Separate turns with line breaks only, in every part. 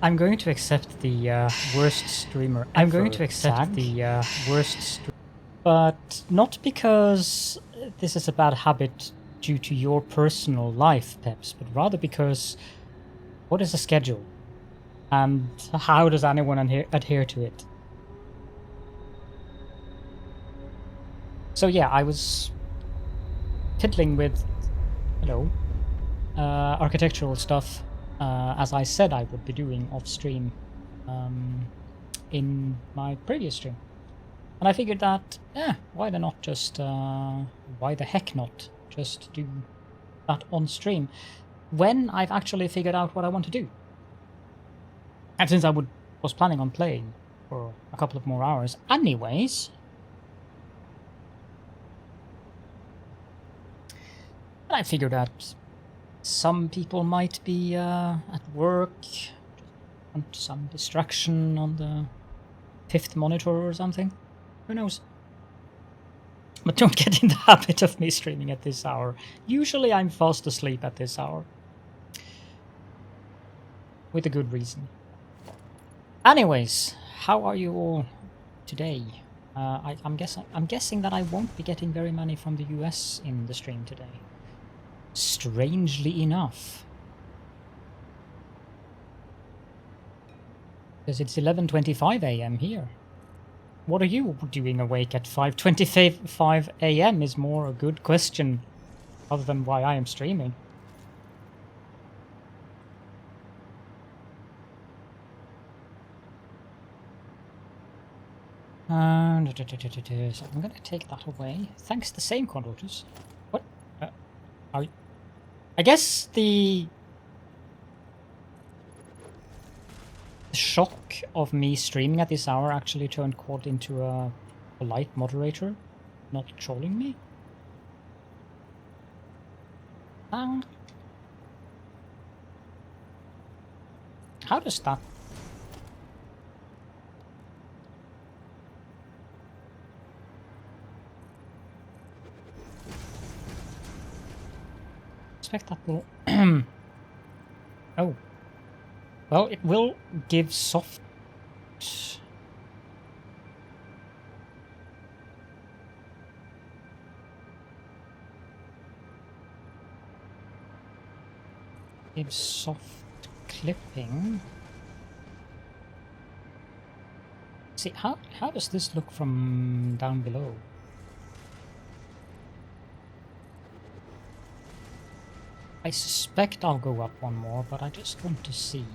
I'm going to accept the worst streamer. I'm going to accept the worst, but not because this is a bad habit due to your personal life, Peps, but rather because what is a schedule, and how does anyone adhere to it? So yeah, I was fiddling with, architectural stuff, as I said I would be doing off stream in my previous stream. And I figured that, why the heck not just do that on stream when I've actually figured out what I want to do. And since I was planning on playing for a couple of more hours anyways, I figured that some people might be at work, want some distraction on the 5th monitor or something. Who knows? But don't get in the habit of me streaming at this hour. Usually I'm fast asleep at this hour. With a good reason. Anyways, how are you all today? I'm guessing that I won't be getting very many from the US in the stream today. Strangely enough. Because it's 11:25 AM here. What are you doing awake at 5:25 AM is more a good question, other than why I am streaming. So I'm gonna take that away. Thanks, the same conductors. What? Are you? I guess the shock of me streaming at this hour actually turned Quad into a polite moderator, not trolling me. How does that? Expect that will. Oh. Well, it will give soft. Give soft clipping. See, how does this look from down below? I suspect I'll go up one more, but I just want to see.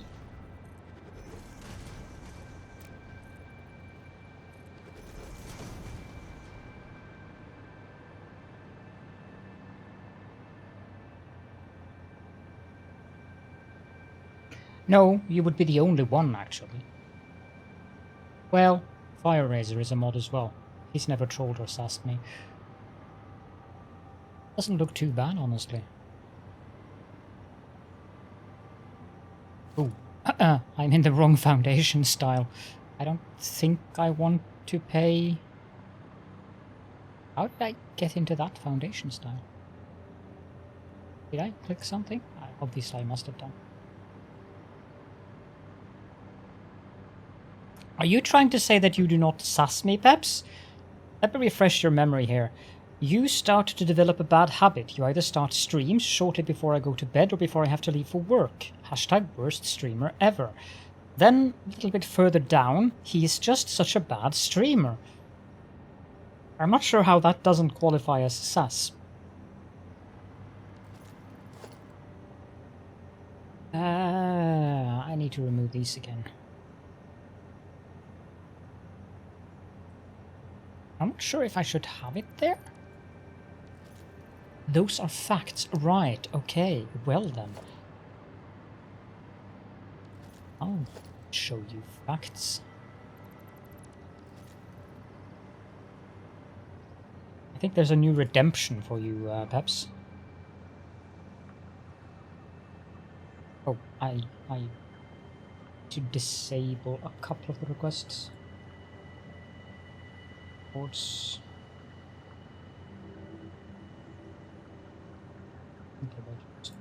No, you would be the only one, actually. Well, Fire Razor is a mod as well. He's never trolled or sassed me. Doesn't look too bad, honestly. Oh, I'm in the wrong foundation style. I don't think I want to pay... How did I get into that foundation style? Did I click something? Obviously I must have done. Are you trying to say that you do not sass me, Peps? Let me refresh your memory here. You start to develop a bad habit. You either start streams shortly before I go to bed or before I have to leave for work. Hashtag worst streamer ever. Then, a little bit further down, he is just such a bad streamer. I'm not sure how that doesn't qualify as sass. I need to remove these again. I'm not sure if I should have it there. Those are facts. Right, okay. Well then. I'll show you facts. I think there's a new redemption for you, Peps. Oh, I to disable a couple of the requests. Ports. Okay, wait.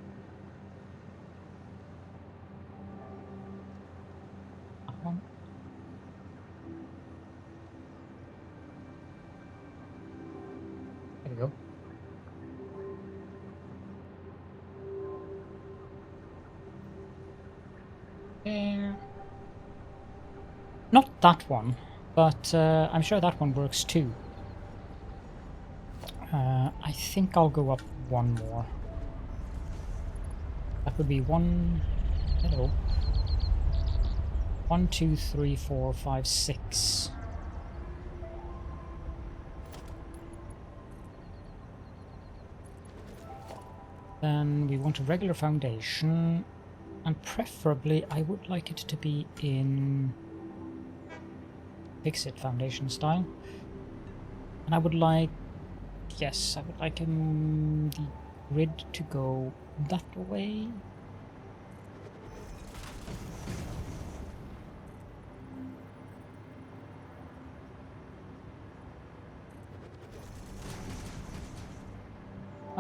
on. There we go. There. Not that one, but I'm sure that one works too. I think I'll go up one more. That would be one. Hello. 1, 2, 3, 4, 5, 6. Then we want a regular foundation, and preferably I would like it to be in fix-it foundation style. And I would like, yes, I would like the grid to go that way.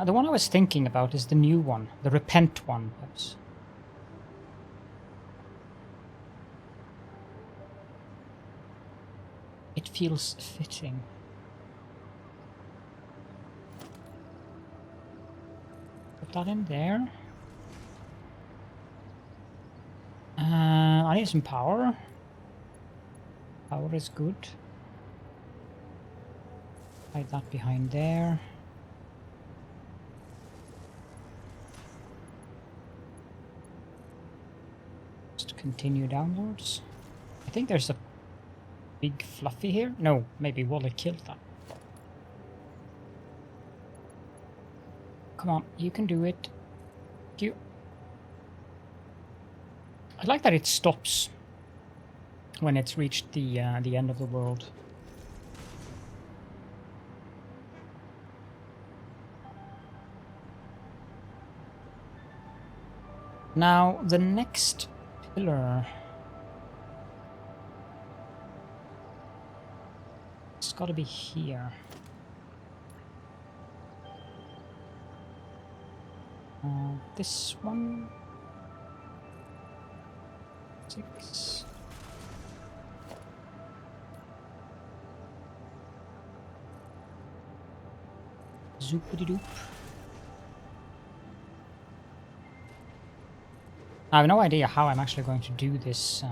The one I was thinking about is the new one, the Repent one, perhaps. It feels fitting. Put that in there. I need some power. Power is good. Hide that behind there. Continue downwards. I think there's a big fluffy here. No, maybe Wally killed that. Come on, you can do it. You. I like that it stops when it's reached the end of the world. Now the next pillar. It's got to be here. This one. 6. Zoopity-doop. I have no idea how I'm actually going to do this.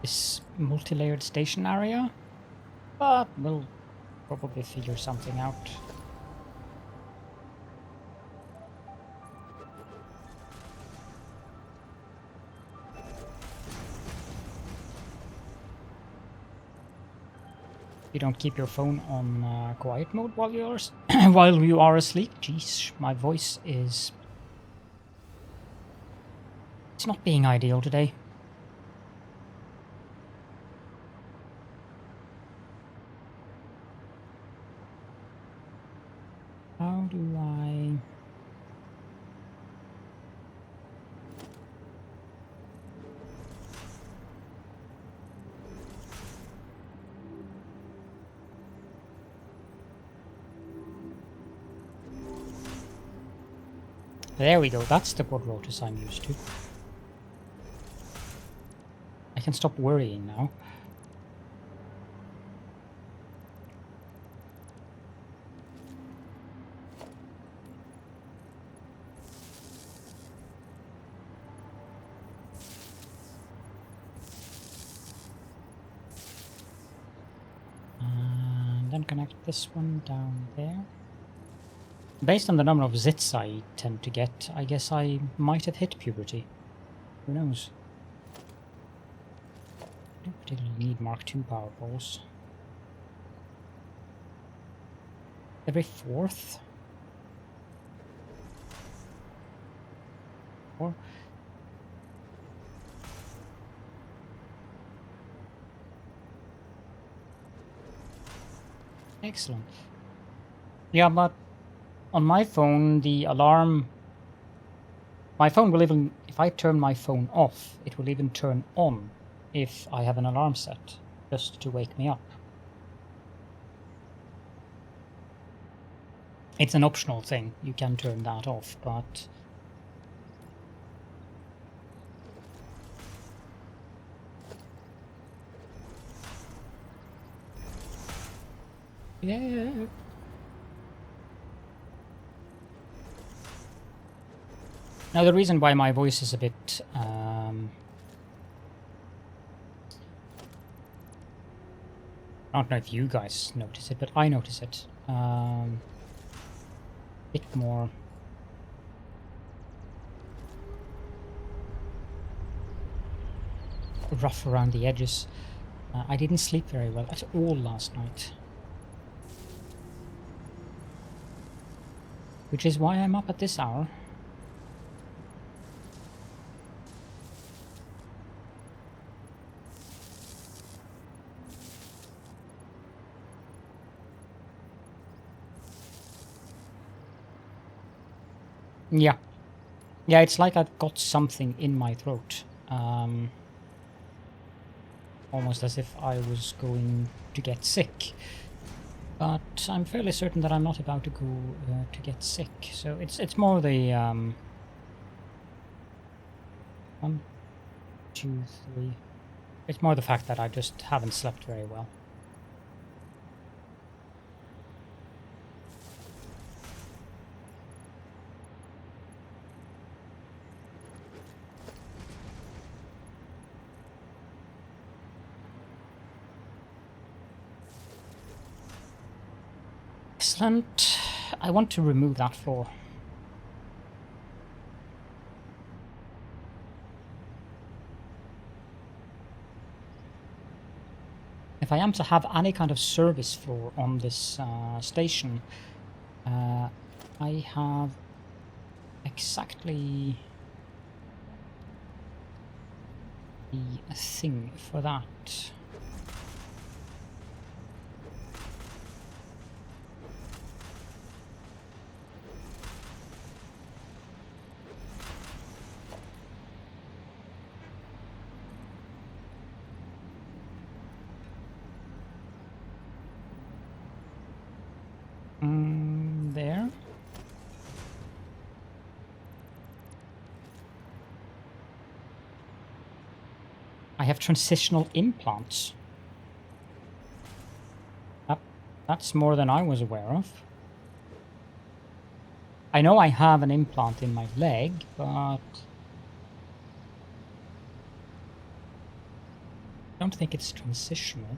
This multi-layered station area, but we'll probably figure something out. You don't keep your phone on quiet mode while you are while you are asleep. Jeez, my voice is. It's not being ideal today. How do I? There we go, that's the quadrotus I'm used to. I can stop worrying now. And then connect this one down there. Based on the number of zits I tend to get, I guess I might have hit puberty. Who knows? I don't particularly need Mark II power balls. Every 4th? Or excellent. Yeah, but on my phone, the alarm... My phone will even... If I turn my phone off, it will even turn on if I have an alarm set, just to wake me up. It's an optional thing. You can turn that off, but... Yeah. Now the reason why my voice is a bit I don't know if you guys notice it, but I notice it. Bit more rough around the edges. I didn't sleep very well at all last night. Which is why I'm up at this hour. Yeah. Yeah, it's like I've got something in my throat. Almost as if I was going to get sick. But I'm fairly certain that I'm not about to go to get sick. So it's more the 1, 2, 3. It's more the fact that I just haven't slept very well. Excellent. I want to remove that floor. If I am to have any kind of service floor on this station, I have exactly the thing for that. There. I have transitional implants. That's more than I was aware of. I know I have an implant in my leg, but I don't think it's transitional.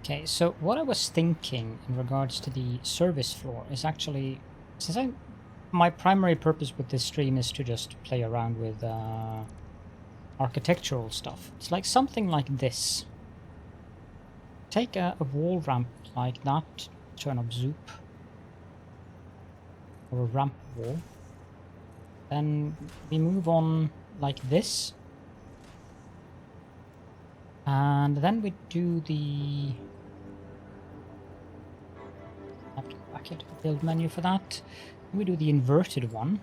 Okay, so what I was thinking in regards to the service floor is actually, since my primary purpose with this stream is to just play around with architectural stuff. It's like something like this. Take a wall ramp like that, turn up zoop, or a ramp wall. Then we move on like this. And then we do the... I have to go back into the build menu for that. We do the inverted one.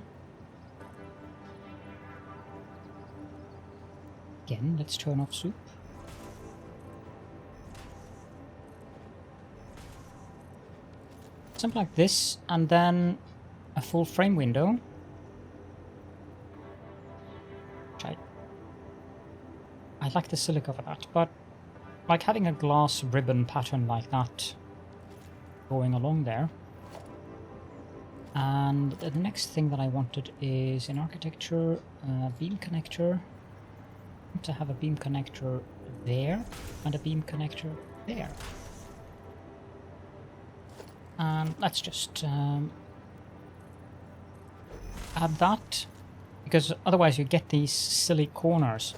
Again, let's turn off soup. Something like this, and then a full frame window. I like the silica for that, but like having a glass ribbon pattern like that going along there. And the next thing that I wanted is in architecture, beam connector. I want to have a beam connector there and a beam connector there. And let's just add that, because otherwise you get these silly corners.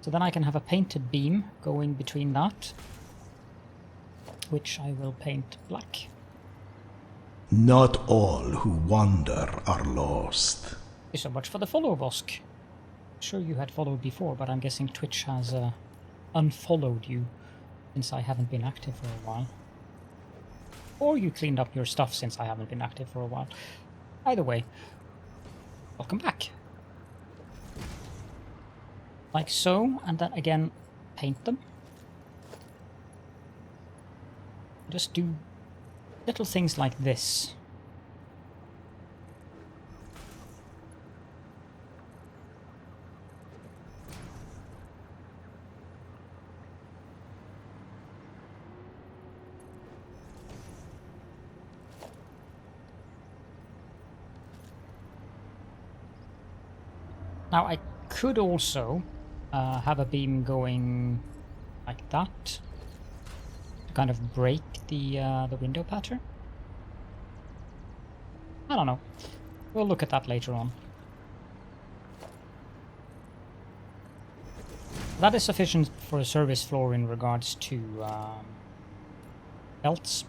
So then I can have a painted beam going between that, which I will paint black.
Not all who wander are lost.
Thank you so much for the follow, Vosk. Sure you had followed before, but I'm guessing Twitch has unfollowed you since I haven't been active for a while. Or you cleaned up your stuff since I haven't been active for a while. Either way, welcome back. Like so, and then again, paint them. Just do little things like this. Now I could also have a beam going like that to kind of break the window pattern. I don't know. We'll look at that later on. That is sufficient for a service floor in regards to belts.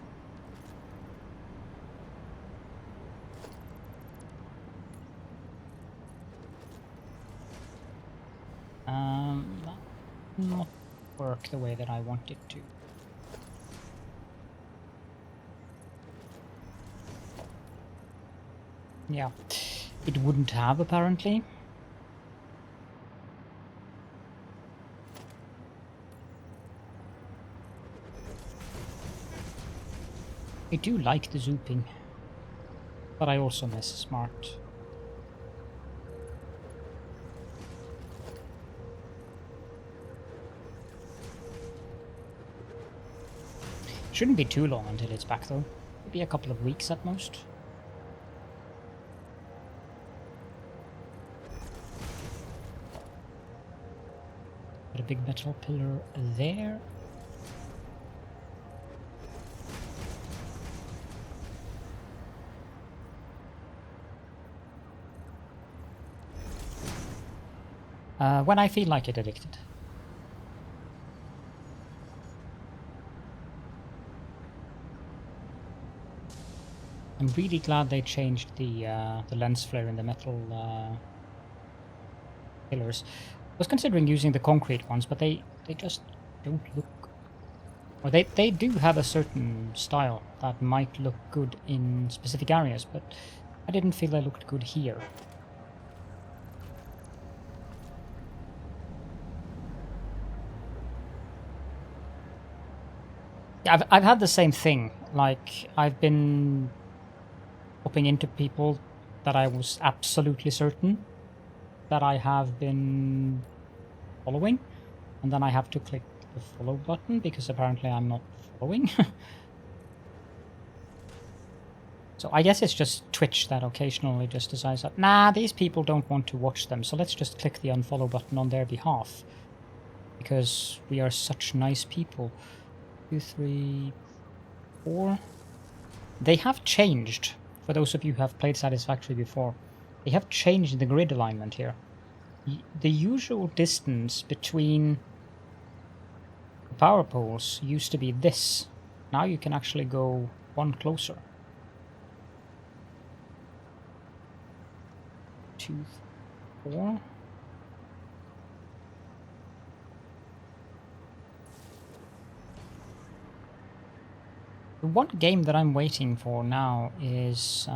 That did not work the way that I want it to. Yeah, it wouldn't have apparently. I do like the zooping, but I also miss smart. Shouldn't be too long until it's back though. Maybe a couple of weeks at most. Got a big metal pillar there. When I feel like it, addicted. I'm really glad they changed the lens flare in the metal pillars. I was considering using the concrete ones, but they just don't look... Or they do have a certain style that might look good in specific areas, but I didn't feel they looked good here. Yeah, I've had the same thing. Like, I've been popping into people that I was absolutely certain that I have been following, and then I have to click the follow button because apparently I'm not following. So I guess it's just Twitch that occasionally just decides that, nah, these people don't want to watch them, so let's just click the unfollow button on their behalf. Because we are such nice people. 2, 3, 4. They have changed, for those of you who have played Satisfactory before, they have changed the grid alignment here. The usual distance between the power poles used to be this. Now you can actually go one closer. 2, 4. The one game that I'm waiting for now is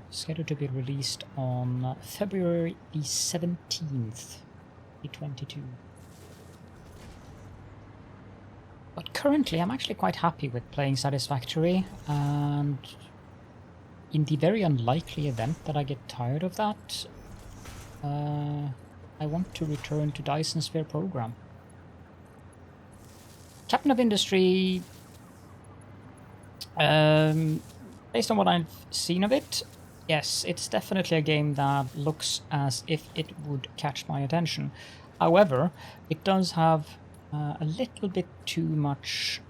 scheduled to be released on February the 17th, 2022. But currently I'm actually quite happy with playing Satisfactory, and in the very unlikely event that I get tired of that, I want to return to Dyson Sphere Program. Captain of Industry... based on what I've seen of it, yes, it's definitely a game that looks as if it would catch my attention. However, it does have a little bit too much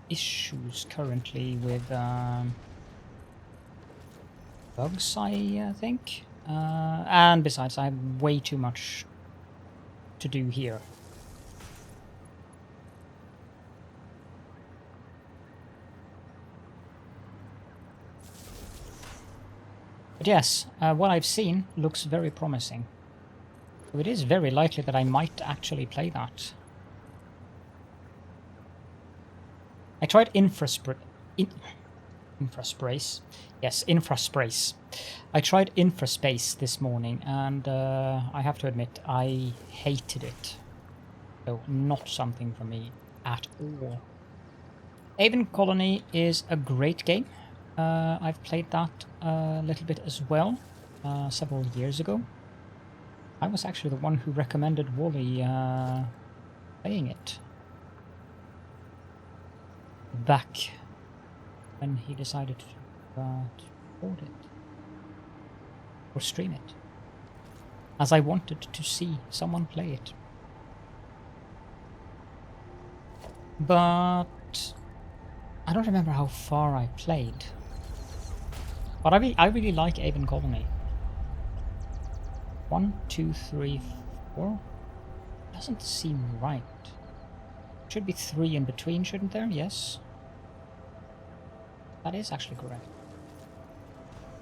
issues currently with bugs, I think. And besides, I have way too much to do here. But yes, what I've seen looks very promising. So it is very likely that I might actually play that. I tried Infrasprace. Yes, Infraspace. I tried Infraspace this morning, and I have to admit, I hated it. So, not something for me at all. Haven Colony is a great game. I've played that a little bit as well, several years ago. I was actually the one who recommended Wally playing it back when he decided to record it or stream it, as I wanted to see someone play it. But I don't remember how far I played. But I really like Aven Colony. 1, 2, 3, 4. Doesn't seem right. Should be 3 in between, shouldn't there? Yes. That is actually correct.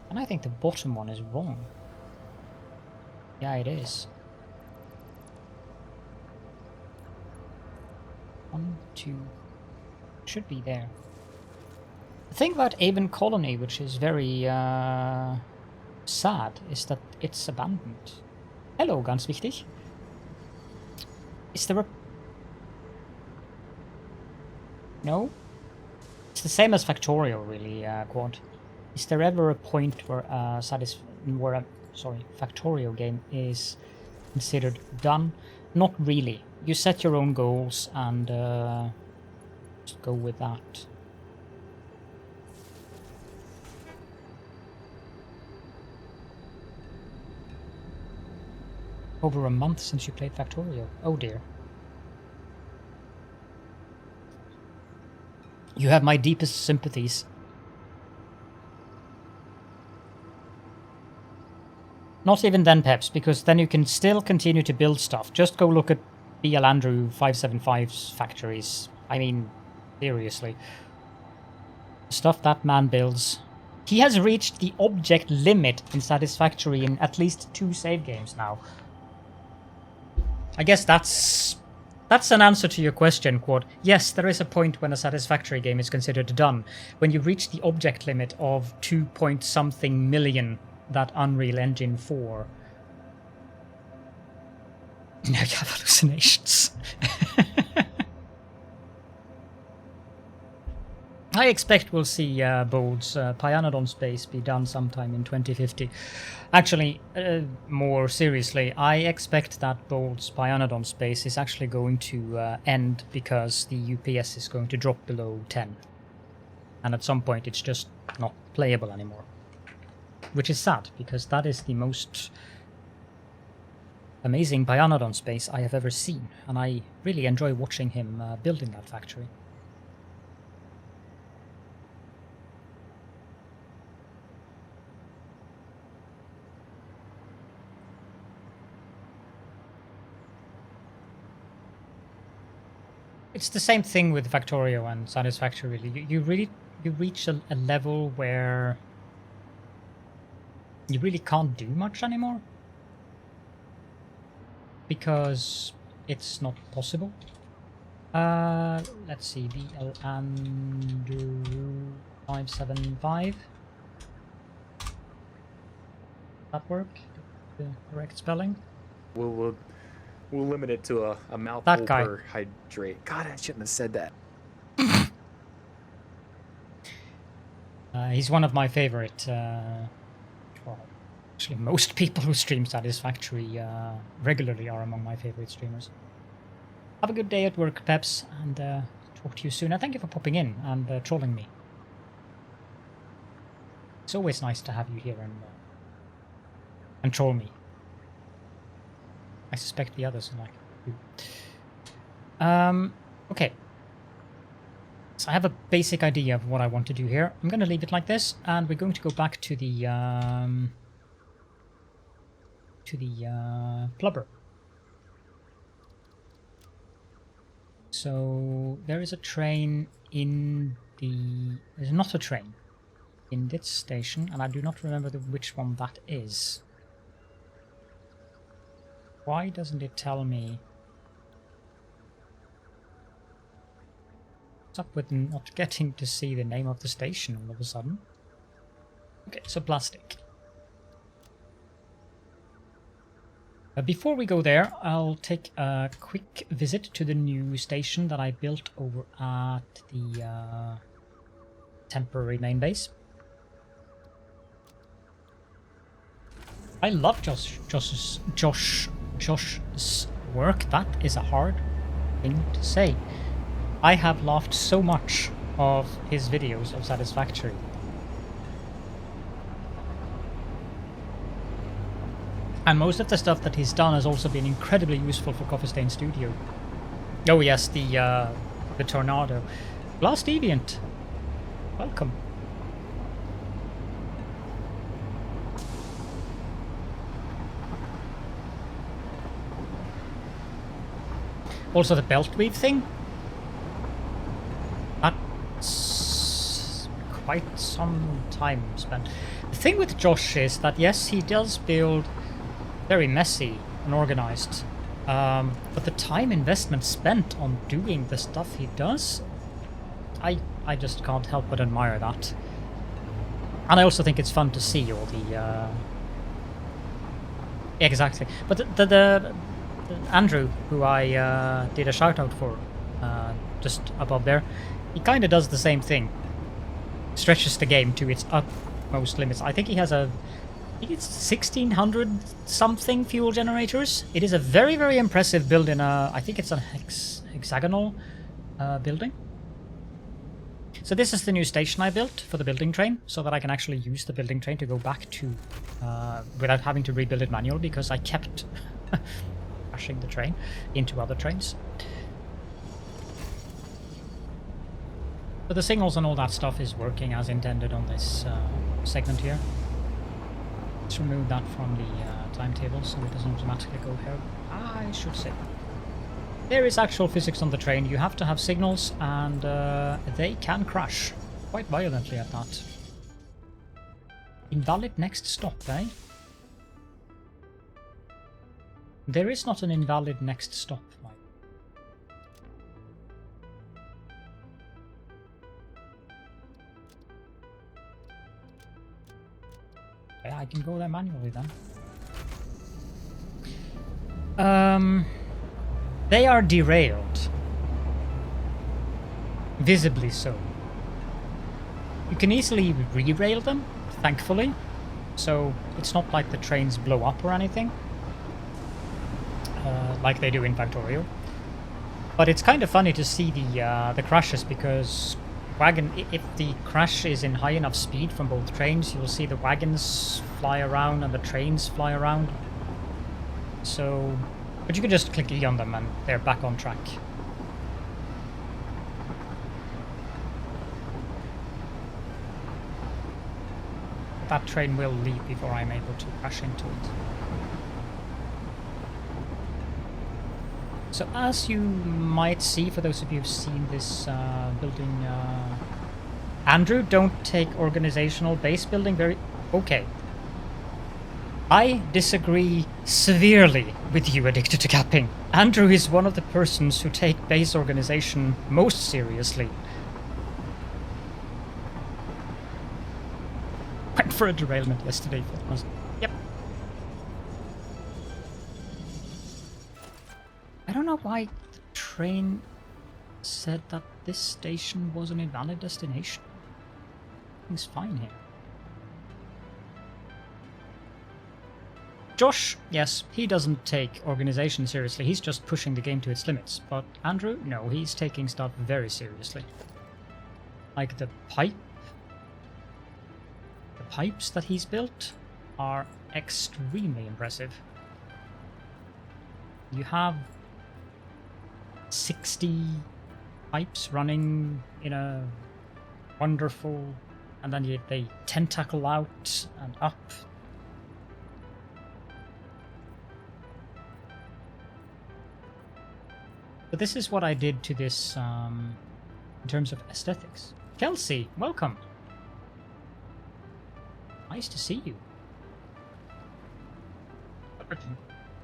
And I think the bottom one is wrong. Yeah, it is. 1, 2. Should be there. The thing about Aven Colony, which is very sad, is that it's abandoned. Hello, ganz wichtig. Is there a... No? It's the same as Factorio, really, Quad. Is there ever a point where Factorio game is considered done? Not really. You set your own goals and just go with that. Over a month since you played Factorio. Oh dear. You have my deepest sympathies. Not even then, Peps, because then you can still continue to build stuff. Just go look at BL Andrew 575's factories. I mean, seriously. The stuff that man builds. He has reached the object limit in Satisfactory in at least 2 save games now. I guess that's an answer to your question, Quad. Yes, there is a point when a Satisfactory game is considered done. When you reach the object limit of 2-point-something million that Unreal Engine 4. Now you have hallucinations. I expect we'll see Bold's Pyanodon Space be done sometime in 2050. Actually, more seriously, I expect that Bold's Pyanodon Space is actually going to end because the UPS is going to drop below 10. And at some point it's just not playable anymore. Which is sad, because that is the most amazing Pyanodon Space I have ever seen, and I really enjoy watching him building that factory. It's the same thing with Factorio and Satisfactory, really. You reach a level where you really can't do much anymore. Because it's not possible. Let's see, VL Andrew 575. That work? The correct spelling?
We'll limit it to a mouthful
That guy.
per hydrate. God, I shouldn't have said that.
He's one of my favorite. Well, actually, most people who stream Satisfactory regularly are among my favorite streamers. Have a good day at work, Peps, and talk to you soon. And thank you for popping in and trolling me. It's always nice to have you here and troll me. I suspect the others like you. Okay. So I have a basic idea of what I want to do here. I'm going to leave it like this, and we're going to go back to the plubber. So there is a train in the... There's not a train in this station, and I do not remember which one that is. Why doesn't it tell me? What's up with not getting to see the name of the station all of a sudden? Okay, so plastic. Before we go there, I'll take a quick visit to the new station that I built over at the temporary main base. I love Josh's work. That is a hard thing to say. I have laughed so much of his videos of Satisfactory. And most of the stuff that he's done has also been incredibly useful for Coffee Stain Studio. Oh yes, the tornado. Last Deviant. Welcome. Also the belt weave thing. That's quite some time spent. The thing with Josh is that yes, he does build very messy and organized. But the time investment spent on doing the stuff he does, I just can't help but admire that. And I also think it's fun to see all the exactly. But the Andrew, who I did a shout out for just above there, he kind of does the same thing. Stretches the game to its utmost limits. I think he has I think it's 1600 something fuel generators. It is a very, very impressive build in I think it's a hexagonal building. So this is the new station I built for the building train, so that I can actually use the building train to go back to, without having to rebuild it manually, because I kept crashing the train into other trains. But the signals and all that stuff is working as intended on this segment here. Let's remove that from the timetable so it doesn't automatically go here. I should say. There is actual physics on the train. You have to have signals, and they can crash quite violently at that. Invalid next stop, eh? There is not an invalid next stop, Mike. Yeah, I can go there manually then. They are derailed. Visibly so. You can easily re-rail them, thankfully. So it's not like the trains blow up or anything. Like they do in Factorio. But it's kind of funny to see the crashes, because if the crash is in high enough speed from both trains, you'll see the wagons fly around and the trains fly around. So, but you can just click E on them and they're back on track. That train will leave before I'm able to crash into it. So as you might see, for those of you who've seen this building, Andrew, don't take organizational base building very... Okay. I disagree severely with you, Addicted to Capping. Andrew is one of the persons who take base organization most seriously. Went for a derailment yesterday. Yep. I don't know why the train said that this station was an invalid destination. Everything's fine here. Josh, yes, he doesn't take organization seriously. He's just pushing the game to its limits. But Andrew, no, he's taking stuff very seriously. Like the pipe. The pipes that he's built are extremely impressive. You have 60 pipes running in a wonderful, and then they tentacle out and up. But this is what I did to this in terms of aesthetics. Kelsey, welcome. Nice to see you.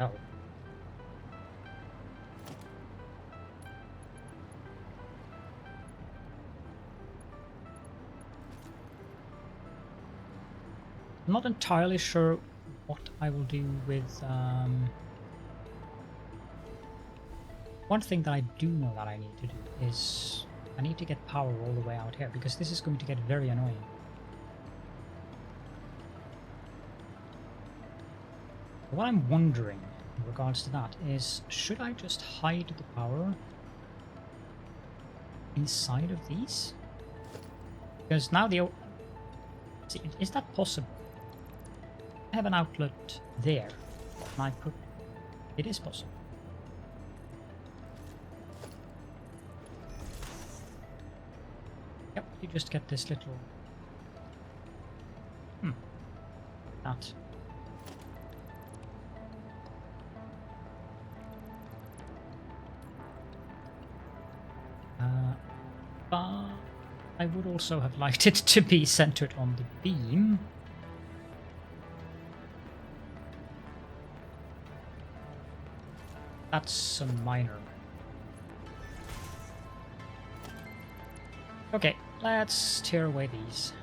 Oh. I'm not entirely sure what I will do with... One thing that I do know that I need to do is I need to get power all the way out here, because this is going to get very annoying. What I'm wondering in regards to that is, should I just hide the power inside of these? Because now the... See, is that possible? I have an outlet there. Can I put... It is possible. Yep, you just get this little... That. But I would also have liked it to be centered on the beam. That's some minor. Okay, let's tear away these.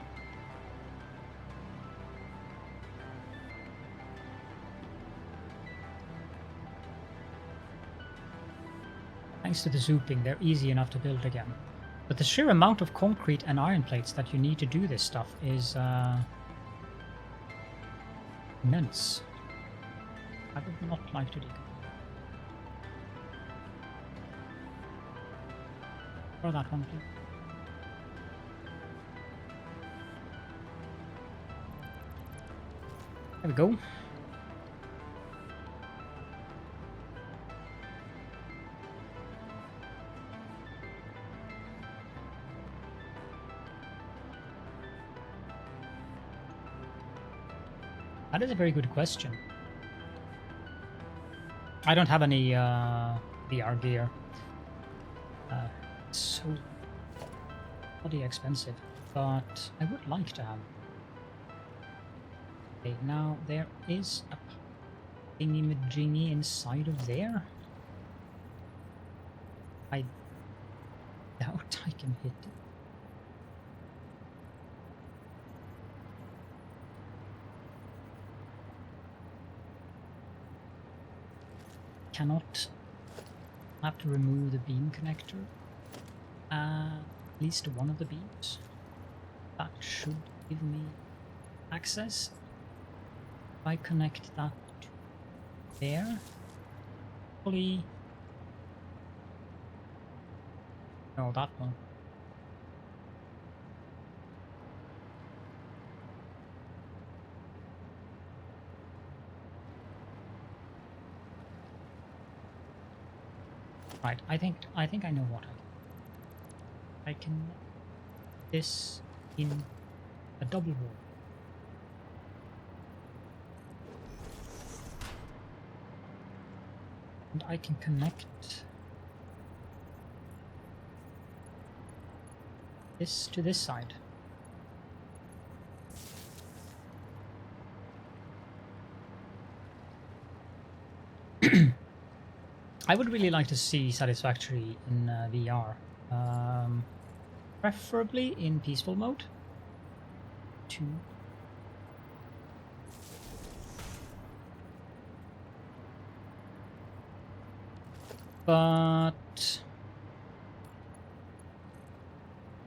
Thanks to the zooping, they're easy enough to build again. But the sheer amount of concrete and iron plates that you need to do this stuff is immense. I would not like to do that. Throw that one, please. There we go. That is a very good question. I don't have any VR gear. It's so bloody expensive, but I would like to have. Okay, now there is a thingy-majingy inside of there. I doubt I can hit it. Cannot. I have to remove the beam connector. At least one of the beams. That should give me access. If I connect that to there. Hopefully. No, that one. Right, I think I know what I can this in a double wall. And I can connect this to this side. I would really like to see Satisfactory in VR. Preferably in peaceful mode. But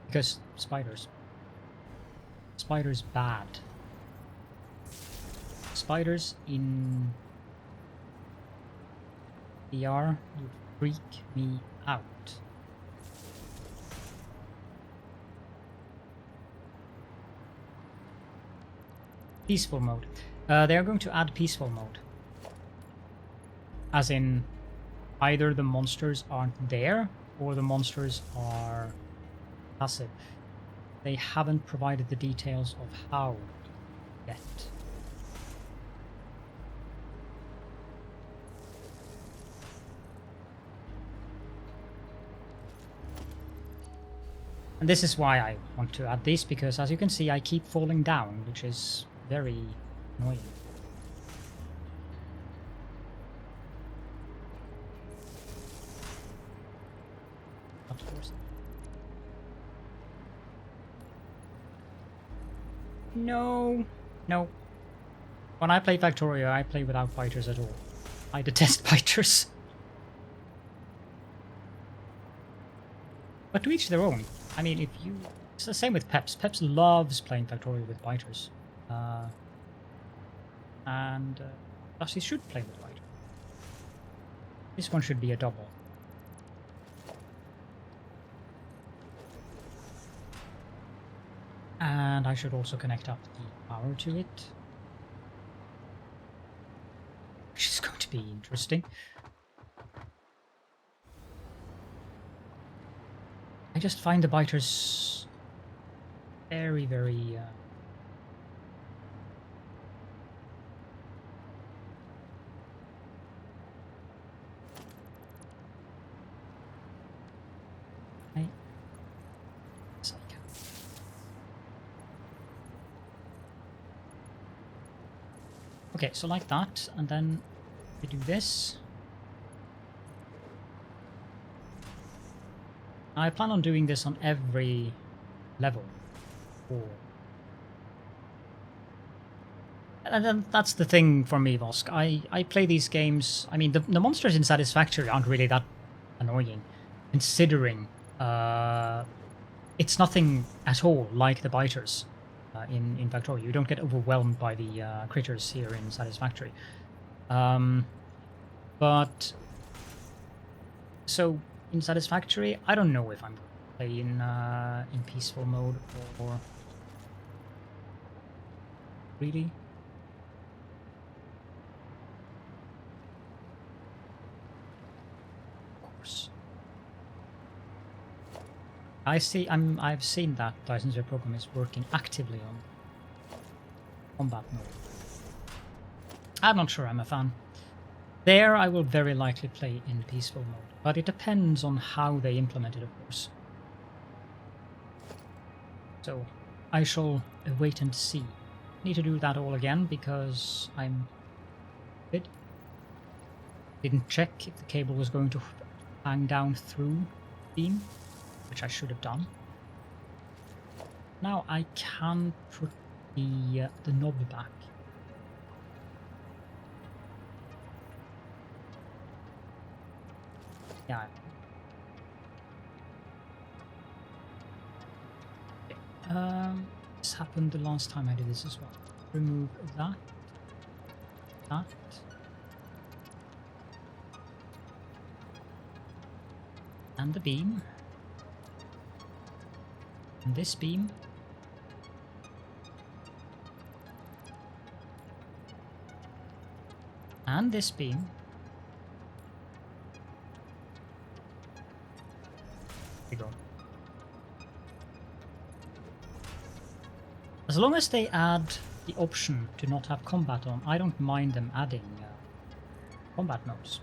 because spiders bad. Spiders in VR would freak me out. Peaceful mode. They are going to add peaceful mode. As in, either the monsters aren't there, or the monsters are passive. They haven't provided the details of how yet. And this is why I want to add this, because as you can see I keep falling down, which is very annoying. Not forced. No. When I play Factorio, I play without biters at all. I detest biters. But to each their own. I mean, if you... It's the same with Peps. Peps loves playing Factorio with biters. Thus he should play with biter. This one should be a double. And I should also connect up the power to it. Which is going to be interesting. I just find the biters very, very... Okay, so like that, and then we do this. I plan on doing this on every level. And then that's the thing for me, Vosk. I play these games... I mean, the monsters in Satisfactory aren't really that annoying, considering it's nothing at all like the biters. In Factorio. You don't get overwhelmed by the critters here in Satisfactory. But so in Satisfactory, I don't know if I'm going to play in peaceful mode or really. Of course. I've seen that licensure program is working actively on combat mode. I'm not sure I'm a fan. There I will very likely play in peaceful mode, but it depends on how they implement it, of course. So I shall wait and see. Need to do that all again because I'm bit. Didn't check if the cable was going to hang down through beam, which I should have done. Now I can put the knob back. Yeah. Okay. This happened the last time I did this as well. Remove that. That. And the beam. And this beam. And this beam. There we go. As long as they add the option to not have combat on, I don't mind them adding combat modes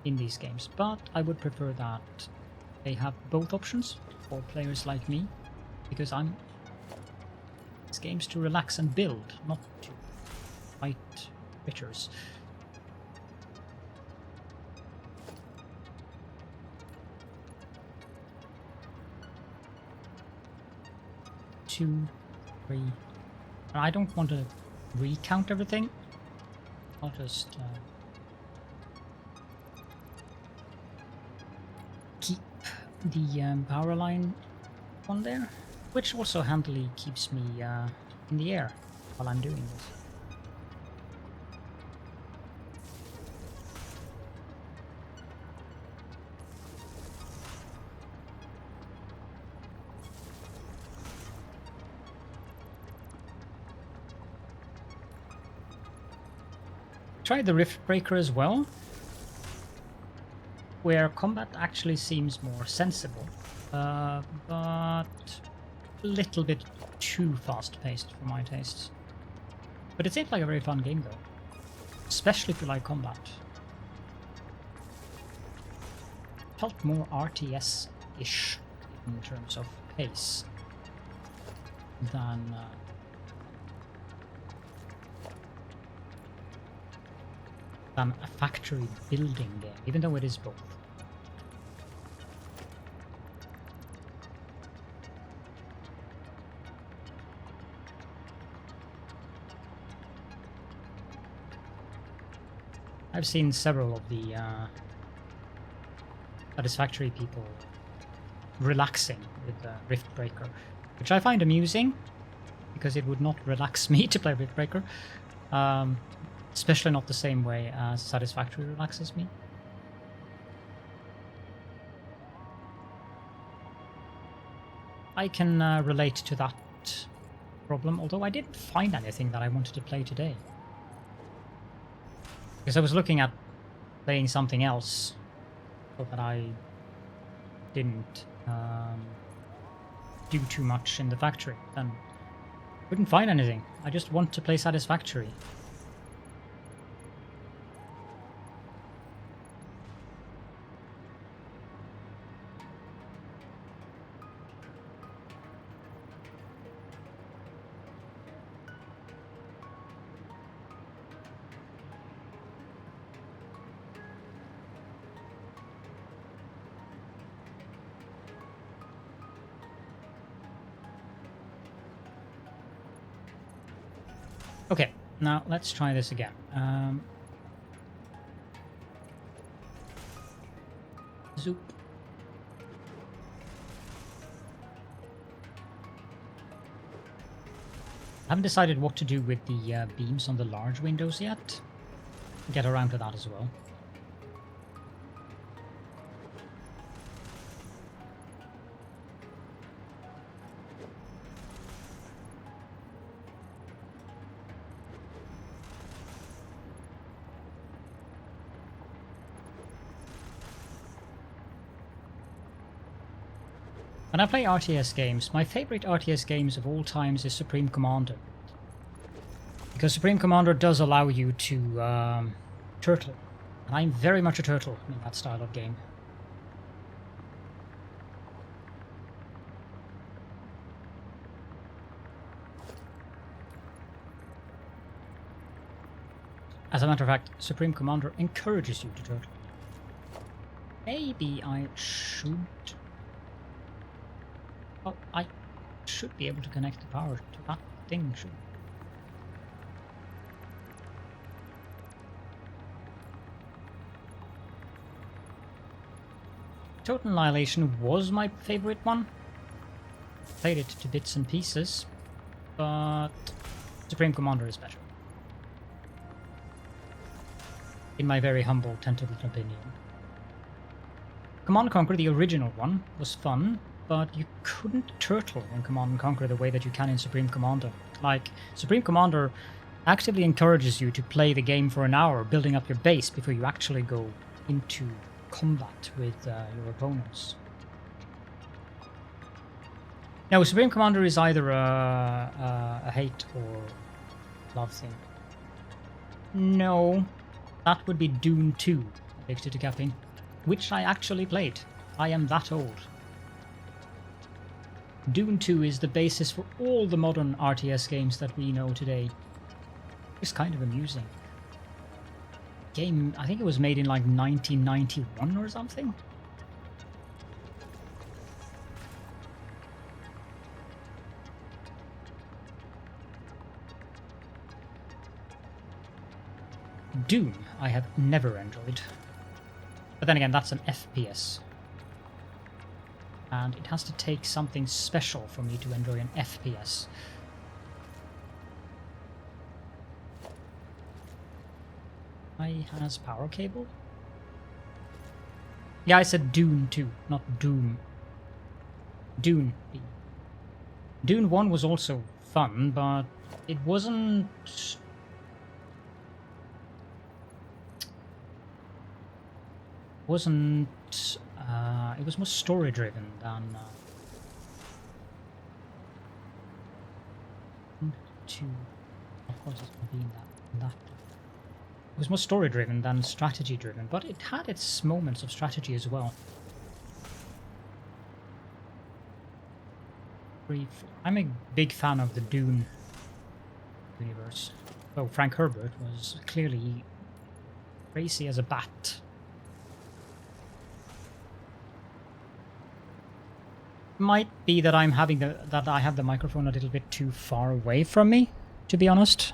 in these games, but I would prefer that they have both options for players like me, because this game's to relax and build, not to fight critters. Two, three. I don't want to recount everything. I'll just keep the power line on there, which also handily keeps me in the air while I'm doing this. Try the Rift Breaker as well, where combat actually seems more sensible, but a little bit too fast-paced for my tastes. But it seems like a very fun game though, especially if you like combat. Felt more RTS-ish in terms of pace than a factory building game, even though it is both. I've seen several of the Satisfactory people relaxing with the Rift Breaker, which I find amusing, because it would not relax me to play Rift Breaker. Especially not the same way as Satisfactory relaxes me. I can relate to that problem, although I didn't find anything that I wanted to play today. Because I was looking at playing something else, so that I didn't do too much in the factory, and couldn't find anything. I just want to play Satisfactory. Okay, now let's try this again. Zoop. I haven't decided what to do with the beams on the large windows yet. Get around to that as well. When I play RTS games, my favorite RTS games of all times is Supreme Commander. Because Supreme Commander does allow you to turtle. And I'm very much a turtle in that style of game. As a matter of fact, Supreme Commander encourages you to turtle. Maybe I should... Oh, I should be able to connect the power to that thing, should Total Annihilation was my favorite one. Played it to bits and pieces, but Supreme Commander is better. In my very humble tentative opinion. Command & Conquer, the original one, was fun, but you couldn't turtle in Command & Conquer the way that you can in Supreme Commander. Like, Supreme Commander actively encourages you to play the game for an hour, building up your base before you actually go into combat with your opponents. Now, Supreme Commander is either a hate or love thing. No, that would be Dune 2, Addicted to Caffeine, which I actually played. I am that old. Dune 2 is the basis for all the modern RTS games that we know today. It's kind of amusing. Game, I think it was made in like 1991 or something. Doom, I have never enjoyed. But then again, that's an FPS. And it has to take something special for me to enjoy an FPS. I has power cable? Yeah, I said Dune 2, not Doom. Dune. Dune 1 was also fun, but it wasn't... it was more story driven than of course it's going to be in that. It was more story driven than strategy driven, but it had its moments of strategy as well. I'm a big fan of the Dune universe. Oh, Frank Herbert was clearly crazy as a bat. Might be that I'm having that I have the microphone a little bit too far away from me, to be honest.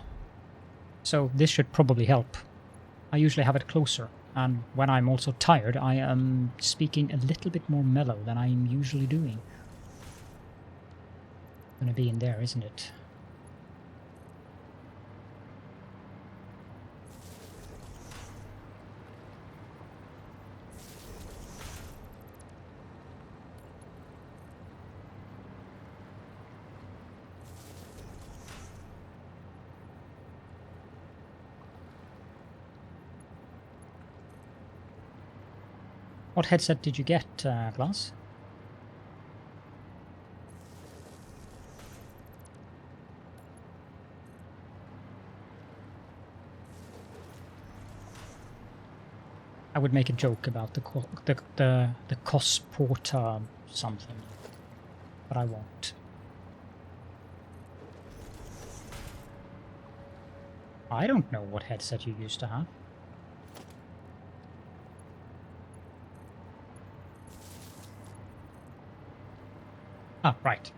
So this should probably help. I usually have it closer, and when I'm also tired, I am speaking a little bit more mellow than I'm usually doing. Gonna be in there, isn't it? What headset did you get, Glass? I would make a joke about the Cosporta something, but I won't. I don't know what headset you used to have. Ah, right.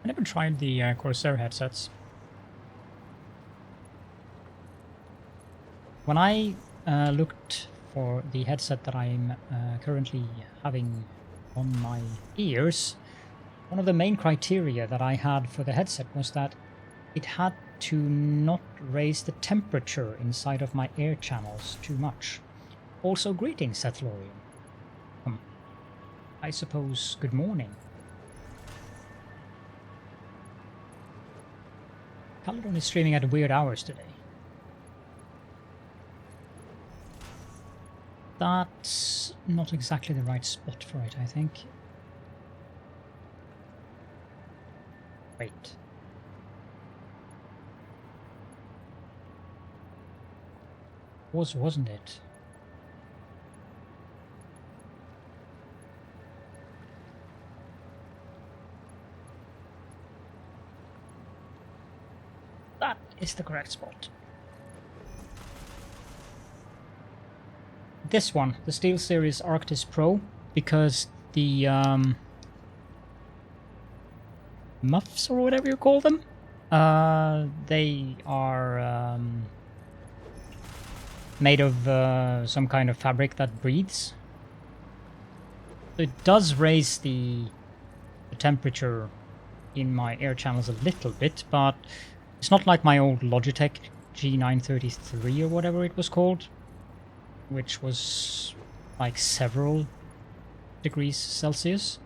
I never tried the Corsair headsets. When I looked for the headset that I'm currently having on my ears, one of the main criteria that I had for the headset was that it had to not raise the temperature inside of my air channels too much. Also, greetings, Sethlorian. I suppose good morning. Paladon is streaming at weird hours today. That's not exactly the right spot for it, I think. Wait. Wasn't it? That is the correct spot. This one, the SteelSeries Arctis Pro, because the muffs or whatever you call them, they are made of some kind of fabric that breathes. It does raise the temperature in my air channels a little bit, but it's not like my old Logitech G933 or whatever it was called, which was like several degrees Celsius,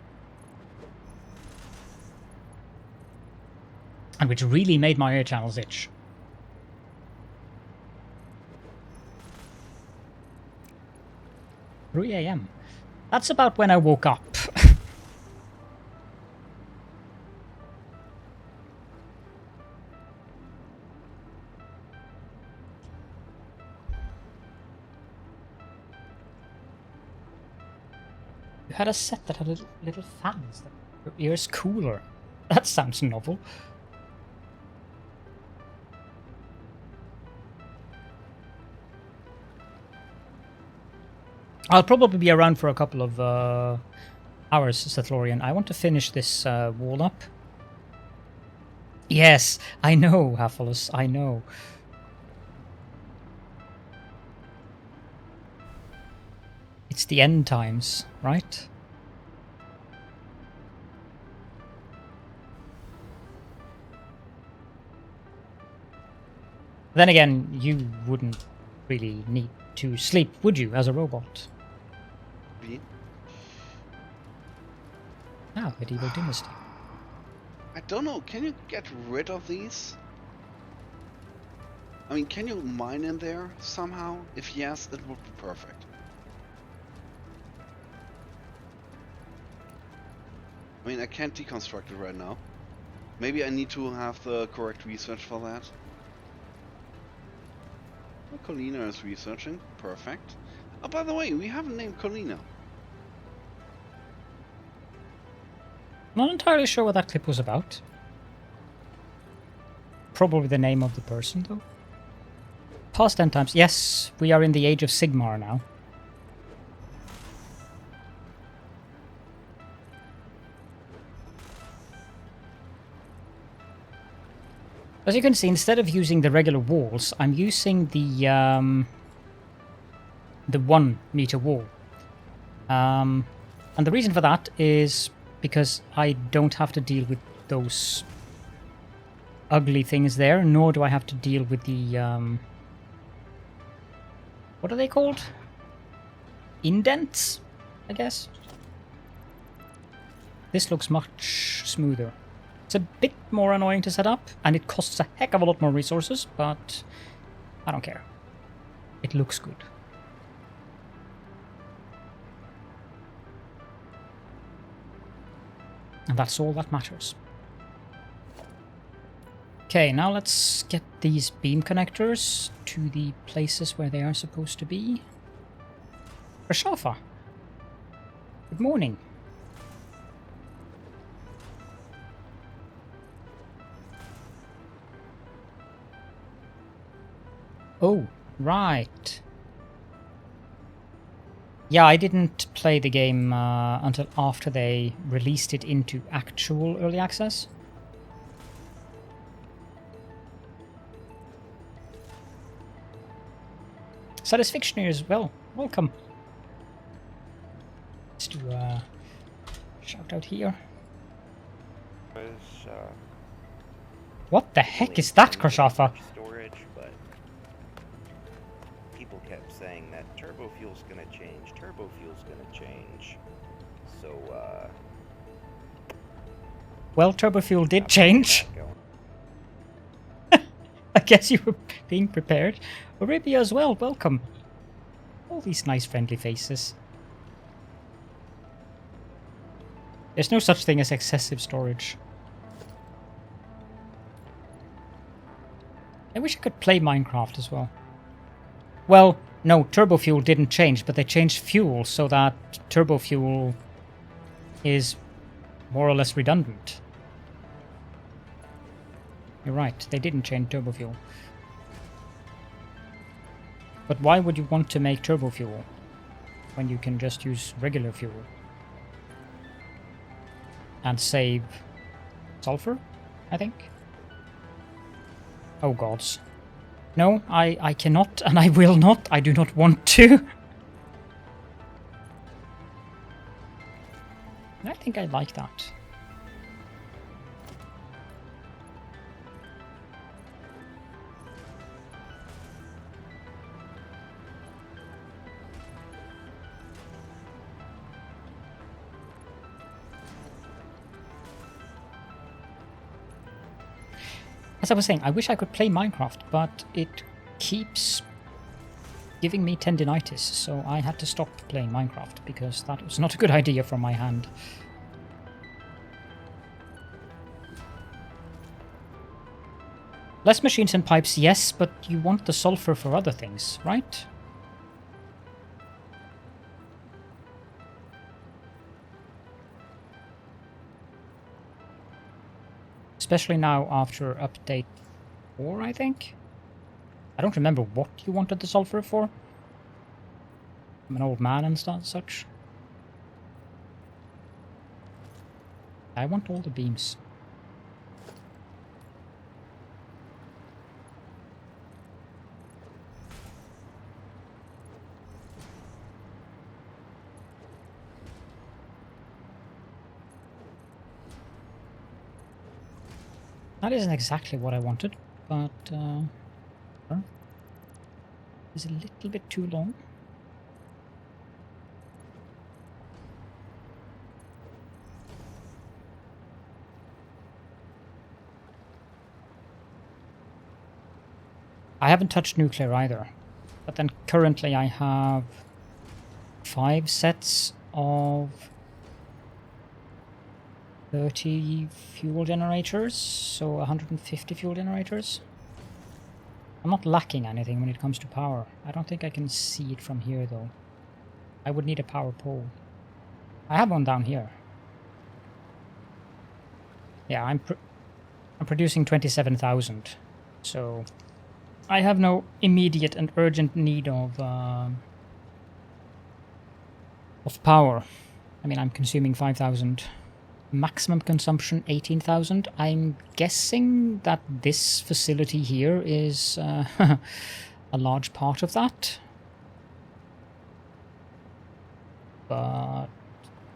and which really made my air channels itch. "3 a.m. That's about when I woke up. You had a set that had little fans that made your ears cooler. That sounds novel. I'll probably be around for a couple of hours, Sethlorian. I want to finish this wall up. Yes, I know, Hafalus, I know. It's the end times, right? Then again, you wouldn't really need to sleep, would you, as a robot? Ah, Medieval Dynasty.
I don't know, can you get rid of these? I mean, can you mine in there somehow? If yes, it would be perfect. I mean, I can't deconstruct it right now. Maybe I need to have the correct research for that. Oh, Colina is researching. Perfect. Oh, by the way, we haven't named Colina.
Not entirely sure what that clip was about. Probably the name of the person, though. Past end times. Yes, we are in the age of Sigmar now. As you can see, instead of using the regular walls, I'm using the 1 meter wall. And the reason for that is because I don't have to deal with those ugly things there, nor do I have to deal with the what are they called? Indents, I guess. This looks much smoother. It's a bit more annoying to set up, and it costs a heck of a lot more resources, but I don't care. it looks good. And that's all that matters. Okay, now let's get these beam connectors to the places where they are supposed to be. Rashafa, good morning. Oh, right. Yeah, I didn't play the game until after they released it into actual early access. Satisfactory as well. Welcome. Let's do a shout out here. What the heck is that, Krashafa?
Storage, but people kept saying that turbo fuel's gonna change. Turbo fuel's gonna change. So,
Well, turbo fuel did change. I guess you were being prepared. Arabia as well, welcome. All these nice friendly faces. There's no such thing as excessive storage. I wish I could play Minecraft as well. Well, no, turbo fuel didn't change, but they changed fuel so that turbo fuel is more or less redundant. You're right, they didn't change turbo fuel. But why would you want to make turbo fuel when you can just use regular fuel? And save sulfur, I think? Oh gods. No, I cannot and I will not. I do not want to. I think I like that. As I was saying, I wish I could play Minecraft, but it keeps giving me tendinitis, so I had to stop playing Minecraft, because that was not a good idea from my hand. Less machines and pipes, yes, but you want the sulfur for other things, right? Especially now after update 4, I think? I don't remember what you wanted the sulfur for. I'm an old man and such. I want all the beams. That isn't exactly what I wanted, but it's a little bit too long. I haven't touched nuclear either, but then currently I have 5 sets of 30 fuel generators, so 150 fuel generators. I'm not lacking anything when it comes to power. I don't think I can see it from here though. I would need a power pole. I have one down here. Yeah, I'm producing 27,000, so I have no immediate and urgent need of power. I mean, I'm consuming 5,000. Maximum consumption 18,000. I'm guessing that this facility here is a large part of that. But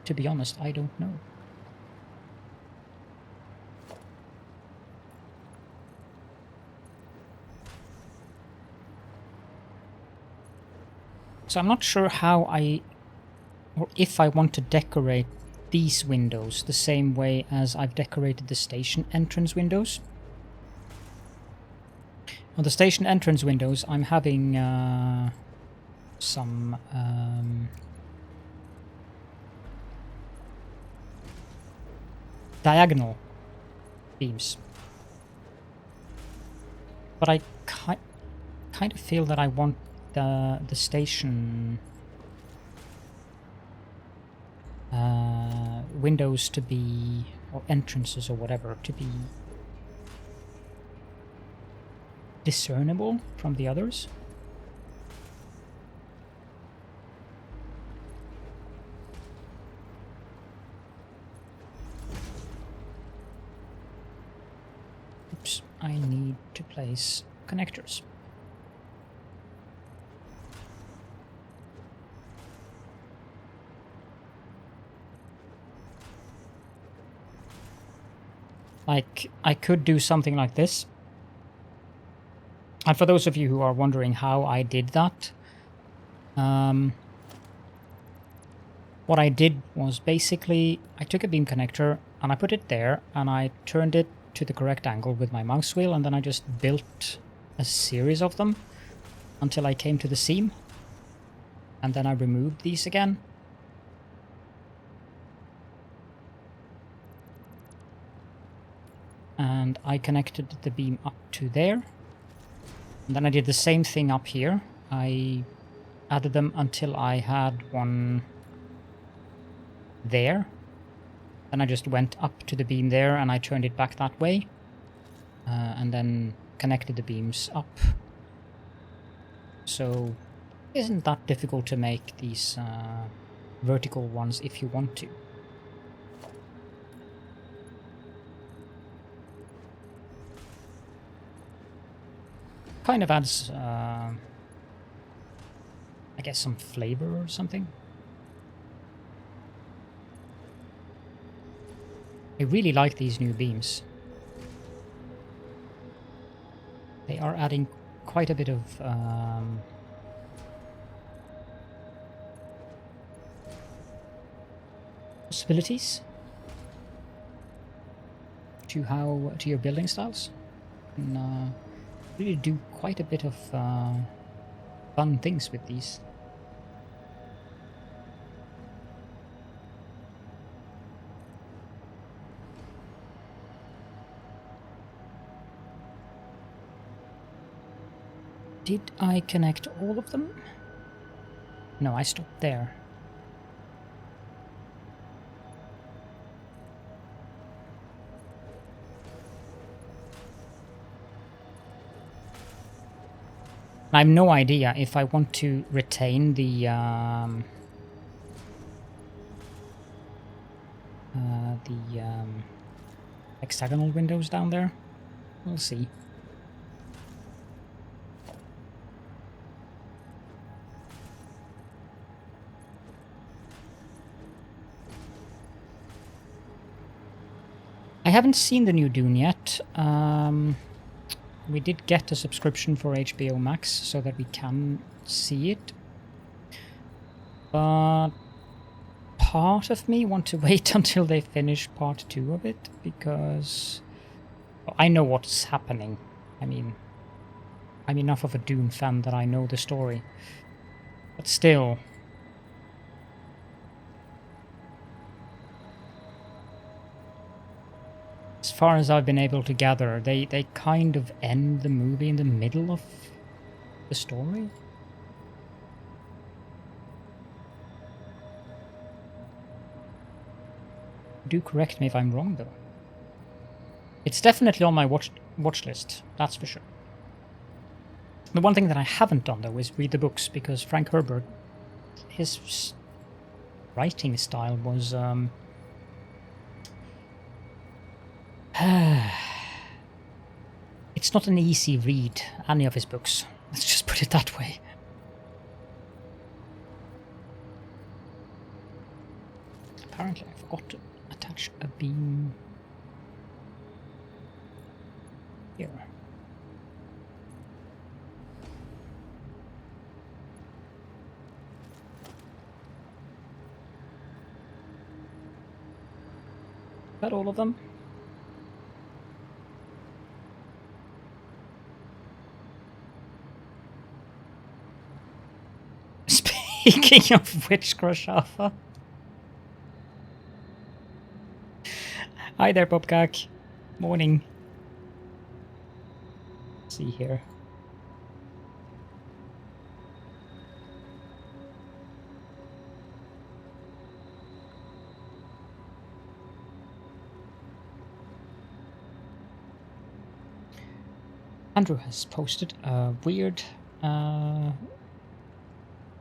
to be honest, I don't know. So I'm not sure how or if I want to decorate these windows the same way as I've decorated the station entrance windows. I On the station entrance windows, I'm having some diagonal beams. But I kind of feel that I want the station windows to be, or entrances or whatever, to be discernible from the others. Oops, I need to place connectors. Like, I could do something like this. And for those of you who are wondering how I did that, what I did was basically I took a beam connector and I put it there and I turned it to the correct angle with my mouse wheel, and then I just built a series of them until I came to the seam, and then I removed these again. And I connected the beam up to there. And then I did the same thing up here. I added them until I had one there. Then I just went up to the beam there and I turned it back that way. And then connected the beams up. So it isn't that difficult to make these vertical ones if you want to. Kind of adds, I guess, some flavor or something. I really like these new beams. They are adding quite a bit of possibilities to your building styles. And, really do quite a bit of fun things with these. Did I connect all of them? No, I stopped there. I have no idea if I want to retain the hexagonal windows down there. We'll see. I haven't seen the new Dune yet. We did get a subscription for HBO Max so that we can see it. But part of me want to wait until they finish part 2 of it, because I know what's happening. I mean, I'm enough of a Dune fan that I know the story. But still, as far as I've been able to gather, they kind of end the movie in the middle of the story. Do correct me if I'm wrong, though. It's definitely on my watch list, that's for sure. The one thing that I haven't done, though, is read the books, because Frank Herbert, his writing style was it's not an easy read, any of his books. Let's just put it that way. Apparently I forgot to attach a beam here. Is that all of them? Speaking of Witch Crush Alpha. Hi there, Popcock. Morning. Let's see here. Andrew has posted a weird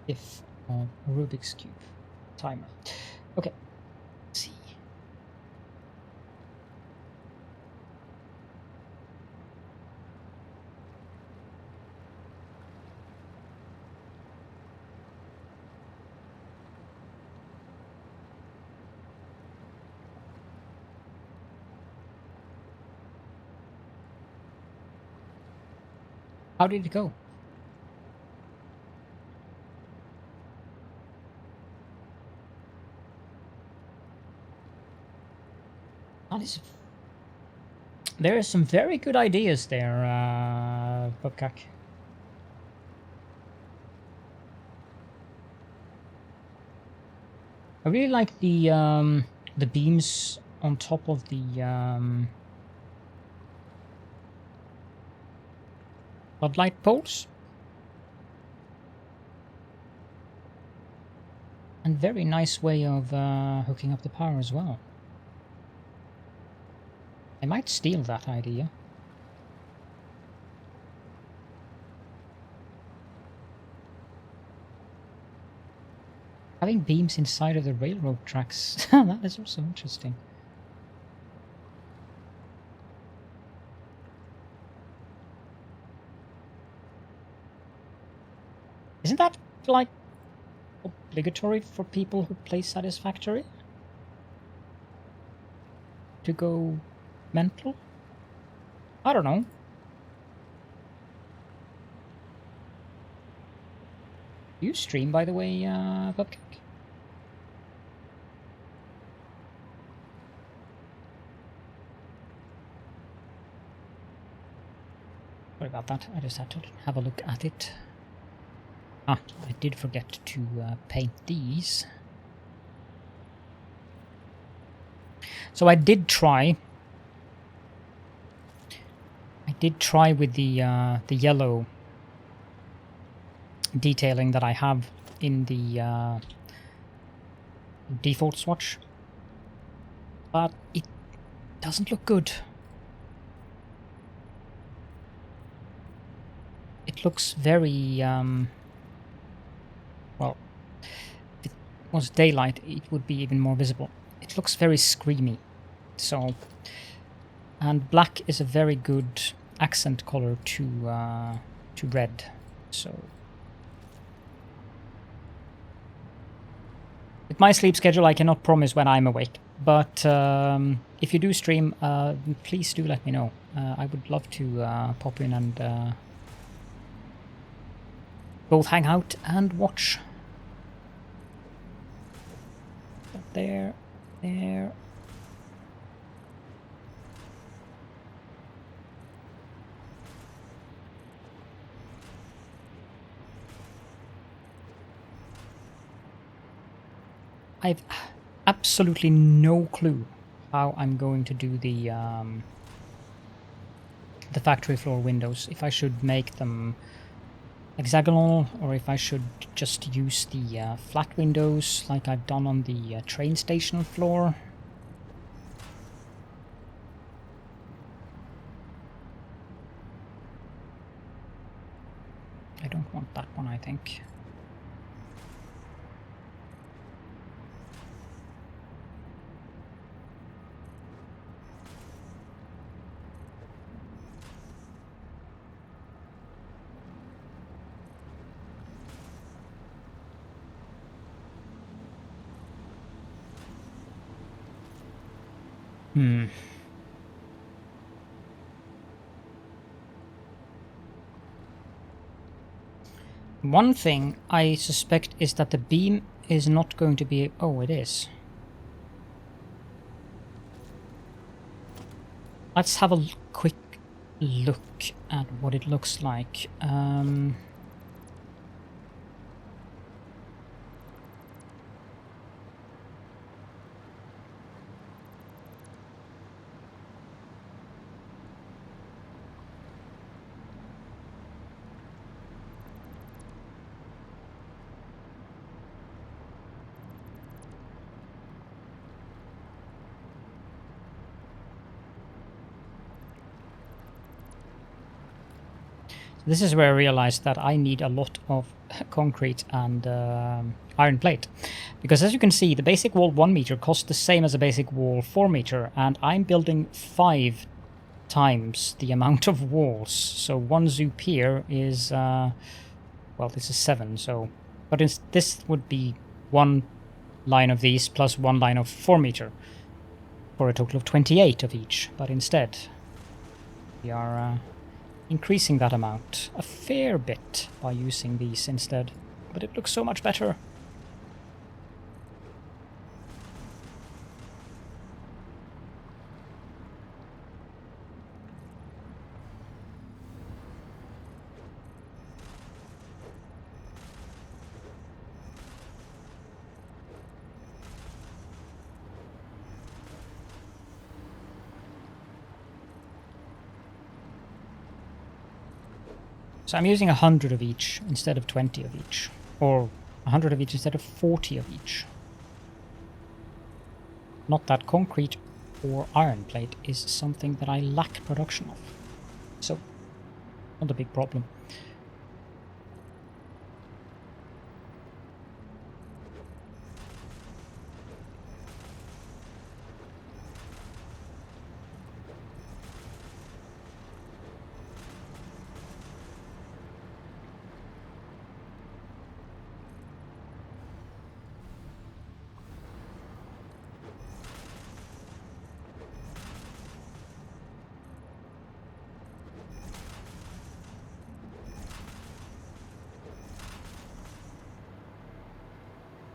if of Rubik's Cube timer. Okay, let's see. How did it go? There are some very good ideas there, Bobkak. I really like the beams on top of the floodlight poles. And very nice way of hooking up the power as well. I might steal that idea. Having beams inside of the railroad tracks, that is also interesting. Isn't that, like, obligatory for people who play Satisfactory? To go mental? I don't know. You stream, by the way, Bobcake? Sorry about that, I just had to have a look at it. Ah, I did forget to paint these. So I did try with the yellow detailing that I have in the default swatch, but it doesn't look good. It looks very well, if it was daylight it would be even more visible. It looks very screamy. So, and black is a very good accent color to red. So, with my sleep schedule, I cannot promise when I'm awake. But if you do stream, please do let me know. I would love to pop in and both hang out and watch. There. I've absolutely no clue how I'm going to do the factory floor windows. If I should make them hexagonal or if I should just use the flat windows like I've done on the train station floor. I don't want that one, I think. One thing I suspect is that the beam is not going to be... Oh, it is. Let's have a quick look at what it looks like. This is where I realized that I need a lot of concrete and iron plate. Because as you can see, the basic wall 1 meter costs the same as a basic wall 4 meter, and I'm building 5 times the amount of walls. So 1 zoop here is, well, this is 7, so... But this would be 1 line of these plus 1 line of 4 meter, for a total of 28 of each. But instead, we are increasing that amount a fair bit by using these instead. But it looks so much better. So I'm using 100 of each instead of 20 of each. Or 100 of each instead of 40 of each. Not that concrete or iron plate is something that I lack production of. So, not a big problem.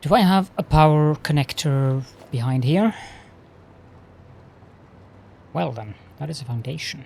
Do I have a power connector behind here? Well then, that is a foundation.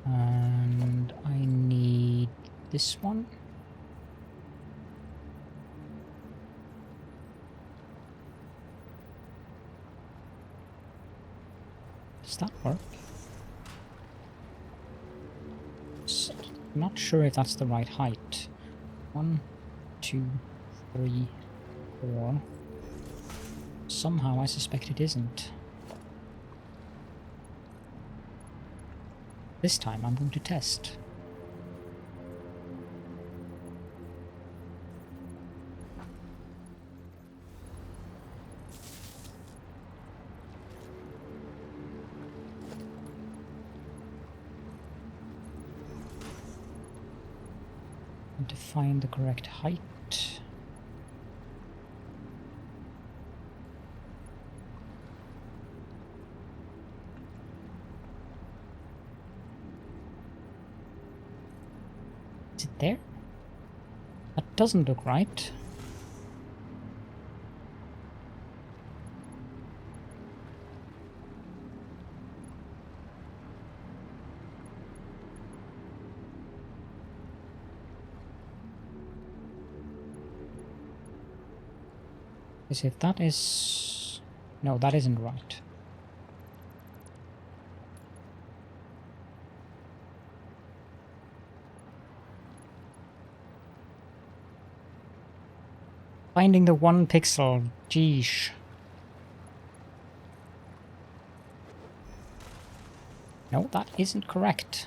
And I need this one. Does that work? Not sure if that's the right height. 1, 2, 3, 4. Somehow I suspect it isn't. This time I'm going to test. And to find the correct height. Is it there? That doesn't look right. Is it that is... No, that isn't right. Finding the 1 pixel, geesh. No, that isn't correct.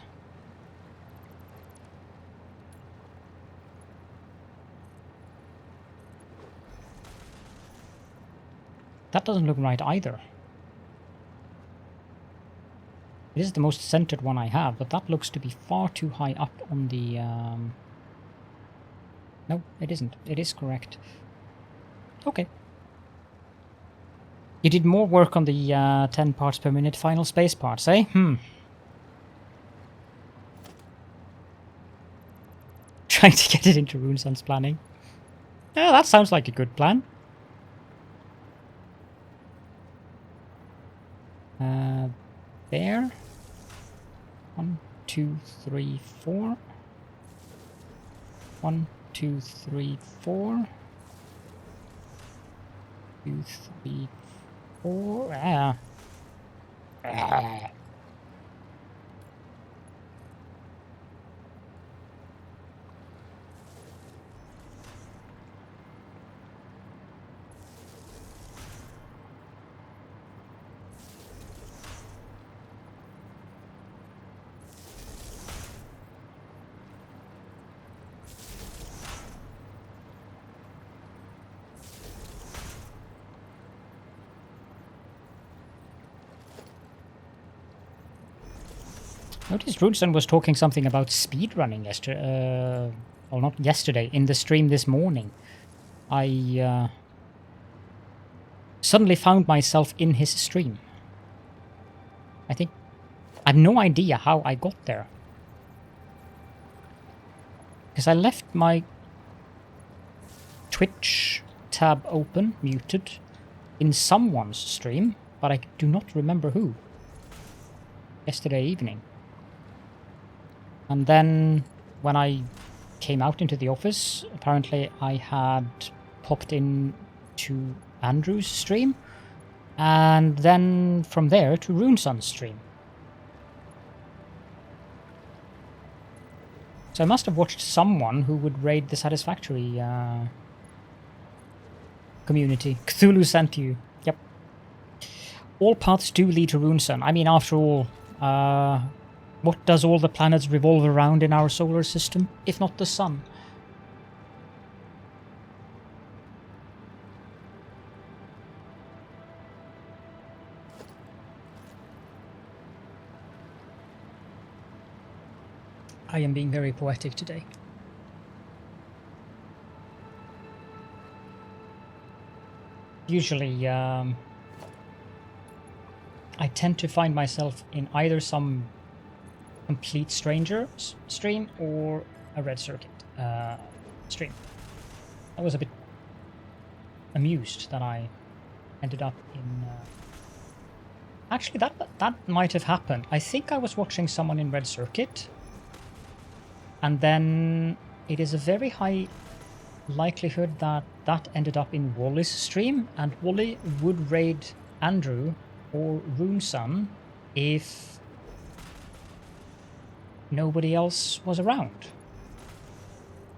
That doesn't look right either. It is the most centered one I have, but that looks to be far too high up on the... No, it isn't. It is correct. Okay. You did more work on the 10 parts per minute final space parts, eh? Trying to get it into Runesun's planning. Yeah, that sounds like a good plan. There. 1, 2, 3, 4. 1, 2, 3, 4. 2, 3, 4. Ah. Ah. Noticed Rudson was talking something about speedrunning yesterday. Well, not yesterday, in the stream this morning. I suddenly found myself in his stream. I have no idea how I got there. Because I left my Twitch tab open, muted, in someone's stream, but I do not remember who. Yesterday evening. And then when I came out into the office, apparently I had popped in to Andrew's stream, and then from there to Runeson's stream. So I must have watched someone who would raid the Satisfactory community. Cthulhu sent you. Yep. All paths do lead to Runeson. I mean, after all, what does all the planets revolve around in our solar system, if not the sun? I am being very poetic today. Usually, I tend to find myself in either some complete stranger's stream or a Red Circuit stream. I was a bit amused that I ended up in... Actually, that might have happened. I think I was watching someone in Red Circuit, and then it is a very high likelihood that that ended up in Wally's stream, and Wally would raid Andrew or Runeson if nobody else was around.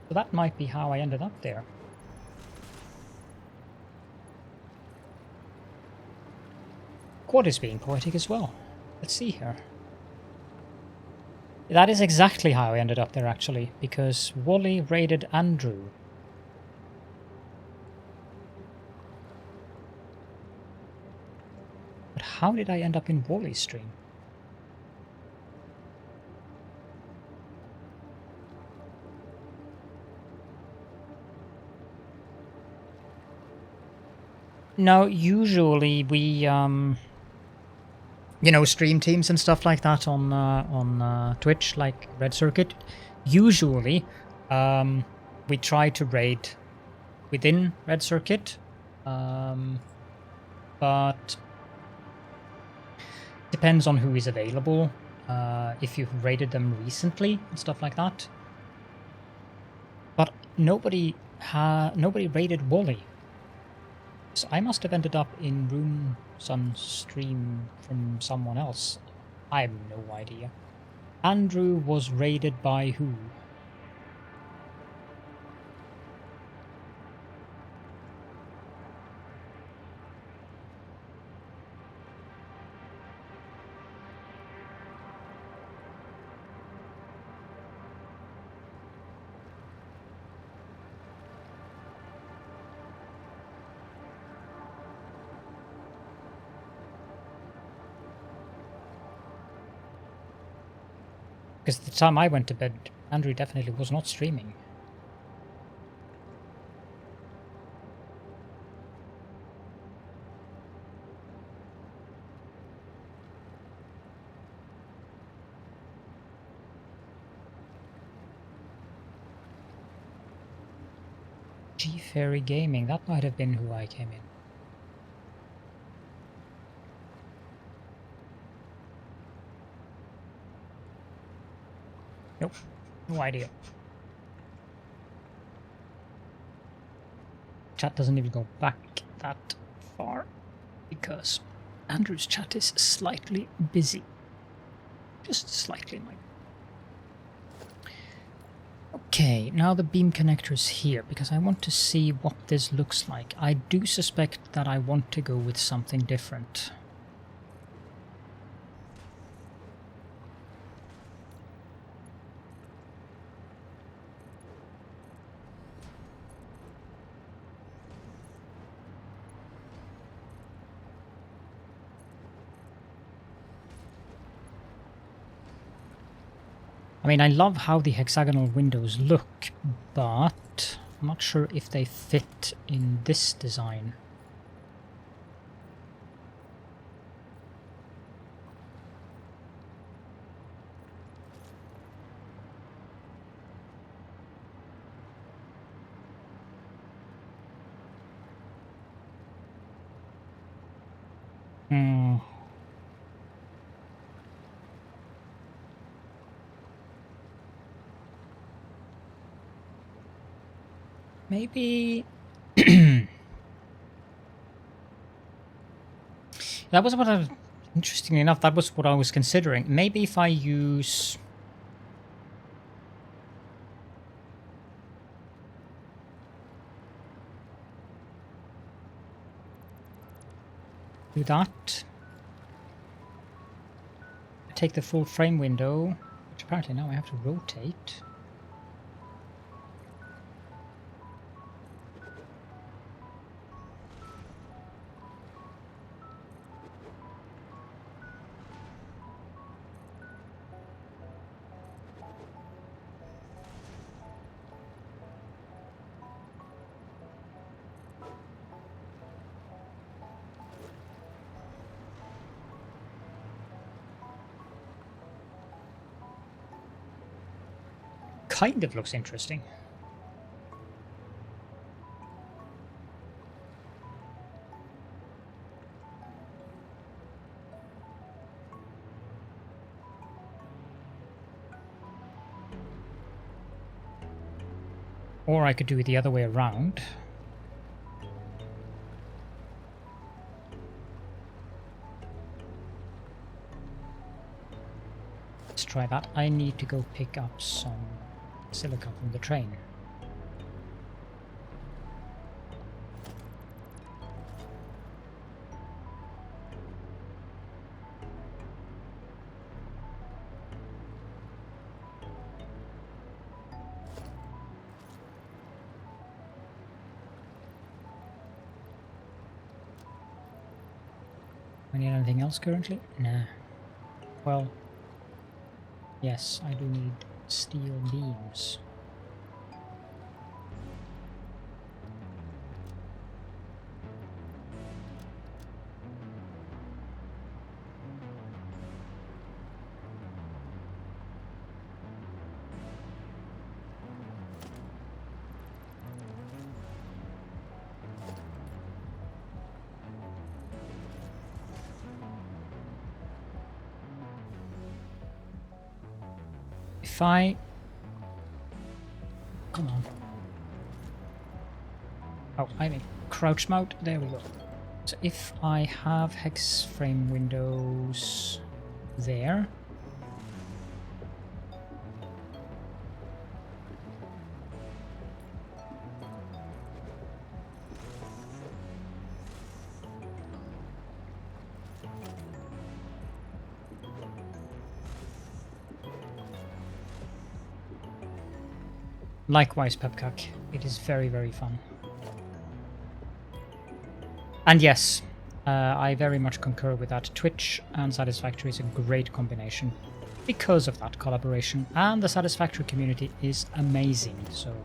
So that might be how I ended up there. Quad is being poetic as well. Let's see here. That is exactly how I ended up there, actually, because Wally raided Andrew. But how did I end up in Wally's stream? No, usually we, you know, stream teams and stuff like that on Twitch, like Red Circuit. Usually, we try to raid within Red Circuit, but depends on who is available. If you've raided them recently and stuff like that. But nobody raided Wally. So I must have ended up in Runeson's stream from someone else. I have no idea. Andrew was raided by who? Because the time I went to bed, Andrew definitely was not streaming. G-Fairy Gaming, that might have been who I came in. Nope, no idea. Chat doesn't even go back that far because Andrew's chat is slightly busy. Just slightly, Mike. Okay, now the beam connector is here because I want to see what this looks like. I do suspect that I want to go with something different. I mean, I love how the hexagonal windows look, but I'm not sure if they fit in this design. Hmm. Maybe... That was what I... Interestingly enough, that was what I was considering. Maybe if I use... do that. Take the full frame window, which apparently now I have to rotate. Kind of looks interesting. Or I could do it the other way around. Let's try that. I need to go pick up some silicon from the train. I need anything else currently? Nah. Well, yes, I do need steel beams. If I... Come on. Oh, I'm in crouch mode. There we go. So if I have hex frame windows there... Likewise, Pepcock. It is very, very fun. And yes, I very much concur with that. Twitch and Satisfactory is a great combination because of that collaboration. And the Satisfactory community is amazing, so...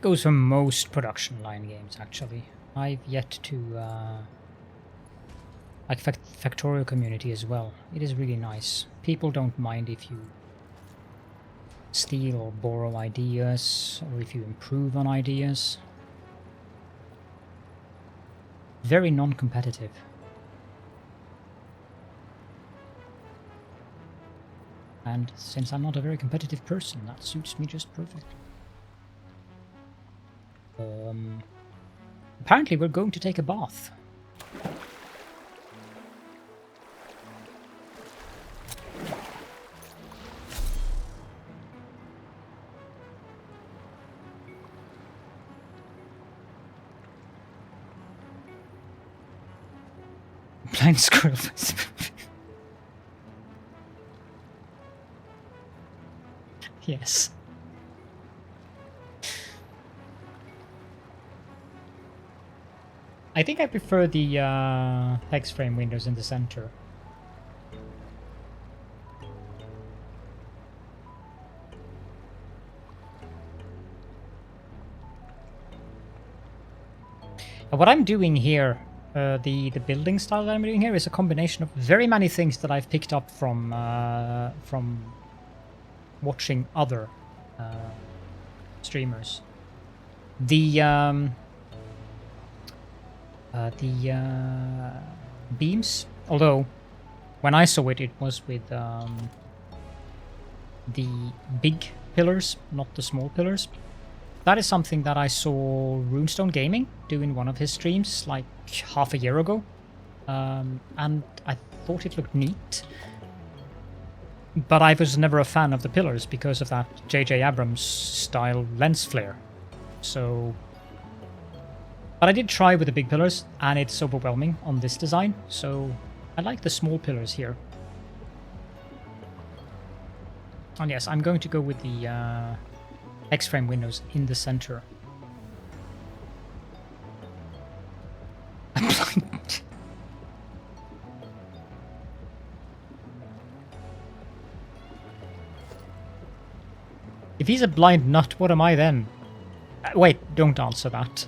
goes for most production line games, actually. I've yet to... like Factorial Community as well. It is really nice. People don't mind if you steal or borrow ideas, or if you improve on ideas. Very non-competitive. And since I'm not a very competitive person, that suits me just perfectly. Apparently we're going to take a bath. Blind squirrel. Yes. I think I prefer the hex frame windows in the center. What I'm doing here, the building style that I'm doing here, is a combination of very many things that I've picked up from watching other streamers. The beams, although when I saw it, it was with the big pillars, not the small pillars. That is something that I saw Runestone Gaming do in one of his streams like half a year ago, and I thought it looked neat. But I was never a fan of the pillars because of that J.J. Abrams style lens flare. So, but I did try with the big pillars, and it's overwhelming on this design. So I like the small pillars here. And yes, I'm going to go with the X-frame windows in the center. If he's a blind nut, what am I then? Wait, don't answer that.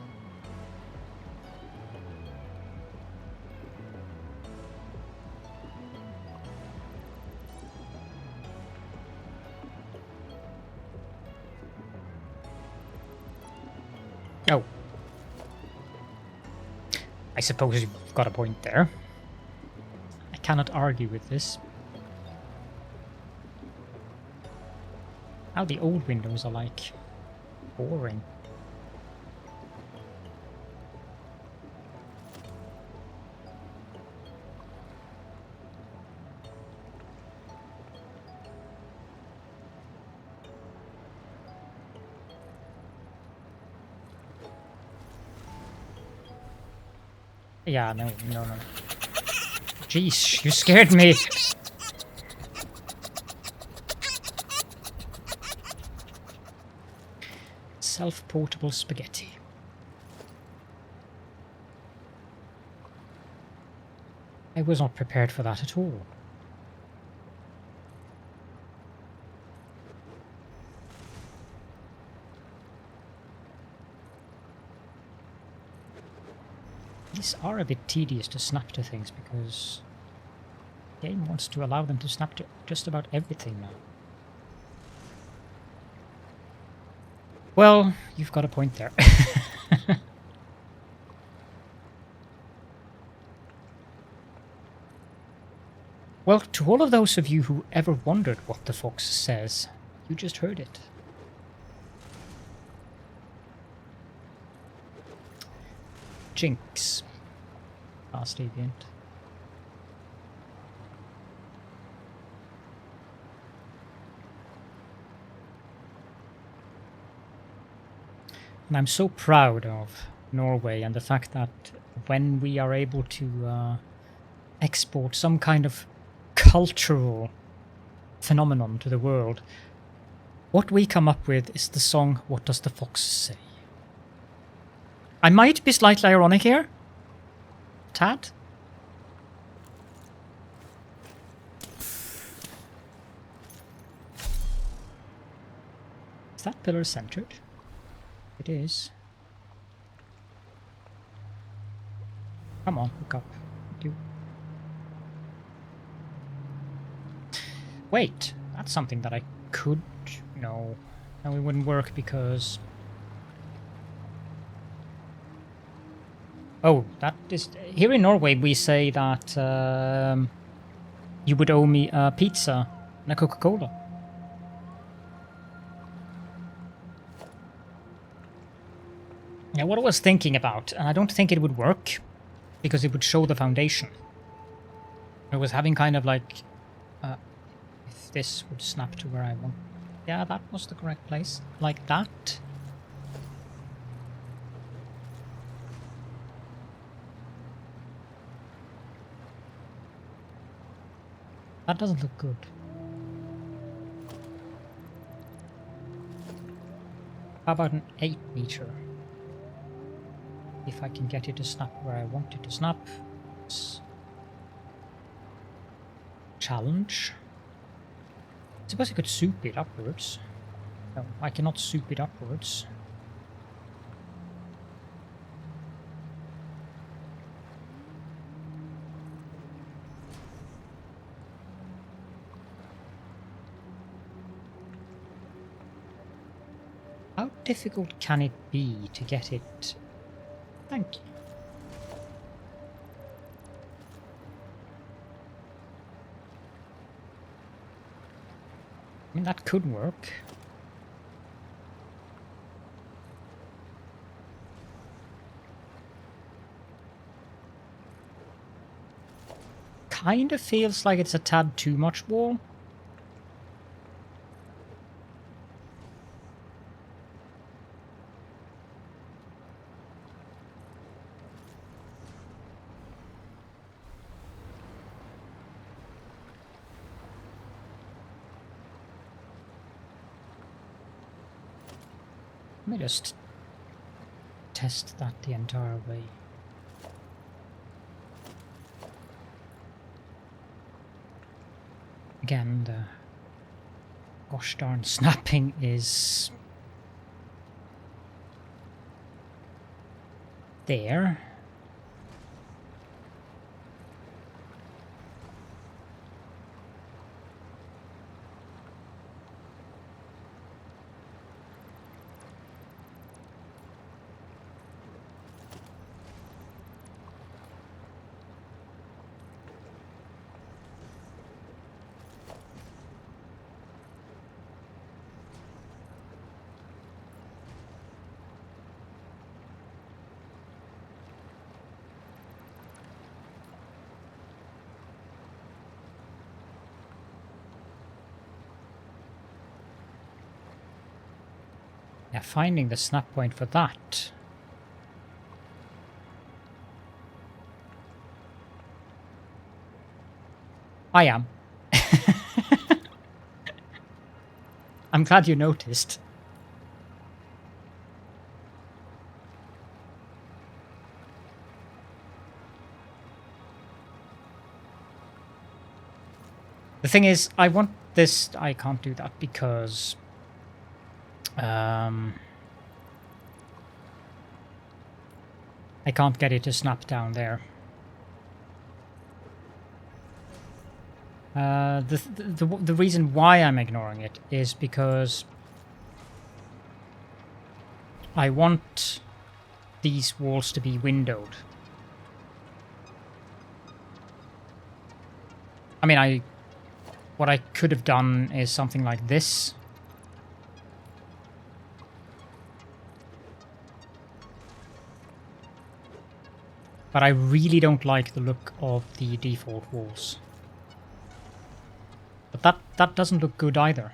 Oh. I suppose you've got a point there. I cannot argue with this. How the old windows are like boring. Yeah, no. Jeez, you scared me. Self-portable spaghetti. I was not prepared for that at all. These are a bit tedious to snap to things because the game wants to allow them to snap to just about everything now. Well, you've got a point there. Well, to all of those of you who ever wondered what the fox says, you just heard it. Jinx. Last deviant. And I'm so proud of Norway and the fact that when we are able to export some kind of cultural phenomenon to the world, what we come up with is the song What Does the Fox Say? I might be slightly ironic here. Tad? Is that pillar centered? It it is. Come on, look up. Do. Wait, that's something that I could... No. No, it wouldn't work because... Oh, that is... Here in Norway we say that you would owe me a pizza and a Coca-Cola. Yeah, what I was thinking about, and I don't think it would work, because it would show the foundation. I was having kind of like... if this would snap to where I want... Yeah, that was the correct place. Like that. That doesn't look good. How about an 8 meter? If I can get it to snap where I want it to snap. Challenge. I suppose I could soup it upwards. No, I cannot soup it upwards. How difficult can it be to get it? Thank you. I mean, that could work. Kind of feels like it's a tad too much wall. Let me just test that the entire way. Again, the gosh darn snapping is there. Yeah, finding the snap point for that. I am. I'm glad you noticed. The thing is, I want this... I can't do that because... I can't get it to snap down there. The reason why I'm ignoring it is because I want these walls to be windowed. I mean, what I could have done is something like this. But I really don't like the look of the default walls. But that doesn't look good either.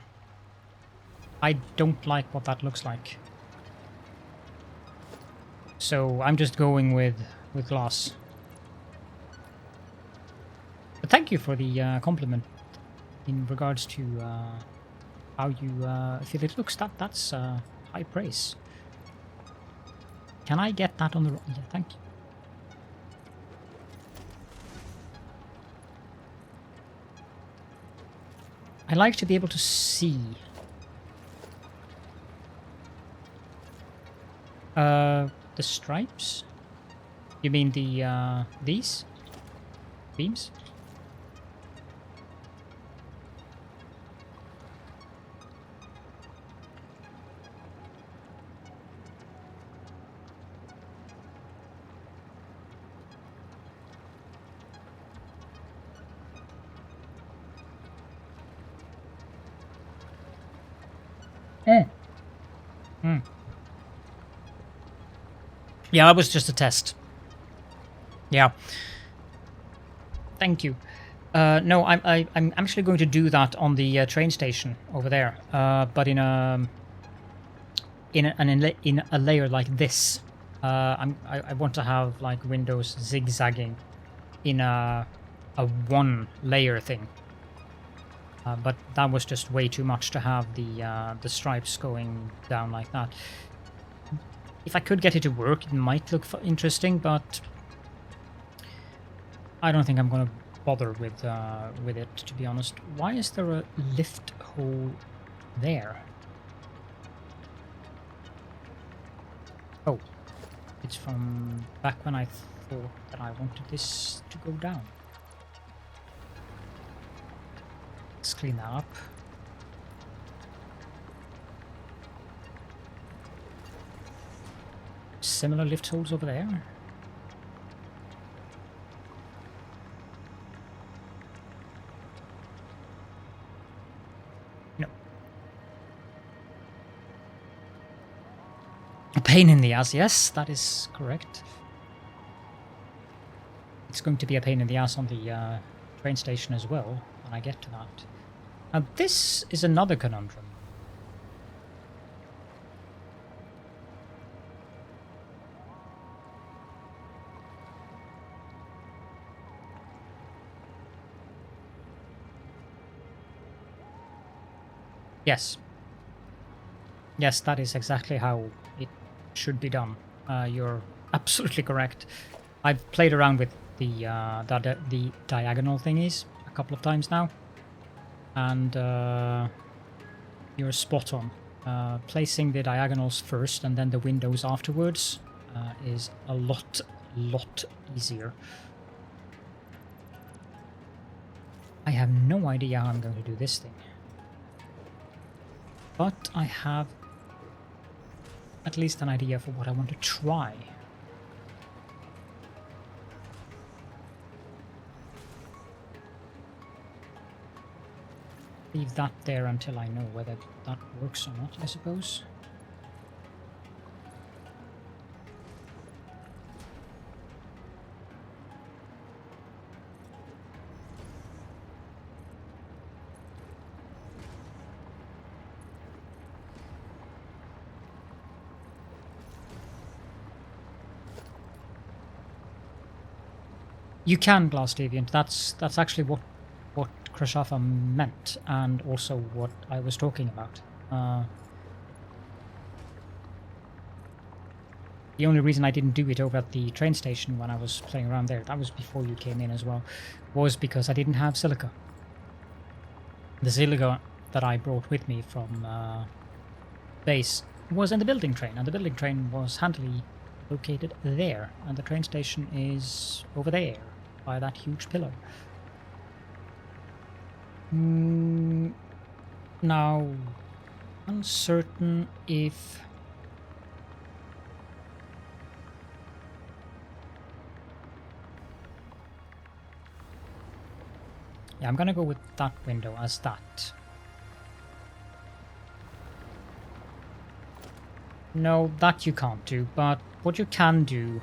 I don't like what that looks like. So I'm just going with glass. But thank you for the compliment in regards to how you feel it looks. That's high praise. Can I get that on the... Yeah, thank you. I like to be able to see. The stripes? You mean the, these? Beams? Hmm. Hmm. Yeah, that was just a test. Yeah. Thank you. No, I'm actually going to do that on the train station over there, but in a layer like this. I want to have like windows zigzagging in a one layer thing. But that was just way too much to have the stripes going down like that. If I could get it to work, it might look interesting, but I don't think I'm gonna bother with it, to be honest. Why is there a lift hole there? Oh, it's from back when I thought that I wanted this to go down. Let's clean that up. Similar lift holes over there. No. A pain in the ass, yes, that is correct. It's going to be a pain in the ass on the train station as well when I get to that. Now this is another conundrum. Yes. Yes, that is exactly how it should be done. You're absolutely correct. I've played around with the diagonal thingies a couple of times now, and you're spot on. Placing the diagonals first and then the windows afterwards is a lot easier. I have no idea how I'm going to do this thing. But I have at least an idea for what I want to try. Leave that there until I know whether that works or not, I suppose. You can glass deviant. That's actually what Krashafa meant, and also what I was talking about. The only reason I didn't do it over at the train station when I was playing around there, that was before you came in as well, was because I didn't have silica. The silica that I brought with me from base was in the building train, and the building train was handily located there, and the train station is over there by that huge pillar. Now, uncertain if yeah, I'm gonna go with that window as that. No, that you can't do, but what you can do,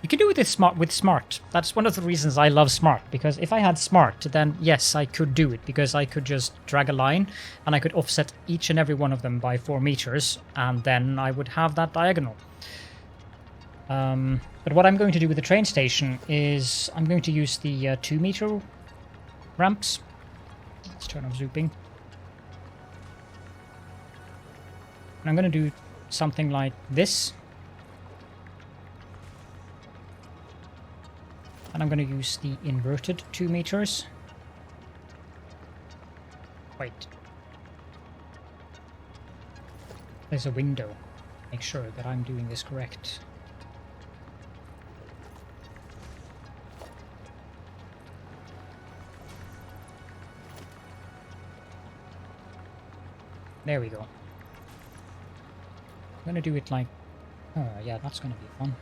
you can do it with smart. That's one of the reasons I love smart, because if I had smart, then yes, I could do it, because I could just drag a line and I could offset each and every one of them by 4 meters, and then I would have that diagonal. But what I'm going to do with the train station is I'm going to use the 2 meter ramps. Let's turn off zooping. And I'm going to do something like this. And I'm going to use the inverted 2 meters. Wait. There's a window. Make sure that I'm doing this correct. There we go. I'm gonna do it like... Oh, yeah, that's gonna be fun.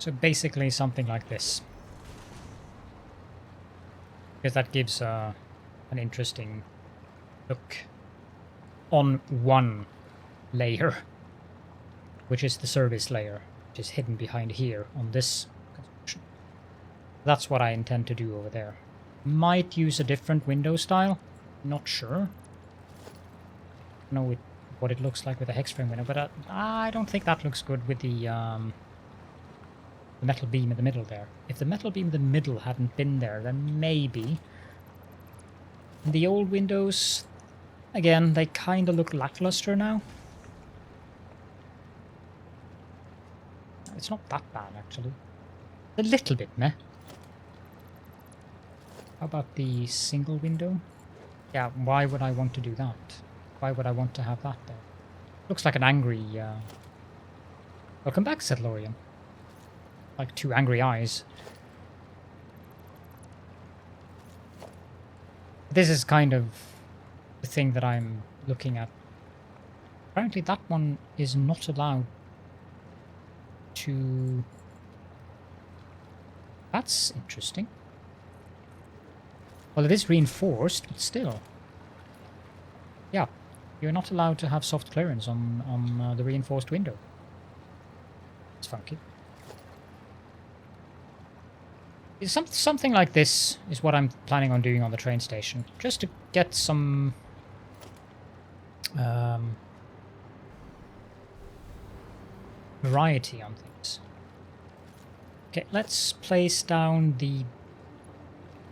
So basically something like this. Because that gives an interesting look on one layer, which is the service layer, which is hidden behind here on this construction. That's what I intend to do over there. Might use a different window style, not sure. I don't know what it looks like with a hex frame window, but I don't think that looks good with the metal beam in the middle there. If the metal beam in the middle hadn't been there, then maybe. And the old windows, again, they kind of look lackluster now. It's not that bad, actually. A little bit meh. How about the single window? Yeah, why would I want to do that? Why would I want to have that there? Looks like an angry... Welcome back, Settlorian. Like two angry eyes. This is kind of the thing that I'm looking at. Apparently that one is not allowed to... That's interesting. Well, it is reinforced, but still. Yeah, you're not allowed to have soft clearance on the reinforced window. It's funky. Something like this is what I'm planning on doing on the train station, just to get some variety on things. Okay, let's place down the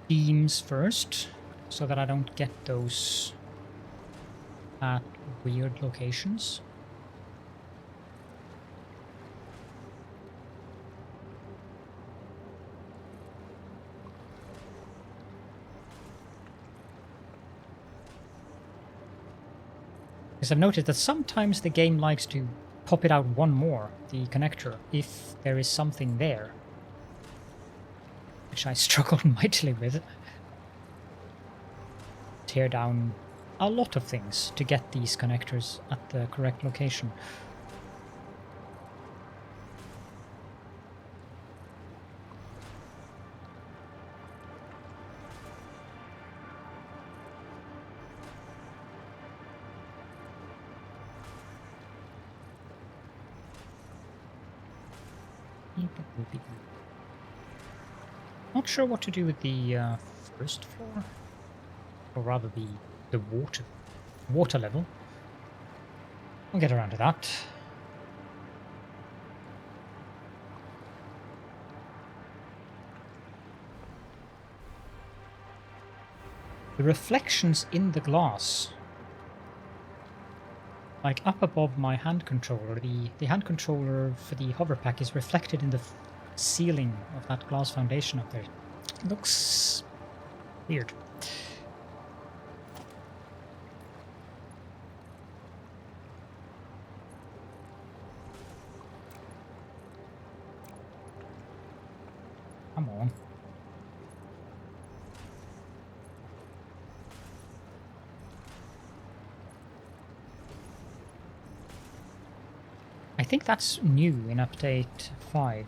beams first, so that I don't get those at weird locations. Because I've noticed that sometimes the game likes to pop it out one more, the connector, if there is something there. Which I struggled mightily with. Tear down a lot of things to get these connectors at the correct location. Not sure what to do with the first floor, or rather the water level. We'll get around to that. The reflections in the glass, like up above my hand controller, the hand controller for the hover pack is reflected in the ceiling of that glass foundation up there. It looks weird. Come on. I think that's new in update 5.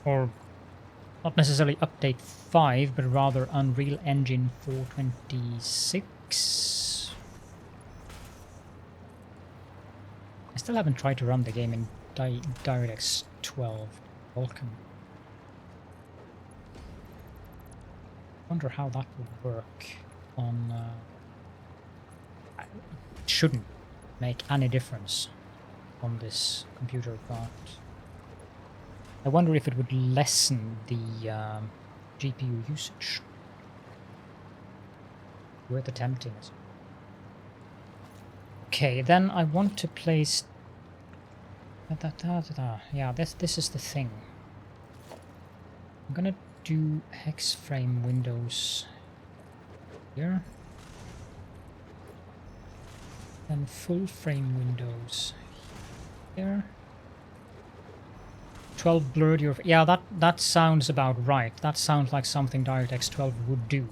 Or not necessarily update 5, but rather Unreal Engine 426. I still haven't tried to run the game in DirectX 12 Vulkan. Wonder how that would work on... it shouldn't make any difference on this computer, but I wonder if it would lessen the GPU usage. Worth attempting. Okay, then I want to place... Yeah, this is the thing. I'm gonna do hex frame windows here. And full frame windows here. 12 blurred your... Yeah, that sounds about right. That sounds like something DirectX 12 would do.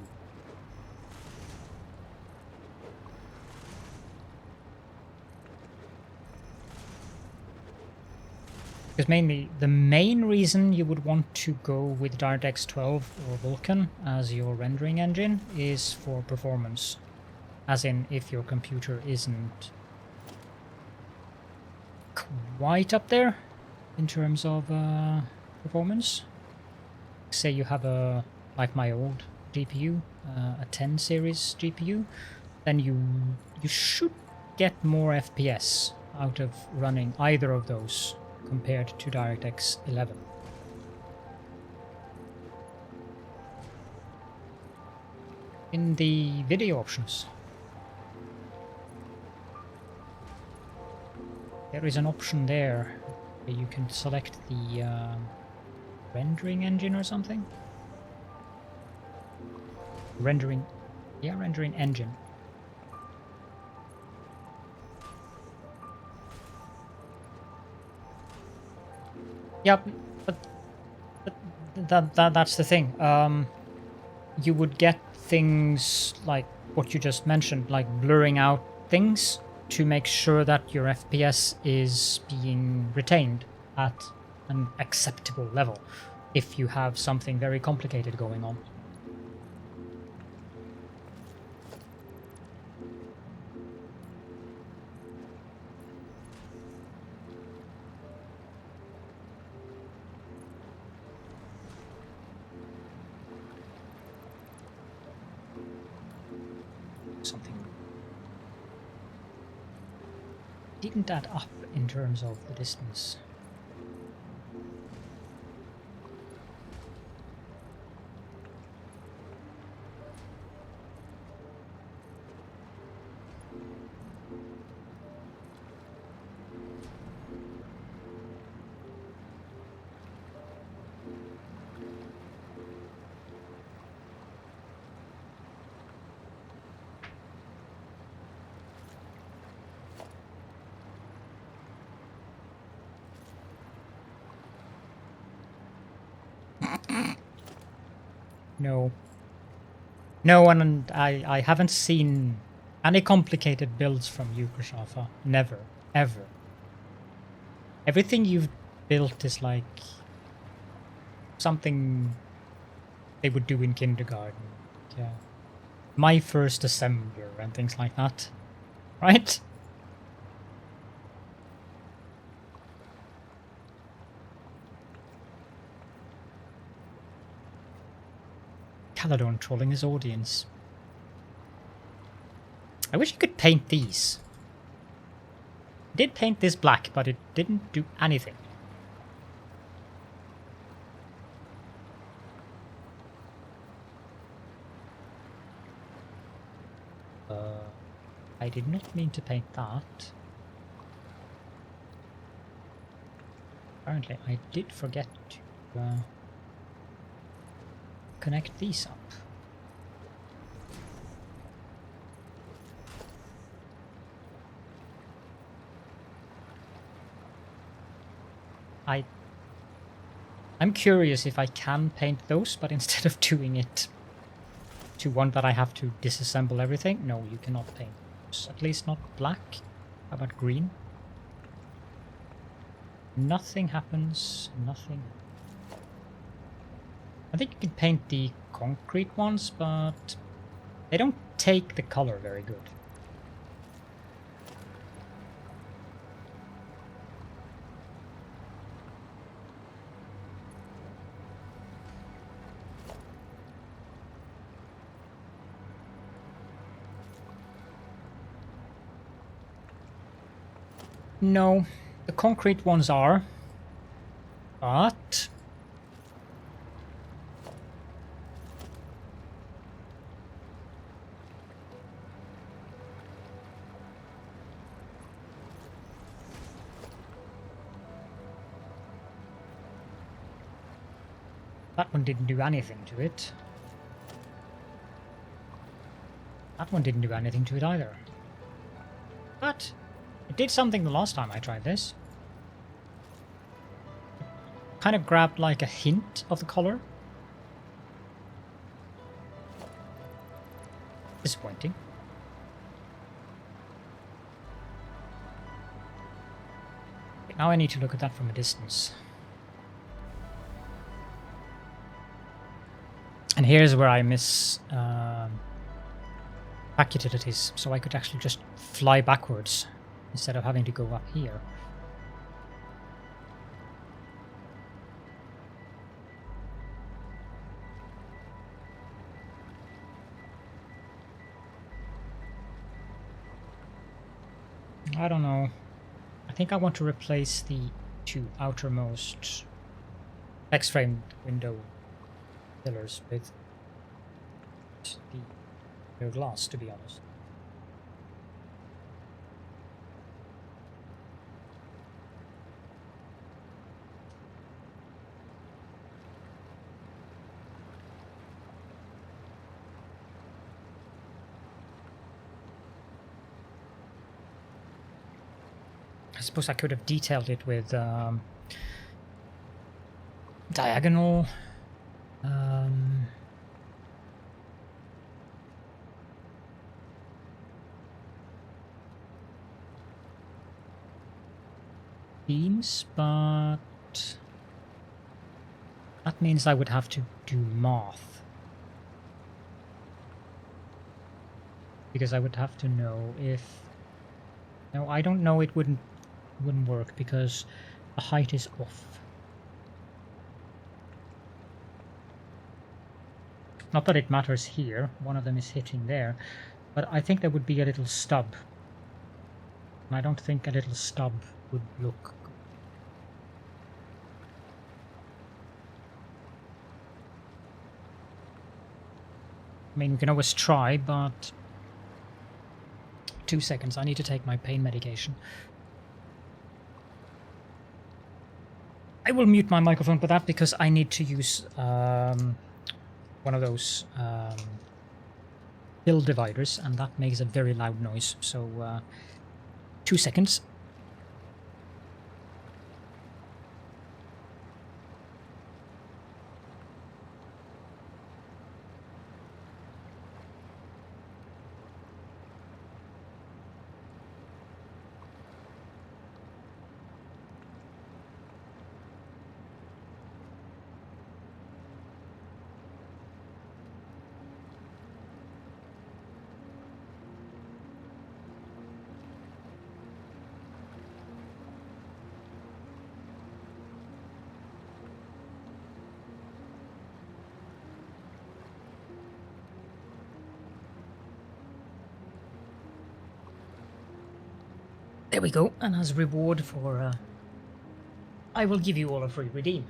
Because mainly, the main reason you would want to go with DirectX 12 or Vulkan as your rendering engine is for performance. As in, if your computer isn't quite up there in terms of performance. Say you have a, like my old GPU, a 10 series GPU, then you should get more FPS out of running either of those compared to DirectX 11. In the video options, there is an option there where you can select the rendering engine or something. Rendering engine. Yep, but that's the thing. You would get things like what you just mentioned, like blurring out things to make sure that your FPS is being retained at an acceptable level if you have something very complicated going on. Something didn't add up in terms of the distance. No. No, and I haven't seen any complicated builds from you, Krishafa. Never. Ever. Everything you've built is like something they would do in kindergarten. Yeah. My first assembler and things like that. Right? Caladon trolling his audience. I wish you could paint these. I did paint this black, but it didn't do anything. I did not mean to paint that. Apparently, I did forget to connect these up. I'm curious if I can paint those, but instead of doing it to one that I have to disassemble everything, no, you cannot paint those. At least not black. How about green? Nothing happens. Nothing. I think you can paint the concrete ones, but they don't take the color very good. No, the concrete ones are, but That one didn't do anything to it. That one didn't do anything to it either. But it did something the last time I tried this. Kind of grabbed like a hint of the color. Disappointing. Now I need to look at that from a distance. And here's where I calculated it is, so I could actually just fly backwards instead of having to go up here. I don't know. I think I want to replace the two outermost X-frame window pillars with the clear glass, to be honest. I suppose I could have detailed it with diagonal beams, but that means I would have to do math. Because I would have to know if... No, I don't know, it wouldn't work because the height is off. Not that it matters here, one of them is hitting there, but I think there would be a little stub. And I don't think a little stub would look good. I mean, we can always try, but 2 seconds, I need to take my pain medication. I will mute my microphone for that because I need to use one of those hill dividers, and that makes a very loud noise. So 2 seconds. There we go, and as reward for I will give you all a free redeem.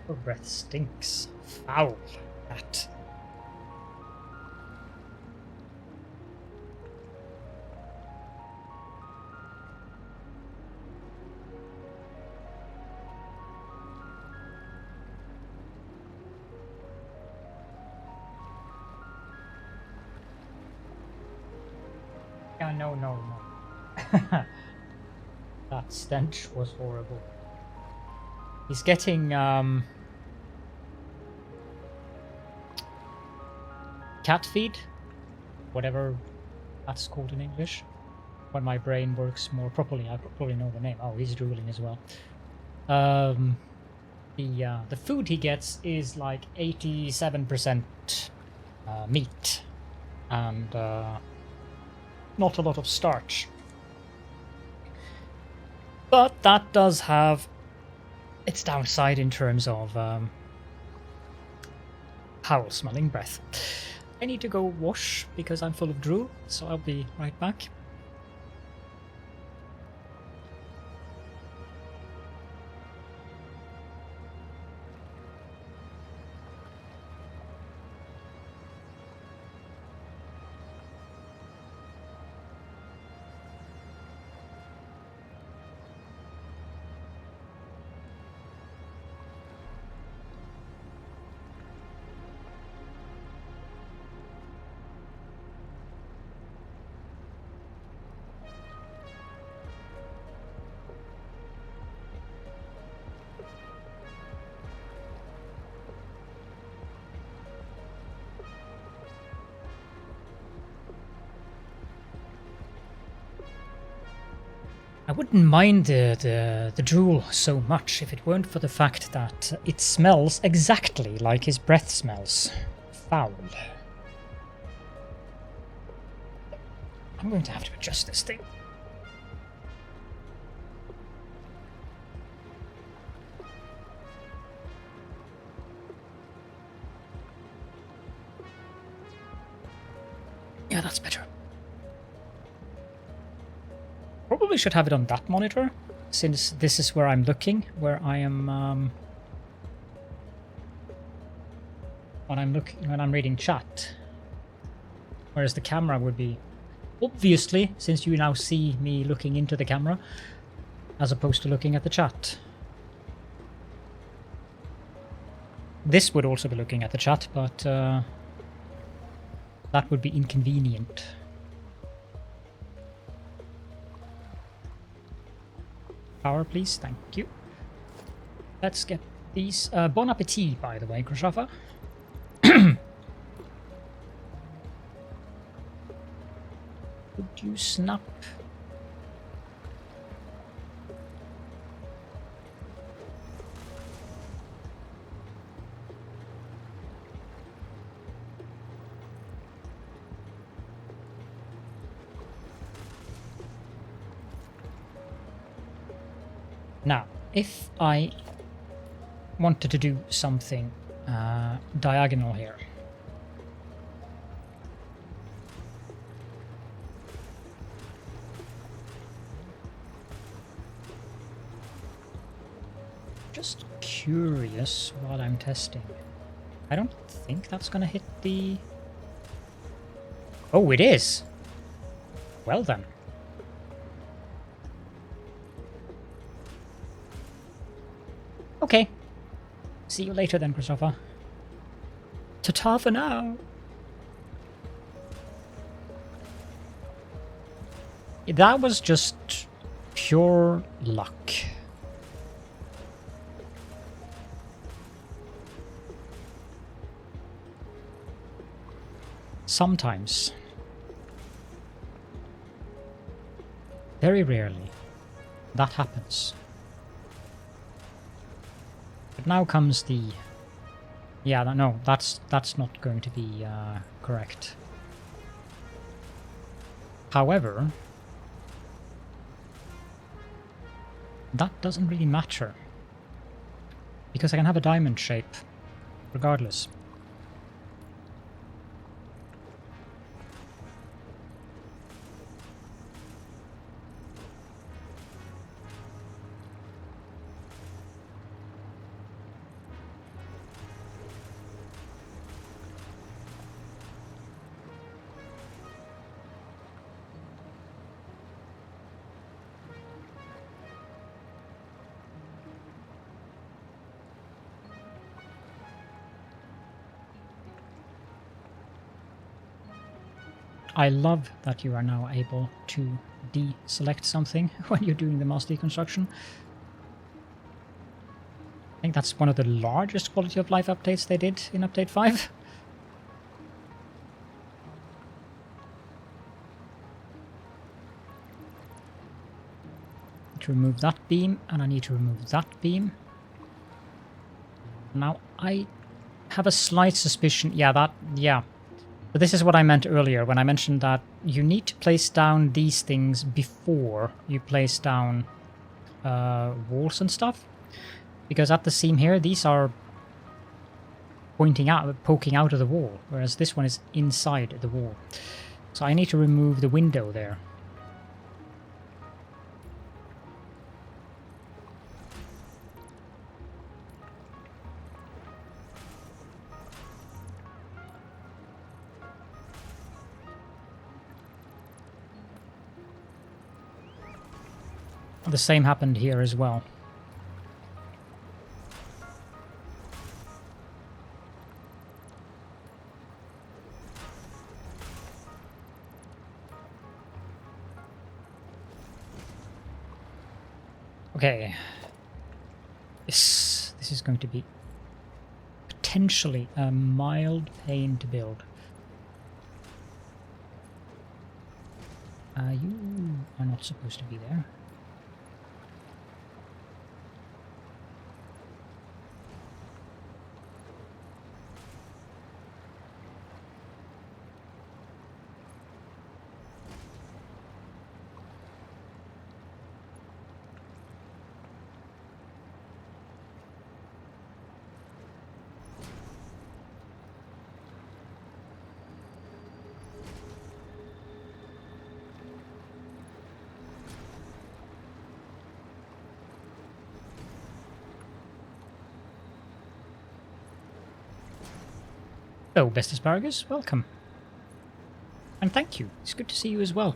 Your breath stinks. Foul. That. Yeah, no. That stench was horrible. He's getting cat feed, whatever that's called in English. When my brain works more properly, I probably know the name. Oh, he's drooling as well. The food he gets is like 87% meat and not a lot of starch. But that does have its downside in terms of foul-smelling breath. I need to go wash because I'm full of drool, so I'll be right back. I wouldn't mind the drool so much if it weren't for the fact that it smells exactly like his breath smells. Foul. I'm going to have to adjust this thing. Yeah, that's better. Probably should have it on that monitor, since this is where I'm looking, where I am when I'm reading chat. Whereas the camera would be, obviously, since you now see me looking into the camera, as opposed to looking at the chat. This would also be looking at the chat, but that would be inconvenient. Power, please. Thank you. Let's get these. Bon appetit, by the way, Grashafa. Could you snap? Now, if I wanted to do something diagonal here, just curious what I'm testing. I don't think that's gonna hit the... Oh, it is! Well then. Okay. See you later then, Christopher. Ta-ta for now! That was just pure luck. Sometimes. Very rarely. That happens. But now comes the... Yeah, no, that's not going to be correct. However, that doesn't really matter. Because I can have a diamond shape, regardless. I love that you are now able to deselect something when you're doing the mass deconstruction. I think that's one of the largest quality of life updates they did in update 5. Need to remove that beam, and I need to remove that beam. Now I have a slight suspicion. Yeah. But this is what I meant earlier when I mentioned that you need to place down these things before you place down walls and stuff. Because at the seam here, these are poking out of the wall, whereas this one is inside the wall. So I need to remove the window there. The same happened here as well. Okay. This is going to be potentially a mild pain to build. You are not supposed to be there. Hello, Best Asparagus. Welcome. And thank you. It's good to see you as well.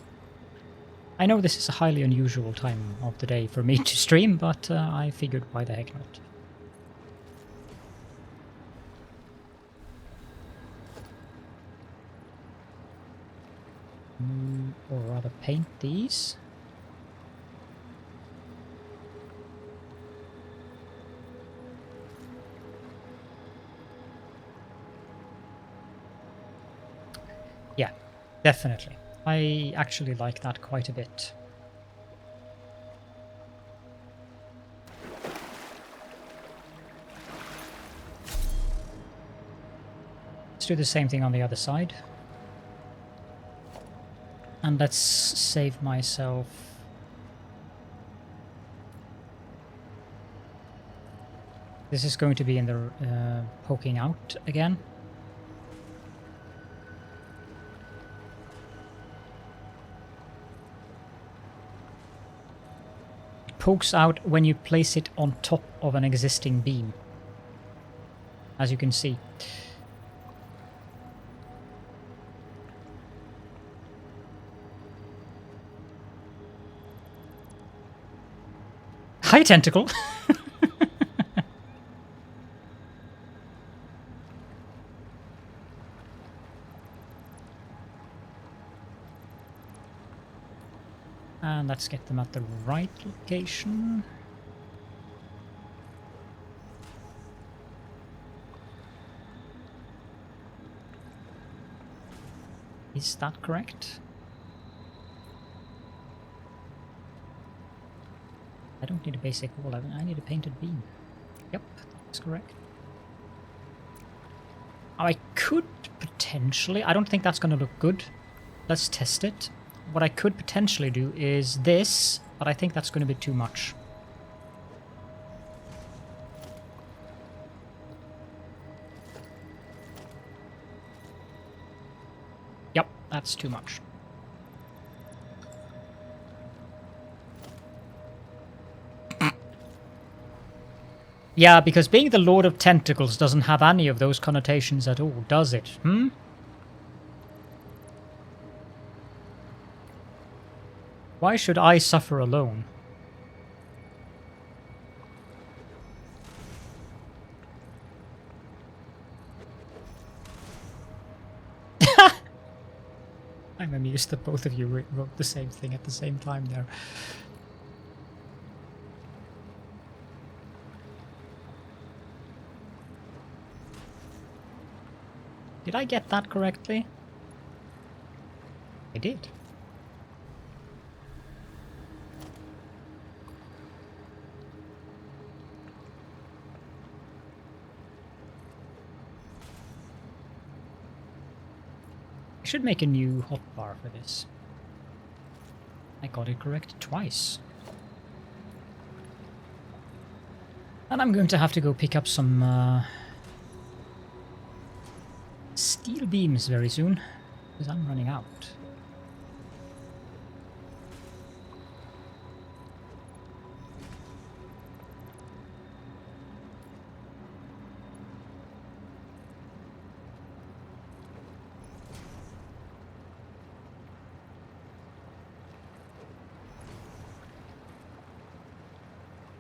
I know this is a highly unusual time of the day for me to stream, but I figured why the heck not. Or rather paint these. Yeah, definitely. I actually like that quite a bit. Let's do the same thing on the other side. And let's save myself... This is going to be in the poking out again. It pokes out when you place it on top of an existing beam, as you can see. Hi, Tentacle! And let's get them at the right location. Is that correct? I don't need a basic wall, I need a painted beam. Yep, that's correct. I could potentially... I don't think that's going to look good. Let's test it. What I could potentially do is this, but I think that's going to be too much. Yep, that's too much. Yeah, because being the Lord of Tentacles doesn't have any of those connotations at all, does it? Hmm? Why should I suffer alone? I'm amused that both of you wrote the same thing at the same time there. Did I get that correctly? I did. I should make a new hotbar for this. I got it correct twice. And I'm going to have to go pick up some steel beams very soon, because I'm running out.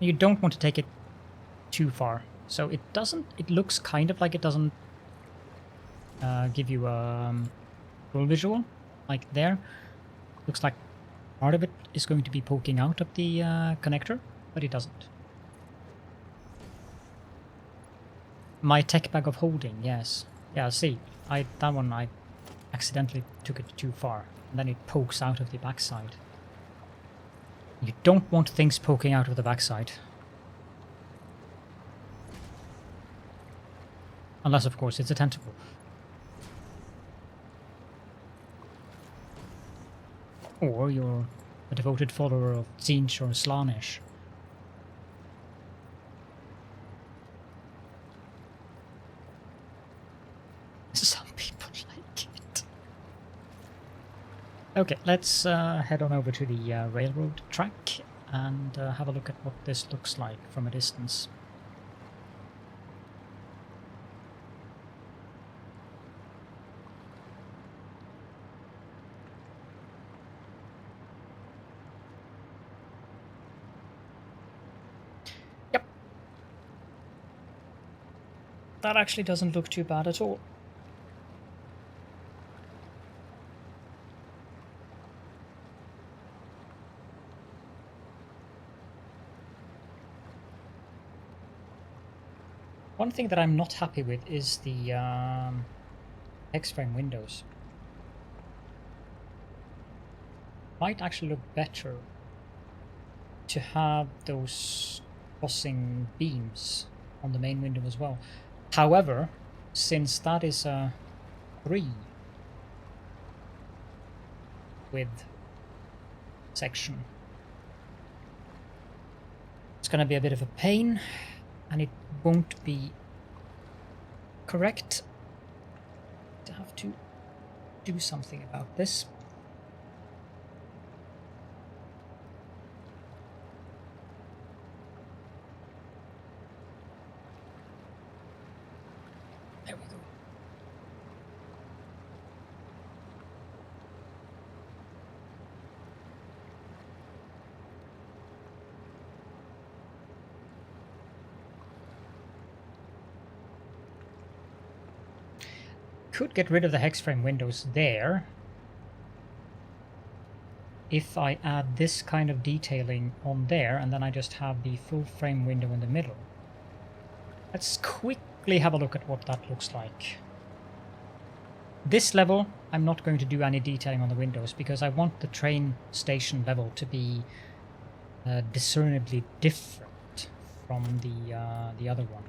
You don't want to take it too far, so it doesn't... It looks kind of like it doesn't give you a full visual, like there. Looks like part of it is going to be poking out of the connector, but it doesn't. My tech bag of holding, yes. Yeah, see, that one I accidentally took it too far, and then it pokes out of the backside. You don't want things poking out of the backside. Unless, of course, it's a tentacle. Or you're a devoted follower of Tzeentch or Slaanesh. Some people like it. Okay, let's head on over to the railroad track and have a look at what this looks like from a distance. that actually doesn't look too bad at all. One thing that I'm not happy with is the X-frame windows. Might actually look better to have those crossing beams on the main window as well. However, since that is a 3 width section, it's gonna be a bit of a pain, and it won't be correct. I have to do something about this. There we go. Could get rid of the hex frame windows there if I add this kind of detailing on there, and then I just have the full frame window in the middle. Let's quickly have a look at what that looks like. This level, I'm not going to do any detailing on the windows because I want the train station level to be discernibly different from the other one,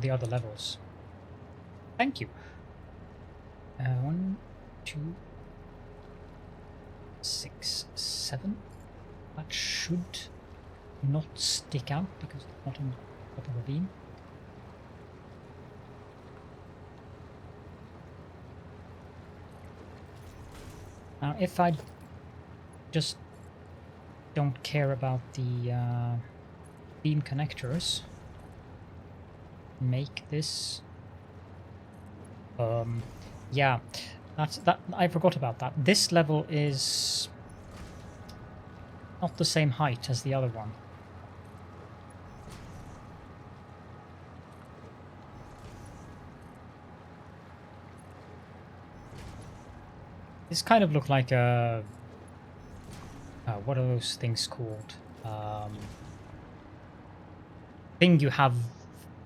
the other levels. Thank you. 1, 2, 6, 7. That should not stick out because it's not on the top of a beam. Now, if I just don't care about the beam connectors, make this. Yeah, that. I forgot about that. This level is not the same height as the other one. This kind of look like a what are those things called? Thing you have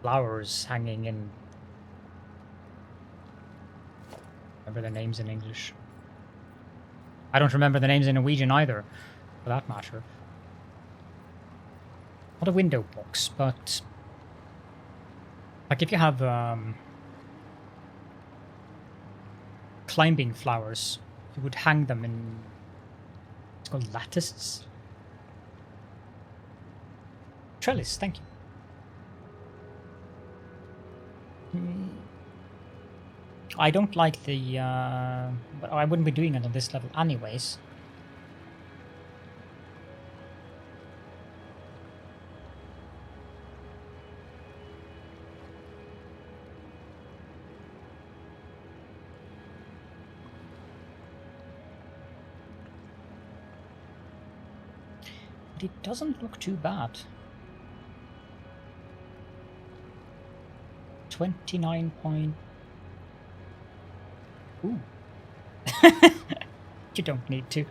flowers hanging in. Remember the names in English. I don't remember the names in Norwegian either, for that matter. Not a window box, but like if you have climbing flowers, you would hang them in. It's called lattices. Trellis, thank you. I don't like the, but I wouldn't be doing it on this level anyways. But it doesn't look too bad. 29 point... Ooh. You don't need to.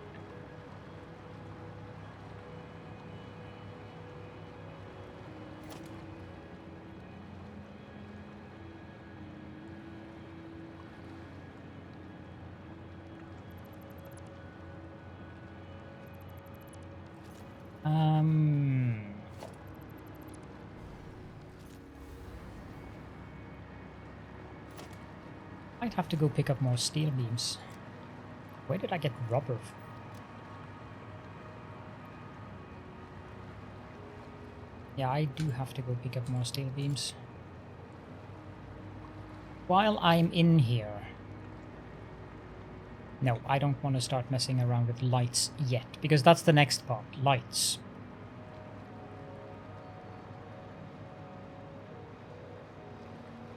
Might have to go pick up more steel beams. Where did I get rubber? Yeah, I do have to go pick up more steel beams. While I'm in here... No, I don't want to start messing around with lights yet, because that's the next part, lights.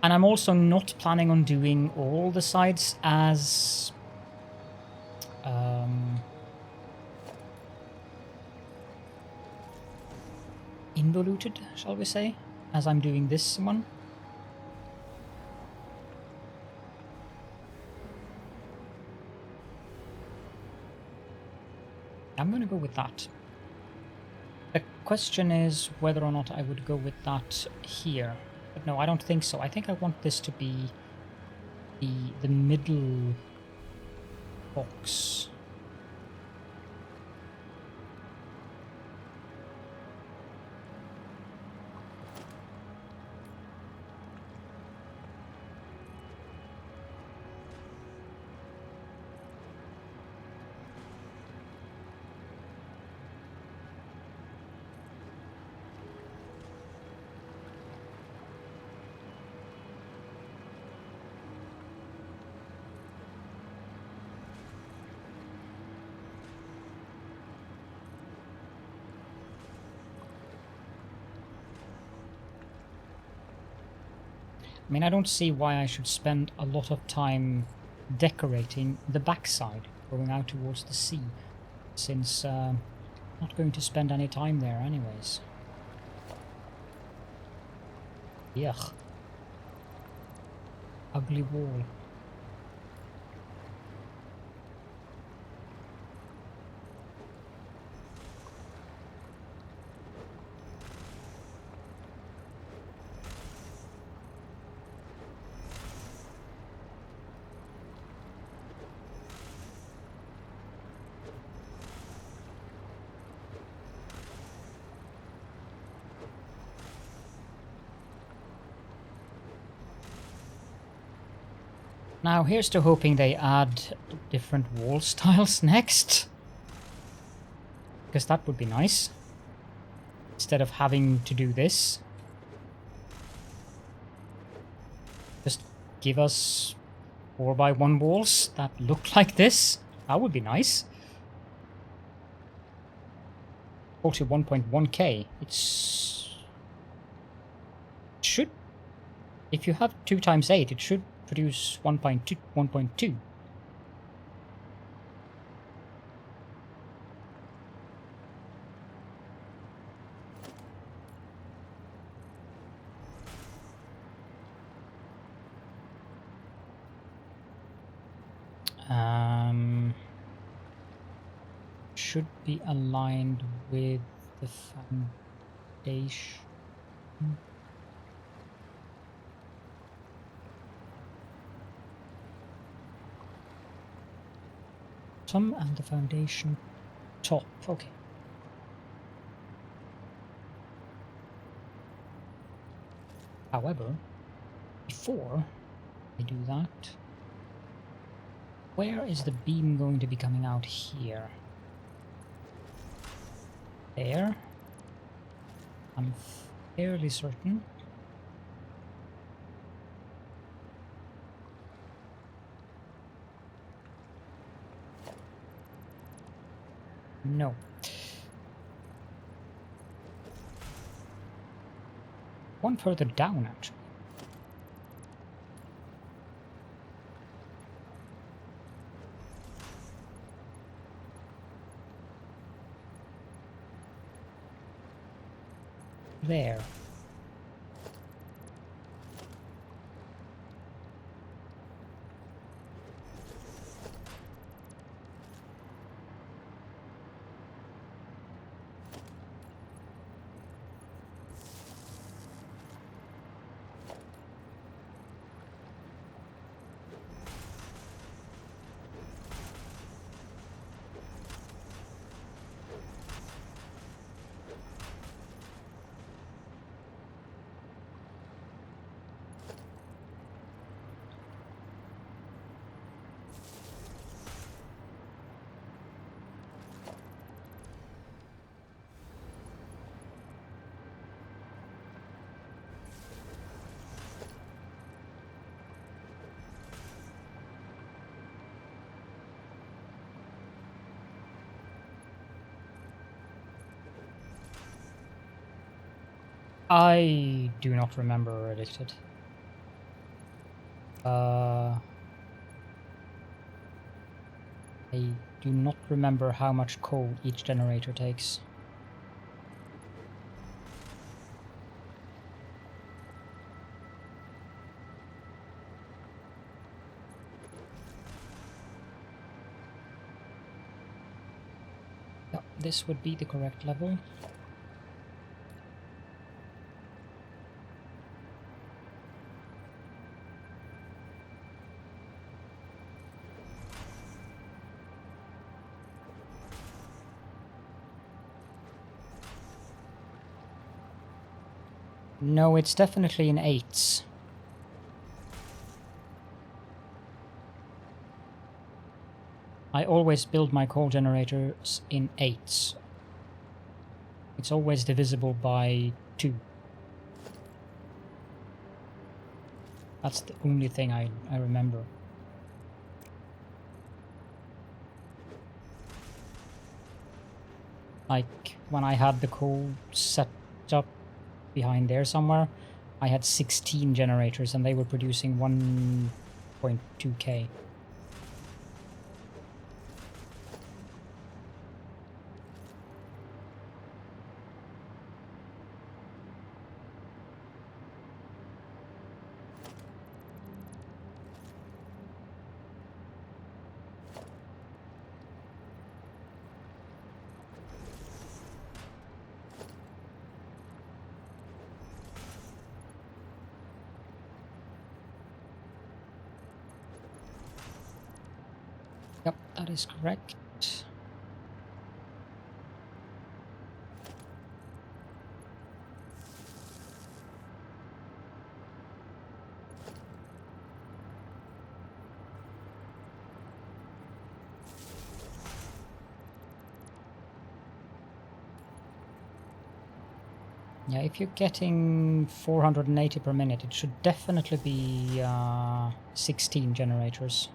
And I'm also not planning on doing all the sides as involuted, shall we say, as I'm doing this one. I'm going to go with that. The question is whether or not I would go with that here. But no, I don't think so. I think I want this to be the middle box. I mean, I don't see why I should spend a lot of time decorating the backside, going out towards the sea, since I'm not going to spend any time there anyways. Yuck. Ugly wall. Now here's to hoping they add different wall styles next. Because that would be nice. Instead of having to do this. Just give us 4x1 walls that look like this. That would be nice. 41.1k. It should... If you have 2 times 8, it should produce 1.2. 1.2. Should be aligned with the foundation. Bottom and the foundation top. Okay. However, before I do that, where is the beam going to be coming out here? There. I'm fairly certain. No. One further down, actually. There. I do not remember Addicted. I do not remember how much coal each generator takes. this would be the correct level. No, it's definitely in 8s. I always build my coal generators in 8s. It's always divisible by 2. That's the only thing I remember. Like, when I had the coal set up behind there somewhere, I had 16 generators and they were producing 1.2k. Yep, that is correct. Yeah, if you're getting 480 per minute, it should definitely be 16 generators.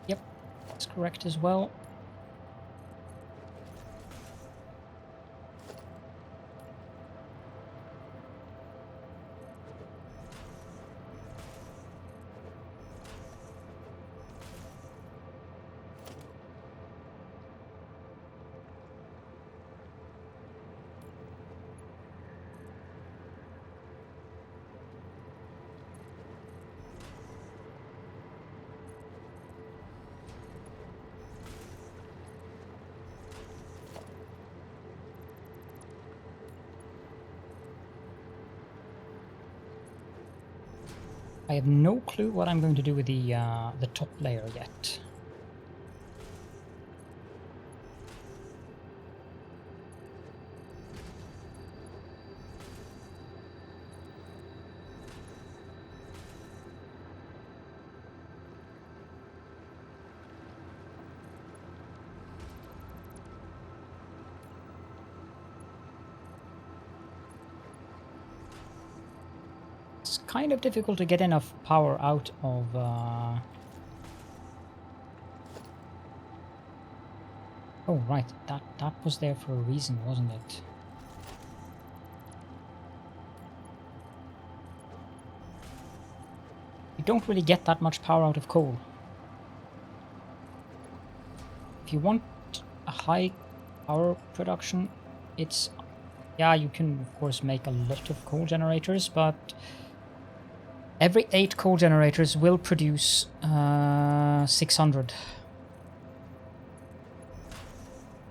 Yep, that's correct as well. I have no clue what I'm going to do with the top layer yet. It's kind of difficult to get enough power out of Oh right, that was there for a reason, wasn't it? You don't really get that much power out of coal. If you want a high power production, it's... Yeah, you can of course make a lot of coal generators, but every 8 coal generators will produce 600.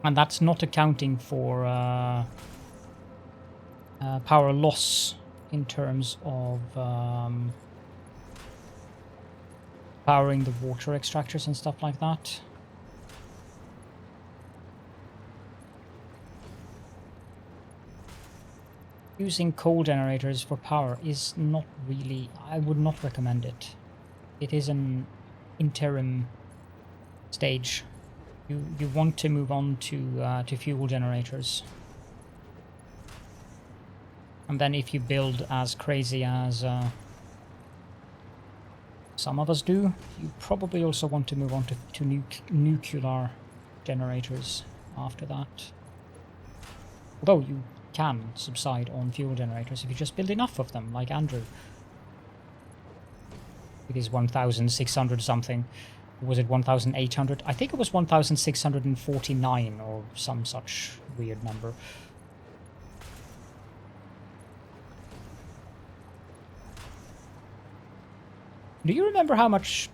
And that's not accounting for power loss in terms of powering the water extractors and stuff like that. Using coal generators for power is not really... I would not recommend it. It is an interim stage. You want to move on to fuel generators. And then if you build as crazy as some of us do, you probably also want to move on to nuclear generators after that. Although you can subside on fuel generators if you just build enough of them, like Andrew. It is 1,600 something. Was it 1,800? I think it was 1,649 or some such weird number. Do you remember how much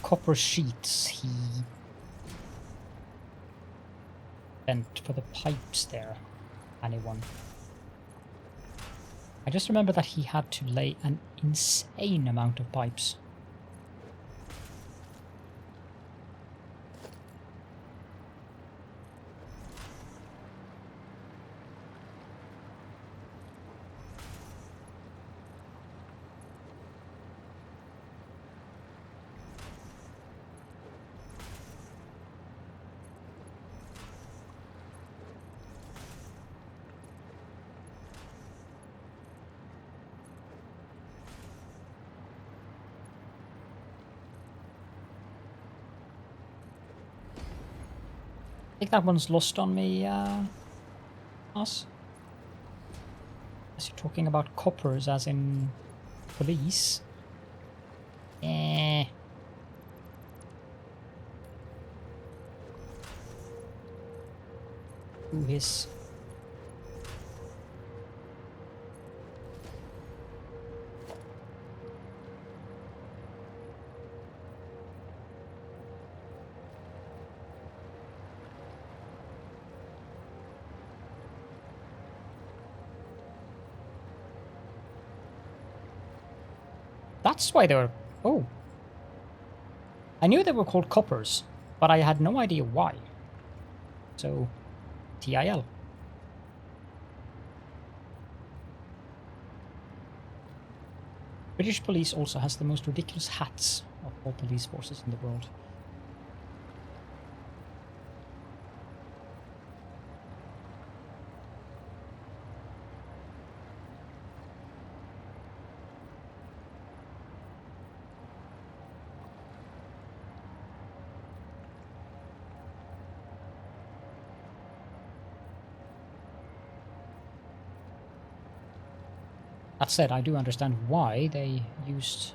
copper sheets he spent for the pipes there? Anyone? I just remember that he had to lay an insane amount of pipes. I think that one's lost on me, us. As you're talking about coppers as in police. Eh. Who is? That's why they were... Oh. I knew they were called coppers, but I had no idea why. So, TIL. British police also has the most ridiculous hats of all police forces in the world. That said, I do understand why they used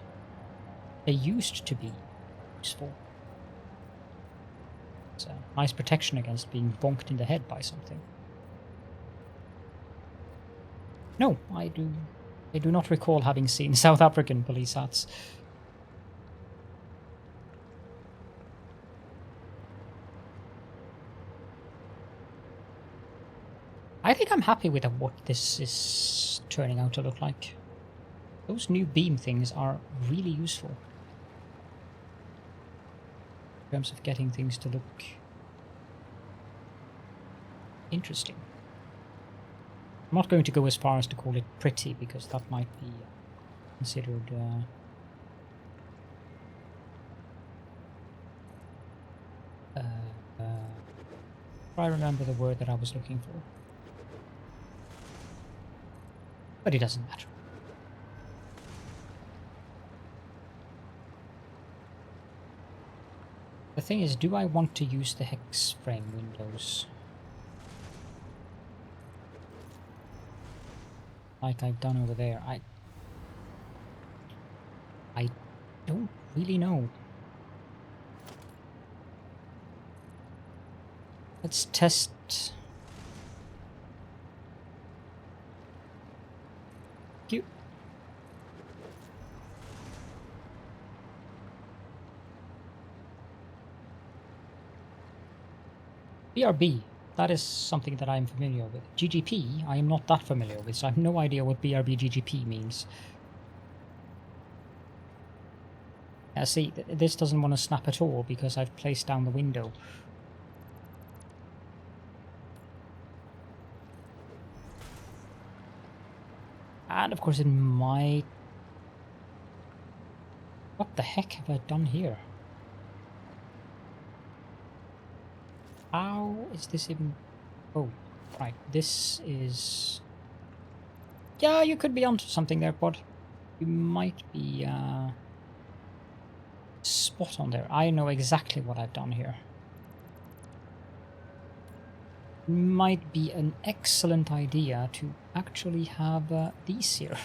to be useful. It's a nice protection against being bonked in the head by something. No, I do not recall having seen South African police hats. I think I'm happy with what this is turning out to look like. Those new beam things are really useful in terms of getting things to look interesting. I'm not going to go as far as to call it pretty, because that might be considered I remember the word that I was looking for. But it doesn't matter. The thing is, do I want to use the hex frame windows? Like I've done over there. I don't really know. Let's test. Cute. BRB, that is something that I'm familiar with. GGP, I am not that familiar with, so I have no idea what BRB GGP means. See, this doesn't want to snap at all because I've placed down the window. And of course it might... What the heck have I done here? How is this even... Oh, right, this is... Yeah, you could be onto something there, bud. You might be spot on there. I know exactly what I've done here. Might be an excellent idea to actually have these here.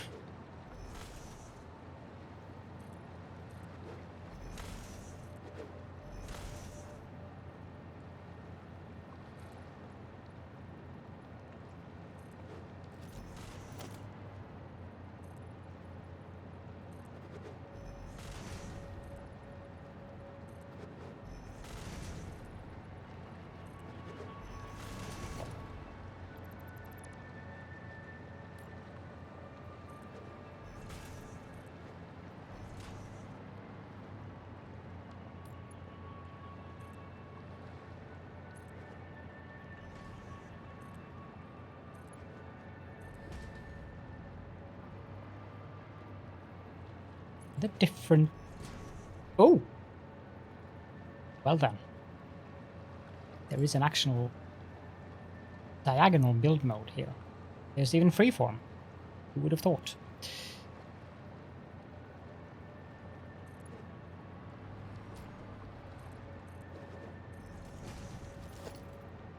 The different... Oh! Well then. There is an actual diagonal build mode here. There's even freeform. Who would have thought?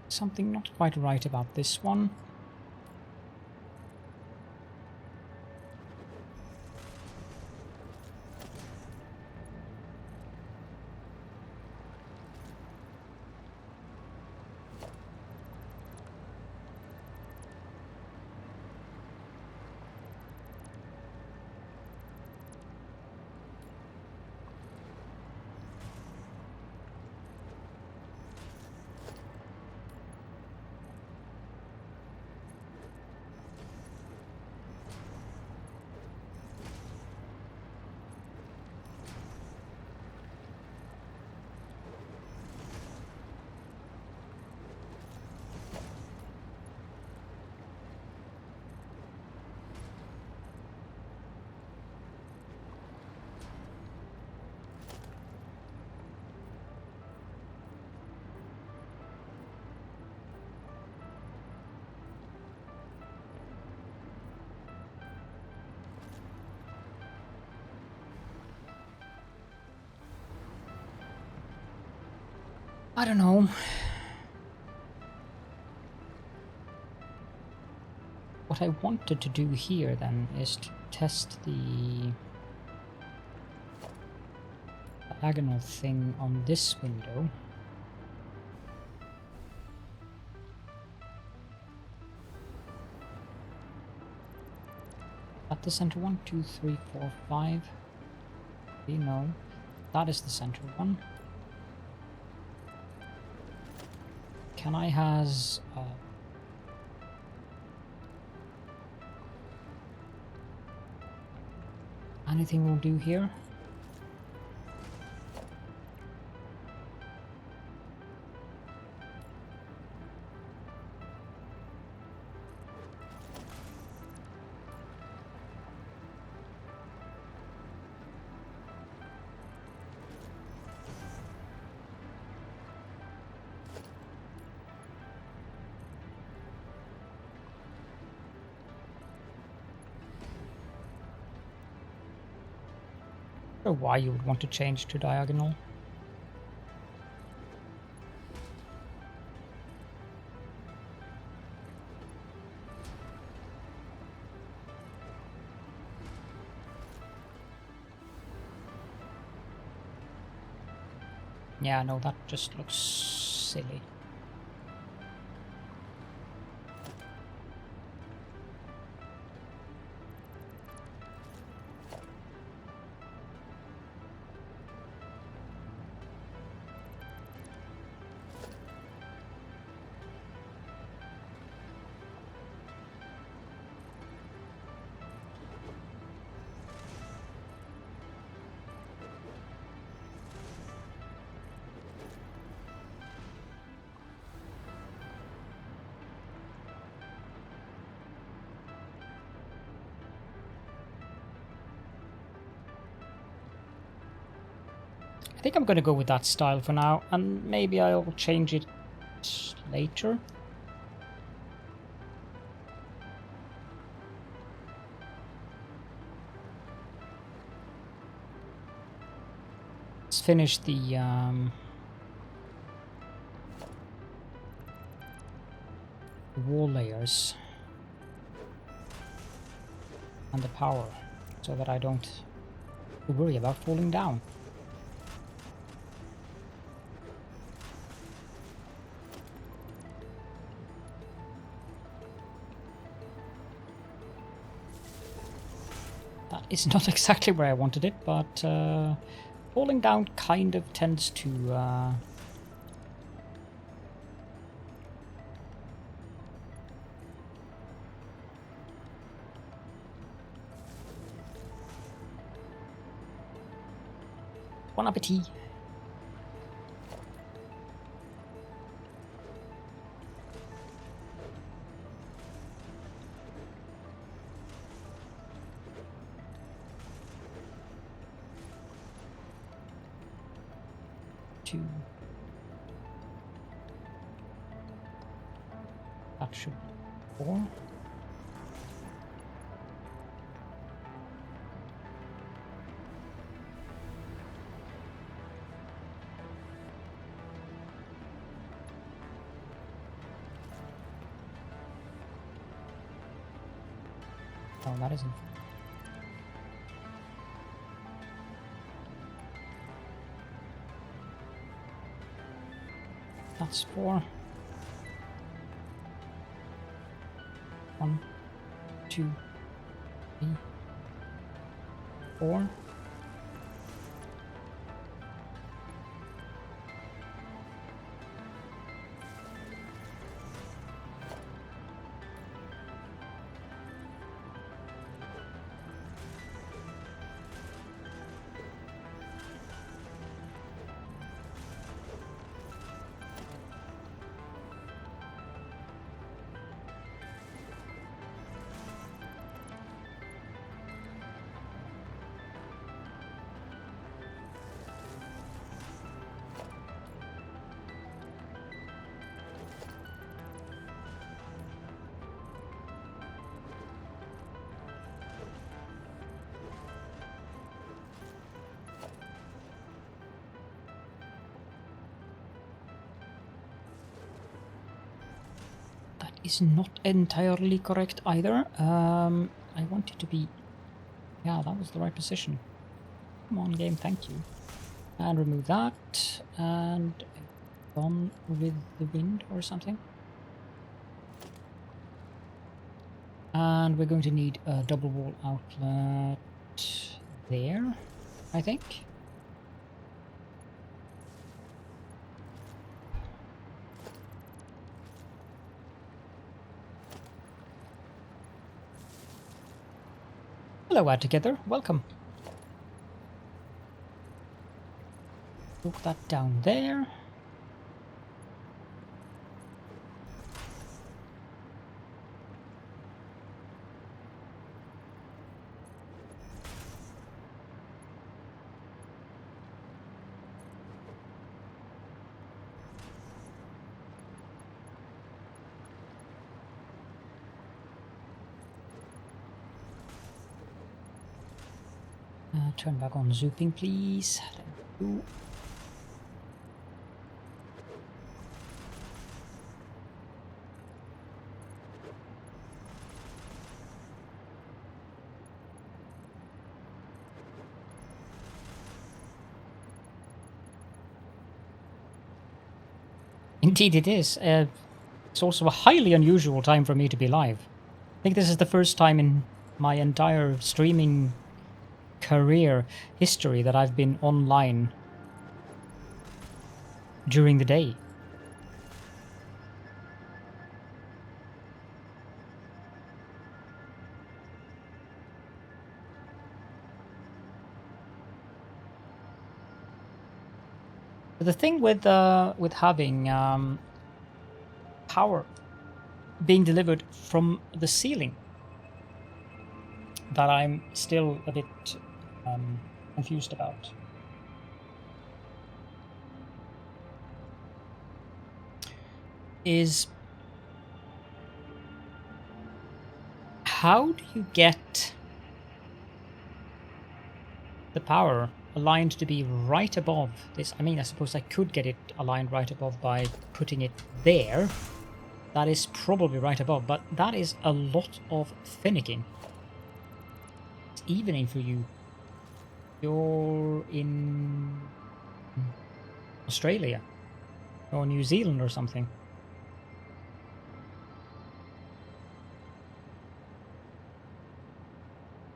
Something not quite right about this one. I don't know. What I wanted to do here then is to test the diagonal thing on this window. At the center one, 2, 3, 4, 5. Okay, no, that is the center one. Can I has anything we'll do here? Or why you would want to change to diagonal. Yeah, no, that just looks silly. I think I'm going to go with that style for now, and maybe I'll change it later. Let's finish the wall layers and the power, so that I don't worry about falling down. That is not exactly where I wanted it, but falling down kind of tends to Bon appetit. 2. That should be 4. Oh, that isn't. That's 4. 1, 2, 3, 4. Is not entirely correct either. I want it to be... Yeah, that was the right position. Come on, game, thank you. And remove that. And gone with the wind or something. And we're going to need a double wall outlet there, I think. Hello, together. Welcome. Put that down there. Turn back on zooping, please. Thank you. Indeed it is. It's also a highly unusual time for me to be live. I think this is the first time in my entire streaming career history that I've been online during the day. The thing with having power being delivered from the ceiling that I'm still a bit confused about is how do you get the power aligned to be right above this? I mean, I suppose I could get it aligned right above by putting it there. That is probably right above, but that is a lot of finicking. It's evening for you. You're in Australia or New Zealand or something.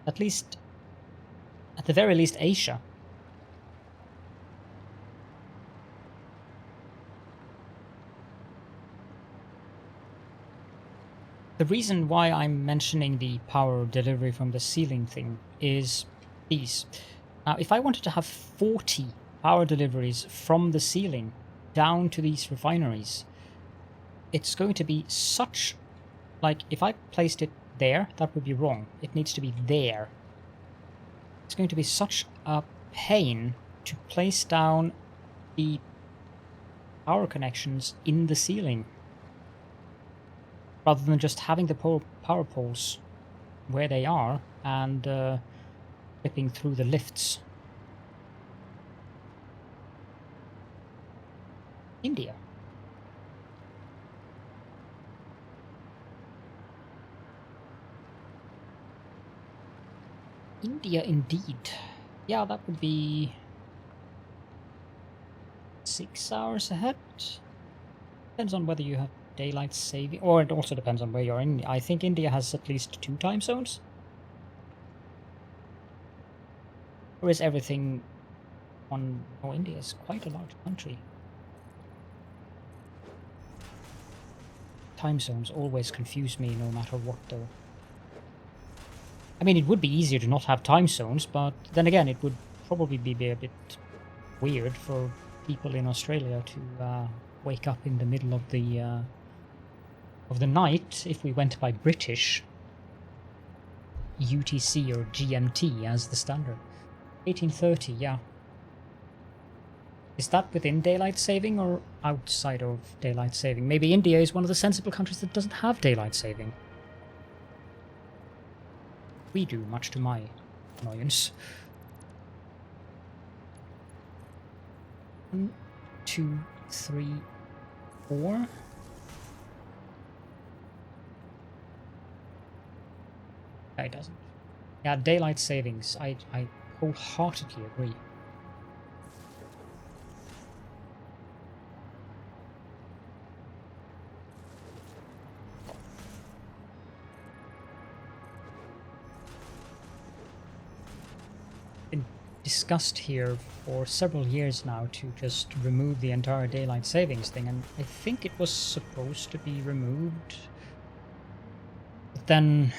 At the very least, Asia. The reason why I'm mentioning the power delivery from the ceiling thing is these. Now, if I wanted to have 40 power deliveries from the ceiling down to these refineries, it's going to be such... Like, if I placed it there, that would be wrong. It needs to be there. It's going to be such a pain to place down the power connections in the ceiling, rather than just having the power poles where they are and flipping through the lifts. India. India indeed. Yeah, that would be 6 hours ahead. Depends on whether you have daylight saving, or it also depends on where you're in. I think India has at least 2 time zones. Or is everything on... Oh, India is quite a large country. Time zones always confuse me no matter what though. I mean, it would be easier to not have time zones, but then again, it would probably be a bit weird for people in Australia to wake up in the middle of the night if we went by British UTC or GMT as the standard. 1830, yeah. Is that within daylight saving or outside of daylight saving? Maybe India is one of the sensible countries that doesn't have daylight saving. We do, much to my annoyance. 1, 2, 3, 4. No, it doesn't. Yeah, daylight savings. I wholeheartedly agree. Discussed here for several years now to just remove the entire daylight savings thing, and I think it was supposed to be removed, but then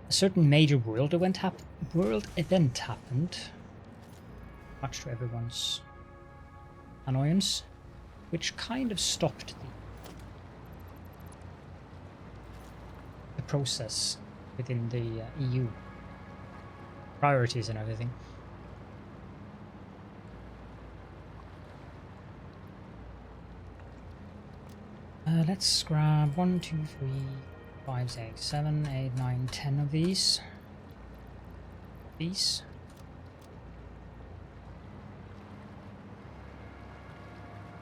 a certain major world event happened, much to everyone's annoyance, which kind of stopped the process within the EU priorities and everything. Let's grab 1, 2, 3, 5, 6, 7, 8, 9, 10 of these.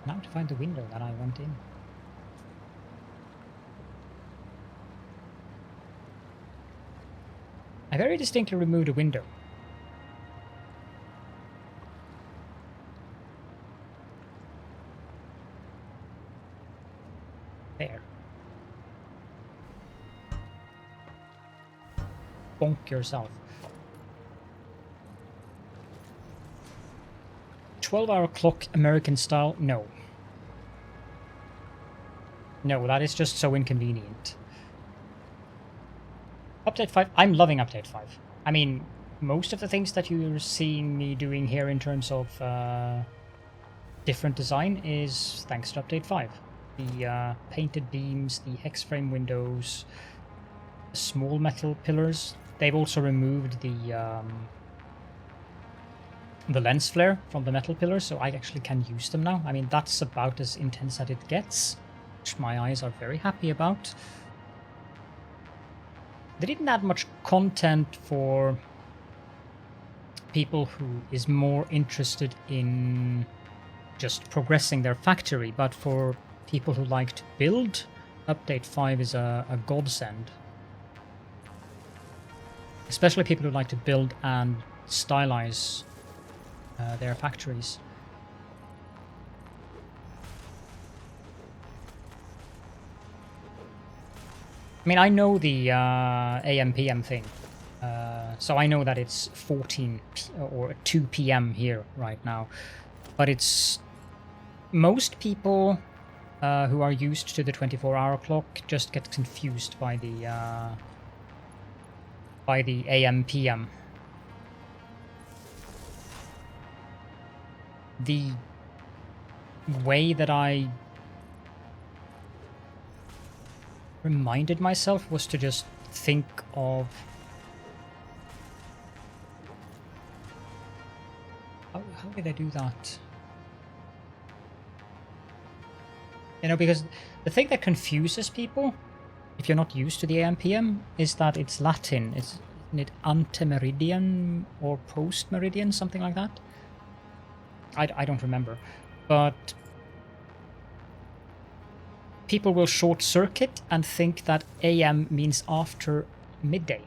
Now to find the window that I went in. I very distinctly removed a window. There. Bonk yourself. 12-hour clock American style? No. No, that is just so inconvenient. Update 5. I'm loving Update 5. I mean, most of the things that you're seeing me doing here in terms of different design is thanks to Update 5. The painted beams, the hex frame windows, the small metal pillars. They've also removed the lens flare from the metal pillars, so I actually can use them now. I mean, that's about as intense as it gets, which my eyes are very happy about. They didn't add much content for people who is more interested in just progressing their factory, but for people who like to build, Update 5 is a godsend. Especially people who like to build and stylize their factories. I mean, I know the AM/PM thing, so I know that it's 14 or 2 p.m. here right now, but it's most people who are used to the 24-hour clock just get confused by the AM/PM. The way that I reminded myself was to just think of how did I do that? You know, because the thing that confuses people, if you're not used to the AM PM, is that it's Latin. Isn't it antemeridian or post-meridian, something like that? I don't remember. But people will short circuit and think that AM means after midday.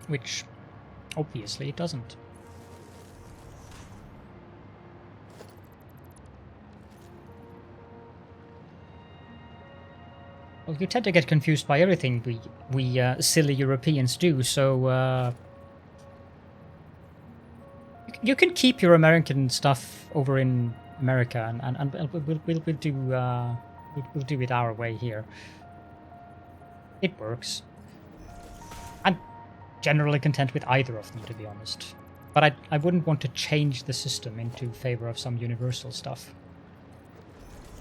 Which obviously it doesn't. Well, you tend to get confused by everything we silly Europeans do, so you can keep your American stuff over in America, and we'll do it our way here. It works. I'm generally content with either of them, to be honest. But I wouldn't want to change the system into favor of some universal stuff.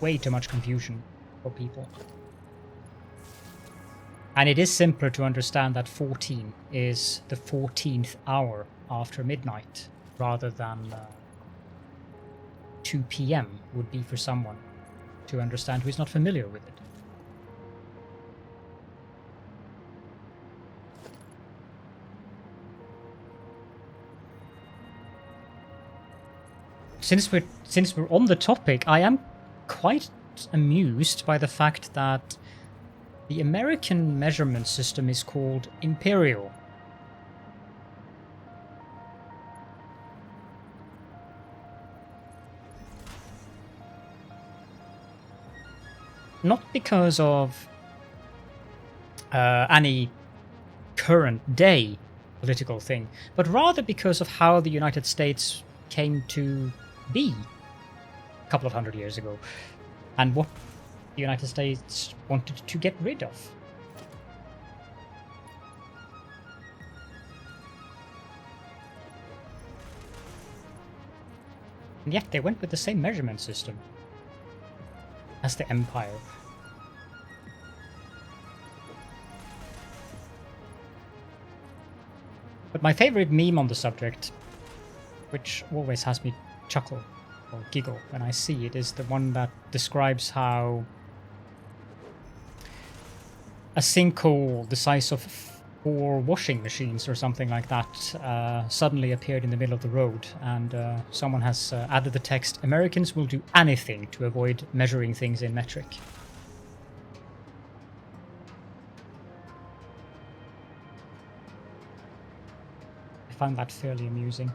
Way too much confusion for people. And it is simpler to understand that 14 is the 14th hour after midnight, rather than 2 p.m. would be for someone to understand who is not familiar with it. Since we're on the topic, I am quite amused by the fact that the American measurement system is called imperial. Not because of any current day political thing, but rather because of how the United States came to be a couple of hundred years ago, and what the United States wanted to get rid of. And yet they went with the same measurement system as the Empire. But my favorite meme on the subject, which always has me chuckle or giggle when I see it, is the one that describes how a sinkhole the size of 4 washing machines or something like that suddenly appeared in the middle of the road, and someone has added the text, "Americans will do anything to avoid measuring things in metric." I found that fairly amusing.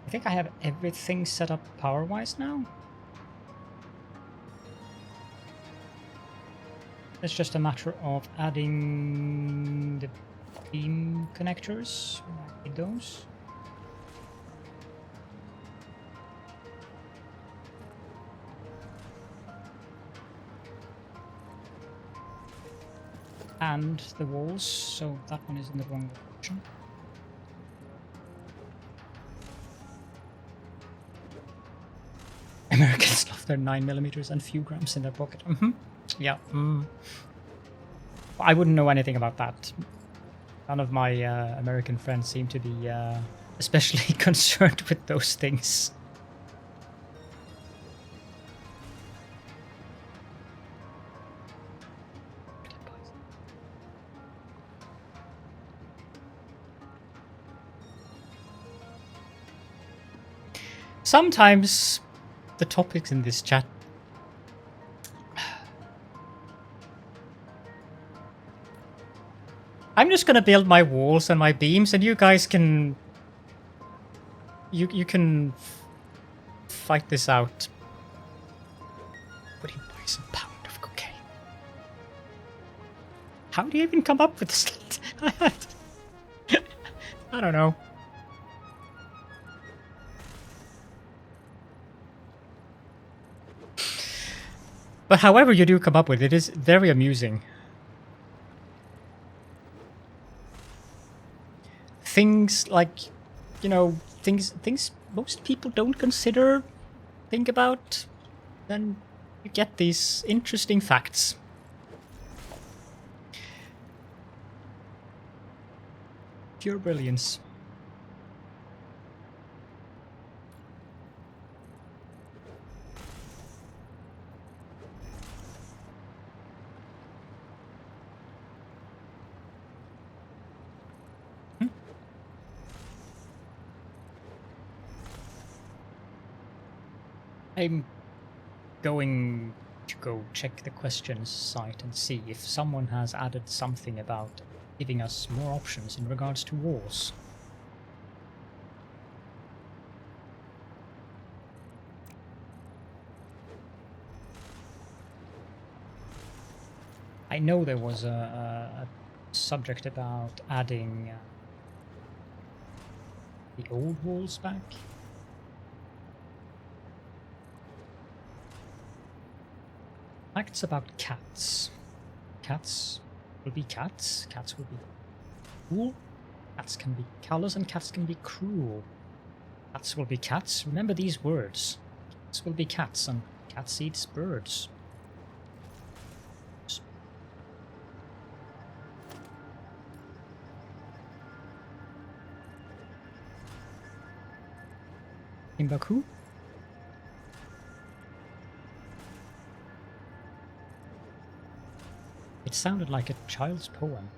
I think I have everything set up power-wise now. It's just a matter of adding the beam connectors. I need those. And the walls, so that one is in the wrong direction. Americans love their 9mm and few grams in their pocket. Yeah. I wouldn't know anything about that. None of my American friends seem to be especially concerned with those things. Sometimes the topics in this chat I'm just gonna build my walls and my beams, and you guys can you can fight this out. Would he buy a pound of cocaine? How do you even come up with this? I don't know. But however you do come up with it, it is very amusing. Things like, you know, things most people don't think about, then you get these interesting facts. Pure brilliance. I'm going to go check the questions site and see if someone has added something about giving us more options in regards to wars. I know there was a subject about adding the old walls back. Facts about cats. Cats will be cats. Cats will be cool. Cats can be callous and cats can be cruel. Cats will be cats. Remember these words. Cats will be cats and cats eats birds. In Baku? It sounded like a child's poem.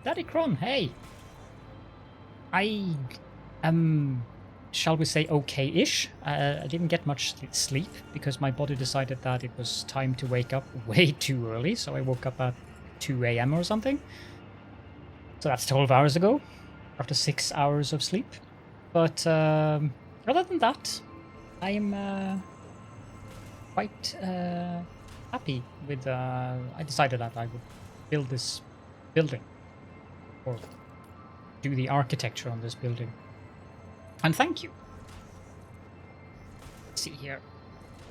Daddy Kron, hey! I am, shall we say, okay-ish. I didn't get much sleep because my body decided that it was time to wake up way too early, so I woke up at 2 AM or something. So that's 12 hours ago, after 6 hours of sleep. But other than that, I am quite happy with... I decided that I would build this building, or do the architecture on this building. And thank you. Let's see here.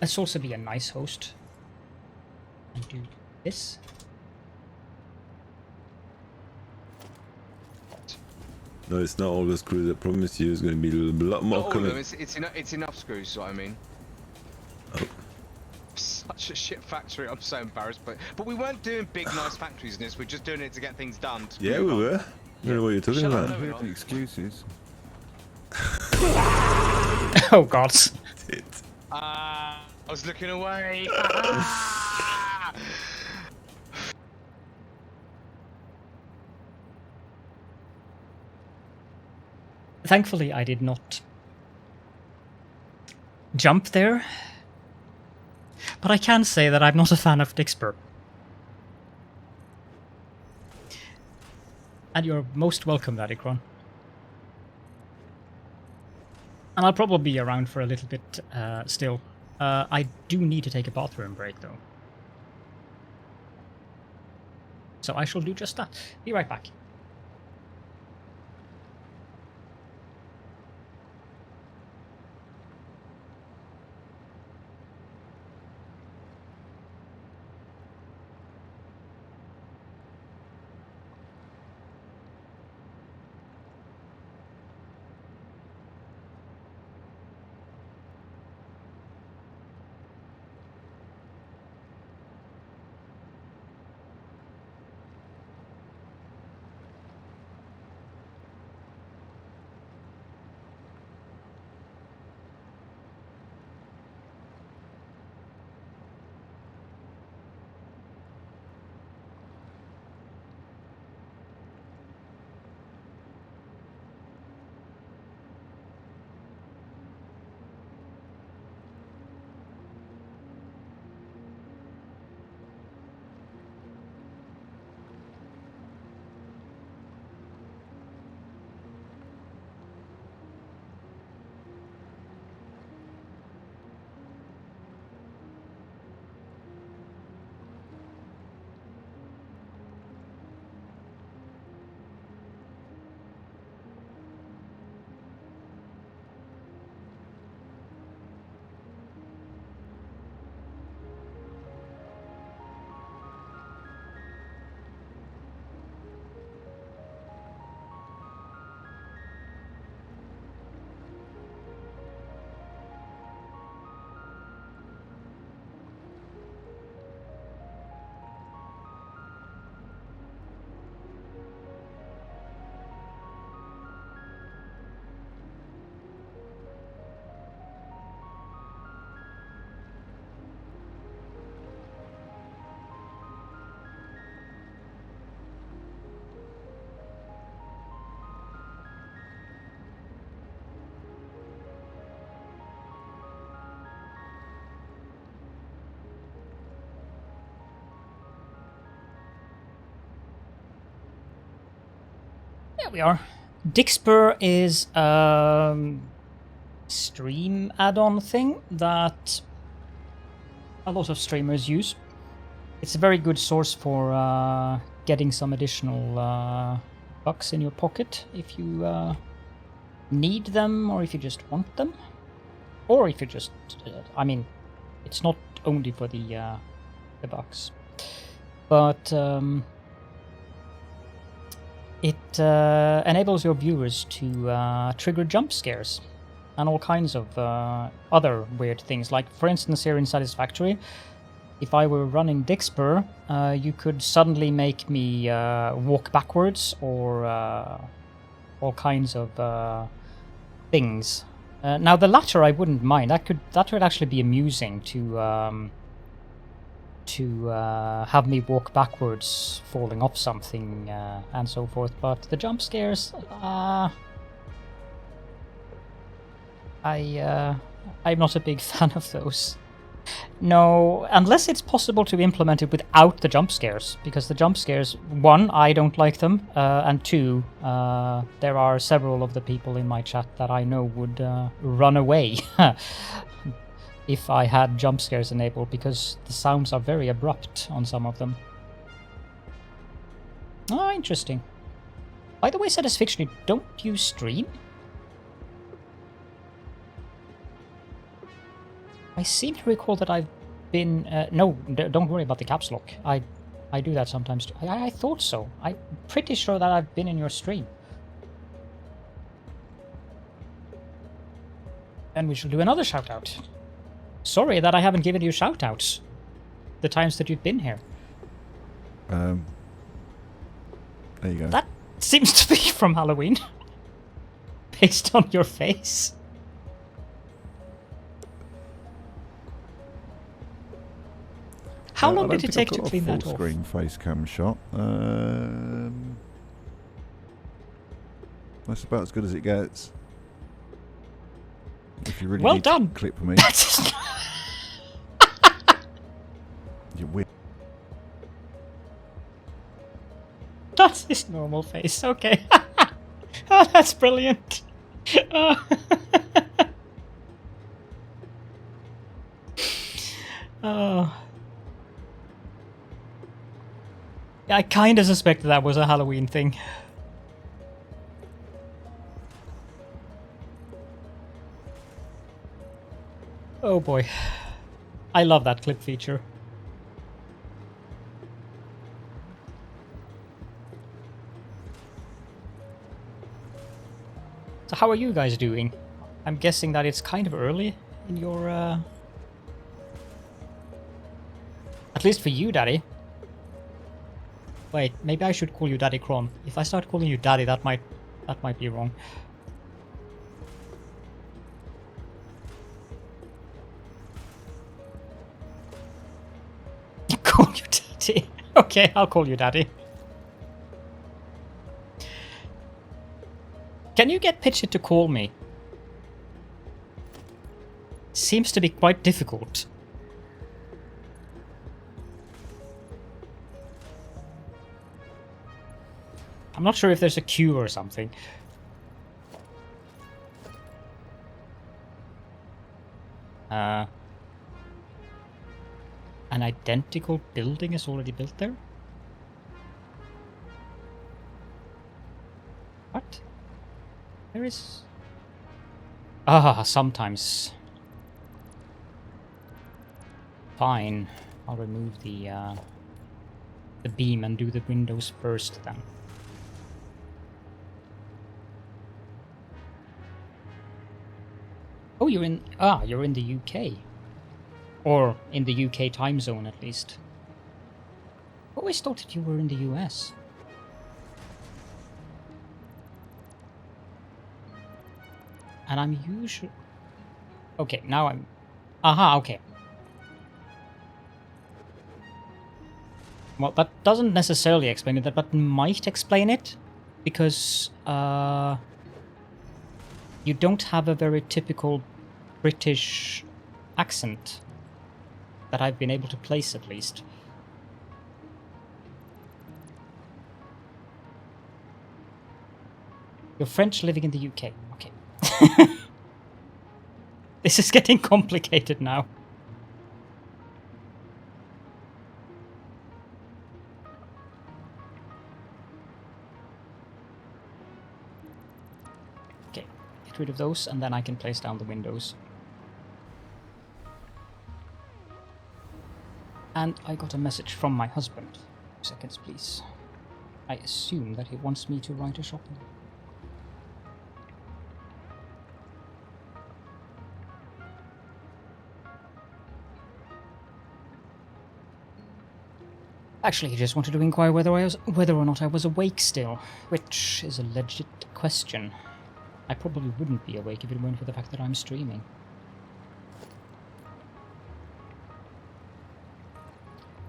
Let's also be a nice host and do this.
No, it's not all the screws. I promise you, it's going to be a lot more
Not all of
coming.
them. It's enough screws. So I mean.
Oh.
Such a shit factory. I'm so embarrassed, but we weren't doing big nice factories in this. We're just doing it to get things done.
Yeah, we were. I don't know what you're talking
Shut up,
about.
no, we're not.
Excuses.
Oh god.
It.
I was looking away.
Thankfully, I did not jump there. But I can say that I'm not a fan of Dixper. And you're most welcome, Dadikron. And I'll probably be around for a little bit still. I do need to take a bathroom break, though. So I shall do just that. Be right back. There we are. Dixper is stream add-on thing that a lot of streamers use. It's a very good source for getting some additional bucks in your pocket if you need them, or if you just want them, or if you just I mean, it's not only for the bucks, but it enables your viewers to trigger jump scares and all kinds of other weird things. Like, for instance, here in Satisfactory, if I were running Dixper, you could suddenly make me walk backwards, or all kinds of things. Now, the latter I wouldn't mind. That would actually be amusing to have me walk backwards, falling off something, and so forth. But the jump scares, I'm not a big fan of those. No, unless it's possible to implement it without the jump scares, because the jump scares, one, I don't like them, and two, there are several of the people in my chat that I know would run away if I had jump scares enabled, because the sounds are very abrupt on some of them. Ah, interesting. By the way, Satisfactory, don't you stream? I seem to recall that I've been... no, don't worry about the caps lock. I do that sometimes too. I thought so. I'm pretty sure that I've been in your stream. And we shall do another shout-out. Sorry that I haven't given you shout-outs the times that you've been here.
There you go.
That seems to be from Halloween. Based on your face. How long did it take to clean that off?
Full screen face cam shot. That's about as good as it gets. If you really
Well
need
done.
to clip me. You're weird.
That's his normal face. Okay. Oh, that's brilliant. Oh. I kind of suspected that was a Halloween thing. Oh boy. I love that clip feature. So how are you guys doing? I'm guessing that it's kind of early in your... At least for you, Daddy. Wait, maybe I should call you Daddy Kron. If I start calling you Daddy, that might be wrong. Call you Daddy. Okay, I'll call you Daddy. Can you get Pitchit to call me? Seems to be quite difficult. I'm not sure if there's a queue or something. An identical building is already built there? What? There is... Ah, sometimes. Fine. I'll remove the beam and do the windows first then. Oh, you're in the UK. Or in the UK time zone, at least. I always thought that you were in the US. And I'm usually... Okay, now I'm... Aha, okay. Well, that doesn't necessarily explain it, but might explain it. Because, you don't have a very typical British accent that I've been able to place, at least. You're French living in the UK. Okay. This is getting complicated now. Okay, get rid of those and then I can place down the windows. And I got a message from my husband. 2 seconds, please. I assume that he wants me to write a shopping. Actually, he just wanted to inquire whether or not I was awake still, which is a legit question. I probably wouldn't be awake if it weren't for the fact that I'm streaming.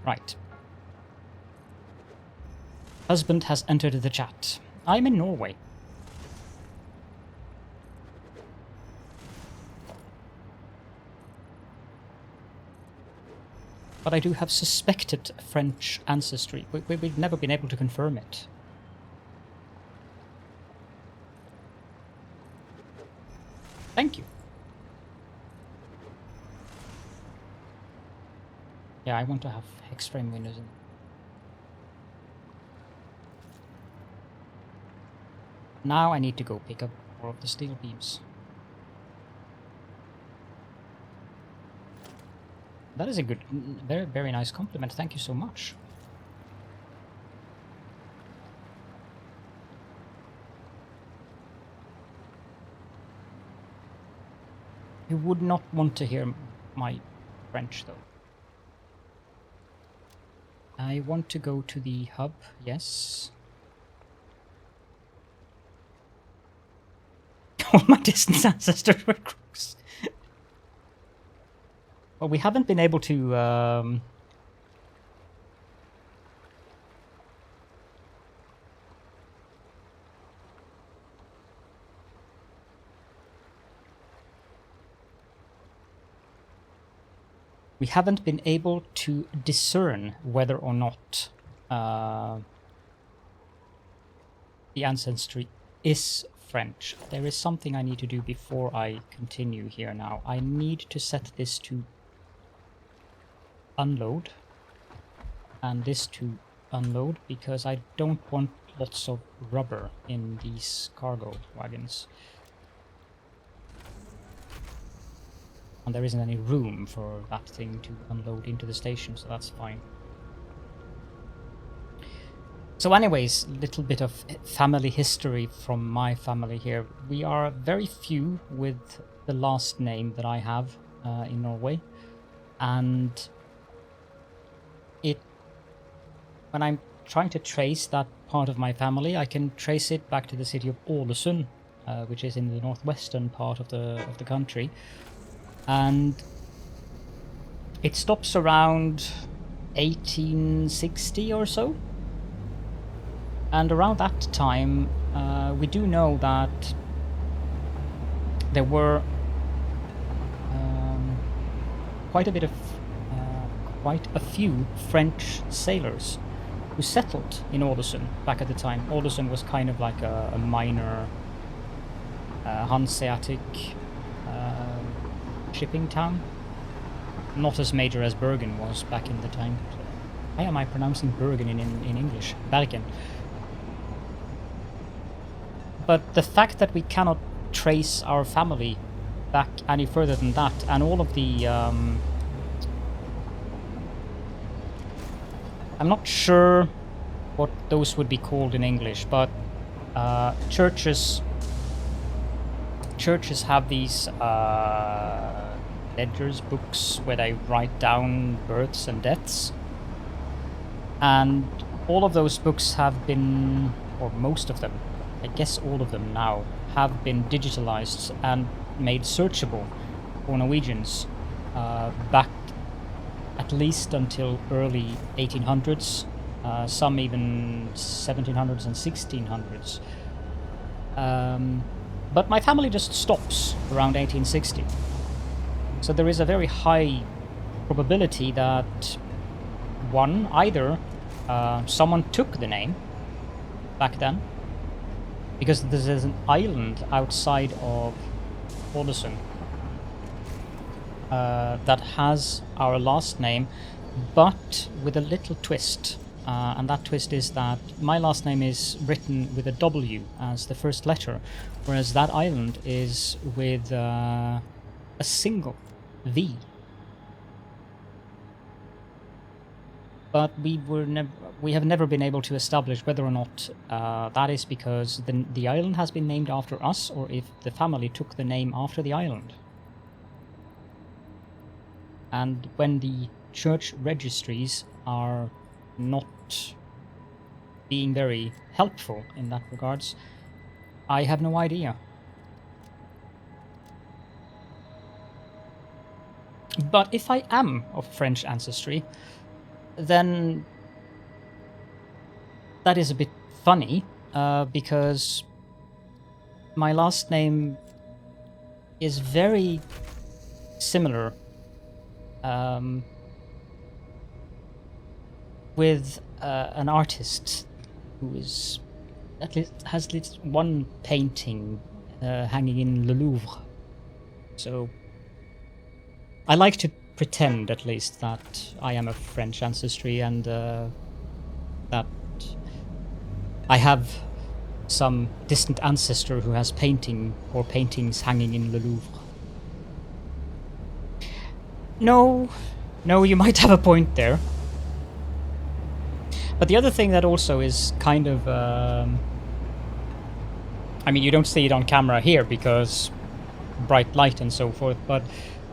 Right. Husband has entered the chat. I'm in Norway. But I do have suspected French ancestry. We've never been able to confirm it. Thank you. Yeah, I want to have hex frame windows in. Now I need to go pick up more of the steel beams. That is a good, very, very nice compliment. Thank you so much. You would not want to hear my French, though. I want to go to the hub, yes. All my distant ancestors were crooks. Well, we haven't been able to... We haven't been able to discern whether or not the ancestry is French. There is something I need to do before I continue here now. I need to set this to unload and this to unload because I don't want lots of rubber in these cargo wagons. And there isn't any room for that thing to unload into the station, so that's fine. So anyways, a little bit of family history from my family here. We are very few with the last name that I have in Norway. And when I'm trying to trace that part of my family, I can trace it back to the city of Ålesund, which is in the northwestern part of the country. And it stops around 1860 or so. And around that time, we do know that there were quite a few French sailors who settled in Ålesund back at the time. Ålesund was kind of like a minor Hanseatic shipping town. Not as major as Bergen was back in the time. Why am I pronouncing Bergen in English? Bergen. But the fact that we cannot trace our family back any further than that, and all of the... I'm not sure what those would be called in English, but churches have these ledgers, books, where they write down births and deaths. And all of those books have been, or most of them, I guess all of them now, have been digitalized and made searchable for Norwegians back at least until early 1800s, some even 1700s and 1600s. But my family just stops around 1860. So there is a very high probability that either someone took the name back then, Because this is an island outside of Alderson that has our last name, but with a little twist. And that twist is that my last name is written with a W as the first letter, whereas that island is with a single V. But we have never been able to establish whether or not that is because the island has been named after us, or if the family took the name after the island. And when the church registries are not being very helpful in that regards, I have no idea. But if I am of French ancestry, then that is a bit funny, because my last name is very similar with an artist who is has at least one painting hanging in Le Louvre. So I like to pretend, at least, that I am of French ancestry and that I have some distant ancestor who has paintings hanging in Le Louvre. No, you might have a point there. But the other thing that also is kind of... I mean, you don't see it on camera here because bright light and so forth, but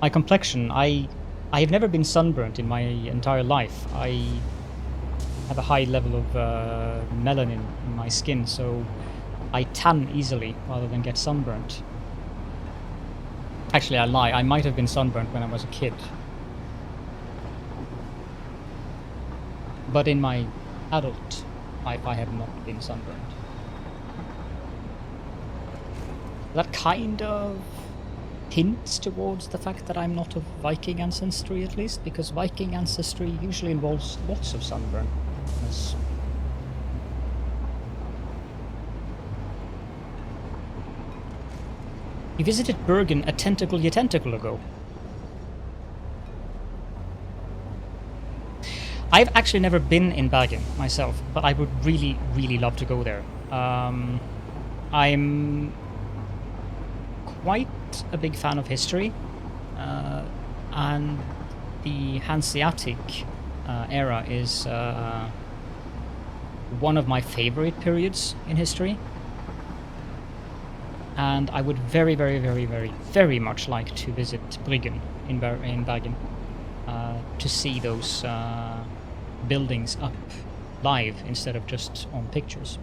my complexion, I have never been sunburnt in my entire life. I have a high level of melanin in my skin, so I tan easily rather than get sunburnt. Actually, I lie. I might have been sunburnt when I was a kid. But in my adult life, I have not been sunburned. That kind of hints towards the fact that I'm not of Viking ancestry, at least, because Viking ancestry usually involves lots of sunburn. You visited Bergen a tentacle ago. I've actually never been in Bergen myself, but I would really, really love to go there. I'm quite a big fan of history, and the Hanseatic era is one of my favorite periods in history. And I would very, very, very, very, very much like to visit Bryggen in Bergen to see those buildings up live instead of just on pictures.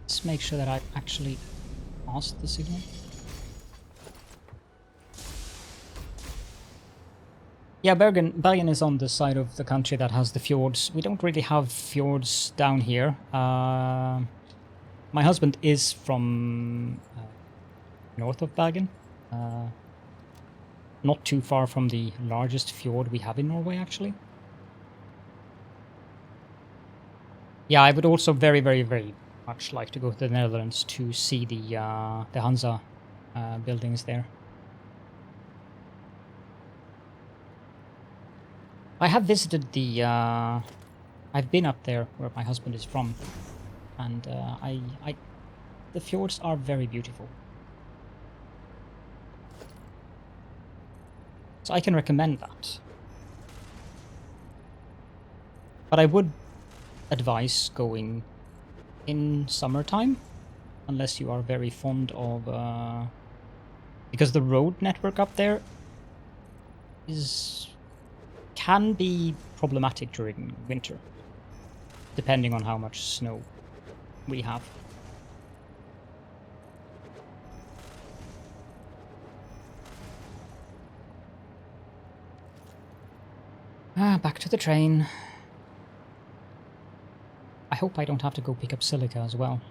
Let's make sure that I actually passed the signal. Yeah, Bergen is on the side of the country that has the fjords. We don't really have fjords down here. My husband is from north of Bergen. Not too far from the largest fjord we have in Norway, actually. Yeah, I would also very, very, very much like to go to the Netherlands to see the Hansa buildings there. I have visited the... I've been up there where my husband is from, and the fjords are very beautiful. So I can recommend that. But I would advise going in summertime, unless you are very fond of... because the road network up there can be problematic during winter, depending on how much snow we have. Back to the train. I hope I don't have to go pick up silica as well.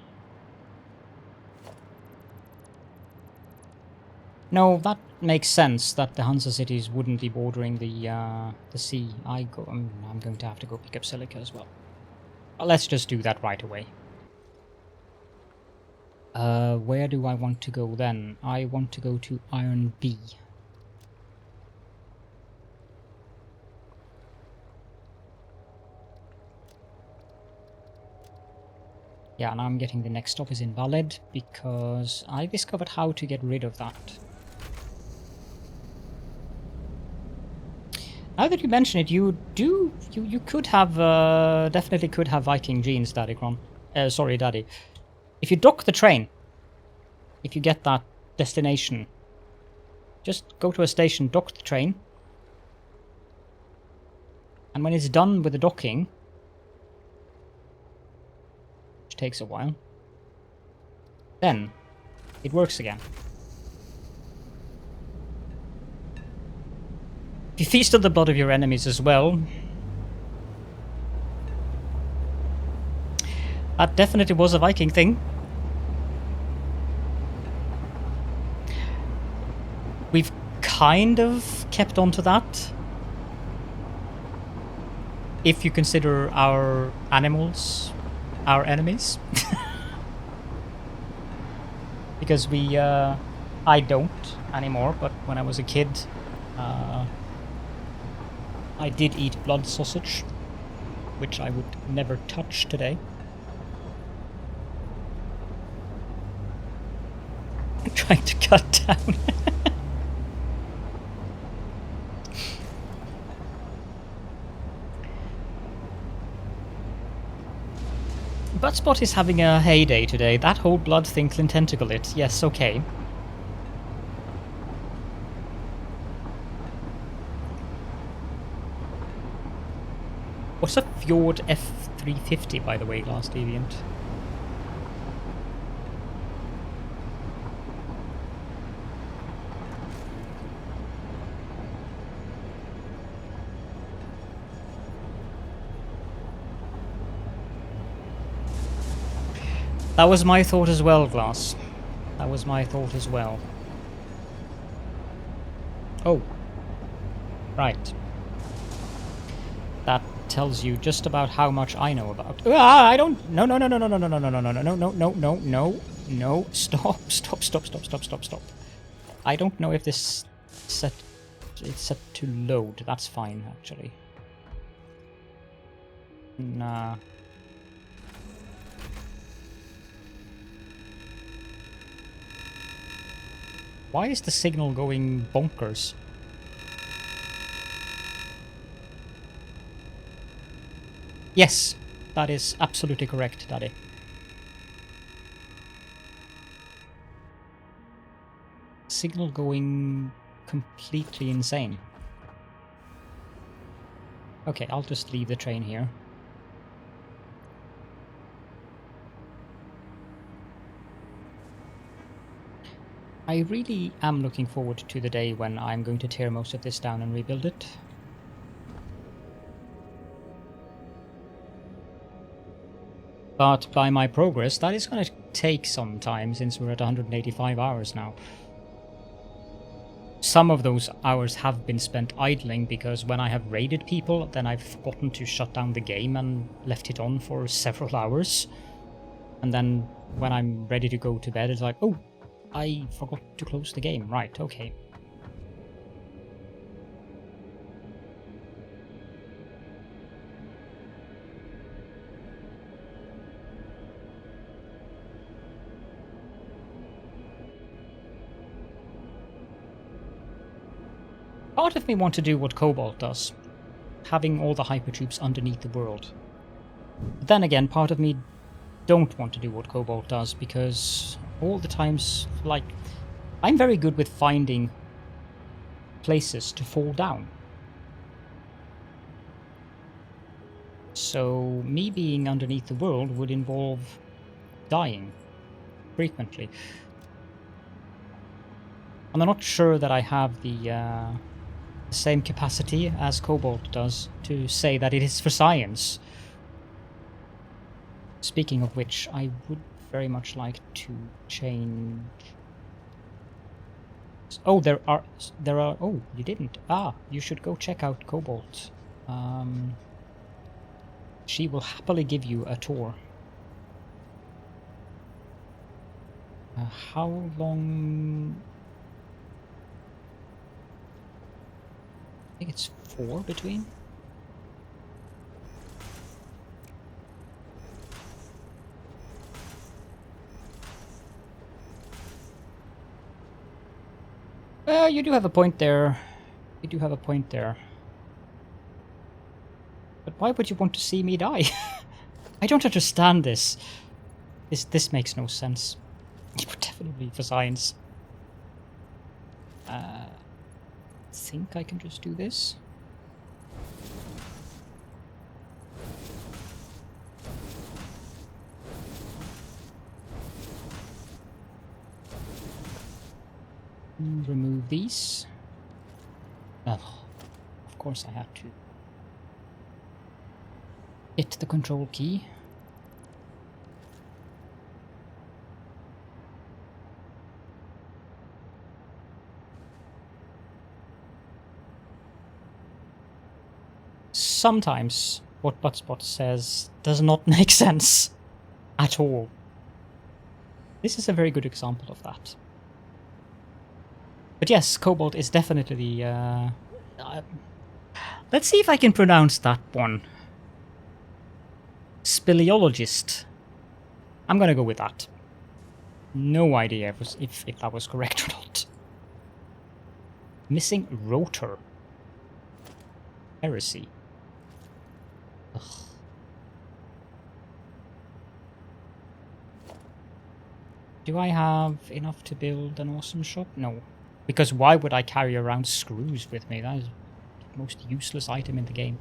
No, that makes sense that the Hansa cities wouldn't be bordering the sea. I'm going to have to go pick up silica as well. Let's just do that right away. Where do I want to go then? I want to go to Iron B. Yeah, now I'm getting the next stop is invalid because I discovered how to get rid of that. Now that you mention it, you could have, definitely could have Viking genes, Daddy Kron. Sorry, Daddy. If you dock the train, if you get that destination, just go to a station, dock the train, and when it's done with the docking, which takes a while, then it works again. If you feast on the blood of your enemies as well, that definitely was a Viking thing. We've kind of kept on to that, if you consider our animals our enemies. Because I don't anymore, but when I was a kid, I did eat blood sausage, which I would never touch today. I'm trying to cut down. Buttspot is having a heyday today. That whole blood thing can tentacle it. Yes, okay. What's a Fjord F350, by the way, last deviant? That was my thought as well, Glass. That was my thought as well. Oh. Right. That tells you just about how much I know about. I don't. No. Stop. I don't know if this it's set to load. That's fine, actually. Nah. Why is the signal going bonkers? Yes, that is absolutely correct, Daddy. Signal going completely insane. Okay, I'll just leave the train here. I really am looking forward to the day when I'm going to tear most of this down and rebuild it. But by my progress, that is going to take some time since we're at 185 hours now. Some of those hours have been spent idling because when I have raided people, then I've forgotten to shut down the game and left it on for several hours. And then when I'm ready to go to bed, it's like, oh, I forgot to close the game. Right, okay. Part of me want to do what Cobalt does, having all the hypertroops underneath the world. But then again, part of me don't want to do what Cobalt does, because all the times, like, I'm very good with finding places to fall down. So me being underneath the world would involve dying frequently. I'm not sure that I have the same capacity as Cobalt does to say that it is for science. Speaking of which, I would very much like to change Oh, there are. Oh, you didn't. Ah, you should go check out Cobalt. She will happily give you a tour. How long? I think it's 4 between. You do have a point there. You do have a point there. But why would you want to see me die? I don't understand this. This makes no sense. You would definitely leave for science. I think I can just do this. Remove these. Oh, of course I had to hit the control key. Sometimes what Butspot says does not make sense at all. This is a very good example of that. But yes, Cobalt is definitely the... let's see if I can pronounce that one. Speleologist. I'm gonna go with that. No idea if that was correct or not. Missing rotor. Heresy. Ugh. Do I have enough to build an awesome shop? No. Because why would I carry around screws with me? That is the most useless item in the game.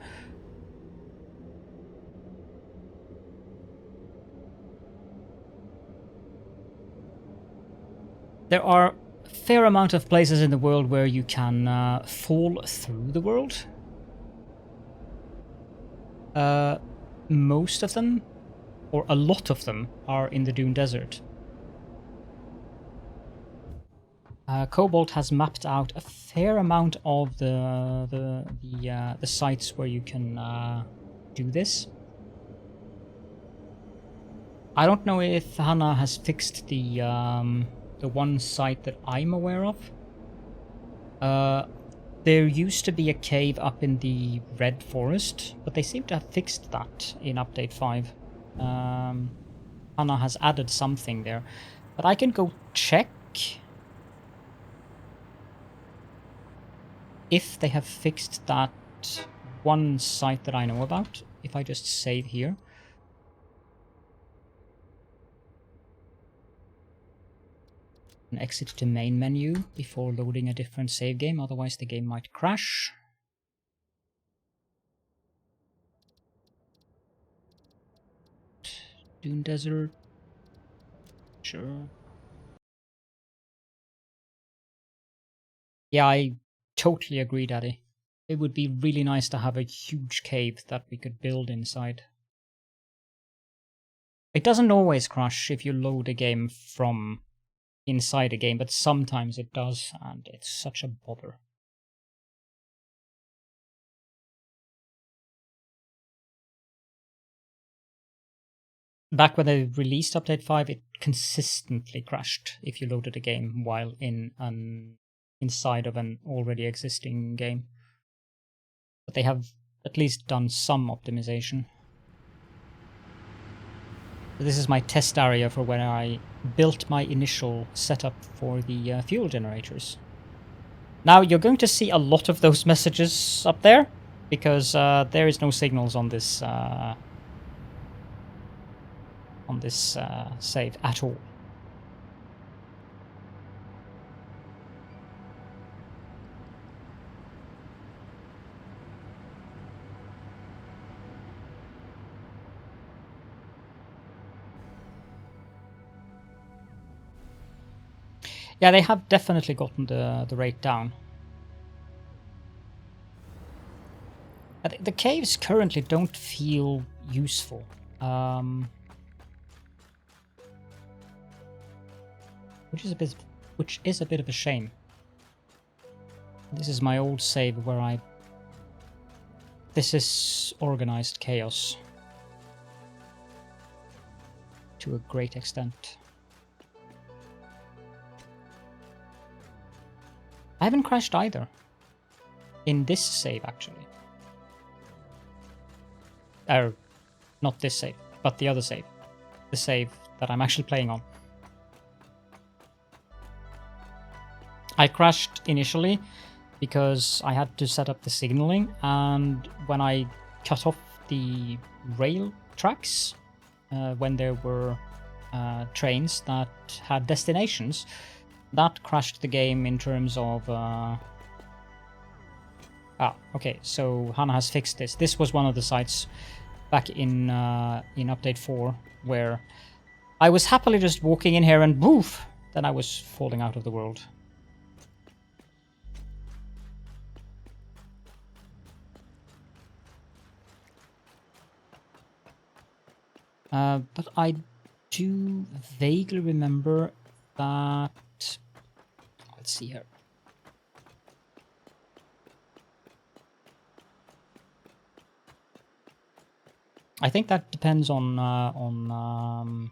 There are a fair amount of places in the world where you can fall through the world. Most of them, or a lot of them, are in the Dune Desert. Cobalt has mapped out a fair amount of the sites where you can do this. I don't know if Hannah has fixed the one site that I'm aware of. There used to be a cave up in the Red Forest, but they seem to have fixed that in Update 5. Hannah has added something there, but I can go check if they have fixed that one site that I know about, if I just save here. And exit to main menu before loading a different save game, otherwise the game might crash. Dune Desert. Sure. Yeah, I totally agree, Daddy. It would be really nice to have a huge cave that we could build inside. It doesn't always crash if you load a game from inside a game, but sometimes it does, and it's such a bother. Back when they released Update 5, it consistently crashed if you loaded a game while inside of an already existing game. But they have at least done some optimization. This is my test area for when I built my initial setup for the fuel generators. Now you're going to see a lot of those messages up there, because there is no signals on this save at all. Yeah, they have definitely gotten the rate down. The caves currently don't feel useful. Which is a bit of a shame. This is my old save where I... This is organized chaos. To a great extent. I haven't crashed either. In this save, actually. Not this save, but the other save. The save that I'm actually playing on. I crashed initially because I had to set up the signaling, and when I cut off the rail tracks, when there were trains that had destinations, that crashed the game in terms of... okay, so Hannah has fixed this. This was one of the sites back in update 4 where I was happily just walking in here and boof! Then I was falling out of the world. But I do vaguely remember that... Let's see here. I think that depends on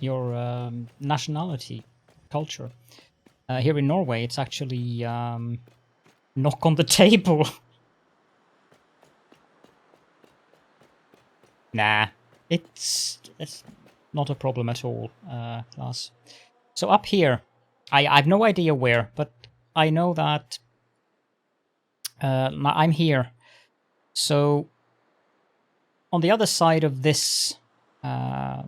your nationality, culture. Here in Norway, it's actually knock on the table. Nah, it's not a problem at all, class. So up here, I have no idea where, but I know that I'm here. So on the other side of this, I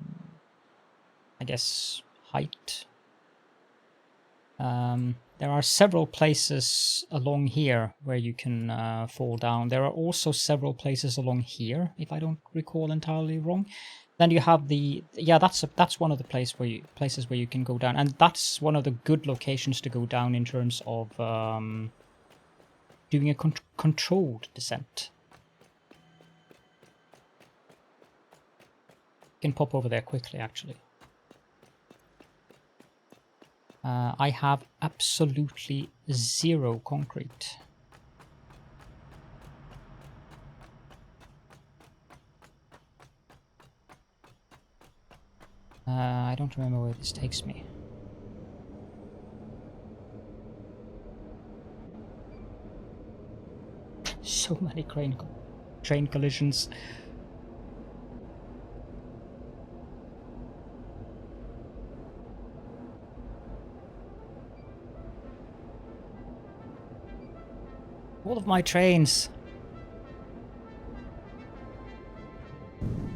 guess, height, there are several places along here where you can fall down. There are also several places along here, if I don't recall entirely wrong. Then you have the... Yeah, that's one of the places where you can go down. And that's one of the good locations to go down in terms of doing a controlled descent. You can pop over there quickly, actually. I have absolutely zero concrete. I don't remember where this takes me. So many train collisions. All of my trains.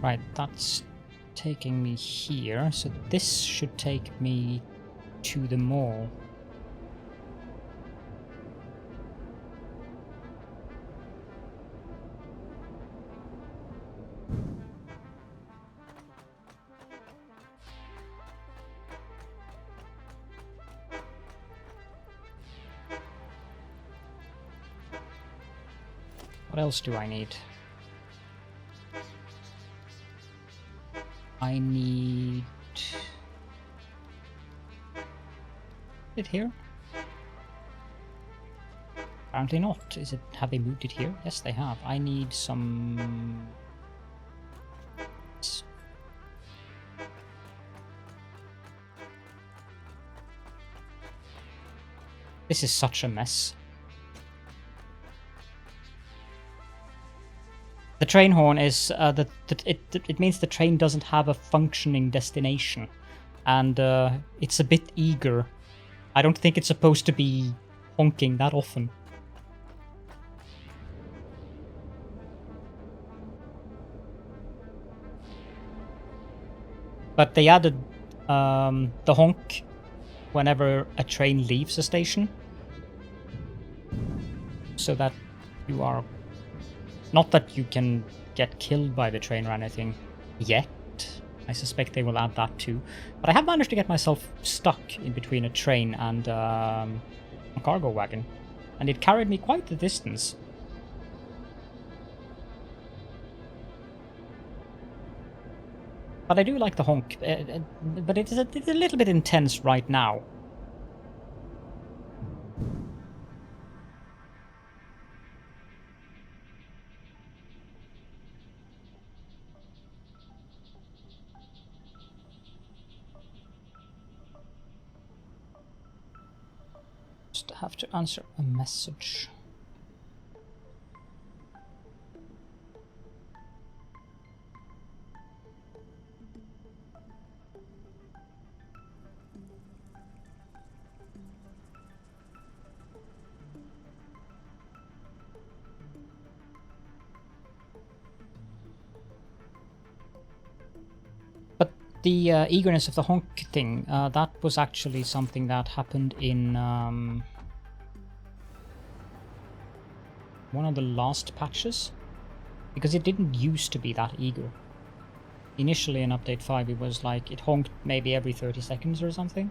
Right, that's taking me here, so this should take me to the mall. What else do I need? I need it here. Apparently not. Is it? Have they moved it here? Yes, they have. I need some. This is such a mess. The train horn is it means the train doesn't have a functioning destination, and it's a bit eager. I don't think it's supposed to be honking that often. But they added the honk whenever a train leaves a station, so that you are... Not that you can get killed by the train or anything yet. I suspect they will add that too. But I have managed to get myself stuck in between a train and a cargo wagon. And it carried me quite the distance. But I do like the honk. But it's a little bit intense right now. Just have to answer a message. But the eagerness of the honk thing, that was actually something that happened in one of the last patches, because it didn't used to be that eager. Initially in update 5 it was like it honked maybe every 30 seconds or something.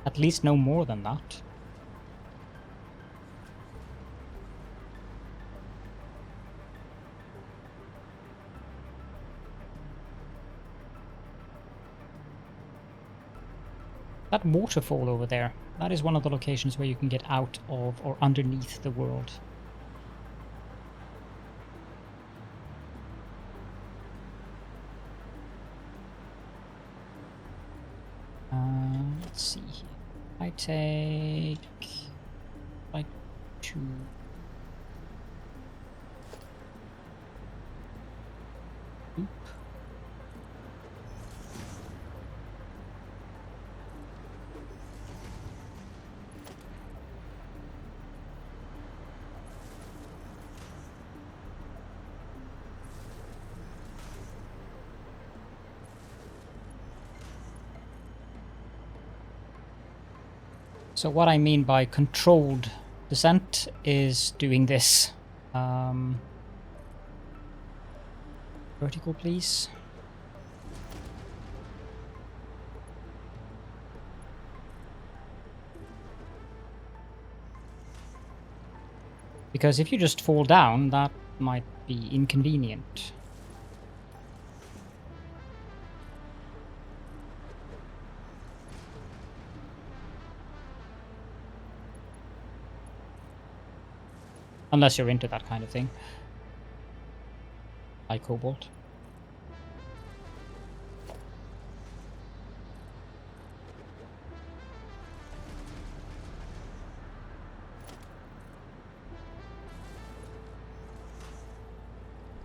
At least no more than that. That waterfall over there, that is one of the locations where you can get out of or underneath the world. Let's see here. I take like 2. Oop. So what I mean by controlled descent is doing this. Vertical, please. Because if you just fall down, that might be inconvenient. Unless you're into that kind of thing. Like Cobalt.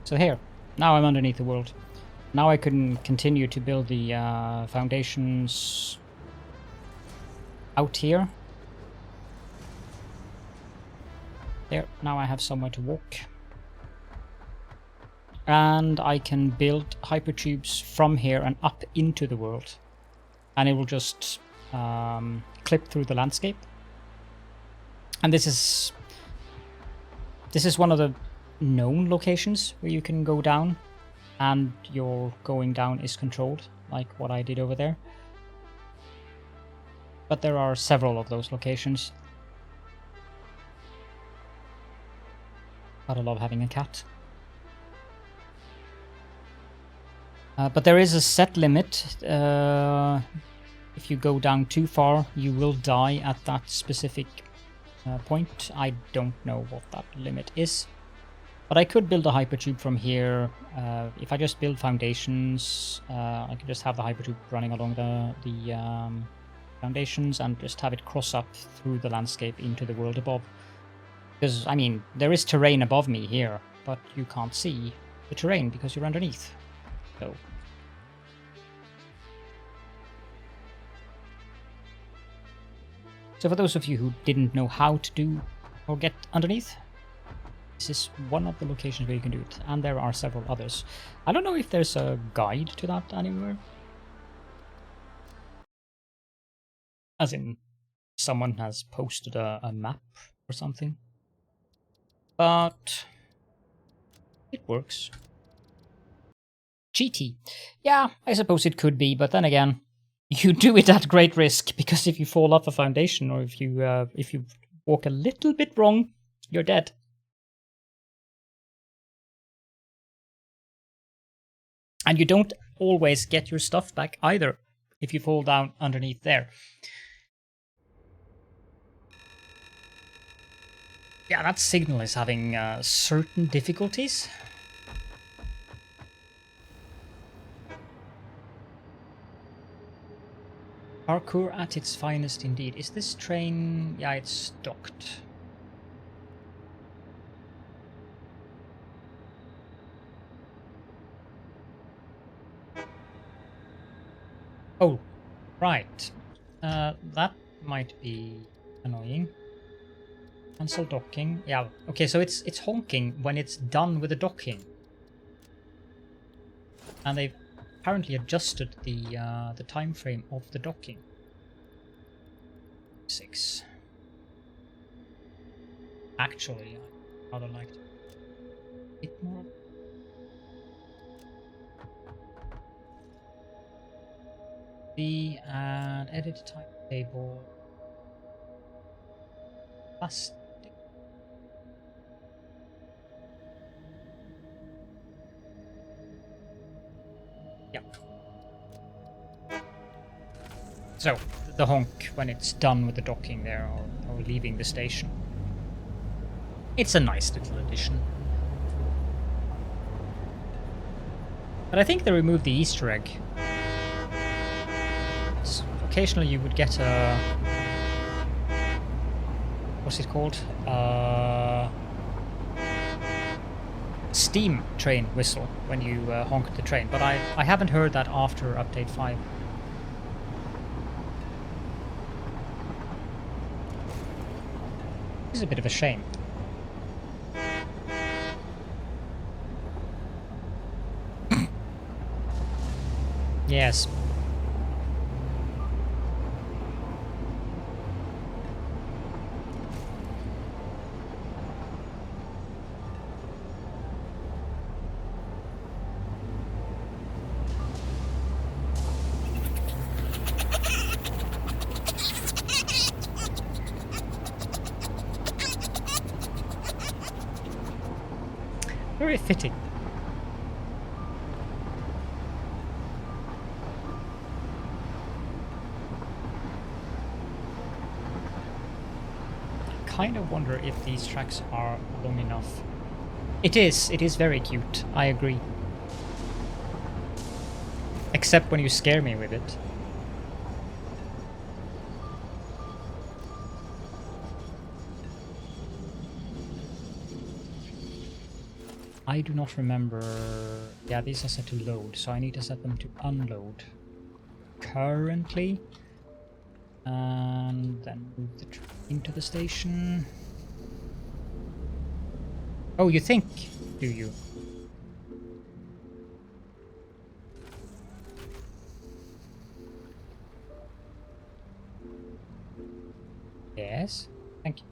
So here, now I'm underneath the world. Now I can continue to build the foundations out here. There, now I have somewhere to walk. And I can build hypertubes from here and up into the world. And it will just clip through the landscape. And this is one of the known locations where you can go down and your going down is controlled, like what I did over there. But there are several of those locations. Gotta love having a cat. But there is a set limit. If you go down too far, you will die at that specific point. I don't know what that limit is. But I could build a hypertube from here. If I just build foundations, I could just have the hypertube running along the foundations and just have it cross up through the landscape into the world above. Because, I mean, there is terrain above me here, but you can't see the terrain because you're underneath. So for those of you who didn't know how to do or get underneath, this is one of the locations where you can do it, and there are several others. I don't know if there's a guide to that anywhere. As in, someone has posted a map or something. But it works. GT. Yeah, I suppose it could be, but then again, you do it at great risk, because if you fall off a foundation or if you walk a little bit wrong, you're dead. And you don't always get your stuff back either if you fall down underneath there. Yeah, that signal is having certain difficulties. Parkour at its finest indeed. Is this train... Yeah, it's docked. Oh, right. That might be annoying. Cancel docking. Yeah, okay, so it's honking when it's done with the docking. And they've apparently adjusted the time frame of the docking. 6. Actually, I rather like to bit more. And edit timetable. Plastic. Yeah. So, the honk when it's done with the docking there or leaving the station. It's a nice little addition. But I think they removed the Easter egg. So occasionally you would get a... What's it called? Steam train whistle when you honk the train. But I haven't heard that after update 5. It's a bit of a shame. Yes. Very fitting. Kind of wonder if these tracks are long enough. It is very cute, I agree. Except when you scare me with it. I do not remember... Yeah, these are set to load, so I need to set them to unload. Currently. And then move the train to the station. Oh, you think, do you? Yes, thank you.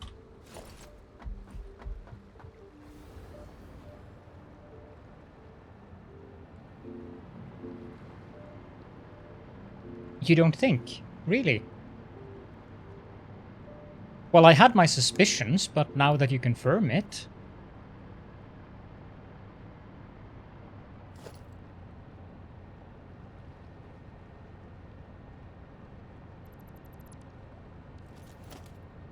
You don't think? Really? Well, I had my suspicions, but now that you confirm it...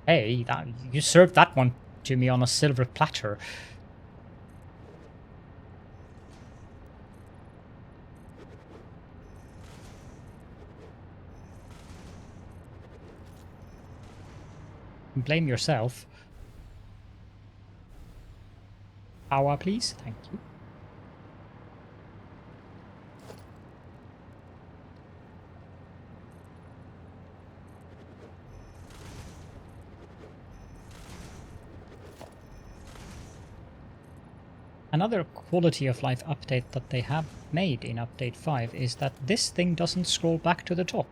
Hey, you served that one to me on a silver platter. Blame yourself. Power, please. Thank you. Another quality of life update that they have made in update 5 is that this thing doesn't scroll back to the top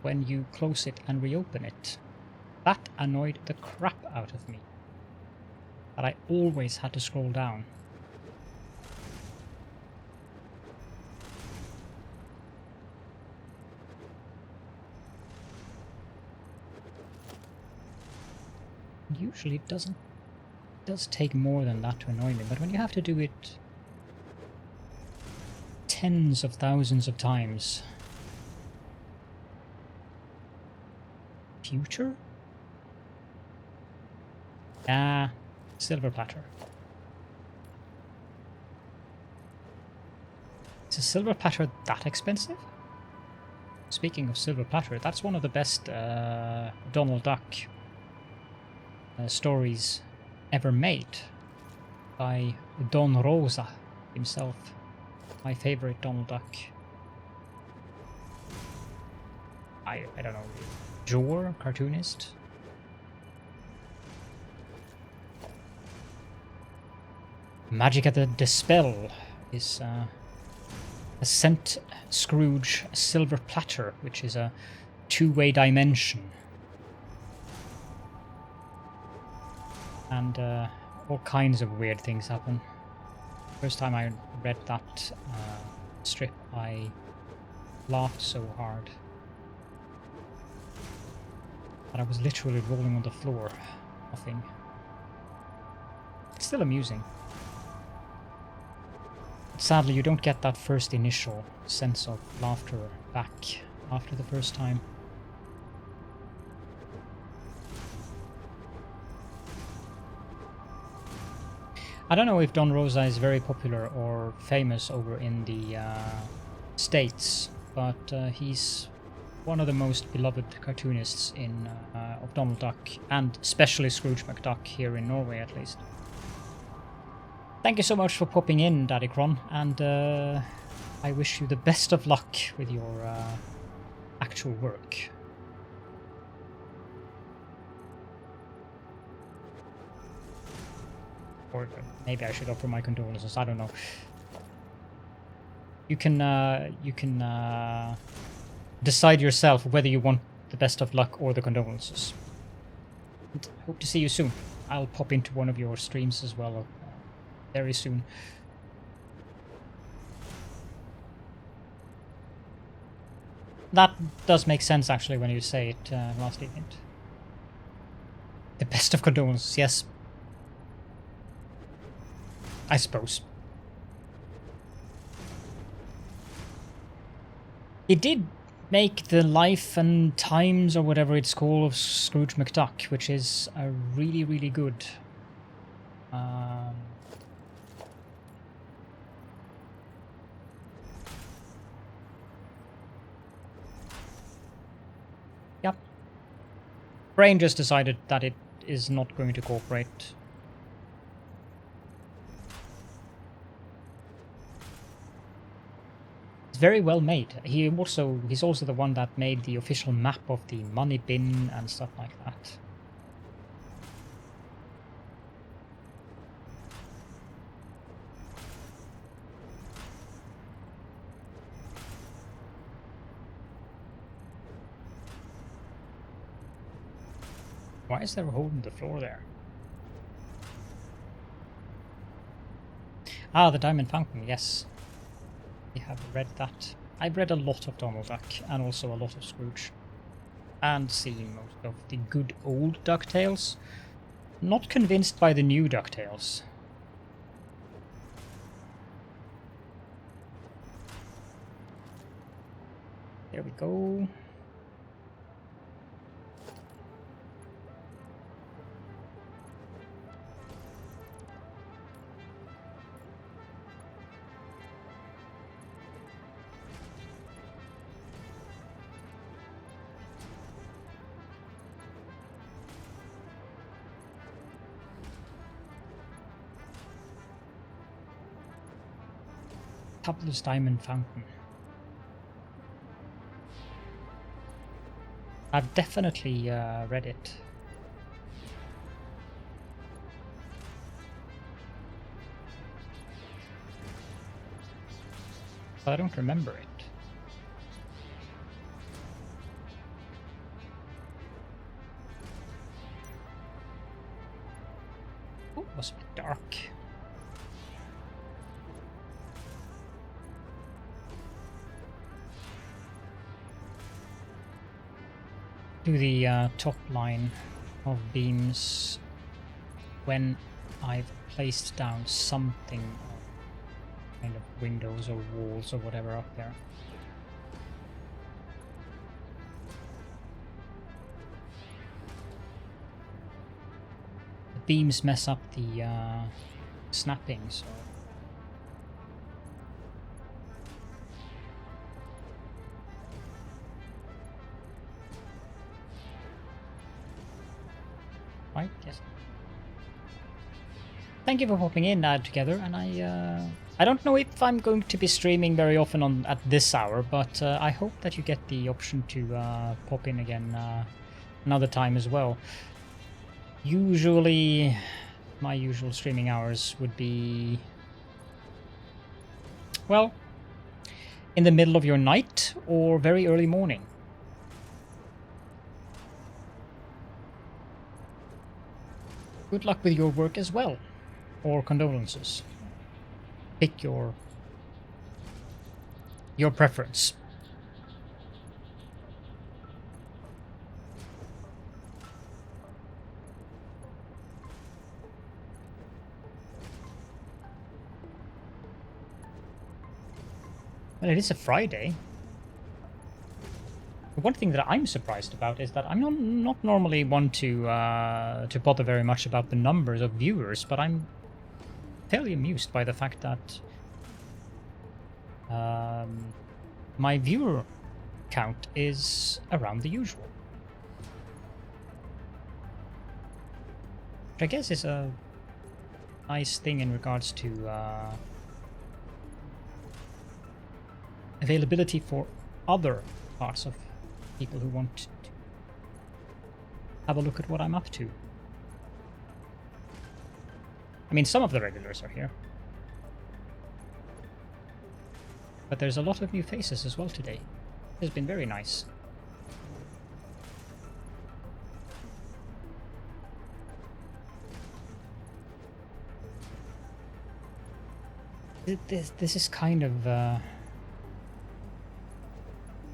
when you close it and reopen it. That annoyed the crap out of me. That I always had to scroll down. Usually it doesn't. It does take more than that to annoy me, but when you have to do it tens of thousands of times. Future? Ah, silver platter. Is a silver platter that expensive? Speaking of Silver Platter, that's one of the best Donald Duck stories ever made by Don Rosa himself. My favorite Donald Duck. I don't know, Jor, cartoonist. Magic at the Dispel is sent Scrooge a silver platter, which is a two-way dimension. And all kinds of weird things happen. First time I read that strip, I laughed so hard that I was literally rolling on the floor, laughing. It's still amusing. Sadly, you don't get that first initial sense of laughter back after the first time. I don't know if Don Rosa is very popular or famous over in the States, but he's one of the most beloved cartoonists of Donald Duck, and especially Scrooge McDuck here in Norway at least. Thank you so much for popping in, Daddy Cron, and I wish you the best of luck with your actual work. Or maybe I should offer my condolences, I don't know. You can decide yourself whether you want the best of luck or the condolences. And hope to see you soon. I'll pop into one of your streams as well very soon. That does make sense actually when you say it last evening. The best of condolences, yes. I suppose. It did make the life and times or whatever it's called of Scrooge McDuck, which is a really, really good yep. Brain just decided that it is not going to cooperate. It's very well made. He's also the one that made the official map of the money bin and stuff like that. Why is there a hole in the floor there? Ah, the diamond fountain, yes. I have read that. I've read a lot of Donald Duck and also a lot of Scrooge. And seen most of the good old DuckTales. Not convinced by the new DuckTales. There we go. Topless diamond fountain. I've definitely read it. But I don't remember it. Oh, it was a bit dark. Do the top line of beams when I've placed down something, kind of windows or walls or whatever up there. The beams mess up the snapping, so right? Yes. Thank you for popping in together, and I don't know if I'm going to be streaming very often at this hour, but I hope that you get the option to pop in again another time as well. Usually, my usual streaming hours would be, well, in the middle of your night or very early morning. Good luck with your work as well, or condolences. Pick your preference. Well, it is a Friday. One thing that I'm surprised about is that I'm not normally one to bother very much about the numbers of viewers, but I'm fairly amused by the fact that my viewer count is around the usual. Which I guess is a nice thing in regards to availability for other parts of people who want to have a look at what I'm up to. I mean, some of the regulars are here. But there's a lot of new faces as well today. It's been very nice. This is kind of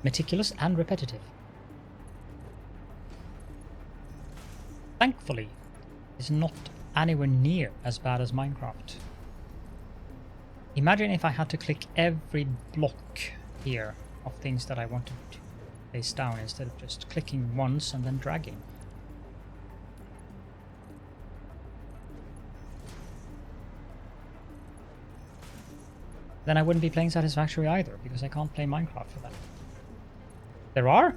meticulous and repetitive. Thankfully, it's not anywhere near as bad as Minecraft. Imagine if I had to click every block here of things that I wanted to place down instead of just clicking once and then dragging. Then I wouldn't be playing Satisfactory either, because I can't play Minecraft for that. There are?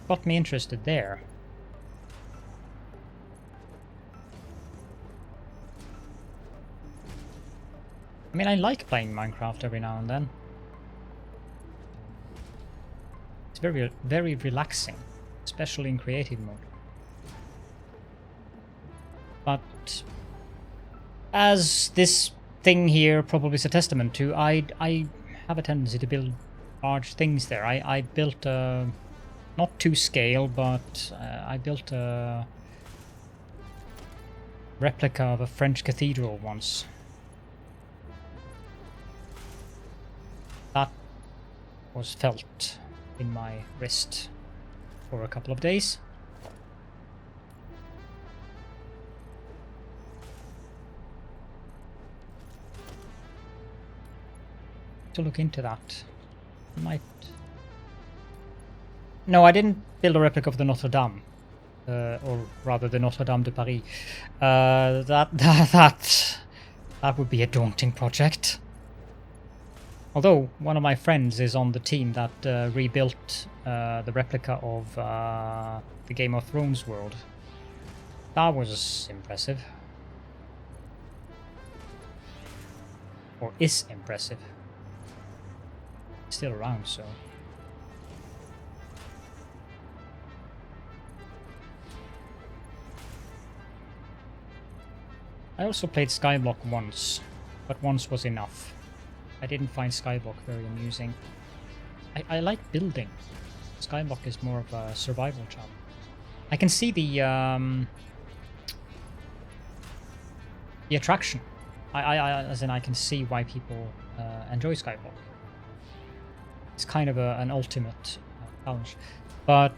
Got me interested there. I mean, I like playing Minecraft every now and then. It's very, very relaxing, especially in creative mode. But as this thing here probably is a testament to, I have a tendency to build large things there. I built a, not to scale, but I built a replica of a French cathedral once. That was felt in my wrist for a couple of days. To look into that. Might. No, I didn't build a replica of the Notre Dame, or rather the Notre Dame de Paris. That would be a daunting project. Although one of my friends is on the team that rebuilt the replica of the Game of Thrones world. That was impressive. Or is impressive. Still around, so. I also played Skyblock once, but once was enough. I didn't find Skyblock very amusing. I like building. Skyblock is more of a survival challenge. I can see the attraction. As in, I can see why people enjoy Skyblock. It's kind of an ultimate challenge. But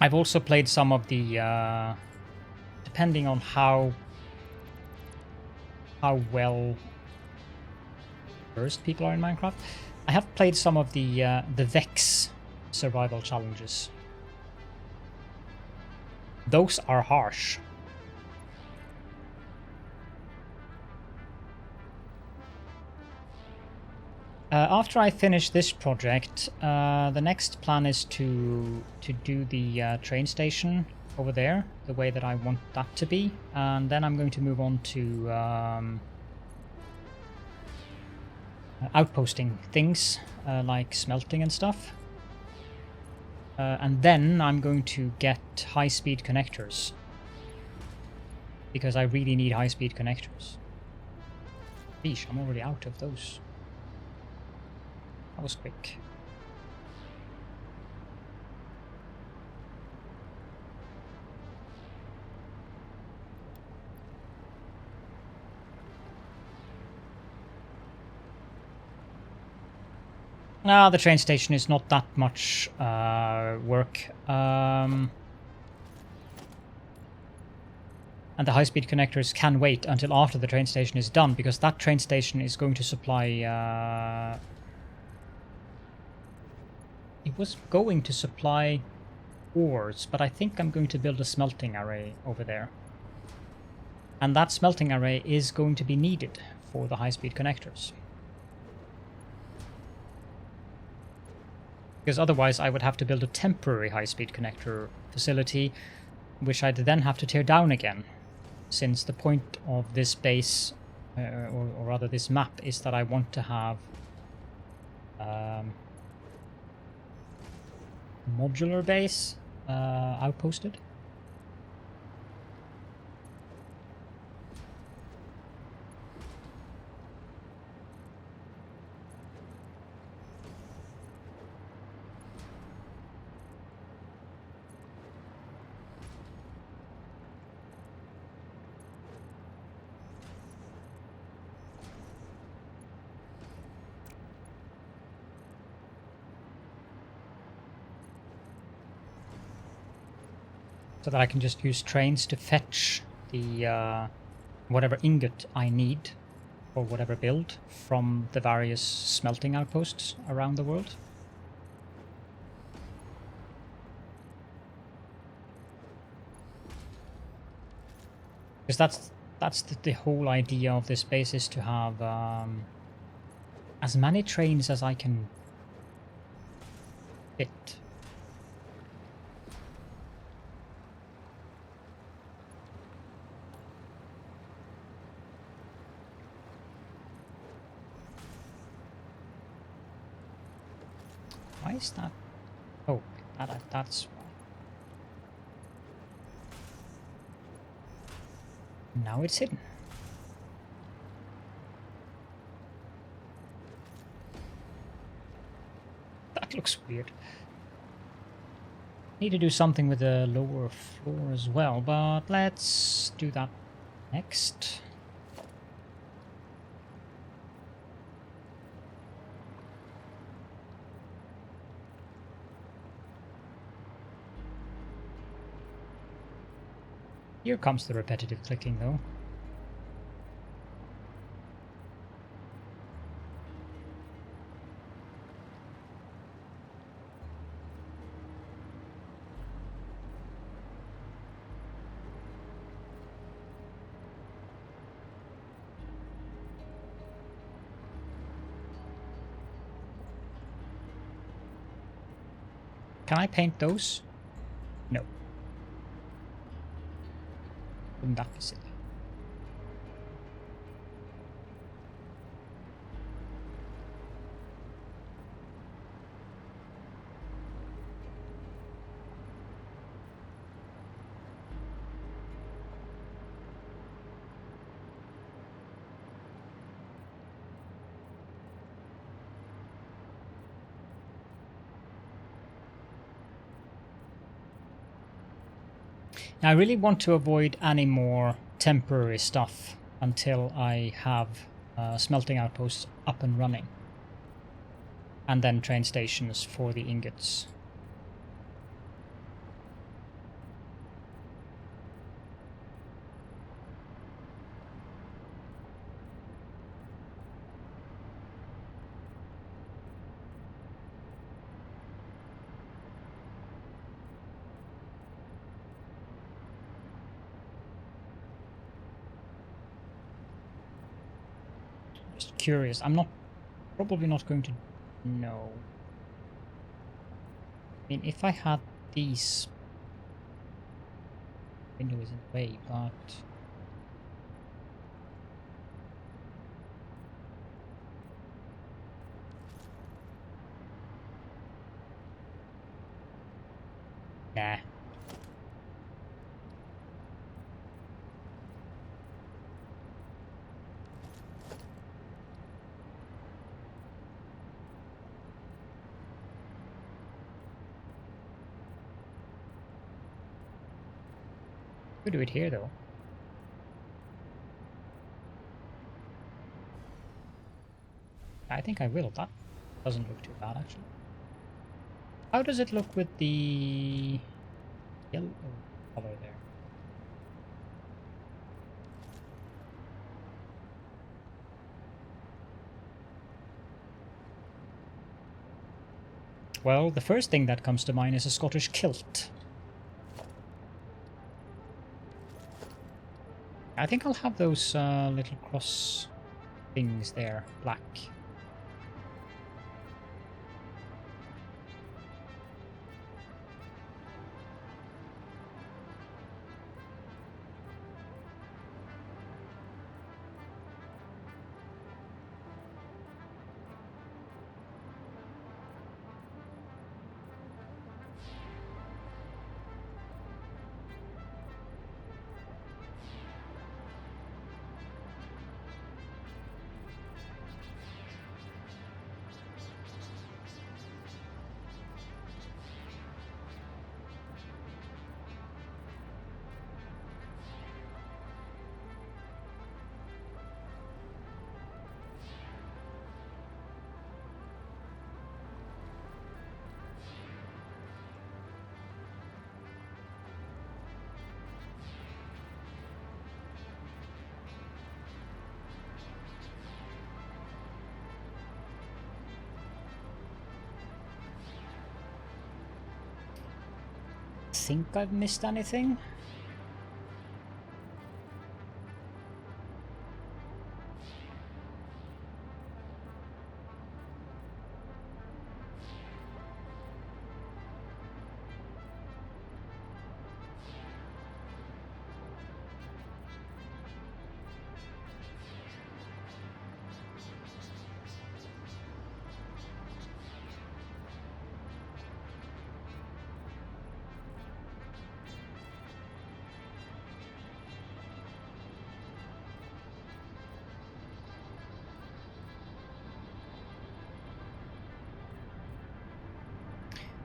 I've also played some of the, depending on how well versed people are in Minecraft, I have played some of the Vex survival challenges. Those are harsh. After I finish this project, the next plan is to do the train station over there, the way that I want that to be, and then I'm going to move on to outposting things like smelting and stuff. And then I'm going to get high-speed connectors, because I really need high-speed connectors. Yeesh, I'm already out of those. That was quick. No, the train station is not that much work. And the high-speed connectors can wait until after the train station is done, because that train station is going to supply... It was going to supply ores, but I think I'm going to build a smelting array over there. And that smelting array is going to be needed for the high-speed connectors. Because otherwise I would have to build a temporary high-speed connector facility, which I'd then have to tear down again, since the point of this base, or rather this map, is that I want to have modular base outposted. So that I can just use trains to fetch the whatever ingot I need or whatever build from the various smelting outposts around the world. Because that's the whole idea of this base, is to have as many trains as I can fit. Why is that? Oh, that's why. Now it's hidden. That looks weird. Need to do something with the lower floor as well, but let's do that next. Here comes the repetitive clicking, though. Can I paint those? No. Wouldn't that be silly? I really want to avoid any more temporary stuff until I have smelting outposts up and running. And then train stations for the ingots. Curious. I'm not Probably not going to know. I mean, if I had these windows in the way, but nah. Could do it here though. I think I will. That doesn't look too bad actually. How does it look with the yellow color there? Well, the first thing that comes to mind is a Scottish kilt. I think I'll have those little cross things there, black. Think I've missed anything?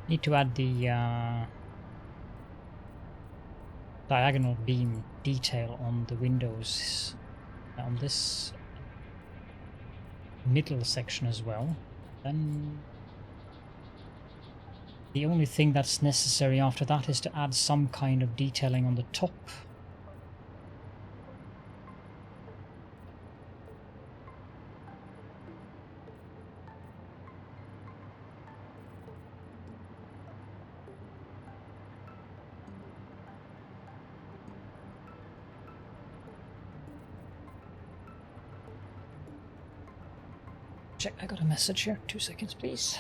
Need to add the diagonal beam detail on the windows on this middle section as well. Then the only thing that's necessary after that is to add some kind of detailing on the top. Check, I got a message here. 2 seconds, please.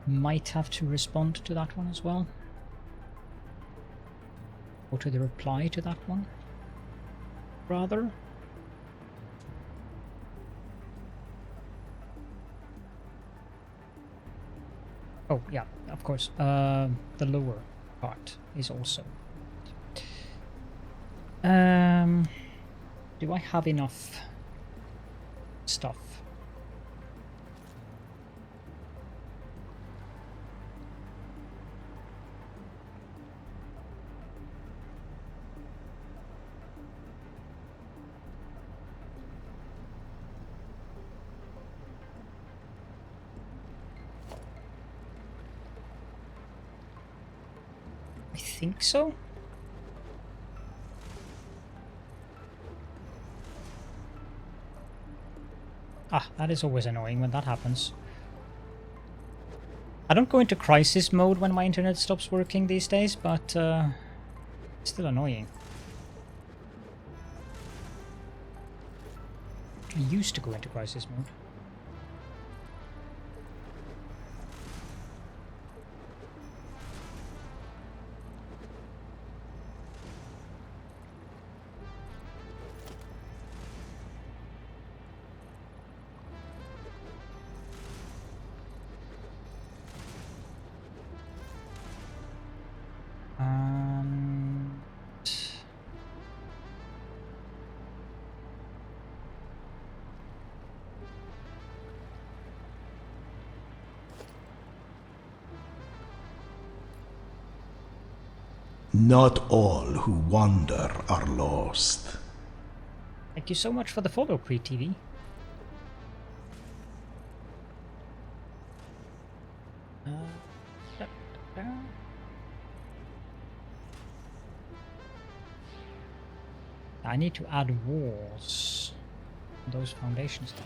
Might have to respond to that one as well. Or to the reply to that one, rather. Oh, yeah, of course. The lower part is also. Do I have enough stuff? I think so. Ah, that is always annoying when that happens. I don't go into crisis mode when my internet stops working these days, but it's still annoying. I used to go into crisis mode.
Not all who wander are lost.
Thank you so much for the follow, Pre-TV. I need to add walls on those foundations then.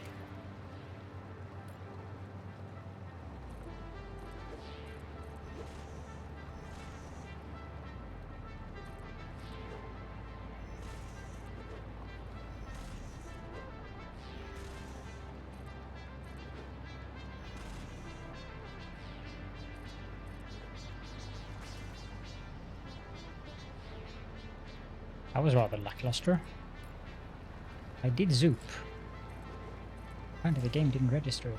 That was rather lackluster. I did zoop. Apparently the game didn't register it.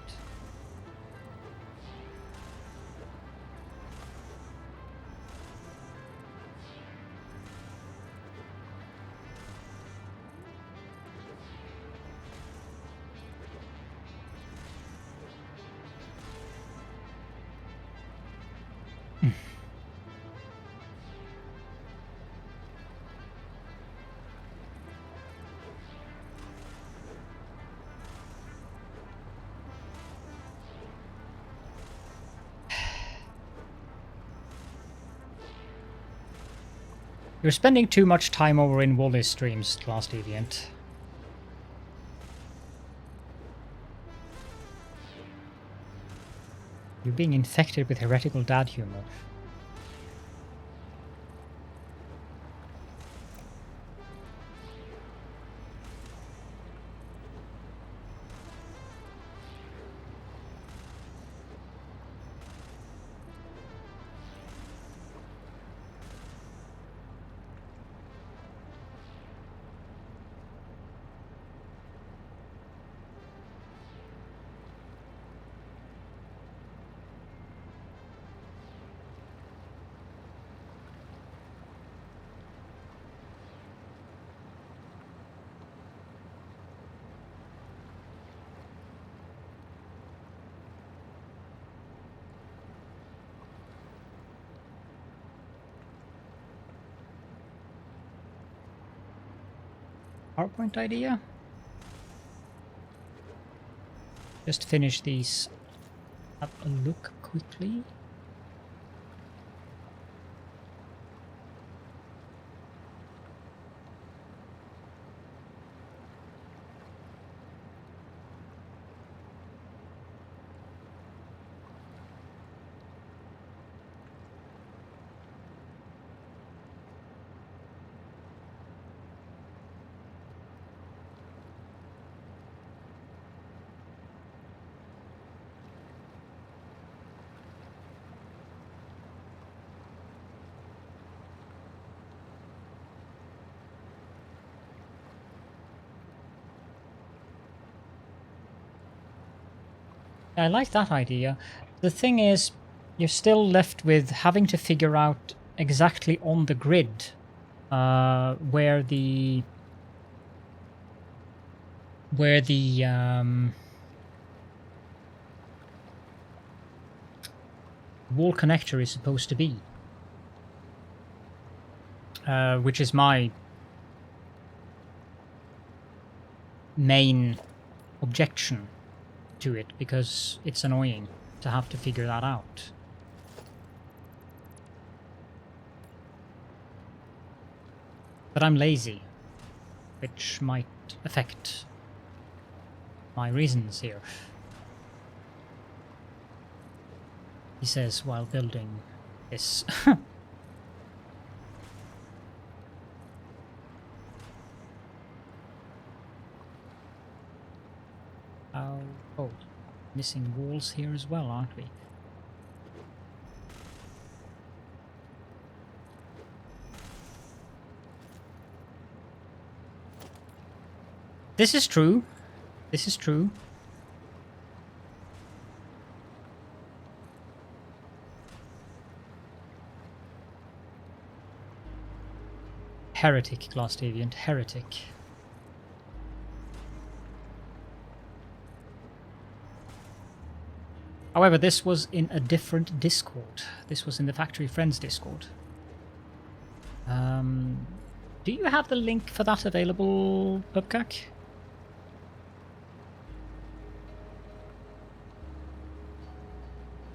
You're spending too much time over in Wally's streams, Last Deviant. You're being infected with heretical dad humor. PowerPoint idea? Just finish these. Have a look quickly. I like that idea. The thing is, you're still left with having to figure out exactly on the grid where the wall connector is supposed to be, which is my main objection to it, because it's annoying to have to figure that out. But I'm lazy, which might affect my reasons here. He says while building this. Oh, missing walls here as well, aren't we? This is true. This is true. Heretic, Glass Deviant, heretic. However, this was in a different Discord. This was in the Factory Friends Discord. Do you have the link for that available, Pubcac?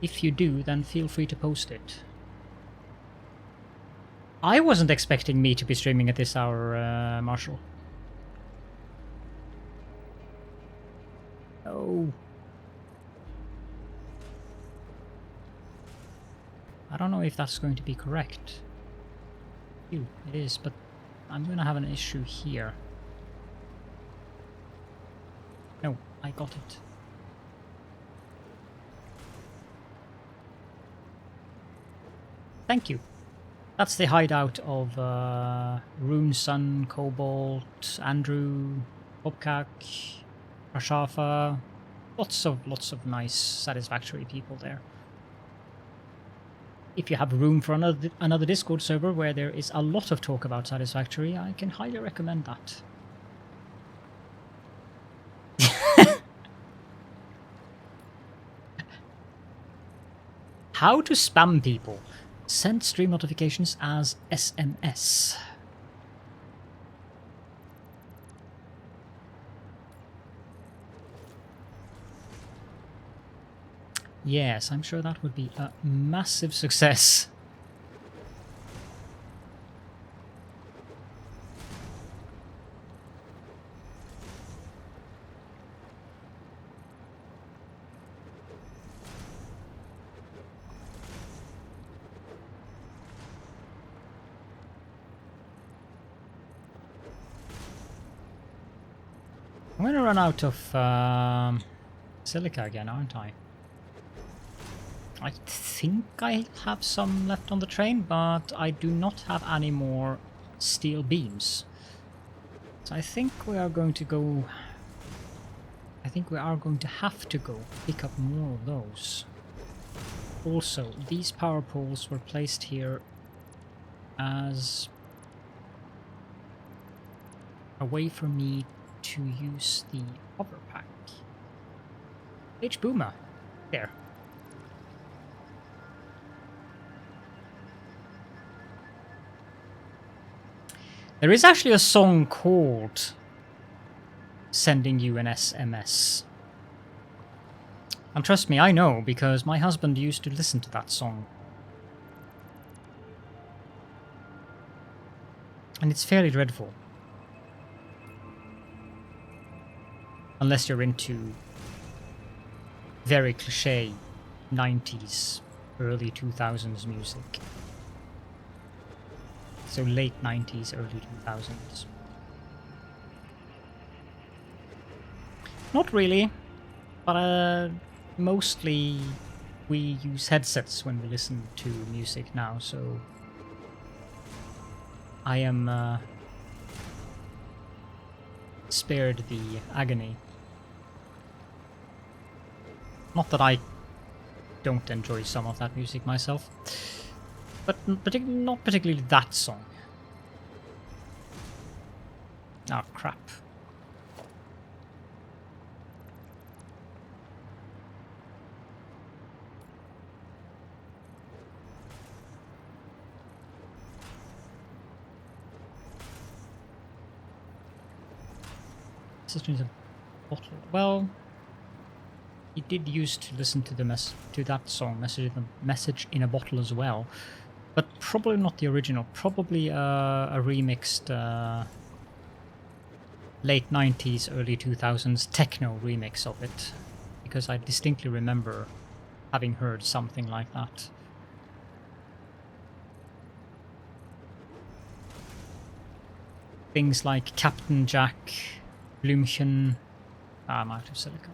If you do, then feel free to post it. I wasn't expecting me to be streaming at this hour, Marshall. Oh. I don't know if that's going to be correct. It is, but I'm going to have an issue here. No, I got it. Thank you. That's the hideout of Rune Sun, Cobalt, Andrew, Bobcak, Rashafa. Lots of nice Satisfactory people there. If you have room for another Discord server where there is a lot of talk about Satisfactory, I can highly recommend that. How to spam people. Send stream notifications as SMS. Yes, I'm sure that would be a massive success. I'm going to run out of silica again, aren't I? I think I have some left on the train, but I do not have any more steel beams. So I think we are going to go... I think we are going to have to go pick up more of those. Also, these power poles were placed here as a way for me to use the hover pack. Boomer. There. There is actually a song called Sending You an SMS. And trust me, I know, because my husband used to listen to that song. And it's fairly dreadful. Unless you're into very cliché 90s, early 2000s music. So late 90s, early 2000s. Not really, but mostly we use headsets when we listen to music now, so I am spared the agony. Not that I don't enjoy some of that music myself. But not particularly that song. Oh, crap. This is a bottle. Well, he did used to listen to the that song, Message in a Bottle, as well. But probably not the original. Probably a remixed late 90s, early 2000s techno remix of it. Because I distinctly remember having heard something like that. Things like Captain Jack, Blümchen. I'm out of silicon.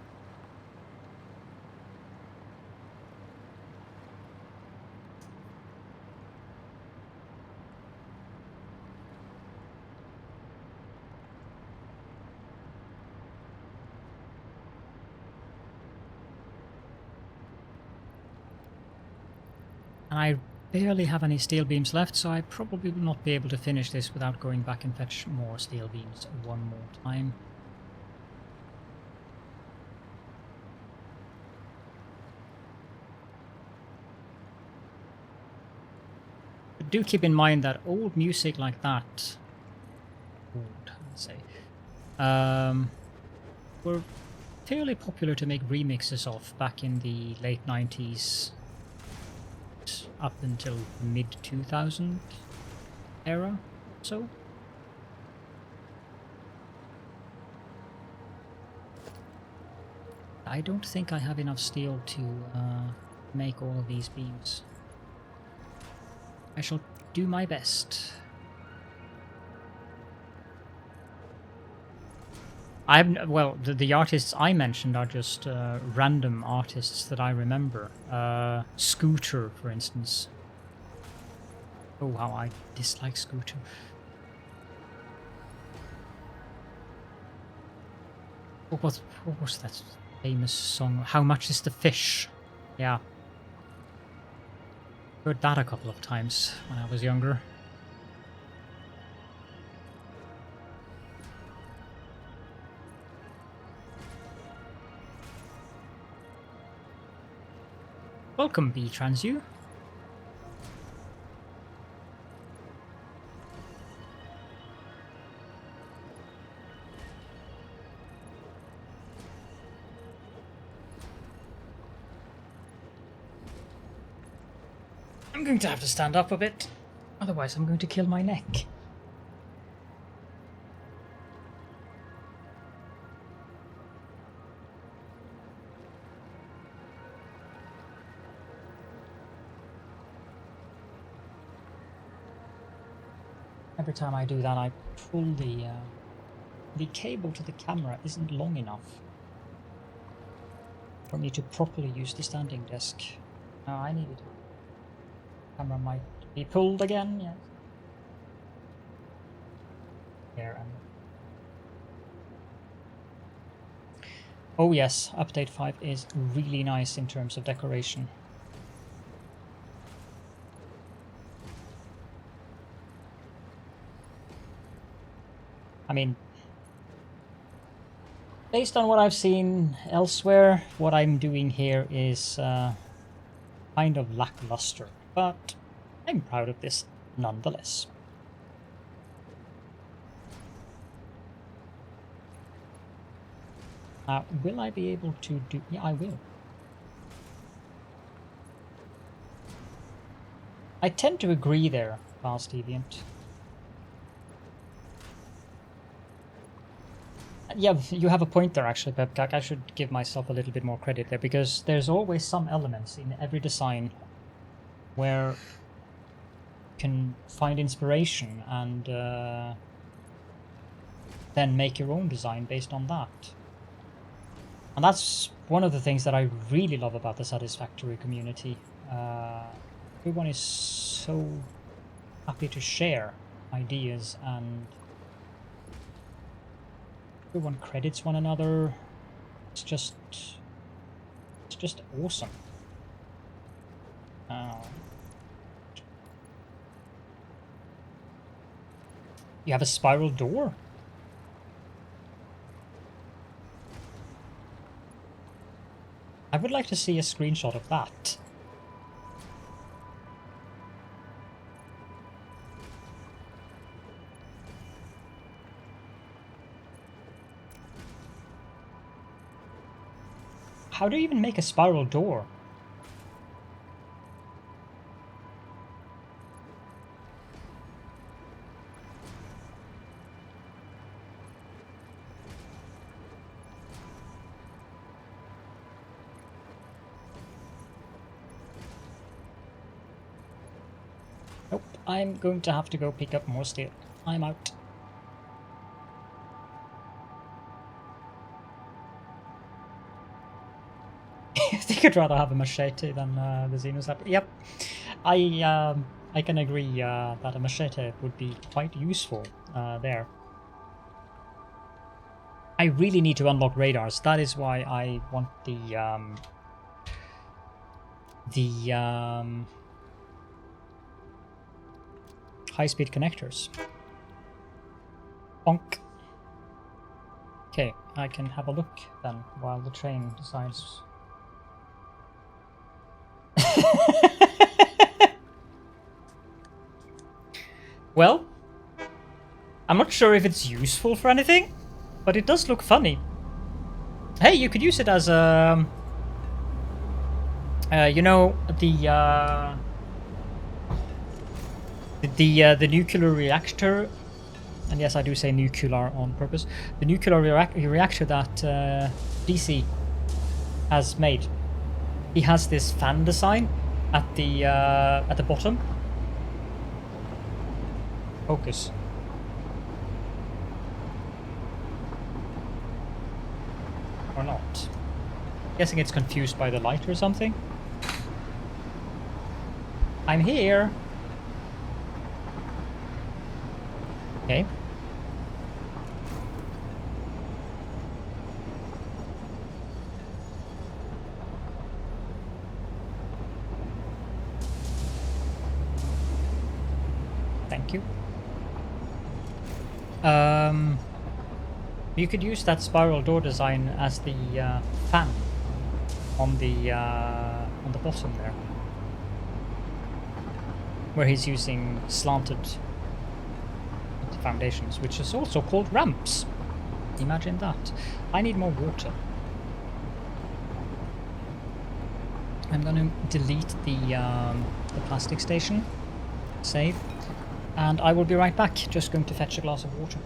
And I barely have any steel beams left, so I probably will not be able to finish this without going back and fetch more steel beams one more time. But do keep in mind that old music like that, were fairly popular to make remixes of back in the late 90s. Up until mid 2000 era, so. I don't think I have enough steel to make all of these beams. I shall do my best. Well, the artists I mentioned are just random artists that I remember. Scooter, for instance. Oh, how I dislike Scooter. What was that famous song? How Much is the Fish? Yeah. Heard that a couple of times when I was younger. Welcome, B-Transu. I'm going to have to stand up a bit, otherwise I'm going to kill my neck. Every time I do that, I pull the cable to the camera isn't long enough for me to properly use the standing desk. Now I need it. Camera might be pulled again. Yes. Here and. Oh yes, update 5 is really nice in terms of decoration. I mean, based on what I've seen elsewhere, what I'm doing here is kind of lackluster, but I'm proud of this nonetheless. Will I be able to do... Yeah, I will. I tend to agree there, Fast Deviant. Yeah, you have a point there actually, Pepkak. I should give myself a little bit more credit there, because there's always some elements in every design where you can find inspiration and then make your own design based on that. And that's one of the things that I really love about the Satisfactory community. Everyone is so happy to share ideas, and everyone credits one another. It's just awesome. You have a spiral door? I would like to see a screenshot of that. How do you even make a spiral door? Nope, I'm going to have to go pick up more steel. I'm out. I think I'd rather have a machete than the Xenos. Yep, I can agree that a machete would be quite useful there. I really need to unlock radars. That is why I want the high-speed connectors. Bonk. Okay, I can have a look then while the train decides. Well, I'm not sure if it's useful for anything, but it does look funny. Hey, you could use it as a, you know, the nuclear reactor, and yes, I do say nuclear on purpose. The nuclear reactor that DC has made. He has this fan design at the bottom. Focus. Or not. Guessing it's confused by the light or something. I'm here. Okay. Thank you. You could use that spiral door design as the fan on the bottom there, where he's using slanted foundations, which is also called ramps. Imagine that. I need more water. I'm gonna delete the plastic station, save, and I will be right back. Just going to fetch a glass of water.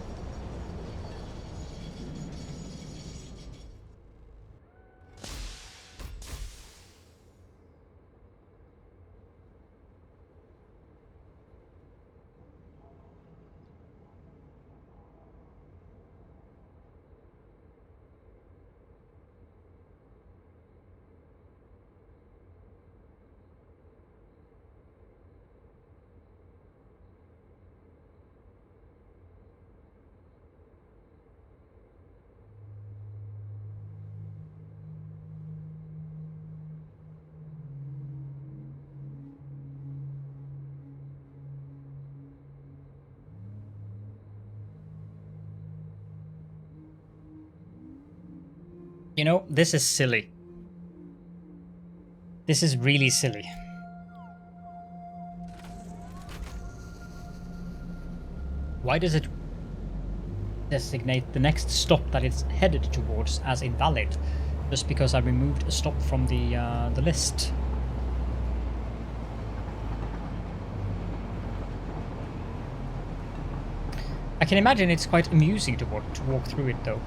You know, this is silly. This is really silly. Why does it designate the next stop that it's headed towards as invalid? Just because I removed a stop from the list. I can imagine it's quite amusing to walk through it though.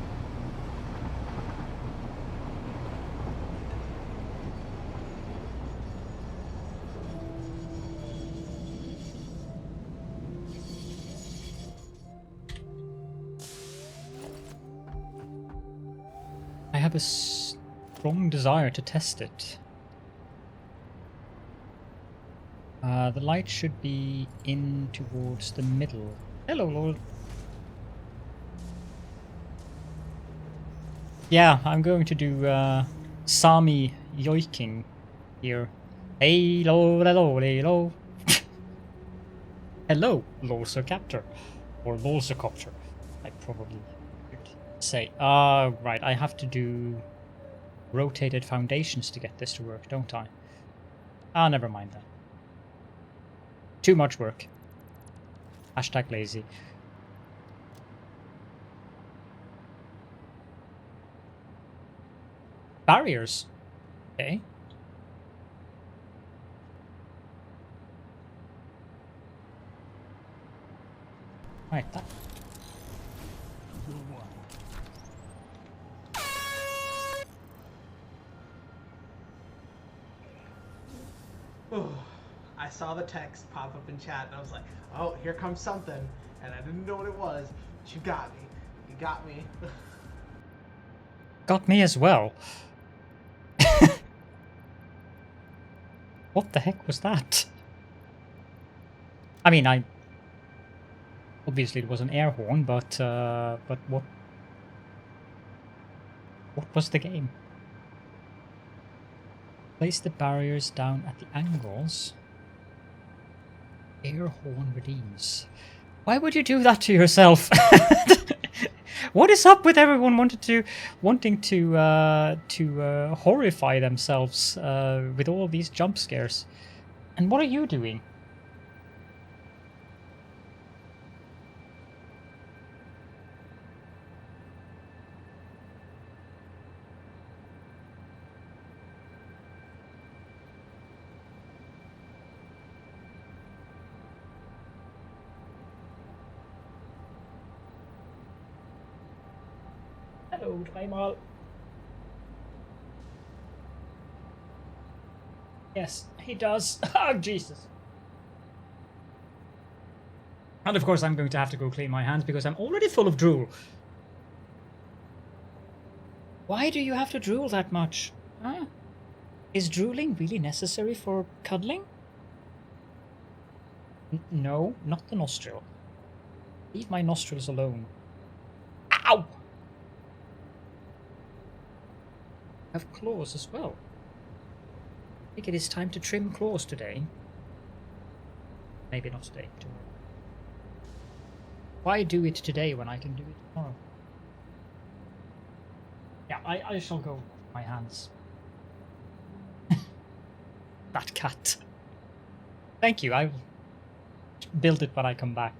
I have a strong desire to test it. The light should be in towards the middle. Hello, Lord. Yeah, I'm going to do Sami yoiking here. Hey, lo, hello, hello. Hello, Captor. Or Copter, I probably could say. Right, I have to do rotated foundations to get this to work, don't I? Ah, never mind that. Too much work. Hashtag lazy. Barriers. Okay. Right, that.
I saw the text pop up in chat, and I was like, oh, here comes something. And I didn't know what it was, but you got me. You got me.
Got me as well. What the heck was that? I mean, obviously it was an air horn, but what was the game? Place the barriers down at the angles. Air horn redeems. Why would you do that to yourself? What is up with everyone wanting to horrify themselves with all these jump scares? And what are you doing? Hello, Dreimal. Yes, he does. Oh, Jesus. And of course I'm going to have to go clean my hands because I'm already full of drool. Why do you have to drool that much? Huh? Is drooling really necessary for cuddling? No, not the nostril. Leave my nostrils alone. Ow! I have claws as well. I think it is time to trim claws today. Maybe not today, tomorrow. Why do it today when I can do it tomorrow? Yeah, I shall go wash my hands. That cat. Thank you, I will build it when I come back.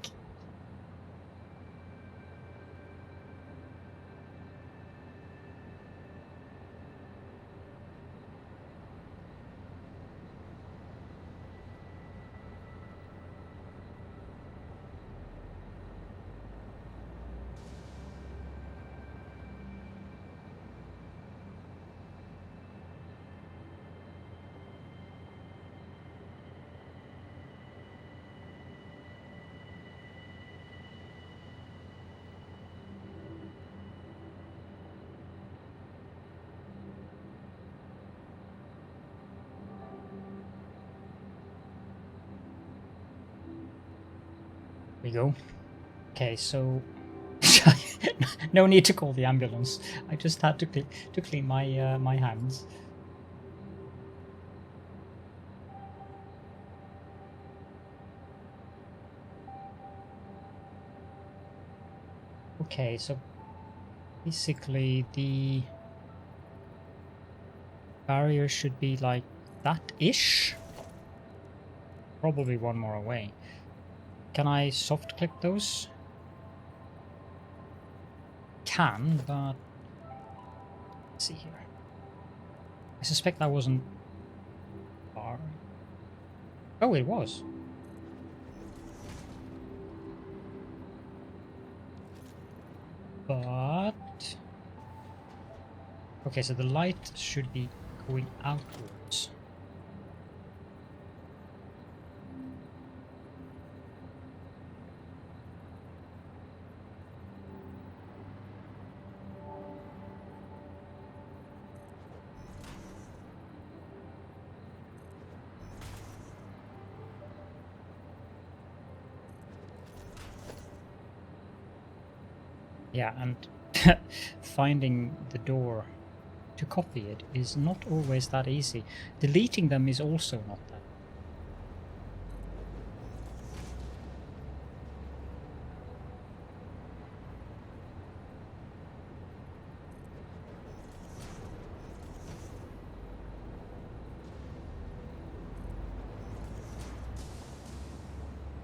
We go. Okay, so no need to call the ambulance. I just had to clean my my hands. Okay, so basically the barrier should be like that-ish. Probably one more away. Can I soft click those? Can, but let's see here. I suspect that wasn't far. Oh, it was. But okay, so the light should be going outwards. Yeah, and finding the door to copy it is not always that easy. Deleting them is also not that.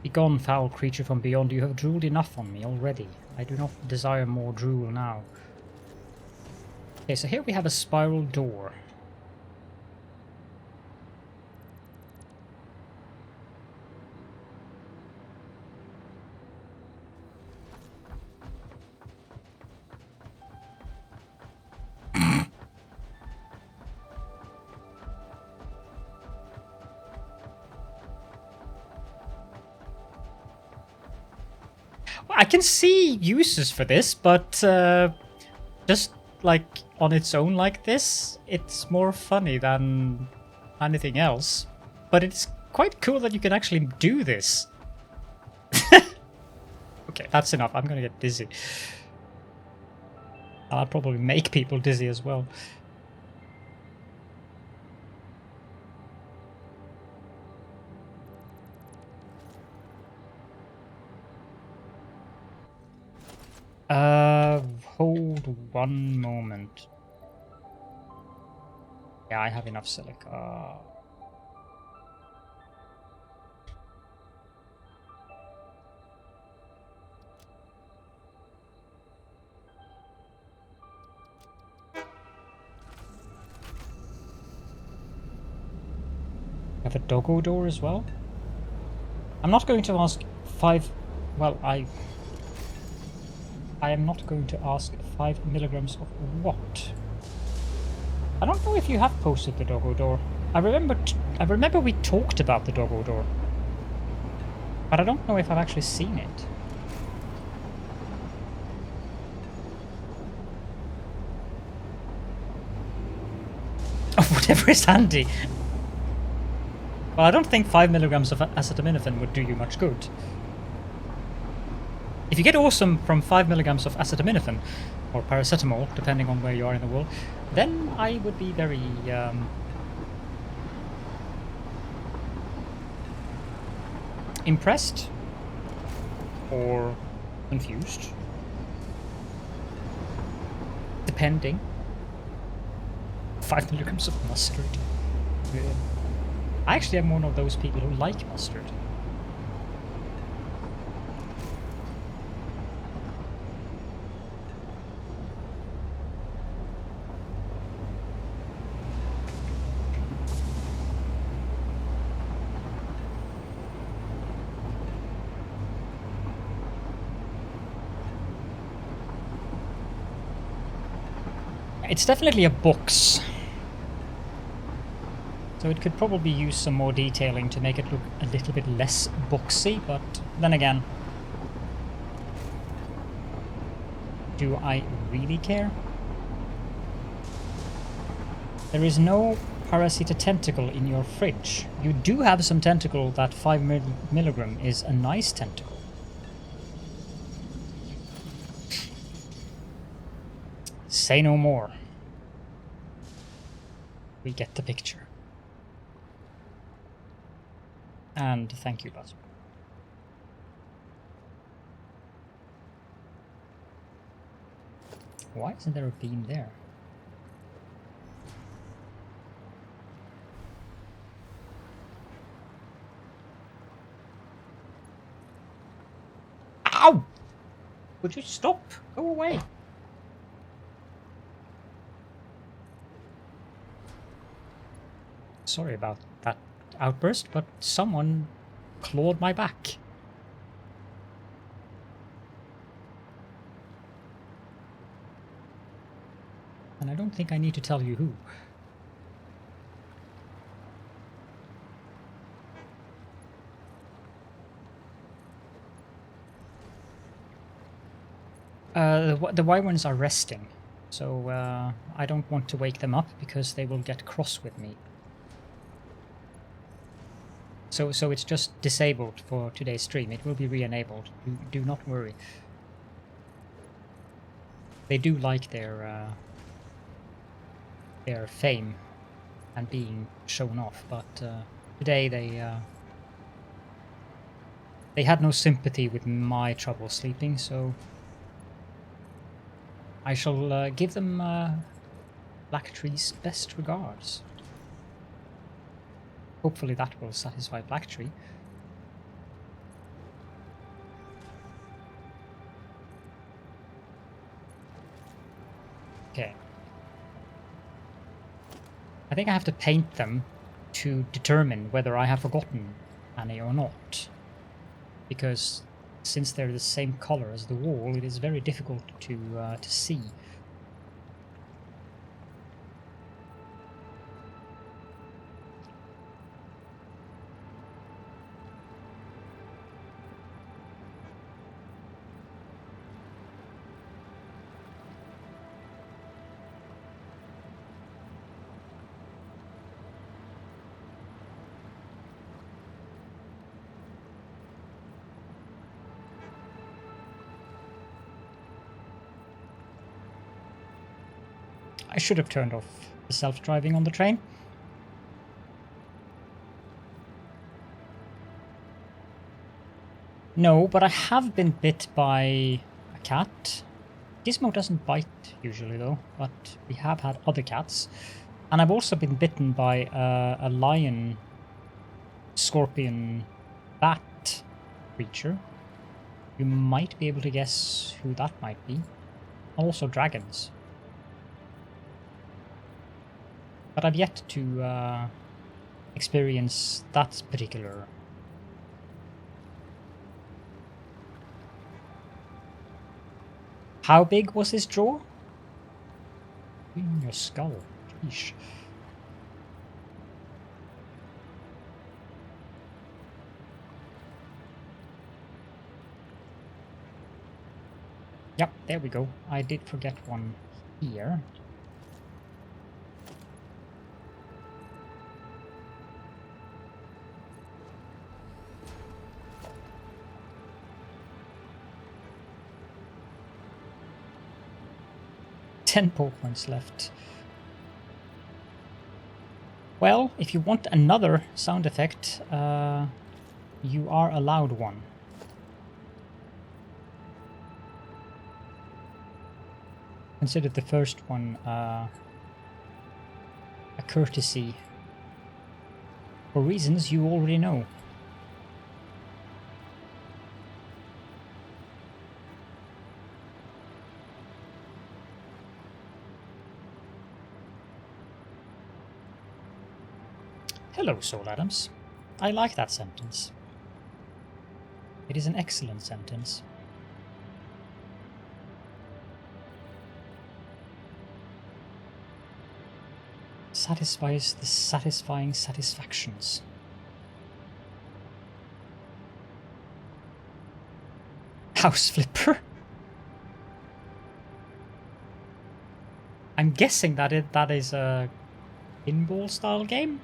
Begone, foul creature from beyond, you have drooled enough on me already. I do not desire more drool now. Okay, so here we have a spiral door. I can see uses for this, but just like on its own like this, it's more funny than anything else. But it's quite cool that you can actually do this. Okay, that's enough. I'm gonna get dizzy. I'll probably make people dizzy as well. Hold one moment. Yeah, I have enough silica. I have a doggo door as well. I'm not going to ask 5... Well, I am not going to ask 5 milligrams of what? I don't know if you have posted the doggo door. I remember we talked about the doggo door. But I don't know if I've actually seen it. Oh, whatever is handy. Well, I don't think 5 milligrams of acetaminophen would do you much good. If you get awesome from 5 milligrams of acetaminophen, or paracetamol, depending on where you are in the world, then I would be very impressed or confused, depending. 5 milligrams of mustard. Yeah. I actually am one of those people who like mustard. It's definitely a box. So it could probably use some more detailing to make it look a little bit less boxy, but then again, do I really care? There is no parasite tentacle in your fridge. You do have some tentacle that 5 milligram is a nice tentacle. Say no more. We get the picture. And thank you, Buzz. Why isn't there a beam there? Ow! Would you stop? Go away. Sorry about that outburst, but someone clawed my back. And I don't think I need to tell you who. The wyverns are resting, so I don't want to wake them up because they will get cross with me. So it's just disabled for today's stream. It will be re-enabled. Do not worry. They do like their fame and being shown off, but today they had no sympathy with my trouble sleeping, so I shall give them Blacktree's best regards. Hopefully that will satisfy Blacktree. Okay. I think I have to paint them to determine whether I have forgotten any or not. Because since they're the same color as the wall, it is very difficult to see. I should have turned off the self-driving on the train. No, but I have been bit by a cat. Gizmo doesn't bite usually though, but we have had other cats. And I've also been bitten by a lion, scorpion, bat creature. You might be able to guess who that might be. Also dragons. But I've yet to experience that particular. How big was his jaw? In your skull. Sheesh. Yep, there we go. I did forget one here. Ten Pokemons left. Well, if you want another sound effect, you are allowed one. Consider the first one a courtesy for reasons you already know. Hello, Soul Adams. I like that sentence. It is an excellent sentence. Satisfies the satisfying satisfactions. House Flipper? I'm guessing that is a pinball style game?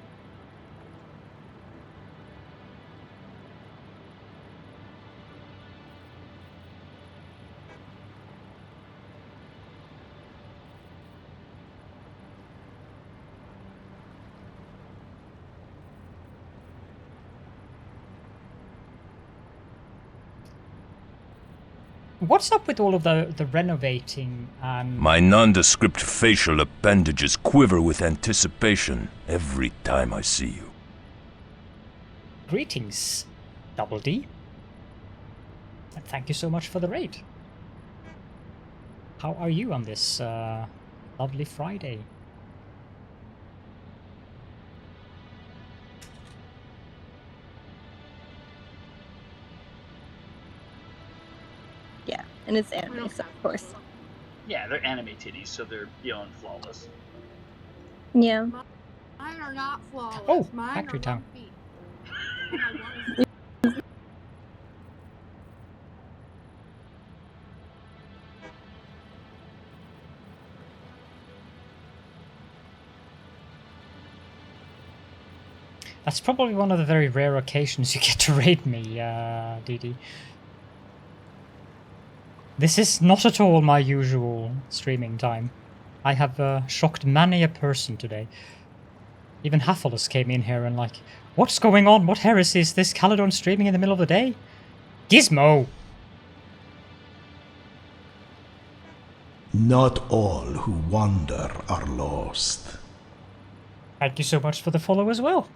What's up with all of the renovating and...
My nondescript facial appendages quiver with anticipation every time I see you.
Greetings, Double D. And thank you so much for the raid. How are you on this lovely Friday?
Yeah, and it's anime, so of course.
Yeah, they're anime titties, so they're beyond flawless.
Yeah.
Mine are not flawless.
Oh,
Mine
Factory
are
Town.
lumpy.
That's probably one of the very rare occasions you get to raid me, DD. This is not at all my usual streaming time. I have shocked many a person today. Even Haffalus came in here and like, what's going on? What heresy is this? Caledon streaming in the middle of the day? Gizmo!
Not all who wander are lost.
Thank you so much for the follow as well.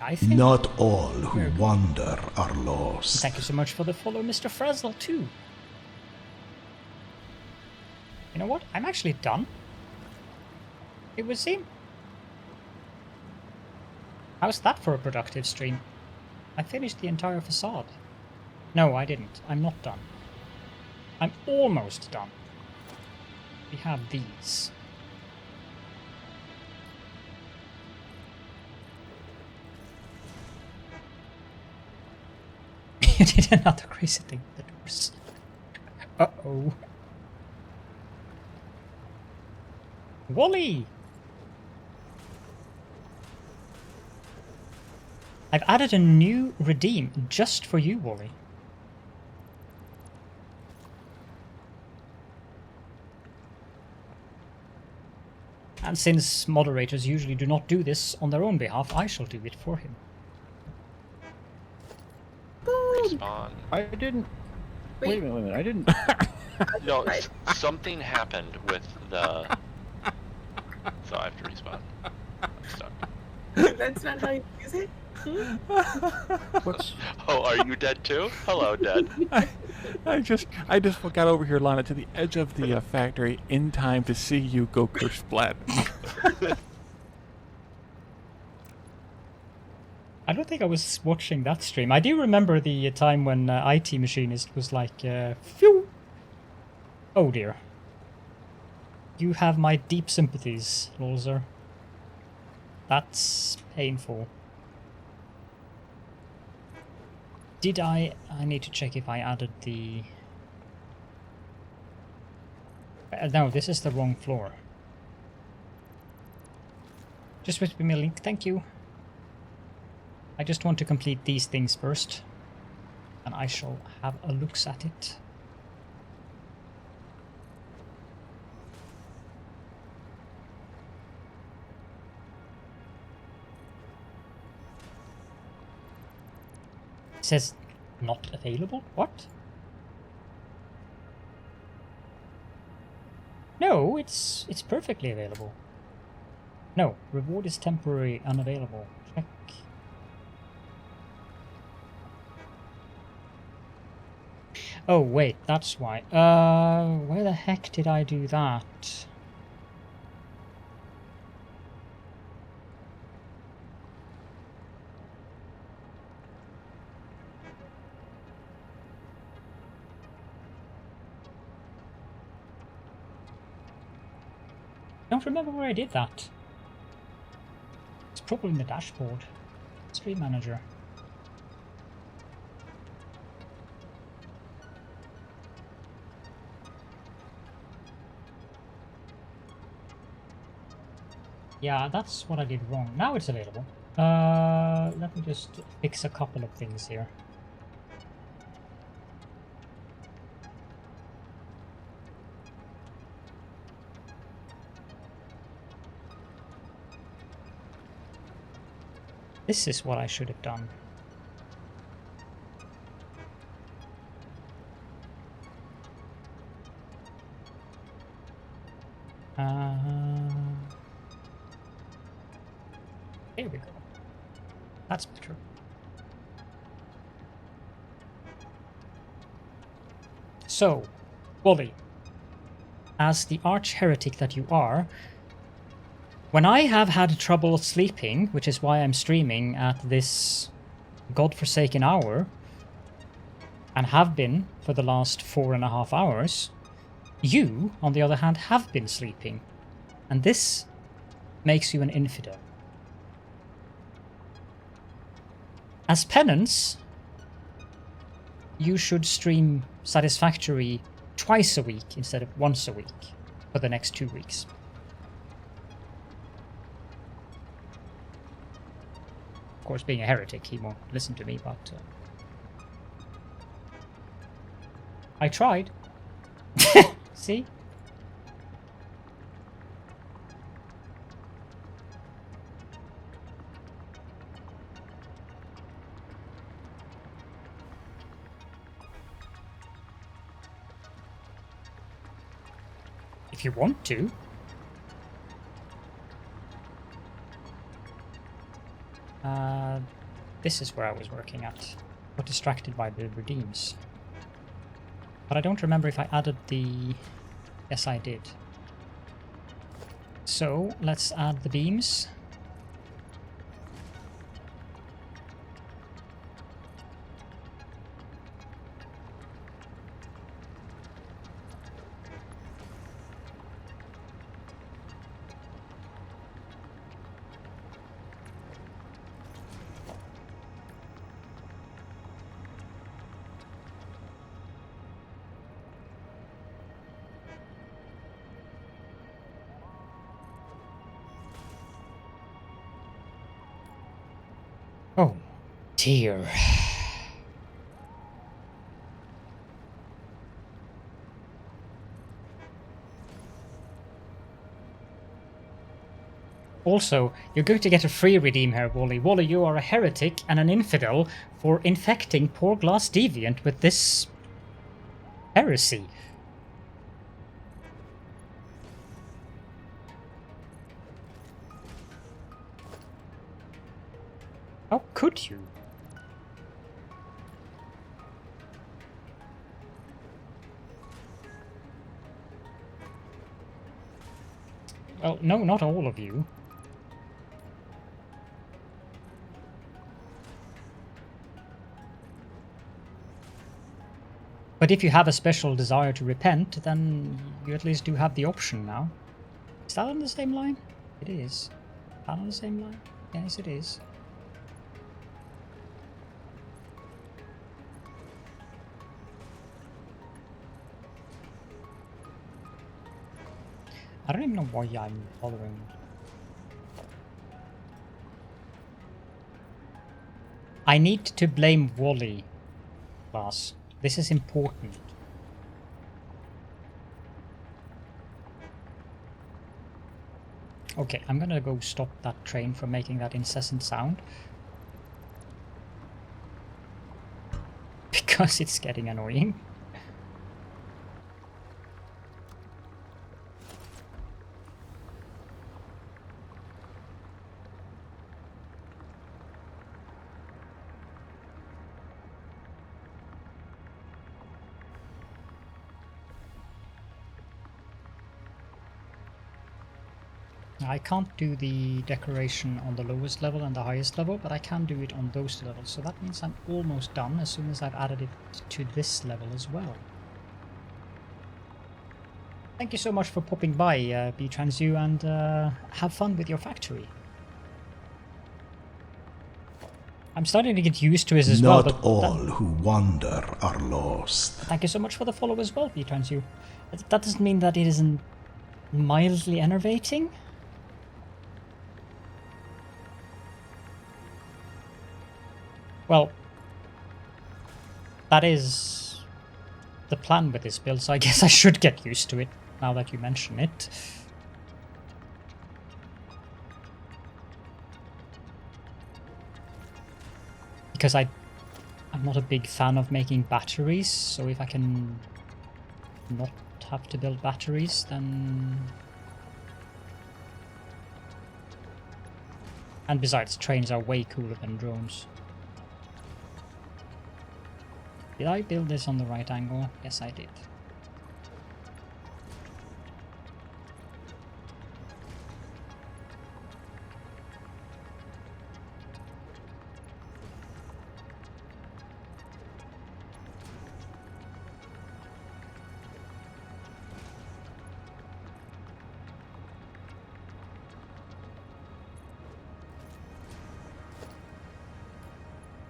I think...
Not all who wander are lost.
Thank you so much for the follow, Mr. Frazzle, too. You know what? I'm actually done. It would seem. How's that for a productive stream? I finished the entire facade. No, I didn't. I'm not done. I'm almost done. We have these. You did another crazy thing with the doors. Uh-oh. Wally! I've added a new redeem just for you, Wally. And since moderators usually do not do this on their own behalf, I shall do it for him.
Respawn.
I didn't. Wait a minute. I didn't.
No, something happened with the. So I have to respawn. I'm stuck.
That's not how you use it.
What's?
Oh, are you dead too? Hello, dead.
I just got over here, Lana, to the edge of the factory in time to see you go kersplat.
I don't think I was watching that stream. I do remember the time when IT Machinist was like, phew! Oh dear. You have my deep sympathies, Lolzer. That's painful. Did I need to check if I added the... no, this is the wrong floor. Just wait for me a link, thank you. I just want to complete these things first, and I shall have a look at it. It says not available? What? No, it's perfectly available. No, reward is temporary unavailable. Check. Oh wait, that's why. Where the heck did I do that? I don't remember where I did that. It's probably in the dashboard. Stream manager. Yeah, that's what I did wrong. Now it's available. Let me just fix a couple of things here. This is what I should have done. There we go. That's better. So, Wally, as the arch heretic that you are, when I have had trouble sleeping, which is why I'm streaming at this godforsaken hour, and have been for the last 4.5 hours, you, on the other hand, have been sleeping, and this makes you an infidel. As penance, you should stream Satisfactory twice a week instead of once a week for the next 2 weeks. Of course, being a heretic, he won't listen to me, but I tried. See? If you want to. This is where I was working at. Got distracted by the redeems. But I don't remember if I added the... Yes, I did. So, let's add the beams. dear. Also, you're going to get a free redeem here, Wally. Wally, you are a heretic and an infidel for infecting poor Glass Deviant with this heresy. How could you? Well, no, not all of you. But if you have a special desire to repent, then you at least do have the option now. Is that on the same line? It is. Is that on the same line? Yes, it is. I don't even know why I'm following. I need to blame Wally, class. This is important. Okay, I'm gonna go stop that train from making that incessant sound. Because it's getting annoying. I can't do the decoration on the lowest level and the highest level, but I can do it on those levels, so that means I'm almost done as soon as I've added it to this level as well. Thank you so much for popping by, B-Transu, and have fun with your factory. I'm starting to get used to it as well, but
Not all who wander are lost.
thank you so much for the follow as well, B-Transu. That doesn't mean that it isn't mildly enervating. Well, that is the plan with this build, so I guess I should get used to it now that you mention it. Because I'm not a big fan of making batteries, so if I can not have to build batteries, then... And besides, trains are way cooler than drones. Did I build this on the right angle? Yes, I did.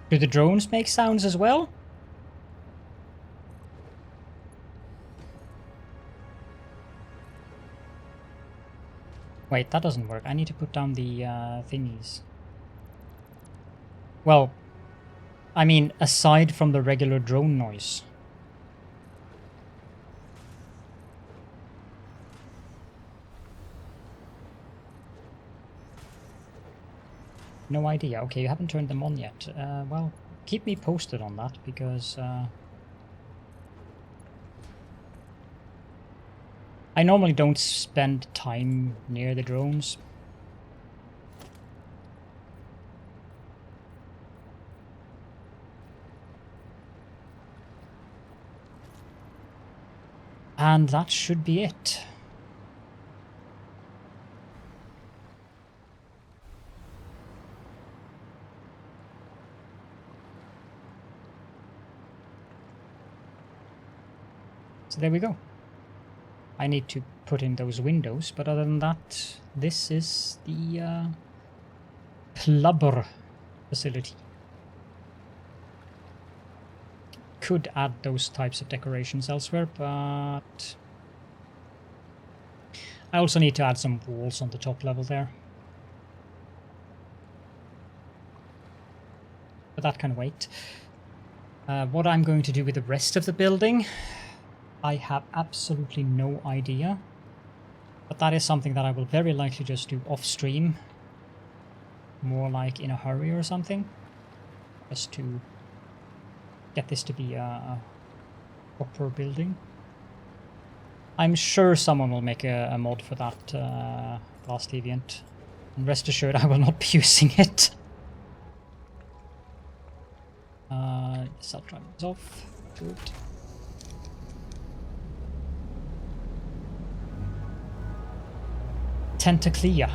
Do the drones make sounds as well? Wait, that doesn't work. I need to put down the thingies. Well, I mean, aside from the regular drone noise. No idea. Okay, you haven't turned them on yet. Well, keep me posted on that, because... I normally don't spend time near the drones. And that should be it. So there we go. I need to put in those windows, but other than that, this is the plumber facility. Could add those types of decorations elsewhere, but I also need to add some walls on the top level there. but that can wait. What I'm going to do with the rest of the building, I have absolutely no idea. But that is something that I will very likely just do off-stream. More like in a hurry or something. Just to get this to be a proper building. I'm sure someone will make a mod for that last deviant. And rest assured I will not be using it. Self-driving is off. Good. Tentaclia.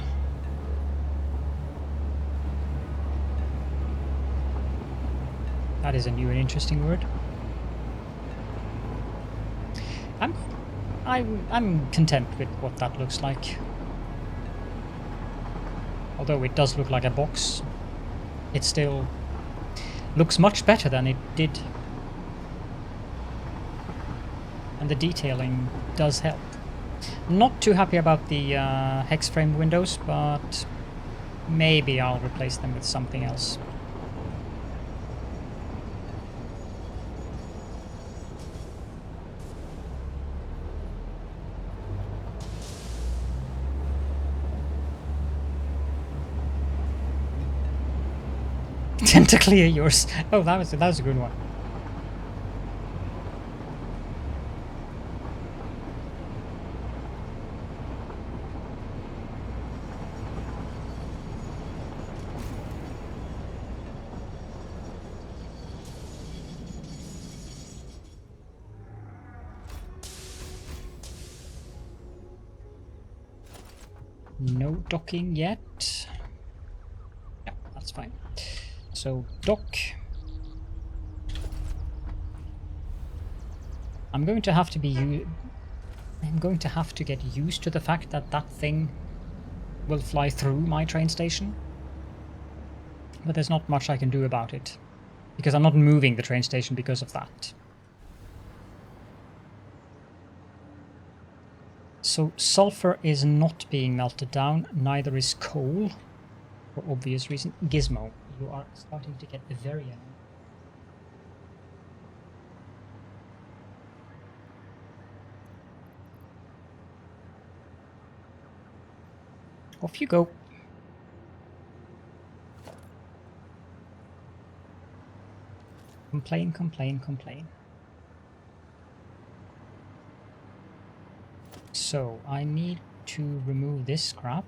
That is a new and interesting word. I'm content with what that looks like. Although it does look like a box, it still looks much better than it did. And the detailing does help. Not too happy about the hex frame windows, but maybe I'll replace them with something else. To clear yours. Oh, that was a good one. No docking yet. Yeah, that's fine. So dock. I'm going to have to get used to the fact that that thing will fly through my train station. But there's not much I can do about it, because I'm not moving the train station because of that. So sulfur is not being melted down, neither is coal, for obvious reason. Gizmo, you are starting to get very annoying. Off you go. Complain, complain, complain. So, I need to remove this scrap.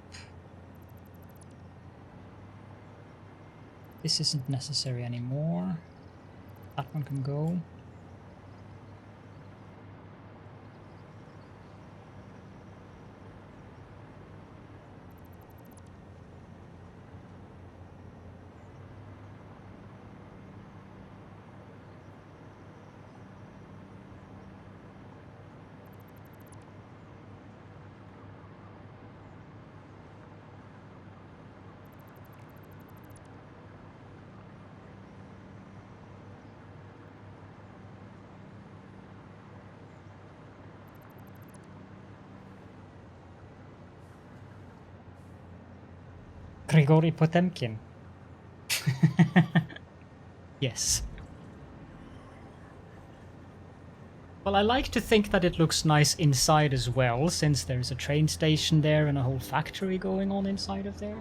This isn't necessary anymore. That one can go. Grigory Potemkin. Yes. Well, I like to think that it looks nice inside as well, since there's a train station there and a whole factory going on inside of there.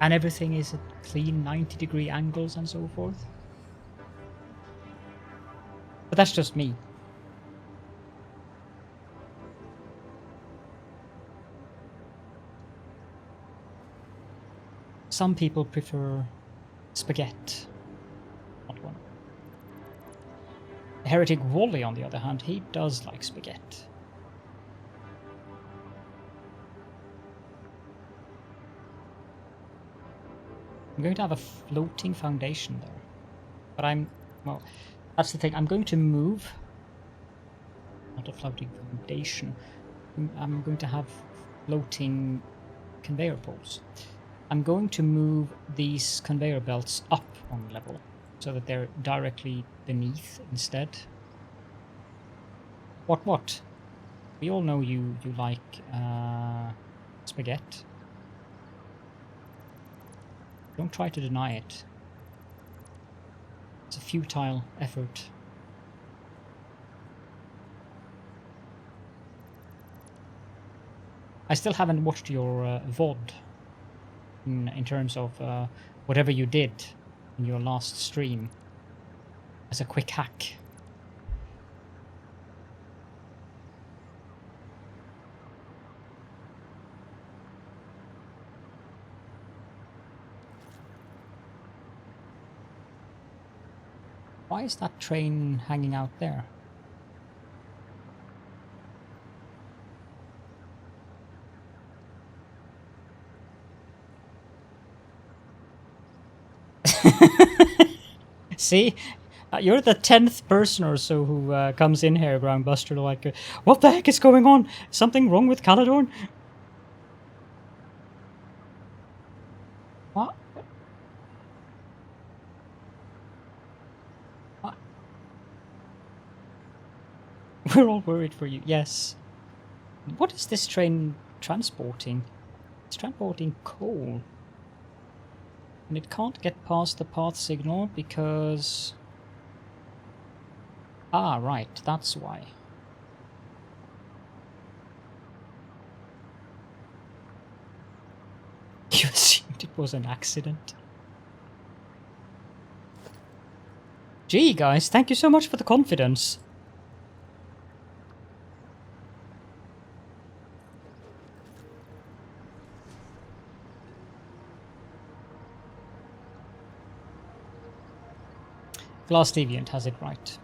And everything is at clean 90-degree angles and so forth. But that's just me. Some people prefer spaghetti. Not one. Heretic Wally, on the other hand, he does like spaghetti. I'm going to have a floating foundation there. But well, that's the thing. I'm going to move. Not a floating foundation. I'm going to have floating conveyor poles. I'm going to move these conveyor belts up on level so that they're directly beneath instead. What? We all know you like spaghetti. Don't try to deny it. It's a futile effort. I still haven't watched your VOD in terms of whatever you did in your last stream as a quick hack. Why is that train hanging out there? See? You're the 10th person or so who comes in here, Groundbuster, like, what the heck is going on? Something wrong with Caladorn? What? What? We're all worried for you, yes. What is this train transporting? It's transporting coal. And it can't get past the path signal because... Ah, right, that's why. You assumed it was an accident. Gee, guys, thank you so much for the confidence. Glass Deviant has it right.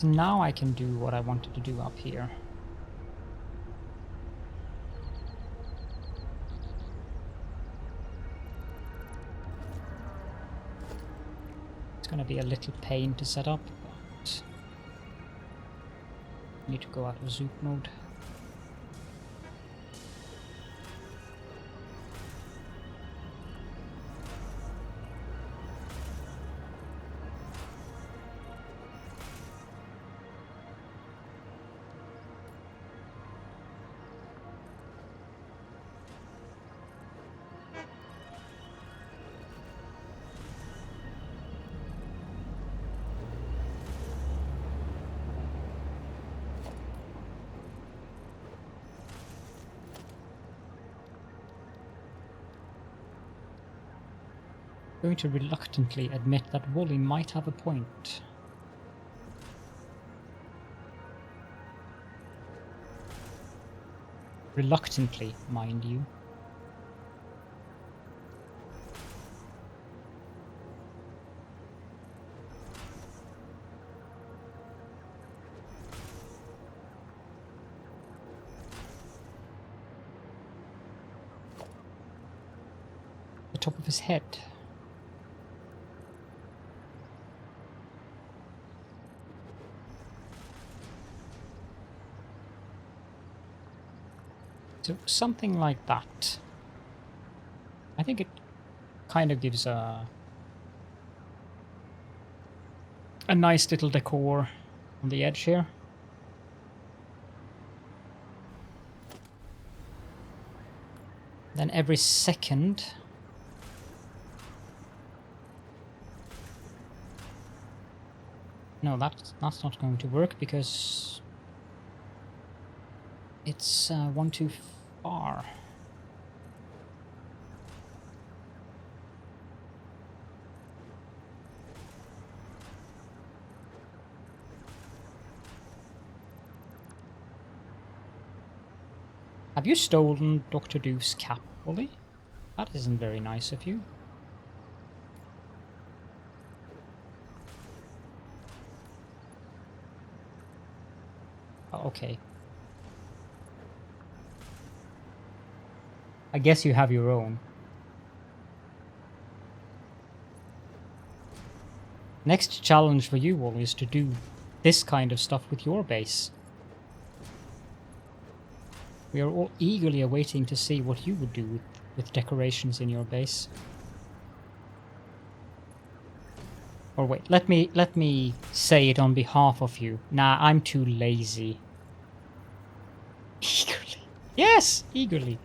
Now I can do what I wanted to do up here. It's gonna be a little pain to set up, but I need to go out of zoop mode. Going to reluctantly admit that Wally might have a point. Reluctantly, mind you. The top of his head. So something like that. I think it kind of gives a nice little decor on the edge here. Then every second no, that's not going to work because it's one too far. Have you stolen Dr. Doof's cap, Wally? That isn't very nice of you. Oh, okay. I guess you have your own. Next challenge for you all is to do this kind of stuff with your base. We are all eagerly awaiting to see what you would do with decorations in your base. Or wait, let me say it on behalf of you. Nah, I'm too lazy. Eagerly. Yes, eagerly.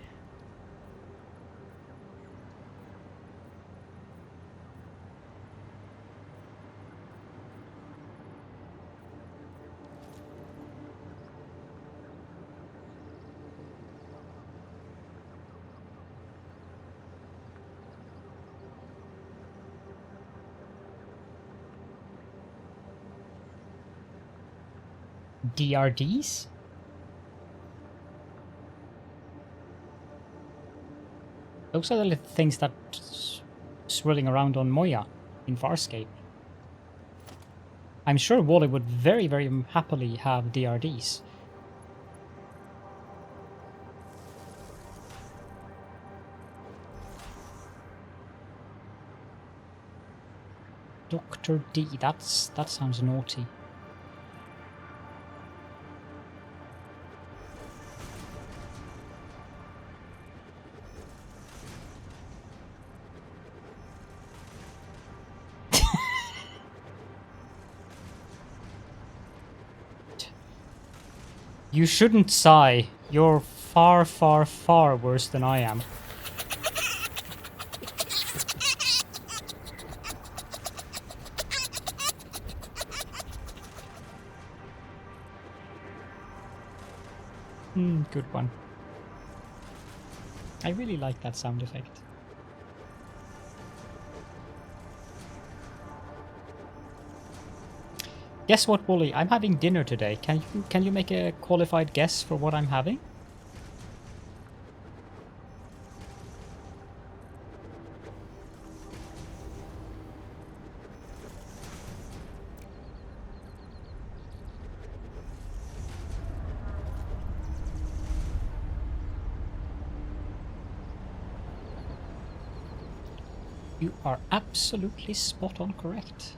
DRDs? Those are the little things that swirling around on Moya in Farscape. I'm sure Wally would very, very happily have DRDs. Dr. D, that sounds naughty. You shouldn't sigh. You're far, far, far worse than I am. Good one. I really like that sound effect. Guess what, Wally? I'm having dinner today. Can you make a qualified guess for what I'm having? You are absolutely spot on correct.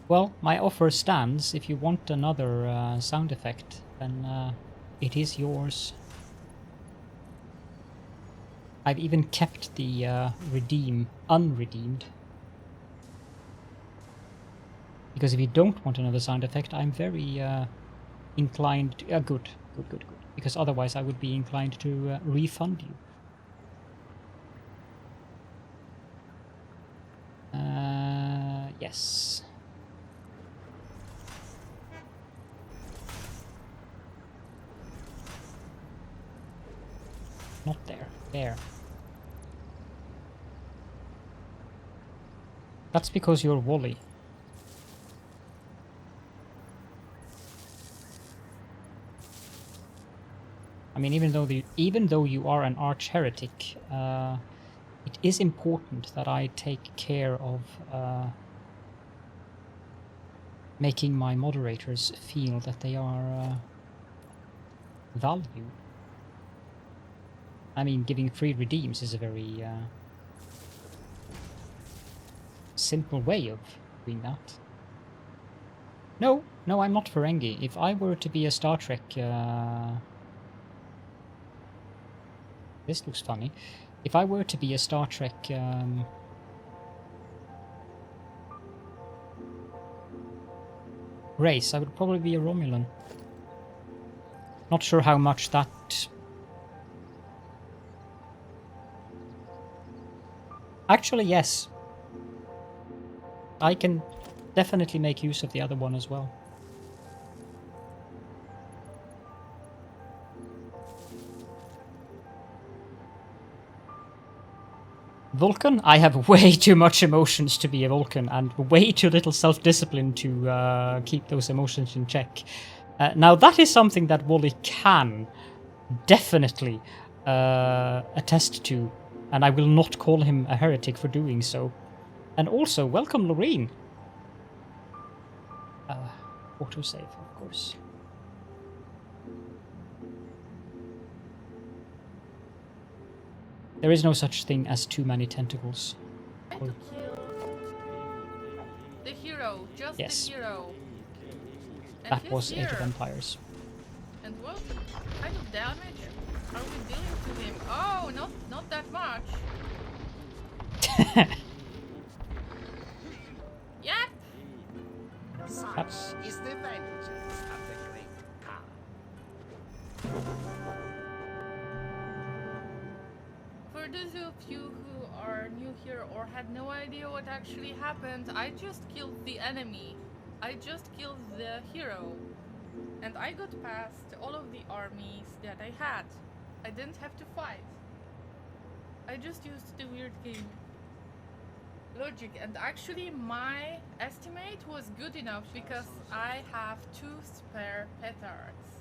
Well, my offer stands. If you want another sound effect, then it is yours. I've even kept the redeem unredeemed. Because if you don't want another sound effect, I'm very inclined to... good. Because otherwise I would be inclined to refund you. Yes. Not there. There. That's because you're Wally. I mean, even though you are an arch heretic, it is important that I take care of making my moderators feel that they are valued. I mean, giving free redeems is a very simple way of doing that. No, I'm not Ferengi. If I were to be a Star Trek... this looks funny. If I were to be a Star Trek... race, I would probably be a Romulan. Not sure how much that... Actually, yes. I can definitely make use of the other one as well. Vulcan? I have way too much emotions to be a Vulcan, and way too little self-discipline to keep those emotions in check. Now that is something that Wally can definitely attest to, and I will not call him a heretic for doing so. And also, welcome Loreen. Autosave, of course. There is no such thing as too many tentacles.
The hero, just
yes.
the hero. And
that was Age of Empires.
And what kind of damage are we dealing to him? Oh, not that much. Yep.
That's...
is the vengeance of the great Khan.
For those of you who are new here or had no idea what actually happened, I just killed the enemy. I just killed the hero. And I got past all of the armies that I had. I didn't have to fight. I just used the weird game logic, and actually my estimate was good enough because I have 2 spare petards.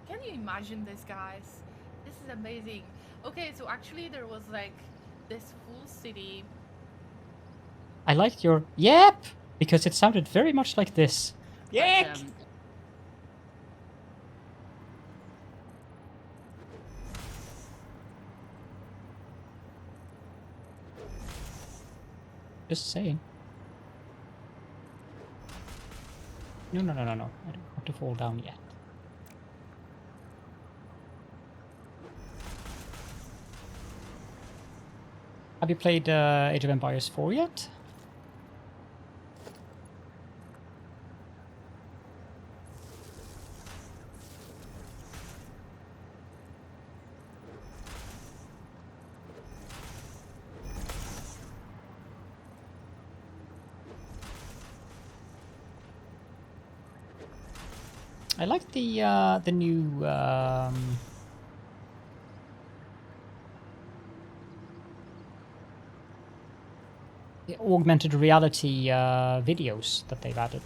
Can you imagine this, guys? This is amazing. Okay, so actually there was like this full city.
I liked your yep, because it sounded very much like this.
Yep.
Just saying. No. I don't want to fall down yet. Have you played Age of Empires 4 yet? I like the new the augmented reality videos that they've added.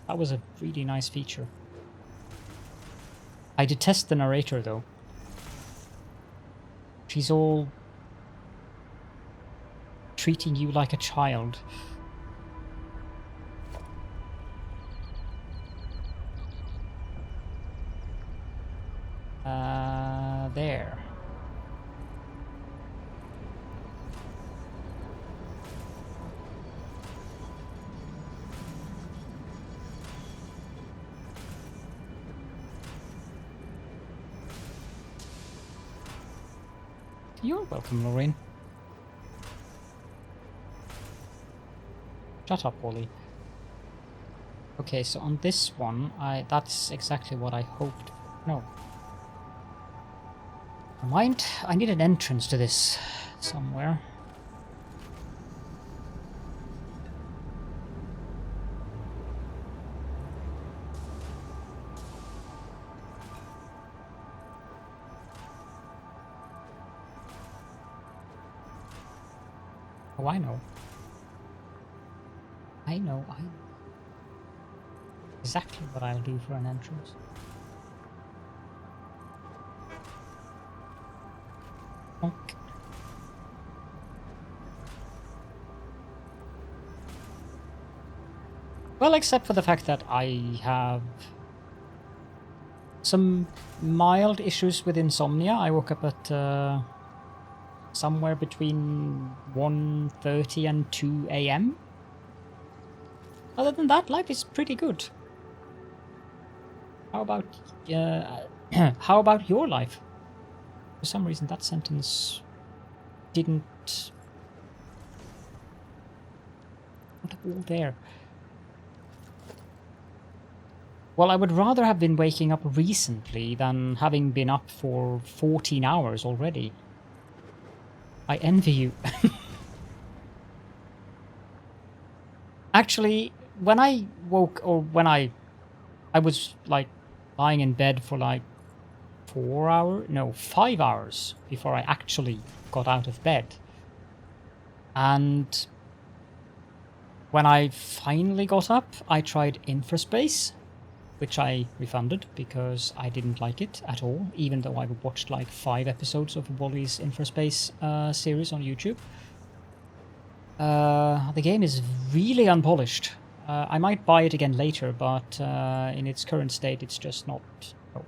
That was a really nice feature. I detest the narrator though. She's all treating you like a child. There. You're welcome, Lorraine. Shut up, Wally. Okay, so on this one, that's exactly what I hoped. No. Never mind, I need an entrance to this somewhere. Oh, I know. I know. Exactly what I'll do for an entrance. Okay. Well, except for the fact that I have some mild issues with insomnia. I woke up at somewhere between 1:30 and 2 a.m. Other than that, life is pretty good. How about how about your life? For some reason, that sentence didn't. Not all there. Well, I would rather have been waking up recently than having been up for 14 hours already. I envy you. Actually, when I woke, or when I was like lying in bed for like 5 hours before I actually got out of bed. And when I finally got up, I tried Infraspace, which I refunded because I didn't like it at all, even though I watched like 5 episodes of Wally's Infraspace series on YouTube. The game is really unpolished. I might buy it again later, but in its current state, it's just not. No.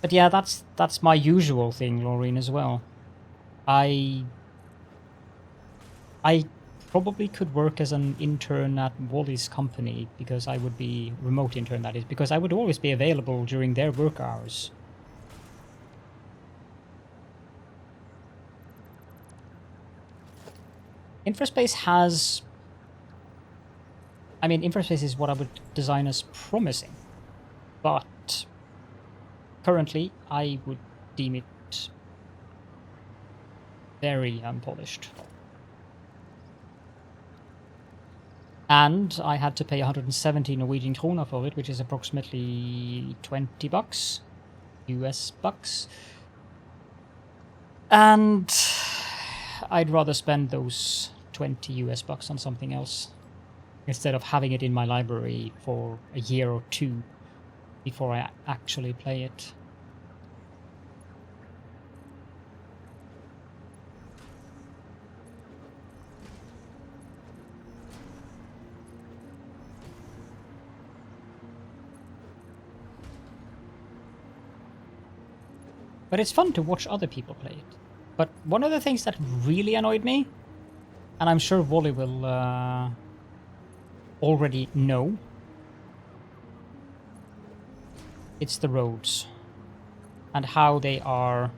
But yeah, that's my usual thing, Laureen, as well. I probably could work as an intern at Wally's company, because I would be remote intern, that is, because I would always be available during their work hours. Infraspace has... I mean, Infraspace is what I would design as promising, but currently I would deem it very unpolished. And I had to pay 170 Norwegian krona for it, which is approximately 20 bucks, US bucks. And I'd rather spend those 20 US bucks on something else, instead of having it in my library for a year or two before I actually play it. But it's fun to watch other people play it. But one of the things that really annoyed me, and I'm sure Wally will already know, it's the roads. And how they are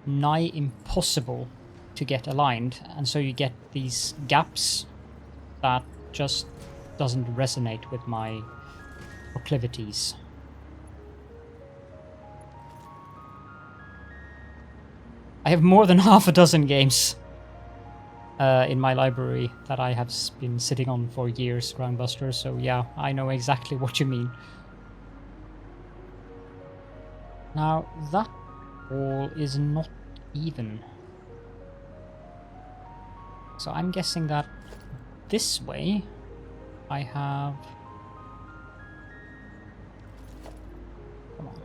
nigh impossible to get aligned. And so you get these gaps that just doesn't resonate with my proclivities. I have more than half a dozen games in my library that I have been sitting on for years, Groundbuster, so yeah, I know exactly what you mean. Now, that wall is not even. So I'm guessing that this way I have... Come on.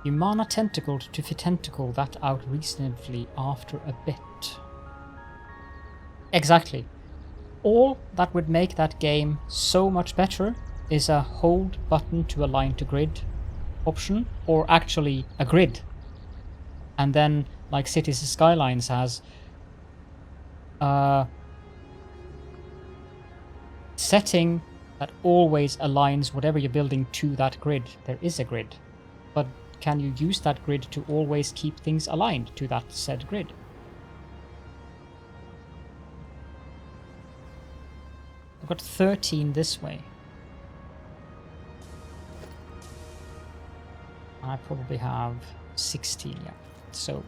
You mana tentacled to tentacle that out reasonably after a bit. Exactly. All that would make that game so much better is a hold button to align to grid option, or actually a grid. And then, like Cities Skylines has, setting that always aligns whatever you're building to that grid. There is a grid, but can you use that grid to always keep things aligned to that said grid? I've got 13 this way. I probably have 16, yeah. So,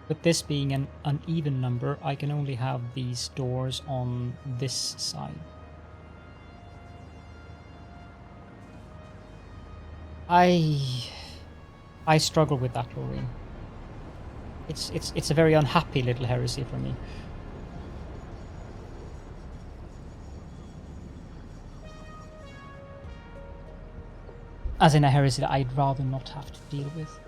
with this being an uneven number, I can only have these doors on this side. I struggle with that, Lorraine. It's a very unhappy little heresy for me. As in a heresy that I'd rather not have to deal with.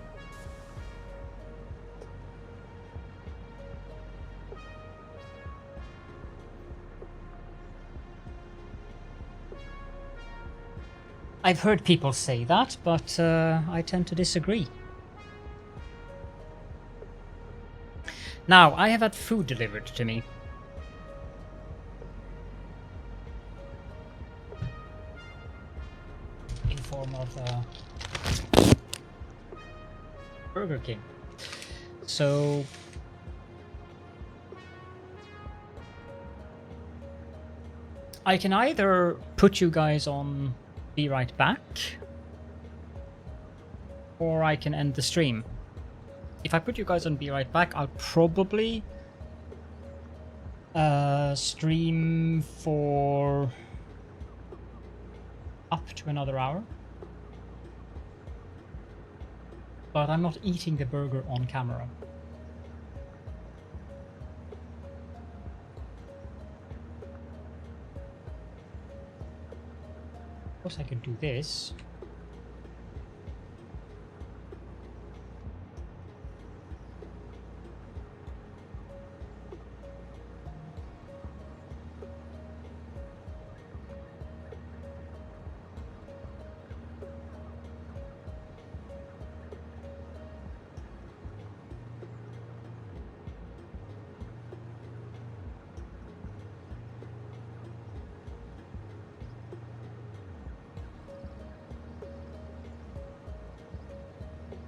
I've heard people say that, but I tend to disagree. Now, I have had food delivered to me. In form of Burger King. So... I can either put you guys on Be Right Back, or I can end the stream. If I put you guys on Be Right Back, I'll probably stream for up to another hour. But I'm not eating the burger on camera. Of course I could do this.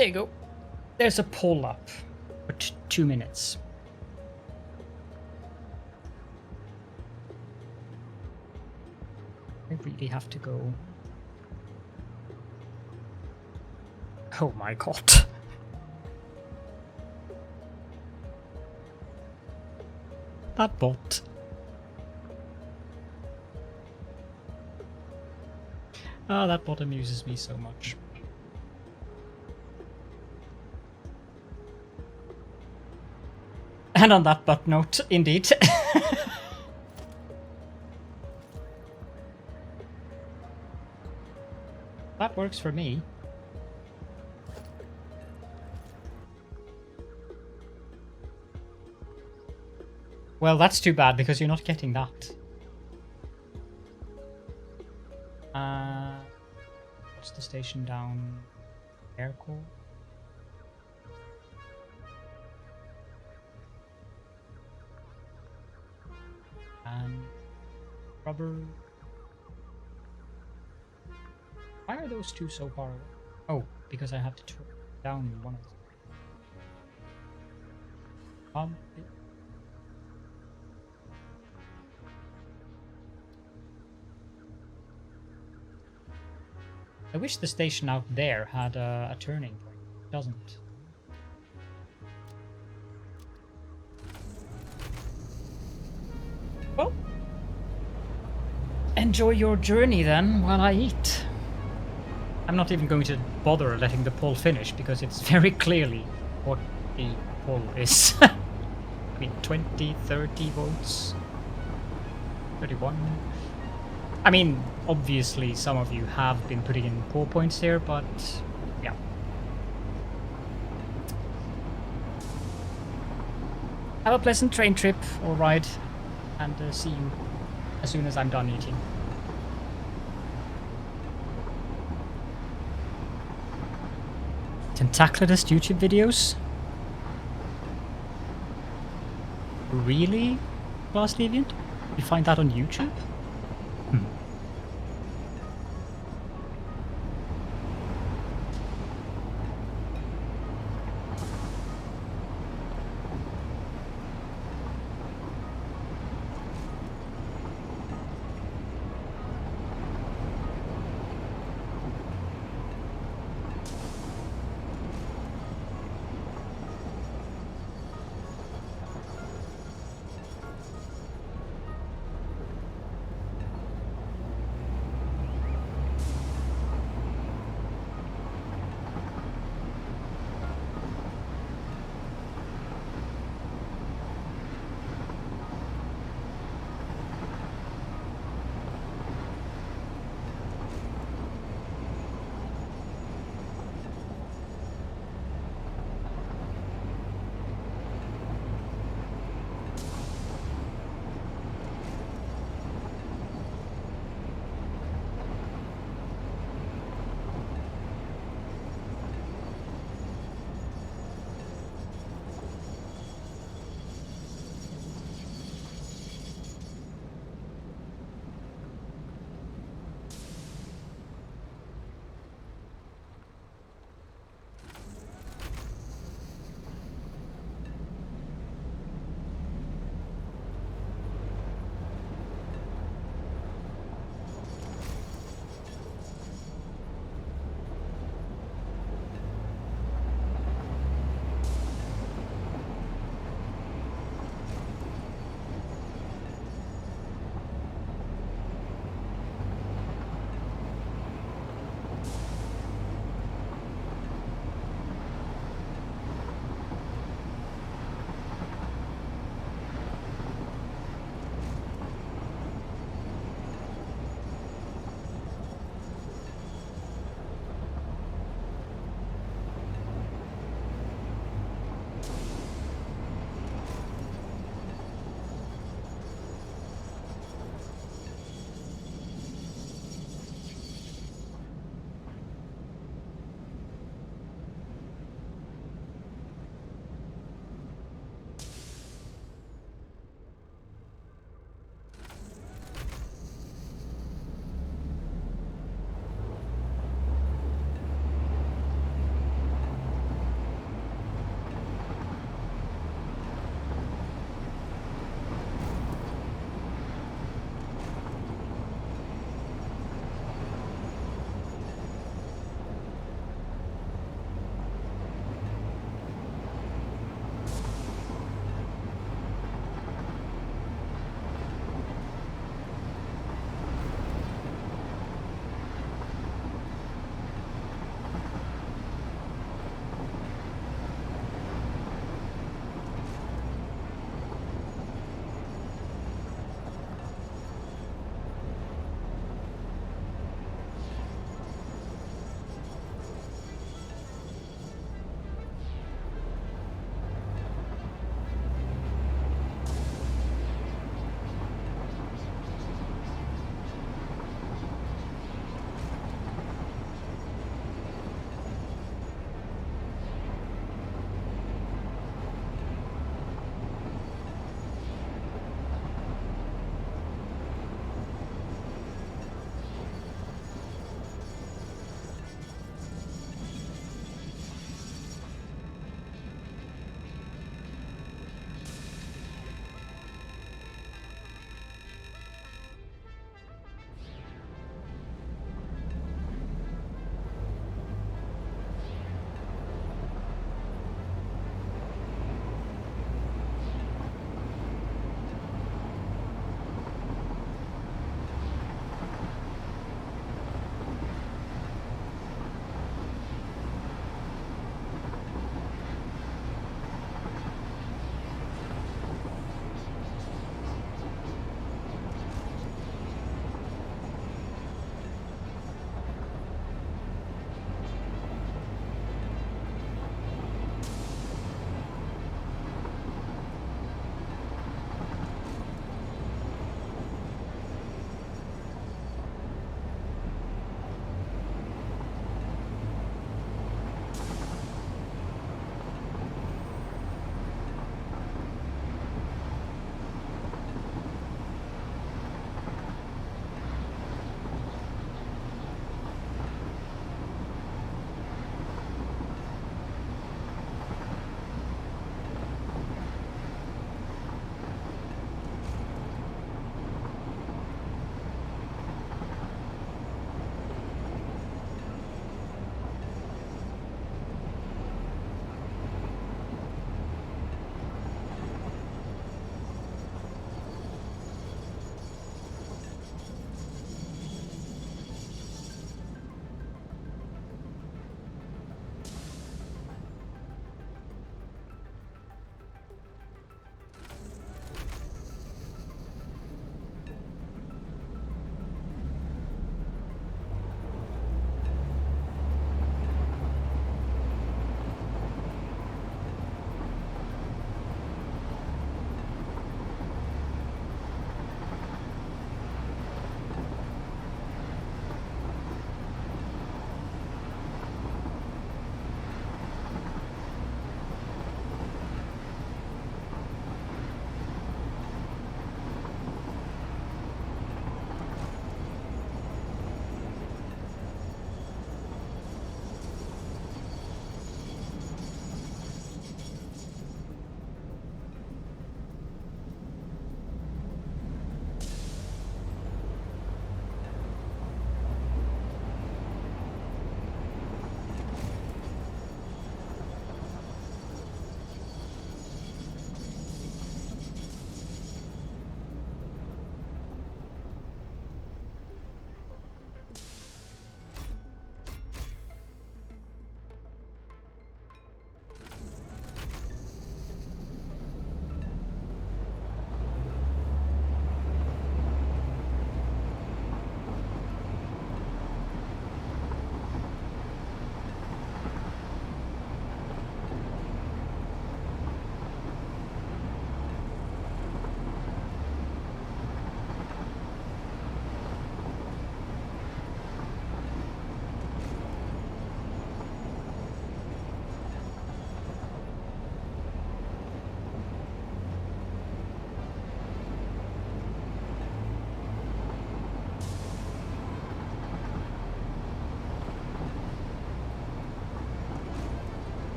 There you go. There's a pull up for 2 minutes. I really have to go. Oh my god. That bot. Oh, that bot amuses me so much. And on that butt note, indeed. That works for me. Well, that's too bad because you're not getting that. What's the station down? Aircore? And rubber. Why are those two so far away? Oh, because I have to turn down one of them. I wish the station out there had a turning point. It doesn't. Well, enjoy your journey then while I eat. I'm not even going to bother letting the poll finish because it's very clearly what the poll is. I mean, 20, 30 votes? 31? I mean, obviously some of you have been putting in poor points here, but yeah. Have a pleasant train trip or ride, and see you as soon as I'm done eating. Tentaclidist YouTube videos? Really, Glass Deviant? You find that on YouTube?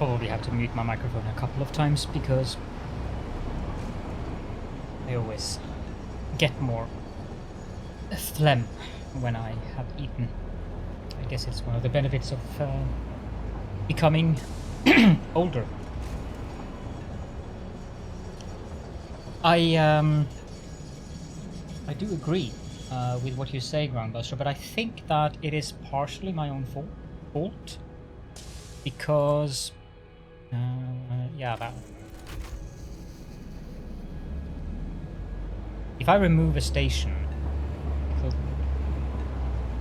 probably have to mute my microphone a couple of times because I always get more phlegm when I have eaten. I guess it's one of the benefits of becoming older. I do agree with what you say, Groundbuster, but I think that it is partially my own fault because yeah, that if I remove a station, it will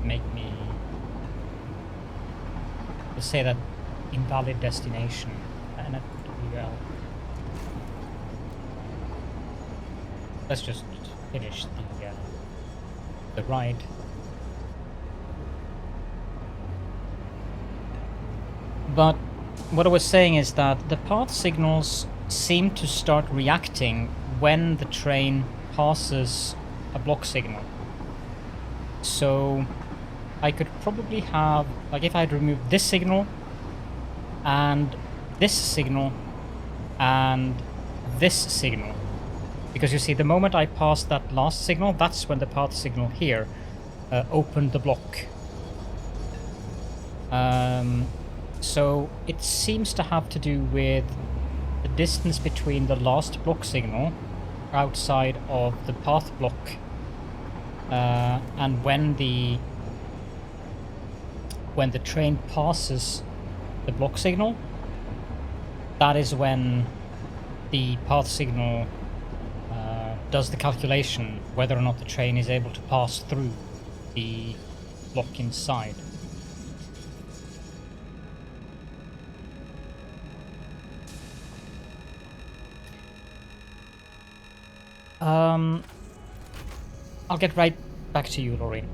make me, let's say, that invalid destination, and that would be well. Let's just finish the ride. But what I was saying is that the path signals seem to start reacting when the train passes a block signal. So I could probably have, like, if I had removed this signal and this signal and this signal, because you see, the moment I passed that last signal, that's when the path signal here opened the block. So it seems to have to do with the distance between the last block signal outside of the path block and when the train passes the block signal, that is when the path signal does the calculation whether or not the train is able to pass through the block inside. I'll get right back to you, Lorraine.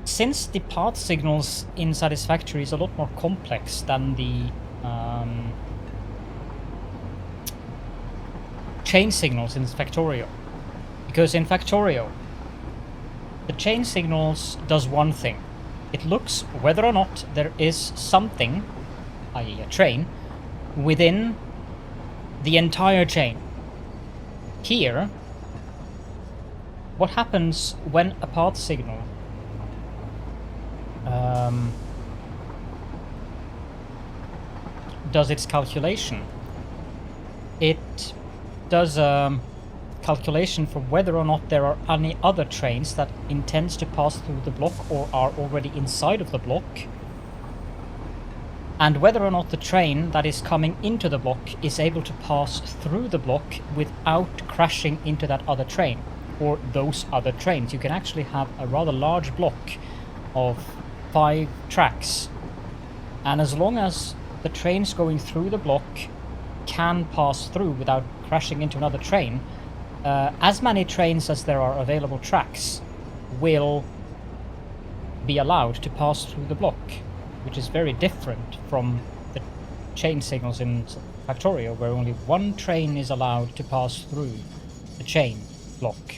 Since the path signals in Satisfactory is a lot more complex than the chain signals in Factorio, because in Factorio the chain signals does one thing. It looks whether or not there is something, i.e. a train, within the entire chain. Here, what happens when a path signal does its calculation? It does a calculation for whether or not there are any other trains that intends to pass through the block or are already inside of the block, and whether or not the train that is coming into the block is able to pass through the block without crashing into that other train or those other trains. You can actually have a rather large block of 5 tracks, and as long as the trains going through the block can pass through without crashing into another train, as many trains as there are available tracks will be allowed to pass through the block, which is very different from the chain signals in Factorio, where only one train is allowed to pass through the chain block,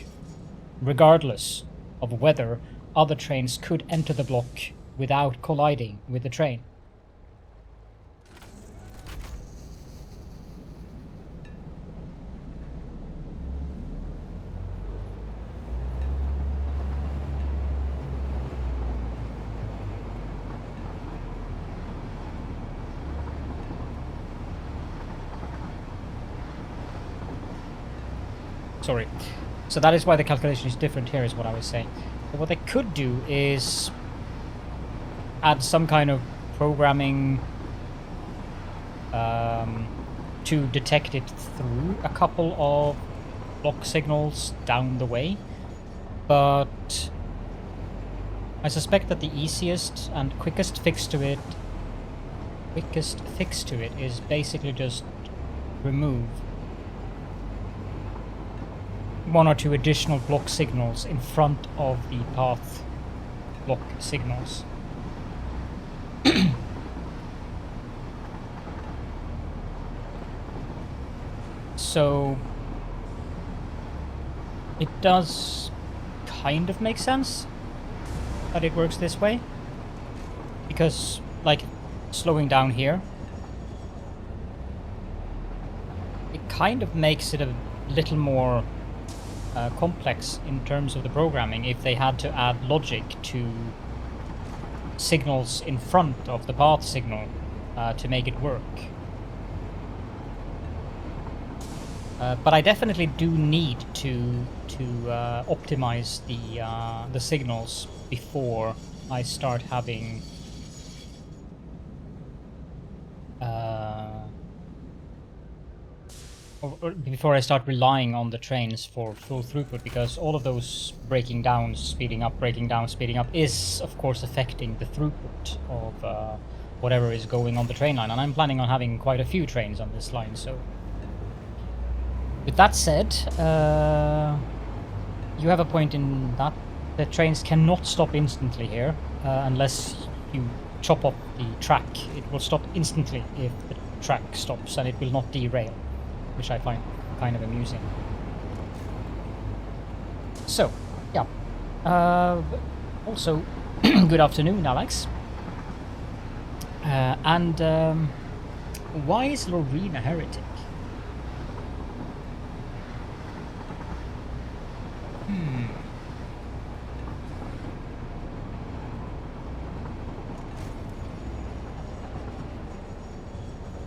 regardless of whether other trains could enter the block without colliding with the train. Sorry. So that is why the calculation is different here, is what I was saying. But what they could do is add some kind of programming to detect it through a couple of block signals down the way. But I suspect that the easiest and quickest fix to it is basically just remove 1 or 2 additional block signals in front of the path block signals. So it does kind of make sense that it works this way, because, like, slowing down here, it kind of makes it a little more complex in terms of the programming if they had to add logic to signals in front of the path signal to make it work. But I definitely do need to optimize the signals before I start having or before I start relying on the trains for full throughput, because all of those breaking down, speeding up, breaking down, speeding up is of course affecting the throughput of whatever is going on the train line, and I'm planning on having quite a few trains on this line. So with that said, you have a point in that the trains cannot stop instantly here unless you chop off the track. It will stop instantly if the track stops, and it will not derail, which I find kind of amusing. So, yeah. Also, good afternoon, Alex. Why is Loreen a heretic?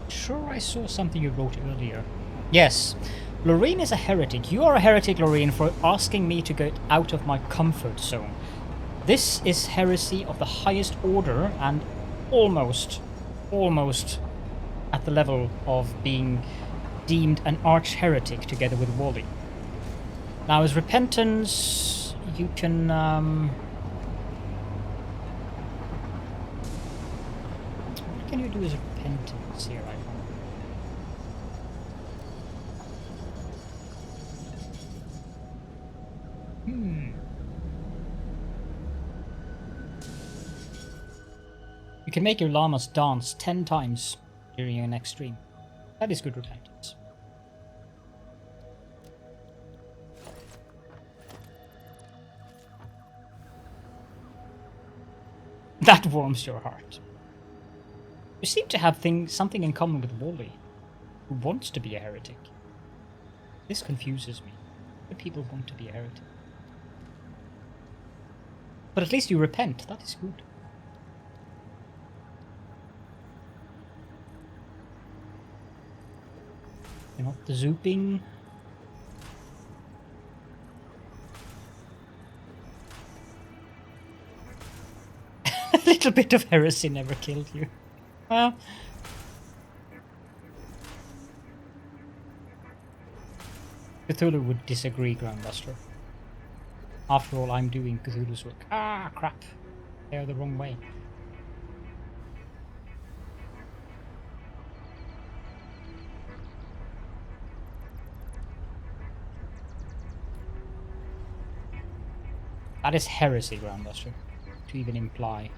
Sure, I saw something you wrote earlier. Yes, Loreen is a heretic. You are a heretic, Loreen, for asking me to get out of my comfort zone. This is heresy of the highest order and almost at the level of being deemed an arch-heretic together with Wally. Now, as repentance, you can... what can you do as repentance here, I think? You can make your llamas dance 10 times during your next stream. That is good repentance. That warms your heart. You seem to have something in common with Wally, who wants to be a heretic. This confuses me. The people want to be a heretic. But at least you repent. That is good. You know, the zooping. A little bit of heresy never killed you. Well, Cthulhu would disagree, Grandmaster. After all, I'm doing Cthulhu's work. Ah, crap. They're the wrong way. That is heresy, Grandmaster, to even imply.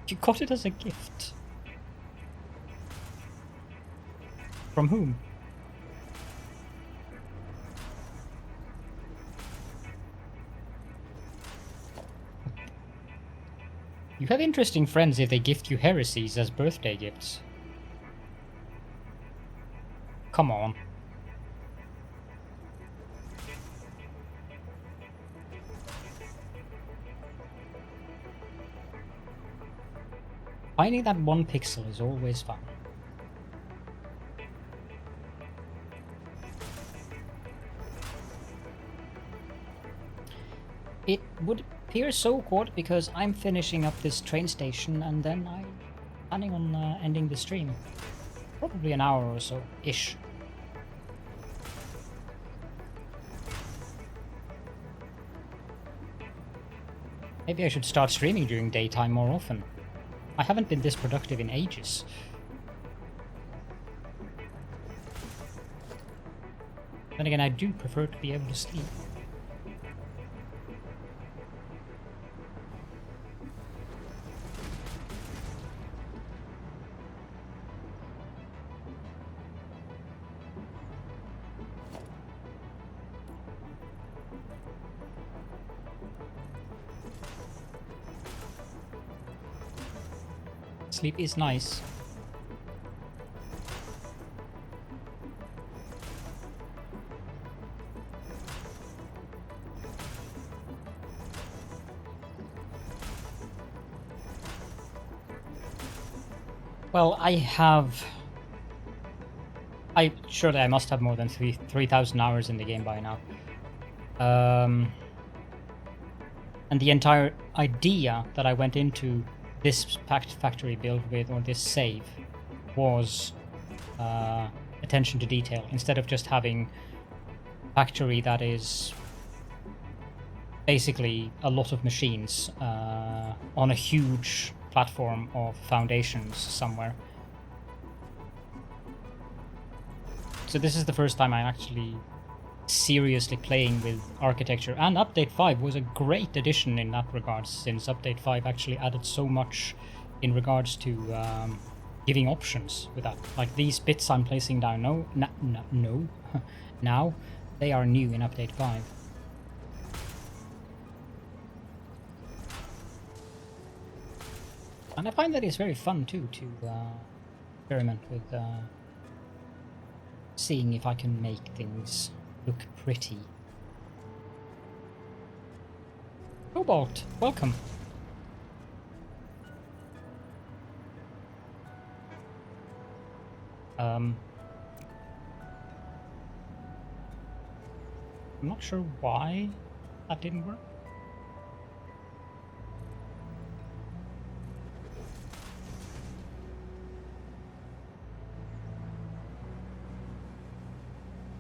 You got it as a gift. From whom? You have interesting friends if they gift you heresies as birthday gifts. Come on. Finding that one pixel is always fun. It would appear so awkward because I'm finishing up this train station and then I'm planning on ending the stream. Probably an hour or so-ish. Maybe I should start streaming during daytime more often. I haven't been this productive in ages. Then again, I do prefer to be able to sleep. Sleep is nice. Well, surely I must have more than 3,000 hours in the game by now. And the entire idea that I went into this factory build with, or this save, was attention to detail. Instead of just having a factory that is basically a lot of machines on a huge platform of foundations somewhere. So this is the first time I'm actually seriously playing with architecture, and Update 5 was a great addition in that regard, since Update 5 actually added so much in regards to giving options with that. Like these bits I'm placing down now, they are new in Update 5. And I find that it's very fun too to experiment with seeing if I can make things look pretty. Cobalt, welcome. I'm not sure why that didn't work.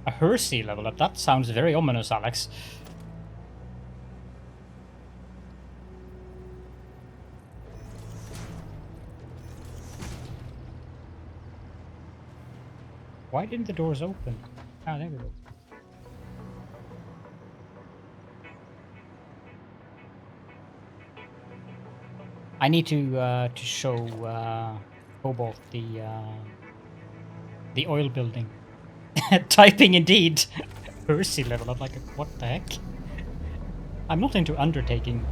A Hersey level up? That sounds very ominous, Alex. Why didn't the doors open? Ah, there we go. I need to show Cobalt the oil building. Typing indeed. Hersey level up, like what the heck? I'm not into undertaking.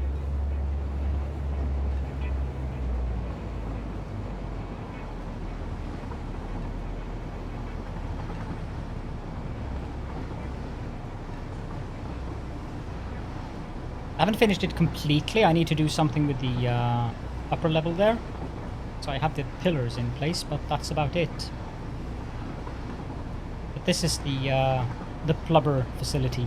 I haven't finished it completely. I need to do something with the upper level there. So I have the pillars in place, but that's about it. But this is the plumber facility.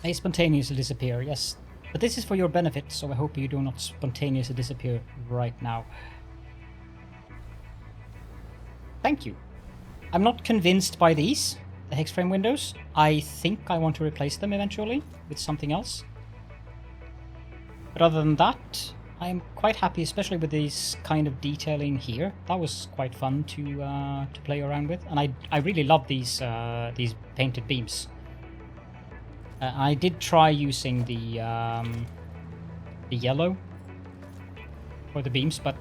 I spontaneously disappear, yes. But this is for your benefit, so I hope you do not spontaneously disappear right now. Thank you. I'm not convinced by these, the hex frame windows. I think I want to replace them eventually with something else. But other than that, I'm quite happy, especially with these kind of detailing here. That was quite fun to play around with, and I really love these painted beams. I did try using the yellow for the beams, but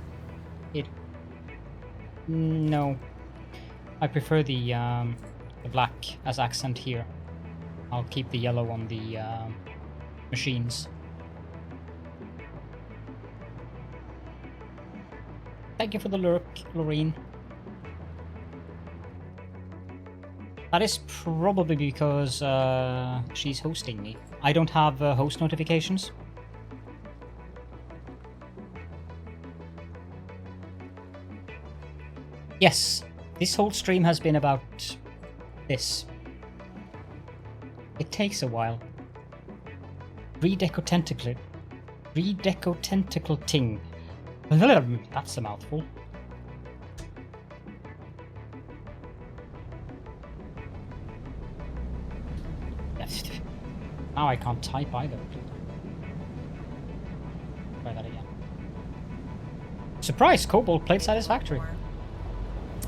no. I prefer the black as accent here. I'll keep the yellow on the machines. Thank you for the lurk, Loreen. That is probably because she's hosting me. I don't have host notifications. Yes, this whole stream has been about this. It takes a while. Redeco tentacle ting. That's a mouthful. Now I can't type either. Try that again. Surprise! Cobalt played Satisfactory.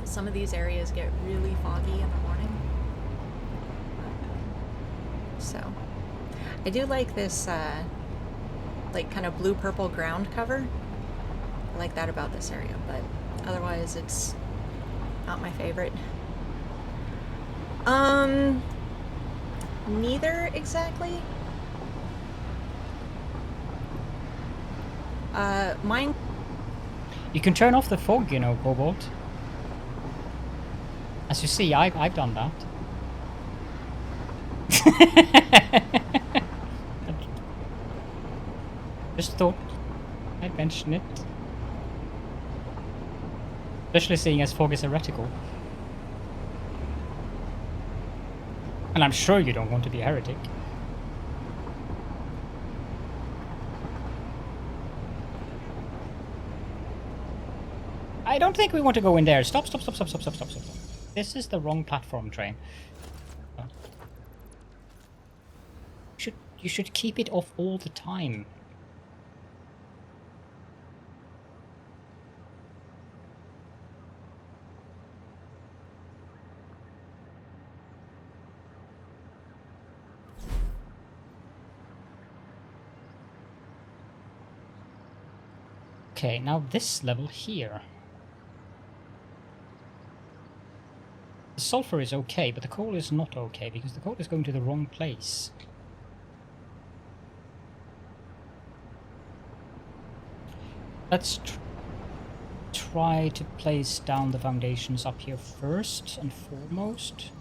Some of these areas get really foggy in the morning. So, I do like this, like kind of blue-purple ground cover. I like that about this area, but otherwise it's not my favorite. Neither exactly. Mine.
You can turn off the fog, you know, Cobalt. As you see, I've done that. Just thought I'd mention it. Especially seeing as fog is heretical. And I'm sure you don't want to be a heretic. I don't think we want to go in there. Stop. This is the wrong platform, train. You should keep it off all the time. Okay, now this level here. The sulfur is okay, but the coal is not okay, because the coal is going to the wrong place. Let's try to place down the foundations up here first and foremost.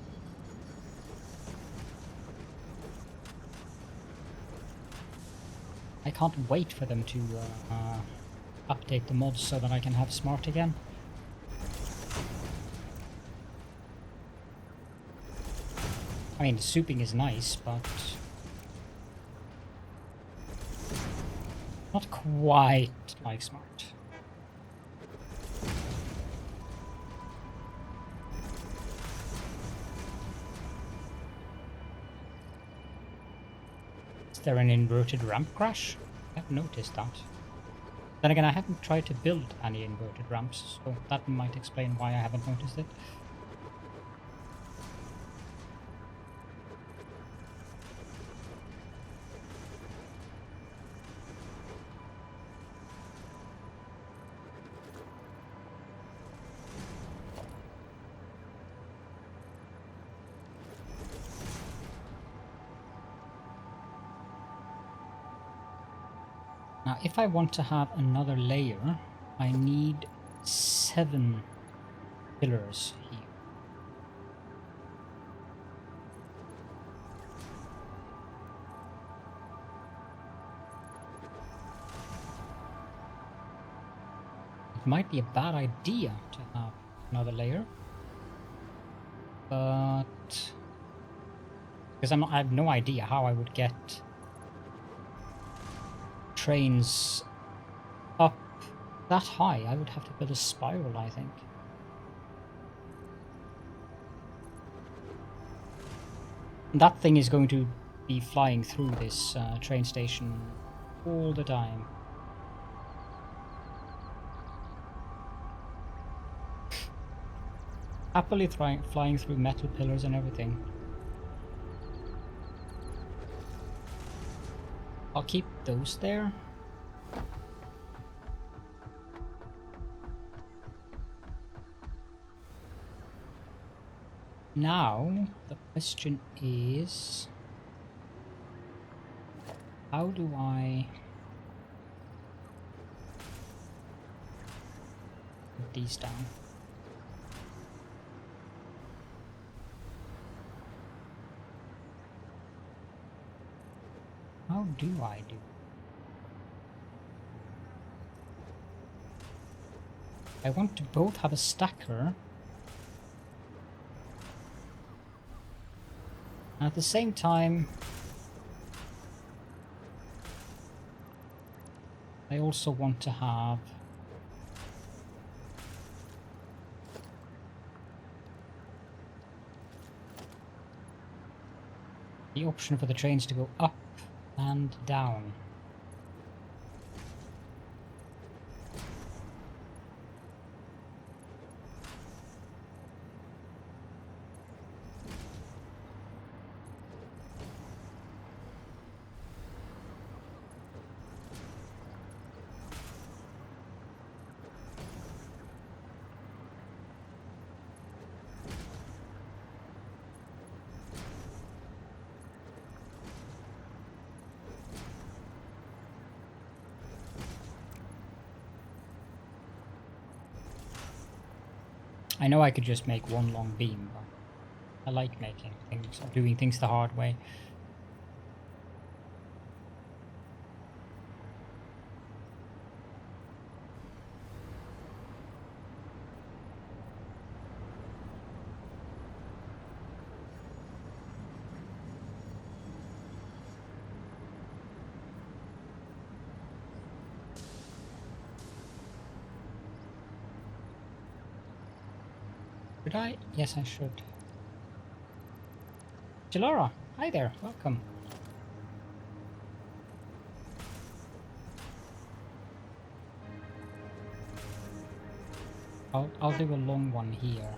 I can't wait for them to update the mods so that I can have smart again. I mean, souping is nice, but not quite like smart. Is there an inverted ramp crash? I haven't noticed that. Then again, I haven't tried to build any inverted ramps, so that might explain why I haven't noticed it. Now, if I want to have another layer, I need 7 pillars here. It might be a bad idea to have another layer, but because I have no idea how I would get trains up that high. I would have to build a spiral, I think. And that thing is going to be flying through this train station all the time. Happily flying through metal pillars and everything. I'll keep those there. Now, the question is, how do I put these down? How do I do? I want to both have a stacker and at the same time I also want to have the option for the trains to go up and down. I know I could just make one long beam, but I like making things, or doing things the hard way. Should I? Yes, I should. Jalora, hi there, welcome. I'll do a long one here.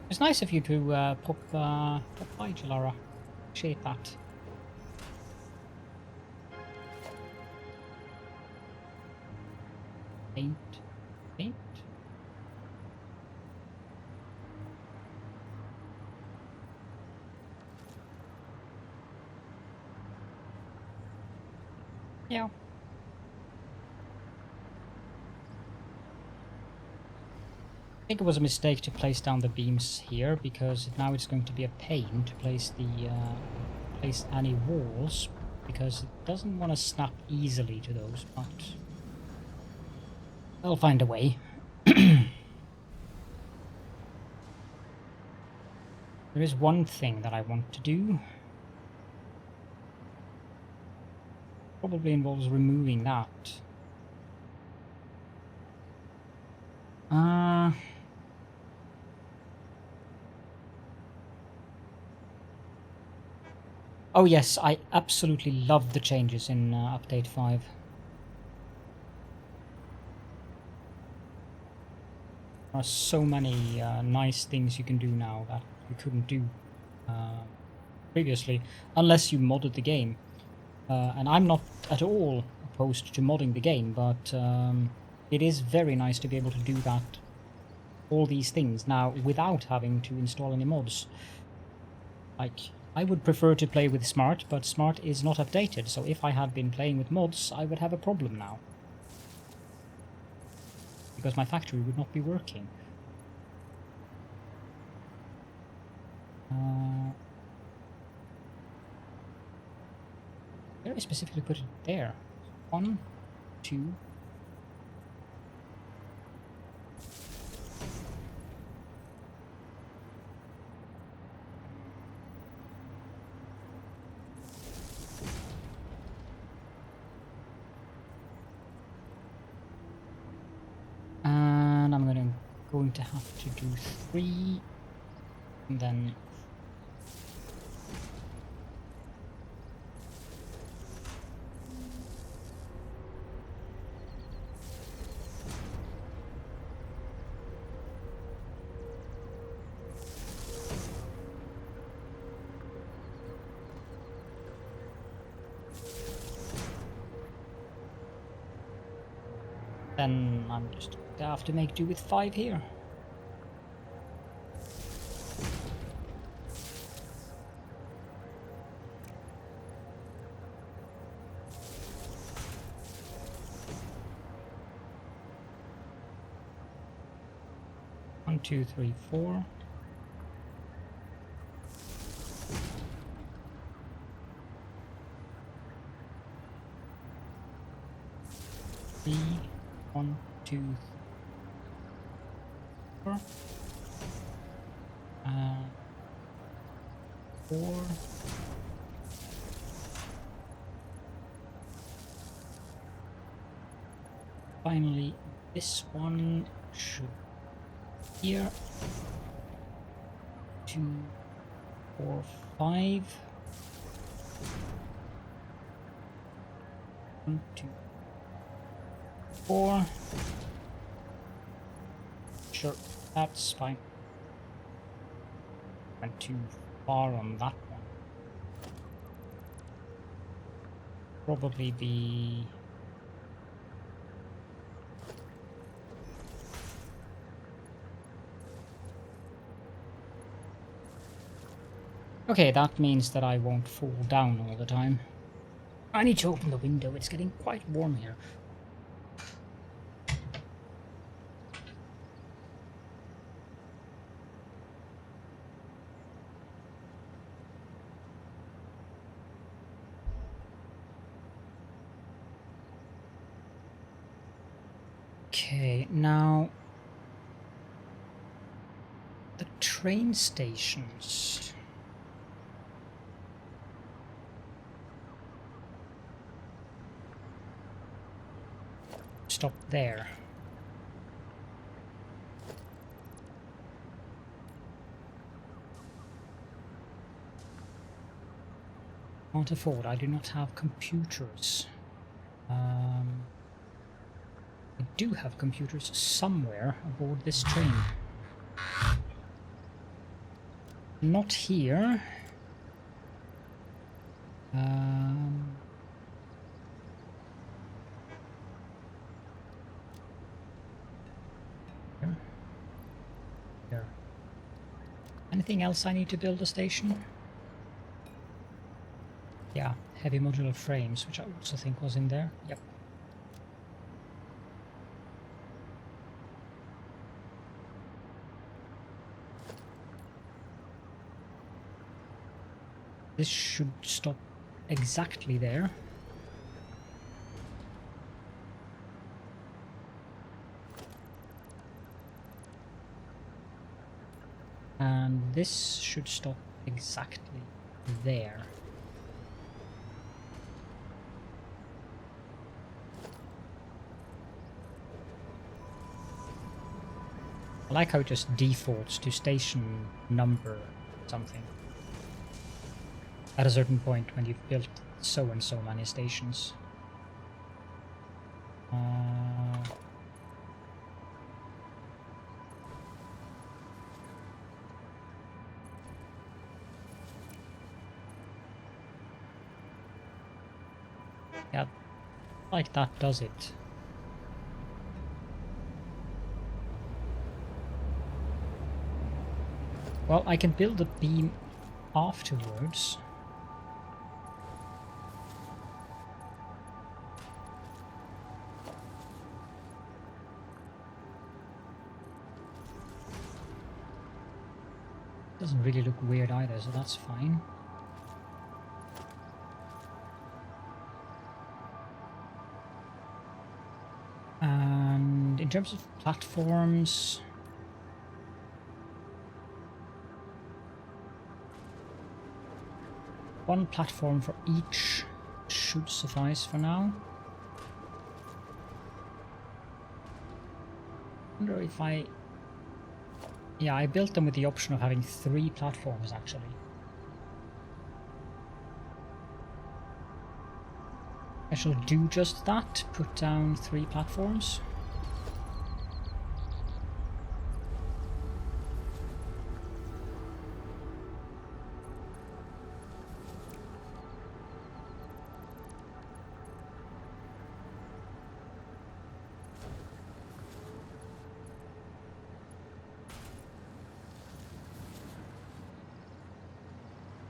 It's nice of you to pop by, Jalora. Appreciate that. Paint. Paint. Yeah. I think it was a mistake to place down the beams here, because now it's going to be a pain to place the place any walls, because it doesn't want to snap easily to those, but I'll find a way. There is one thing that I want to do. Probably involves removing that. Oh yes, I absolutely love the changes in update 5. There are so many nice things you can do now that you couldn't do previously, unless you modded the game. And I'm not at all opposed to modding the game, but it is very nice to be able to do that, all these things now, without having to install any mods. Like, I would prefer to play with Smart, but Smart is not updated, so if I had been playing with mods, I would have a problem now. Because my factory would not be working. Where did I specifically put it? There. 1, 2... And I'm going to have to do 3, and then I'm just going to have to make do with 5 here. One, 2, 3, 4. Three. 1, 2, 4. 4. Finally, this one should here. 2, 4, 5. 1, 2, 4. Sure, that's fine. Went too far on that one. Probably be... Okay, that means that I won't fall down all the time. I need to open the window, it's getting quite warm here. Okay, now the train stations. Stop there. Can't afford. I do not have computers. I do have computers somewhere aboard this train. Not here. Here. Anything else I need to build a station? Yeah, heavy modular frames, which I also think was in there. Yep. This should stop exactly there. And this should stop exactly there. I like how it just defaults to station number something. At a certain point when you've built so and so many stations. Yeah, like that does it. Well, I can build a beam afterwards. Doesn't really look weird either, so that's fine. And in terms of platforms, one platform for each should suffice for now. I wonder if I... Yeah, I built them with the option of having 3 platforms actually. I shall do just that, put down 3 platforms.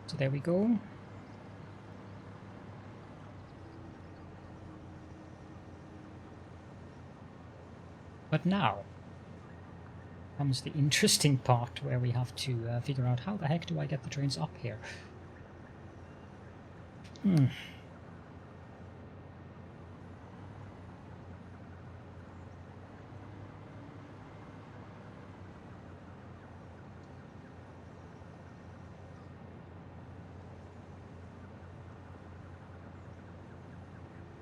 So there we go. But now comes the interesting part where we have to figure out how the heck do I get the trains up here.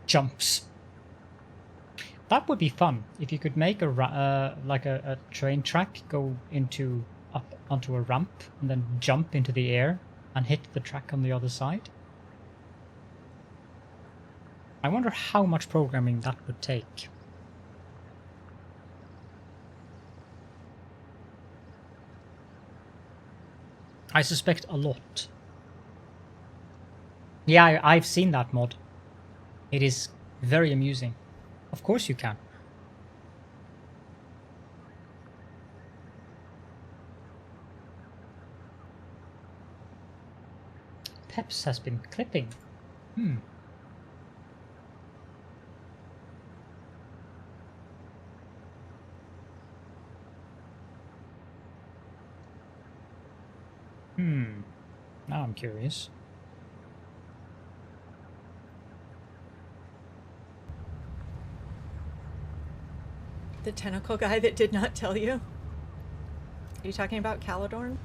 Jumps. That would be fun if you could make a like a train track go into up onto a ramp and then jump into the air and hit the track on the other side. I wonder how much programming that would take. I suspect a lot. Yeah, I've seen that mod. It is very amusing. Of course you can. Peps has been clipping. Now I'm curious.
The tentacle guy that did not tell you? Are you talking about Caladorn?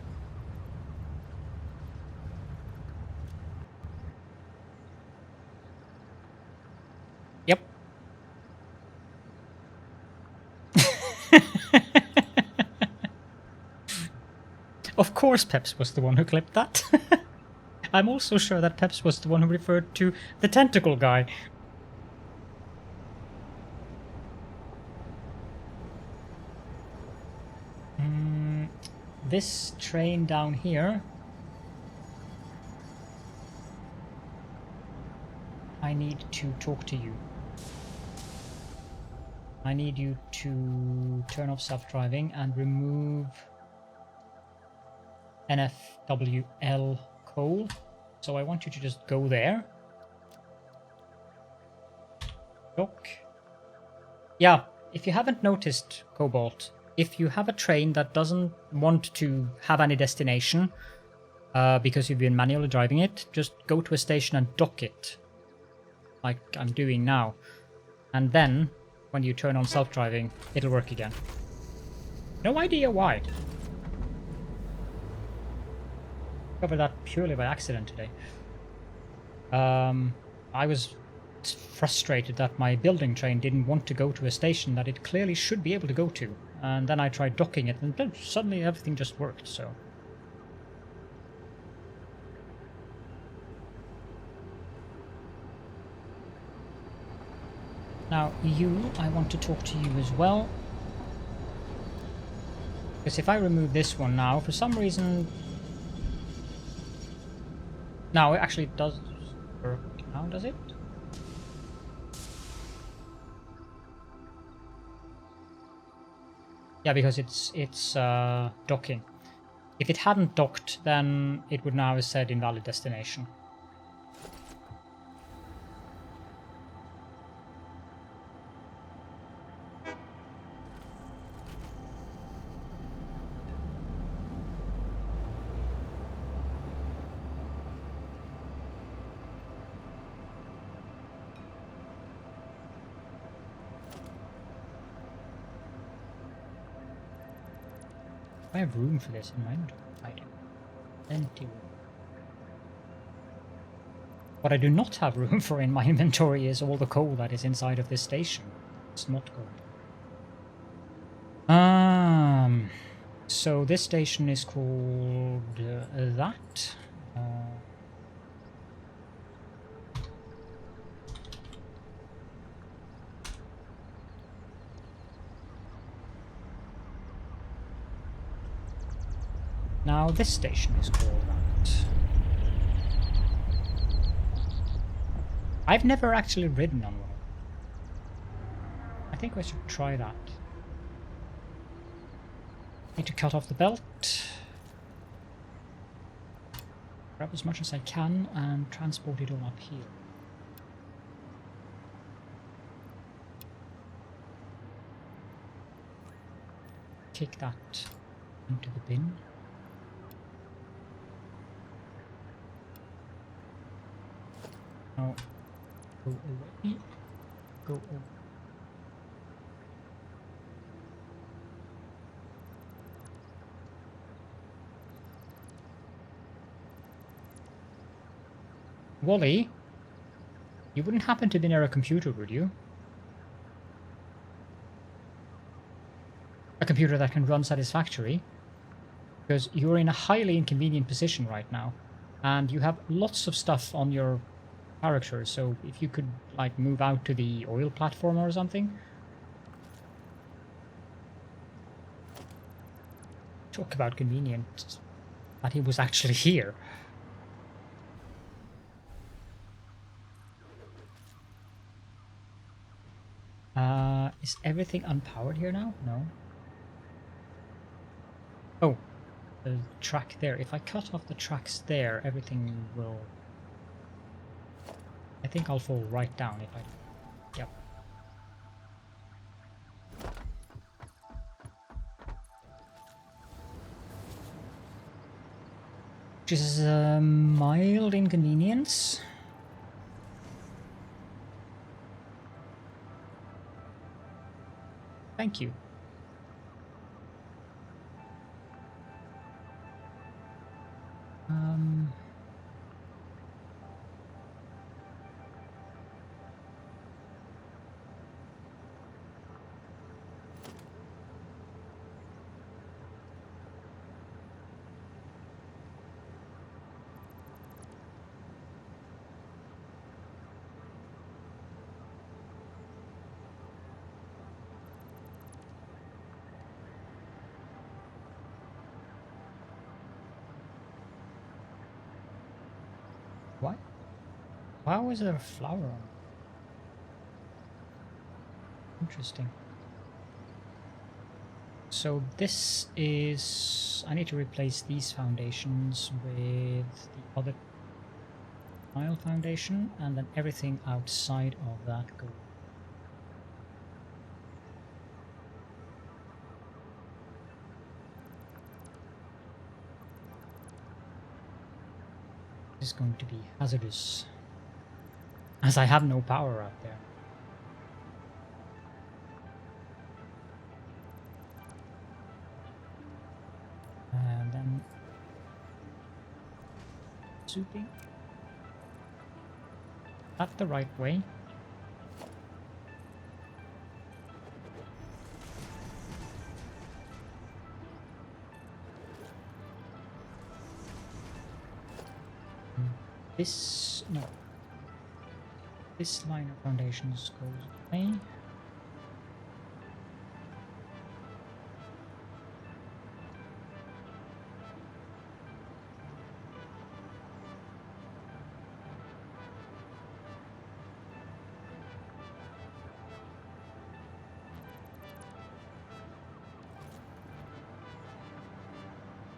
Yep. Of course Peps was the one who clipped that. I'm also sure that Peps was the one who referred to the tentacle guy. This train down here, I need to talk to you. I need you to turn off self-driving and remove NFWL coal. So I want you to just go there. Dock. Yeah, if you haven't noticed, Cobalt, if you have a train that doesn't want to have any destination because you've been manually driving it, just go to a station and dock it, like I'm doing now. And then, when you turn on self-driving, it'll work again. No idea why. Covered that purely by accident today. I was frustrated that my building train didn't want to go to a station that it clearly should be able to go to. And then I tried docking it, and then suddenly everything just worked, so... Now, you, I want to talk to you as well. Because if I remove this one now, for some reason... Now, it actually does work now, does it? Yeah, because it's docking. If it hadn't docked, then it would now have said invalid destination. I have room for this in my inventory. I do. Plenty room. What I do not have room for in my inventory is all the coal that is inside of this station. It's not gold. So this station is called that. Now this station is called that. I've never actually ridden on one. I think I should try that. Need to cut off the belt. Grab as much as I can and transport it all up here. Kick that into the bin. Now, go away. Go away. Wally, you wouldn't happen to be near a computer, would you? A computer that can run Satisfactory? Because you're in a highly inconvenient position right now. And you have lots of stuff on your character, so if you could, like, move out to the oil platform or something. Talk about convenient that he was actually here. Is everything unpowered here now? No. Oh, the track there. If I cut off the tracks there, everything will I think I'll fall right down if I... Yep. Which is a mild inconvenience. Thank you. What? Why was there a flower on? Interesting. So this is... I need to replace these foundations with the other tile foundation, and then everything outside of that goes. Is going to be hazardous, as I have no power out there. And then souping. That's the right way. This, no. This line of foundations goes away.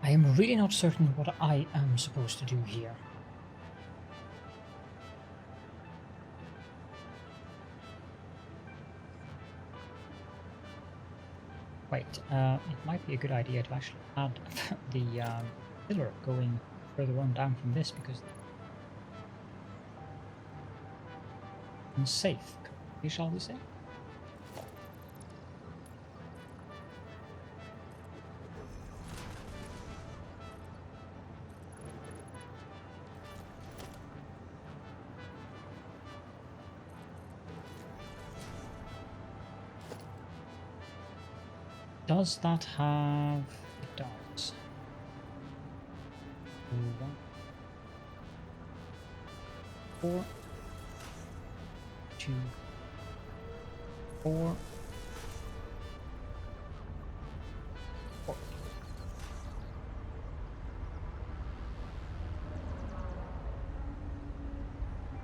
I am really not certain what I am supposed to do here. Wait, it might be a good idea to actually add the pillar going further on down from this, because it's safe, shall we say? Does that have... It does. 1, 4, 2, 4, 4.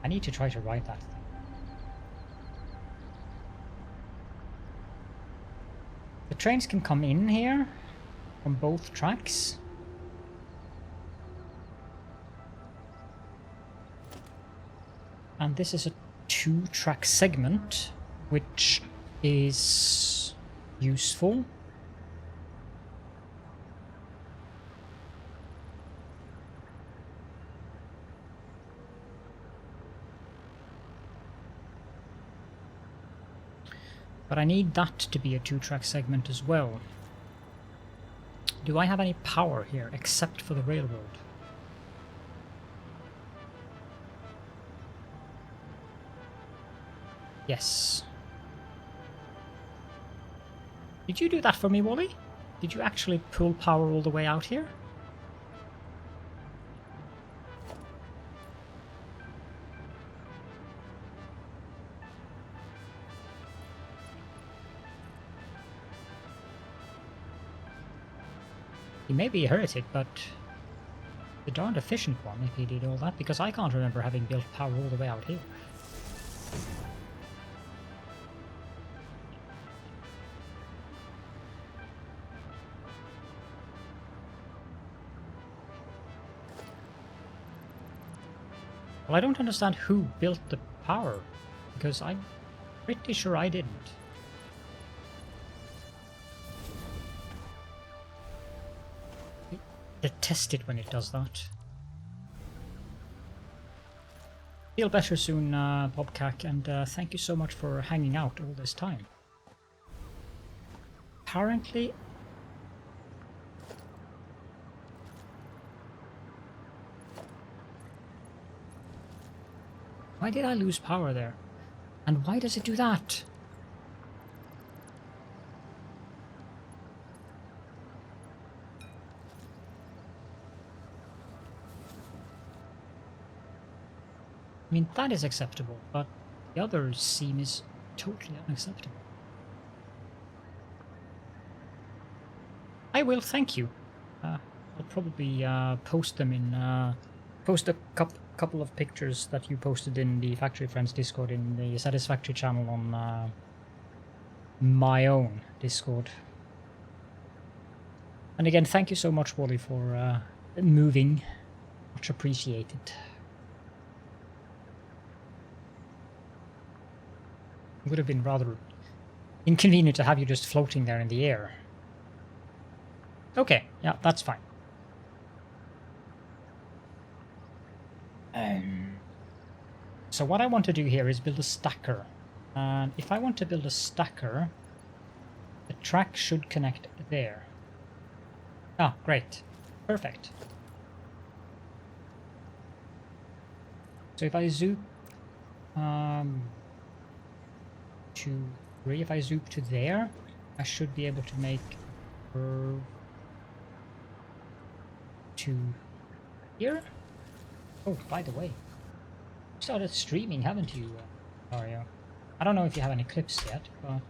I need to try to write that thing. The trains can come in here from both tracks. And this is a 2-track segment, which is useful. But I need that to be a 2-track segment as well. Do I have any power here except for the railroad? Yes. Did you do that for me, Wally? Did you actually pull power all the way out here? He may be a heretic, but a darned efficient one if he did all that, because I can't remember having built power all the way out here. Well, I don't understand who built the power, because I'm pretty sure I didn't. I detest it when it does that. Feel better soon, Bobcac, and thank you so much for hanging out all this time. Apparently... Why did I lose power there? And why does it do that? I mean, that is acceptable, but the other scene is totally unacceptable. I will, thank you. I'll probably post them in... post a couple of pictures that you posted in the Factory Friends Discord in the Satisfactory channel on my own Discord. And again, thank you so much, Wally, for moving. Much appreciated. It would have been rather inconvenient to have you just floating there in the air. Okay, yeah, that's fine. So what I want to do here is build a stacker. And if I want to build a stacker, the track should connect there. Ah, great. Perfect. So if I zoom if I zoom to there, I should be able to make curve to here. Oh, by the way, you started streaming, haven't you, Mario? I don't know if you have any clips yet, but...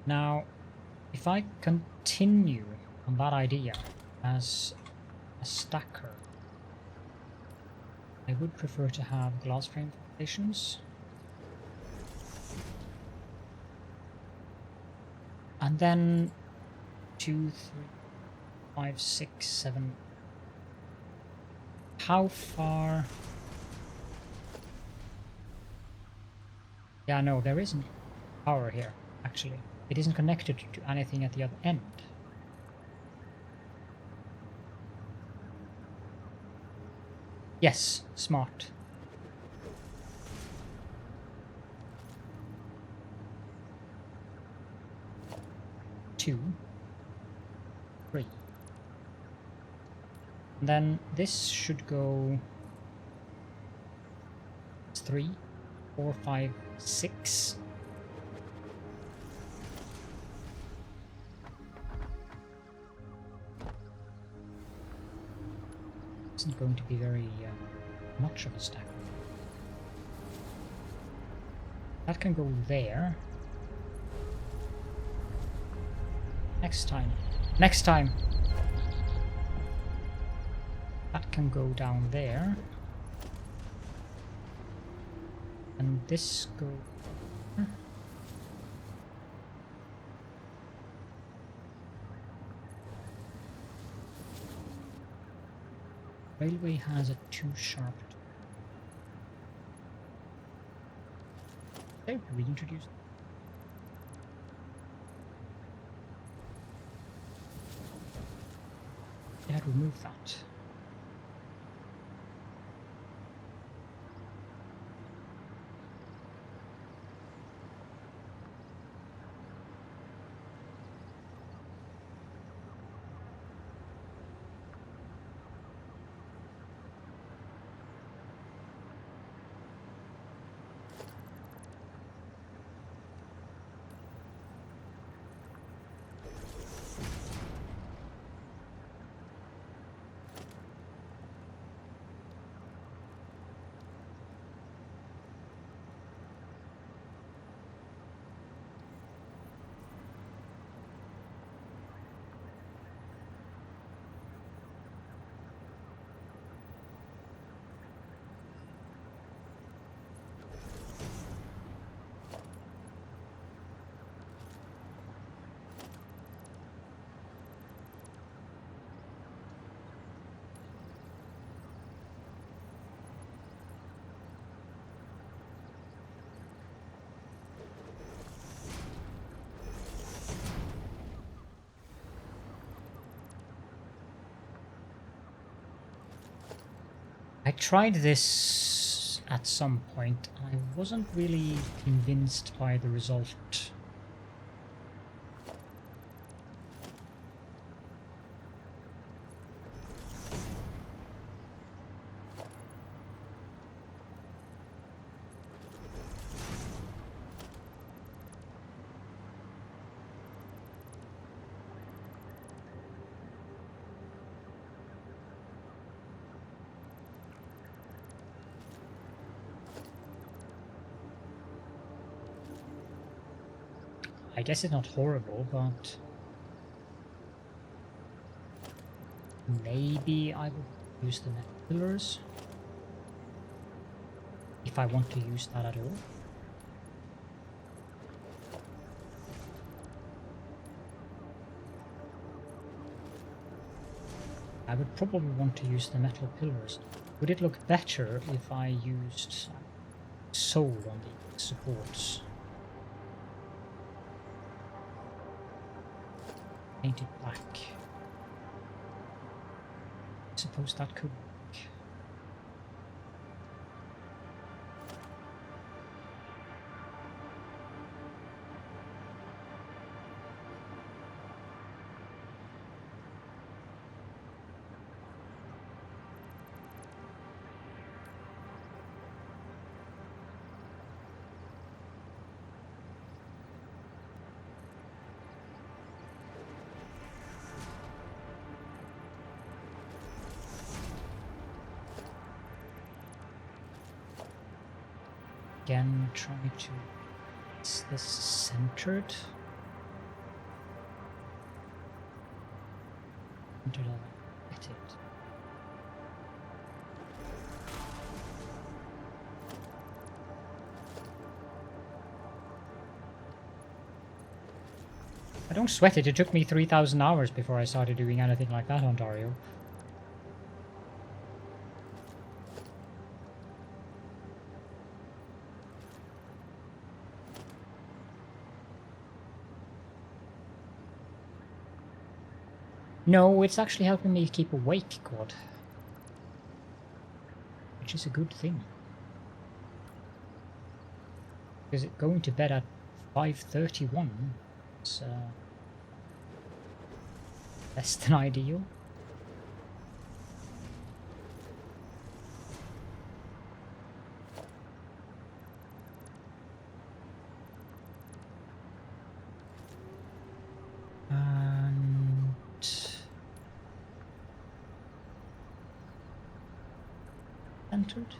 Now, if I continue on that idea as a stacker, I would prefer to have glass frame foundations. And then 2, 3, 5, 6, 7. How far? Yeah, no, there isn't power here, actually. It isn't connected to anything at the other end. Yes, smart. Two, 3. And then this should go 3, 4, 5, 6. Isn't going to be very much of a stack. That can go there. Next time. Next time! That can go down there. And this go... Railway has a too sharp. They reintroduced. They had removed that. I tried this at some point, and I wasn't really convinced by the result. I guess it's not horrible, but maybe I would use the metal pillars if I want to use that at all. I would probably want to use the metal pillars. Would it look better if I used soul on the supports? Painted black. I suppose that could work. Again, trying to is this centered? Did I get it? I don't sweat it. It took me 3,000 hours before I started doing anything like that on Dario. No, it's actually helping me keep awake, God. Which is a good thing. Because going to bed at 5:31 is less than ideal. Centered.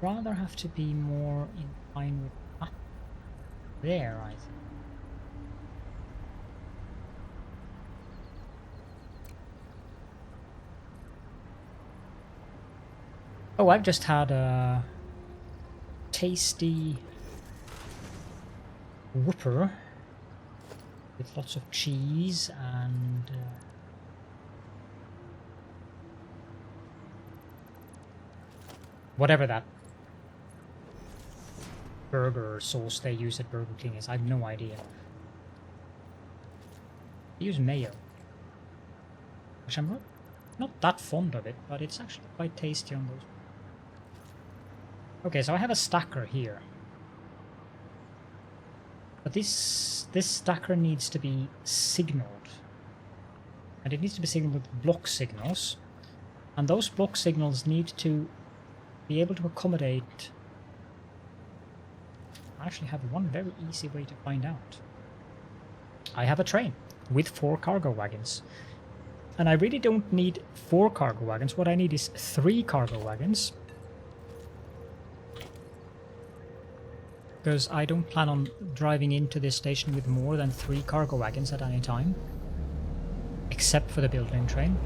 Rather have to be more in line with that there, I think. Oh, I've just had a tasty whopper with lots of cheese and whatever that burger sauce they use at Burger King is. I have no idea. They use mayo, which I'm not that fond of it, but it's actually quite tasty on those. Okay, so I have a stacker here. But this stacker needs to be signaled. And it needs to be signaled with block signals. And those block signals need to be able to accommodate... I actually have one very easy way to find out. I have a train with 4 cargo wagons. And I really don't need 4 cargo wagons. What I need is 3 cargo wagons. Because I don't plan on driving into this station with more than 3 cargo wagons at any time. Except for the building train.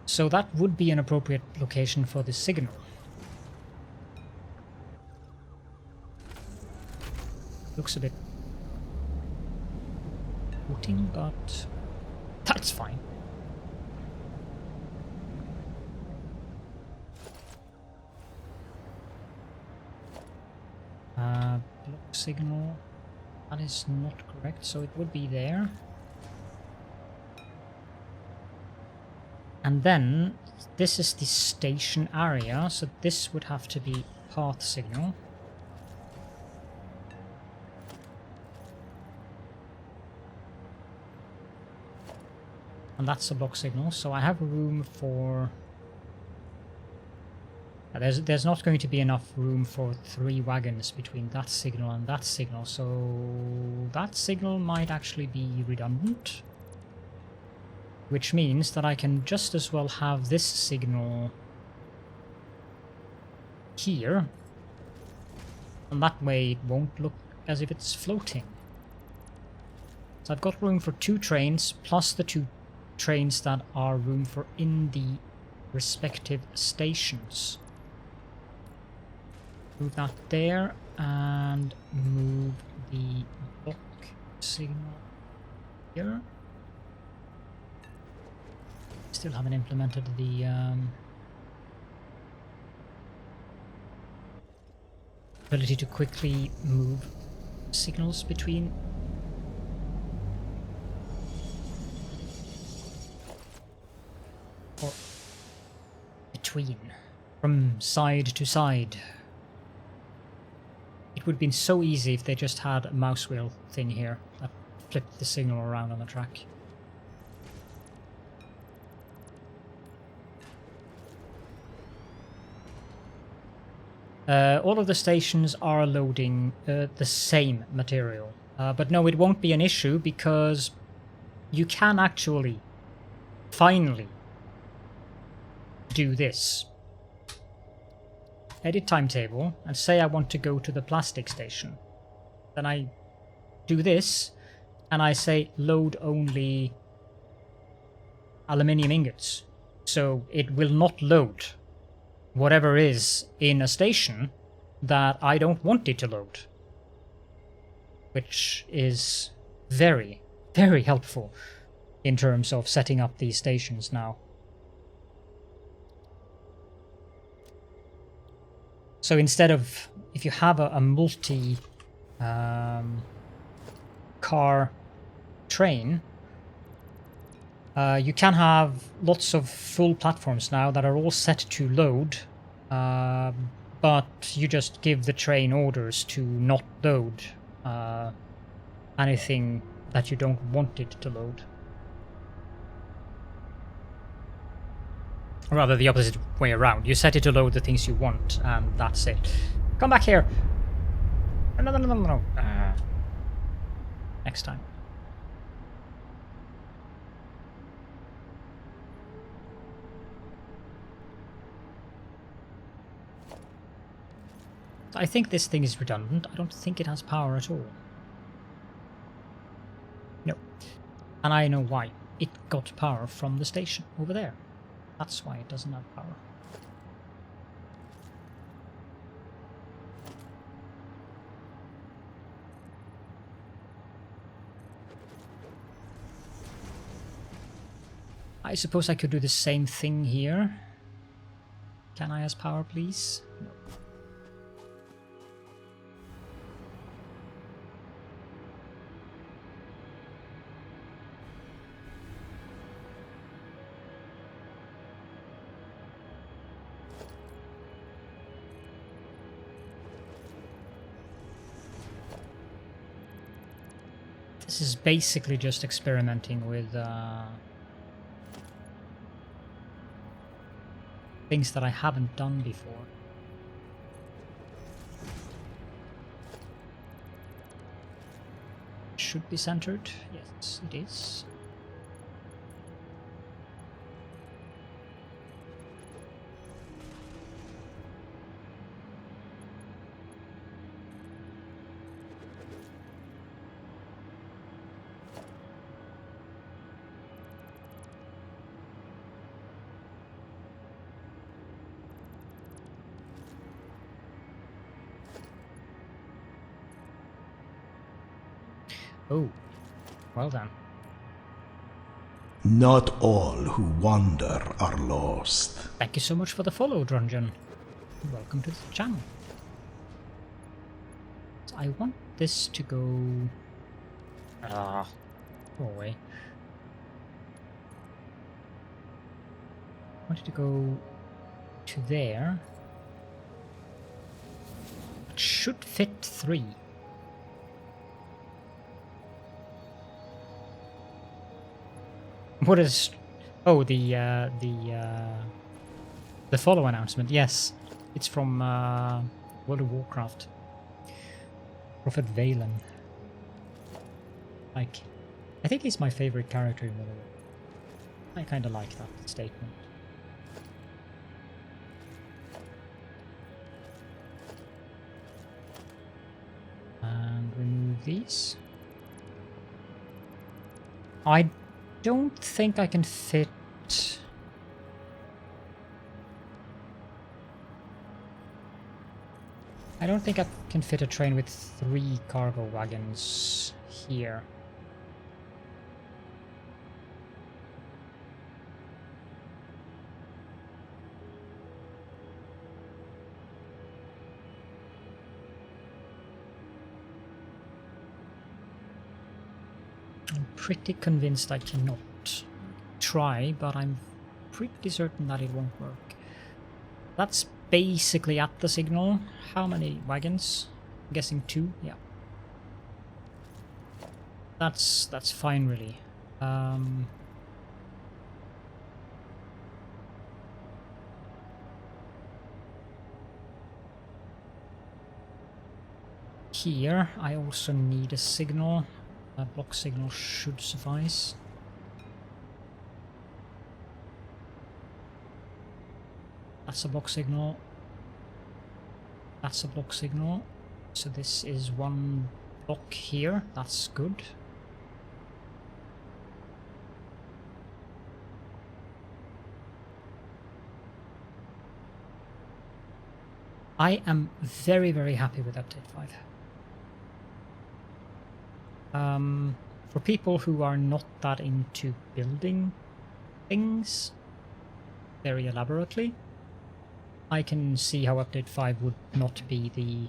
So that would be an appropriate location for the signal. Looks a bit floating, but that's fine. Block signal. That is not correct, so it would be there. And then this is the station area, so this would have to be path signal. And that's a block signal, so I have room for... There's not going to be enough room for 3 wagons between that signal and that signal, so that signal might actually be redundant. Which means that I can just as well have this signal here, and that way it won't look as if it's floating. So I've got room for 2 trains, plus the 2 trains that are room for in the respective stations. Move that there, and move the block signal here. Still haven't implemented the ability to quickly move signals between. Or between. From side to side. It would have been so easy if they just had a mouse wheel thing here that flipped the signal around on the track. All of the stations are loading the same material. But no, it won't be an issue because you can actually, finally, do this. Edit timetable, and say I want to go to the plastic station. Then I do this, and I say load only aluminium ingots. So it will not load whatever is in a station that I don't want it to load. Which is very, very helpful in terms of setting up these stations now. So instead of, if you have a multi car train, you can have lots of full platforms now that are all set to load, but you just give the train orders to not load anything that you don't want it to load. Or rather, the opposite way around. You set it to load the things you want, and that's it. Come back here! No. Next time. I think this thing is redundant. I don't think it has power at all. No. And I know why. It got power from the station over there. That's why it doesn't have power. I suppose I could do the same thing here. Can I has power, please? No. This is basically just experimenting with things that I haven't done before. Should be centered. Yes, it is. Oh, well done.
Not all who wander are lost.
Thank you so much for the follow, Drungeon. Welcome to the channel. So I want this to go... go away. I want it to go to there. It should fit 3. What is... Oh, the follow announcement. Yes, it's from World of Warcraft. Prophet Valen. Like, I think he's my favorite character in World of Warcraft. I kind of like that statement. And remove these. I don't think I can fit... I don't think I can fit a train with 3 cargo wagons here. I'm pretty convinced I cannot. Try, but I'm pretty certain that it won't work. That's basically at the signal. How many wagons? I'm guessing 2, yeah. That's fine, really. Here, I also need a signal. A block signal should suffice. That's a block signal. That's a block signal. So this is 1 block here. That's good. I am very, very happy with update 5. For people who are not that into building things very elaborately, I can see how update 5 would not be the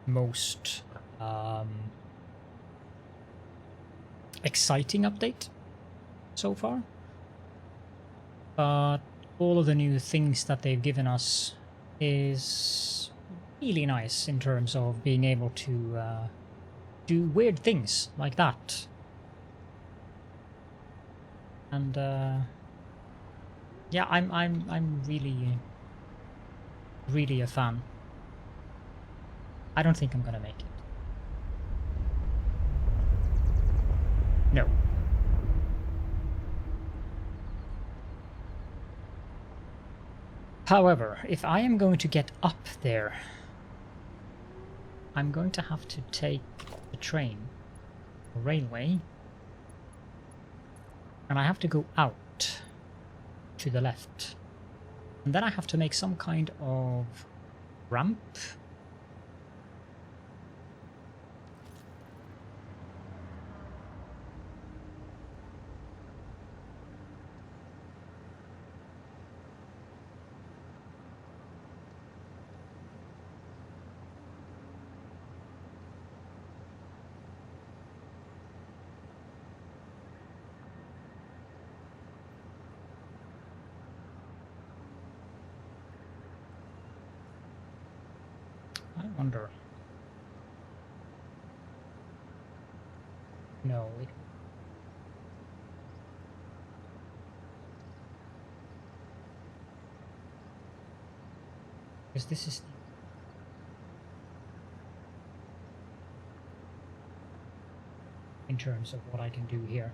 most exciting update so far. But all of the new things that they've given us is really nice in terms of being able to do weird things like that. And yeah, I'm really a fan. I don't think I'm gonna make it. No. However, if I am going to get up there, I'm going to have to take the train, or railway, and I have to go out to the left. And then I have to make some kind of ramp. I wonder. No. Because this is... in terms of what I can do here.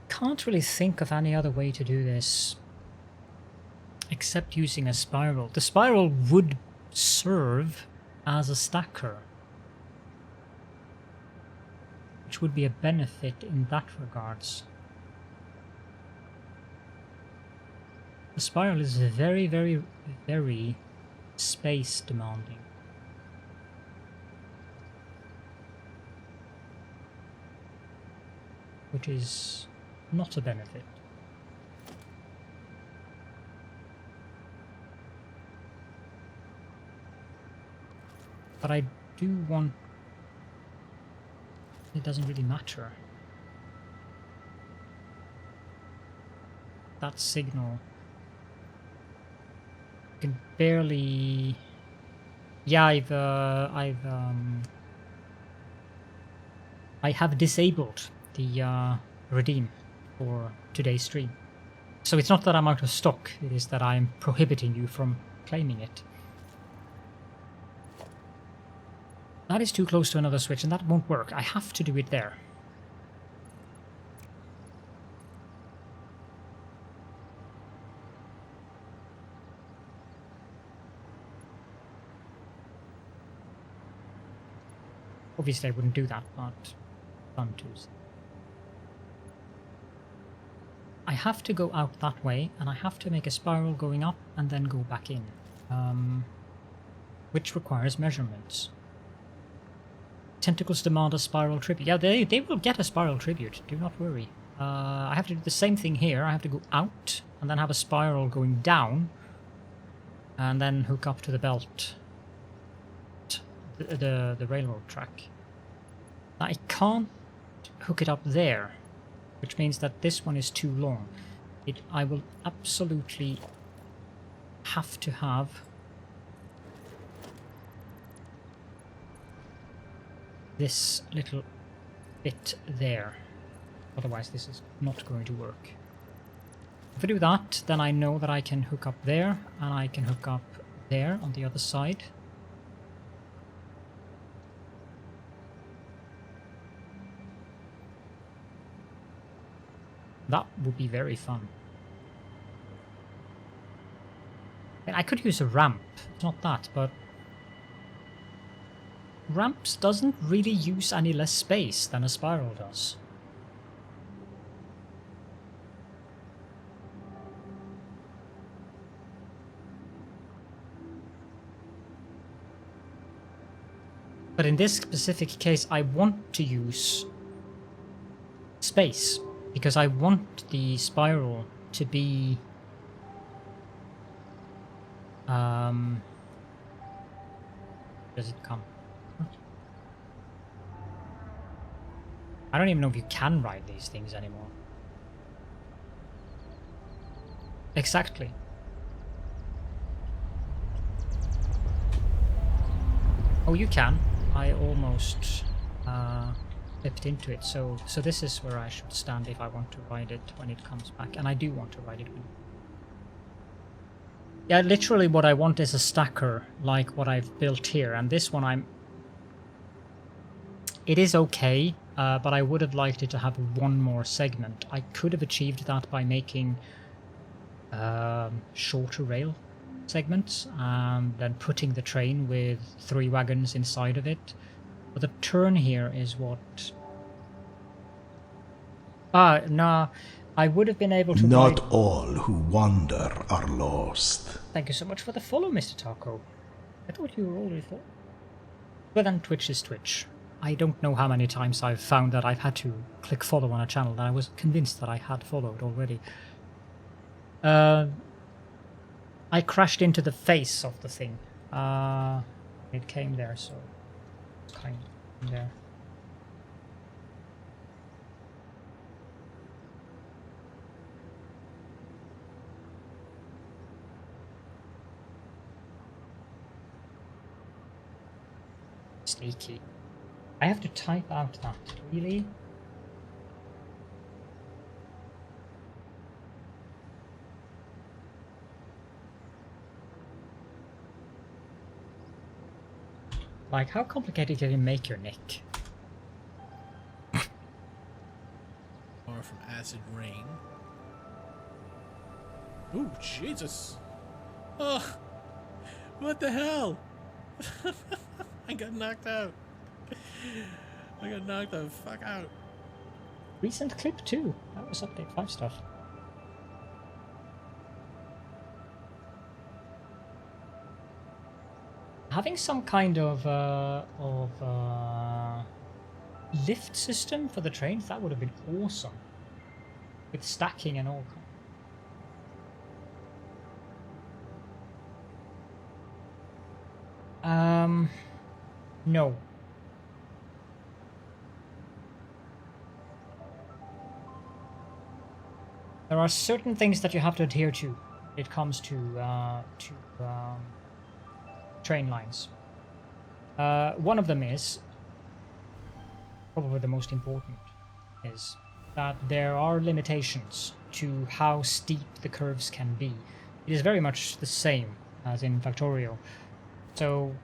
Can't really think of any other way to do this except using a spiral. The spiral would serve as a stacker, which would be a benefit in that regards. The spiral is very, very, very space demanding. Which is not a benefit. But I do want... It doesn't really matter. That signal can barely... Yeah, I have disabled the redeem for today's stream. So it's not that I'm out of stock, it is that I'm prohibiting you from claiming it. That is too close to another switch and that won't work. I have to do it there. Obviously I wouldn't do that, but fun to. I have to go out that way, and I have to make a spiral going up and then go back in, which requires measurements. Tentacles demand a spiral tribute. Yeah, they will get a spiral tribute, do not worry. I have to do the same thing here. I have to go out and then have a spiral going down and then hook up to the belt, the railroad track. Now, I can't hook it up there, which means that this one is too long. I will absolutely have to have this little bit there. Otherwise this is not going to work. If I do that, then I know that I can hook up there, and I can hook up there on the other side. That would be very fun. And I could use a ramp, it's not that, but ramps doesn't really use any less space than a spiral does. But in this specific case, I want to use space, because I want the spiral to be does it come? I don't even know if you can ride these things anymore. Exactly. Oh, you can. I almost flipped into it, so this is where I should stand if I want to ride it when it comes back, and I do want to ride it when... Yeah, literally what I want is a stacker like what I've built here, and this one it is okay, but I would have liked it to have one more segment. I could have achieved that by making shorter rail segments and then putting the train with 3 wagons inside of it. But the turn here is what... no, I would have been able to...
Not all who wander are lost.
Thank you so much for the follow, Mr. Taco. I thought you were already thought. But then Twitch is Twitch. I don't know how many times I've found that I've had to click follow on a channel that I was convinced that I had followed already. I crashed into the face of the thing. It came there, so it's kind of there. Sneaky. I have to type out that, really? Like, how complicated can you make your neck?
Or from acid rain. Ooh, Jesus. Ugh. What the hell? I got knocked out. I got knocked the fuck out.
Recent clip too. That was update 5 stuff. Having some kind of lift system for the trains, that would have been awesome. With stacking and all. No. There are certain things that you have to adhere to when it comes to train lines. One of them is, probably the most important, is that there are limitations to how steep the curves can be. It is very much the same as in Factorio. So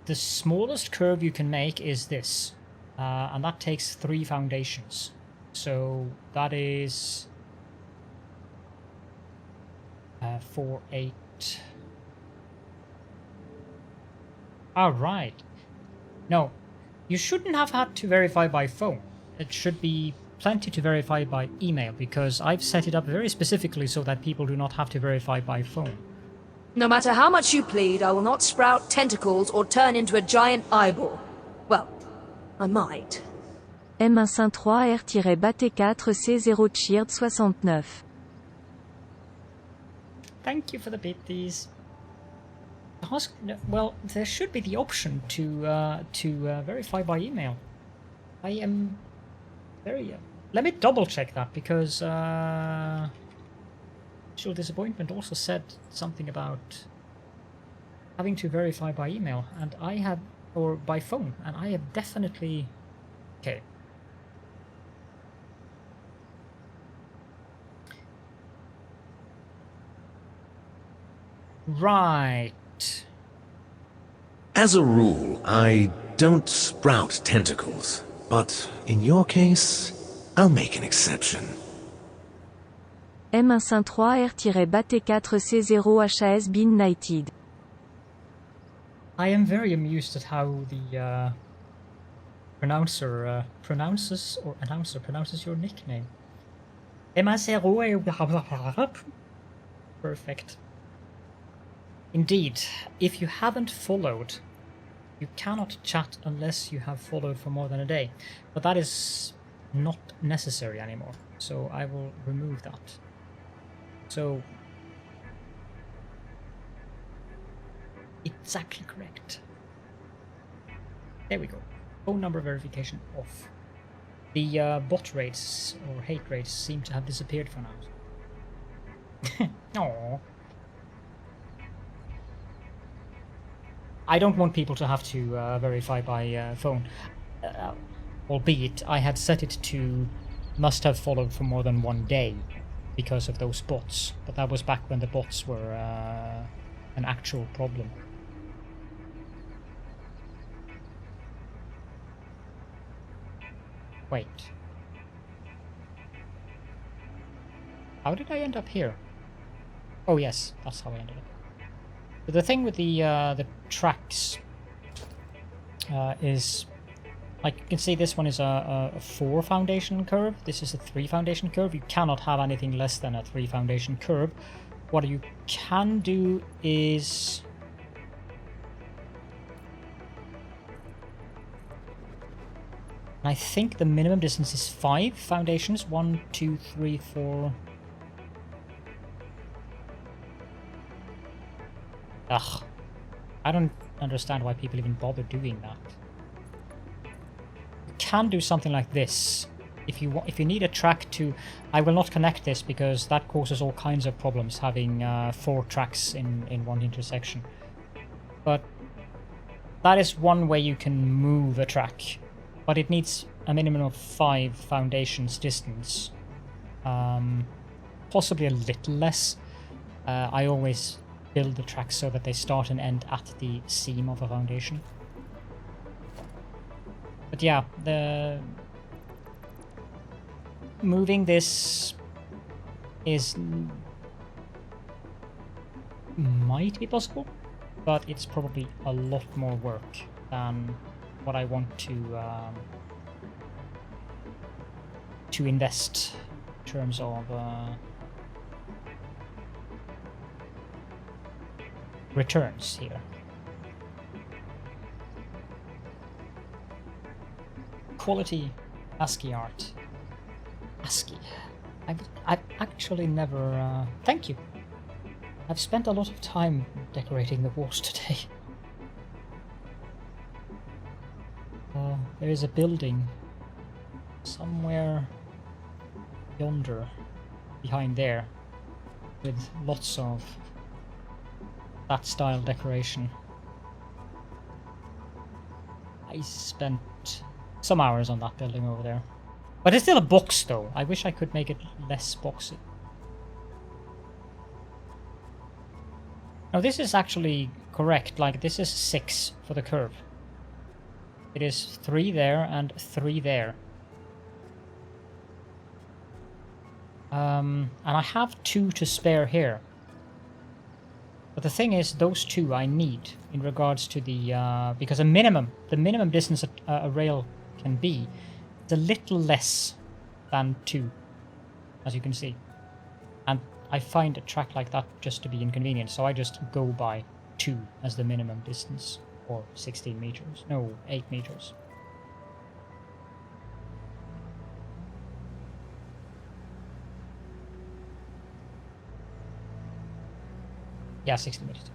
the smallest curve you can make is this, and that takes 3 foundations. So that is 4, 8. Right. No, you shouldn't have had to verify by phone. It should be plenty to verify by email, because I've set it up very specifically so that people do not have to verify by phone.
No matter how much you plead, I will not sprout tentacles or turn into a giant eyeball. Well, I might.
M153R-BAT4C0 Cheered 69.
Thank you for the biddies. Well, there should be the option to verify by email. I am very... let me double check that, because Visual Disappointment also said something about having to verify by email, and I have, or by phone, and I have definitely... Okay. Right.
As a rule, I don't sprout tentacles, but in your case, I'll make an exception.
M153R-BAT4C0 HAS been knighted.
I am very amused at how the announcer pronounces your nickname. Perfect. Indeed, if you haven't followed, you cannot chat unless you have followed for more than a day. But that is not necessary anymore, so I will remove that. So, exactly correct. There we go. Phone number verification off. The bot rates or hate rates seem to have disappeared for now. Aww. I don't want people to have to verify by phone, albeit I had set it to must have followed for more than 1 day because of those bots, but that was back when the bots were an actual problem. Wait. How did I end up here? Oh yes, that's how I ended up. But the thing with the tracks is, like you can see, this one is a 4 foundation curve. This is a 3 foundation curve. You cannot have anything less than a 3 foundation curve. What you can do is I think the minimum distance is 5 foundations. 1, 2, 3, 4. Ugh. I don't understand why people even bother doing that. You can do something like this. If you need a track to... I will not connect this because that causes all kinds of problems, having 4 tracks in one intersection. But that is one way you can move a track. But it needs a minimum of 5 foundations distance. Possibly a little less. I always build the tracks so that they start and end at the seam of a foundation. But yeah, the moving this is might be possible. but it's probably a lot more work than what I want to invest in terms of returns here. Quality ASCII art. ASCII. I've actually never... thank you. I've spent a lot of time decorating the walls today. There is a building somewhere yonder, behind there, with lots of that style decoration. I spent some hours on that building over there. But it's still a box though. I wish I could make it less boxy. Now this is actually correct, like this is 6 for the curve. It is 3 there and 3 there. And I have 2 to spare here. But the thing is, those 2 I need in regards to the... because the minimum distance a rail can be is a little less than 2, as you can see. And I find a track like that just to be inconvenient, so I just go by 2 as the minimum distance, or 16 meters. No, 8 meters. Yeah, 60 meters.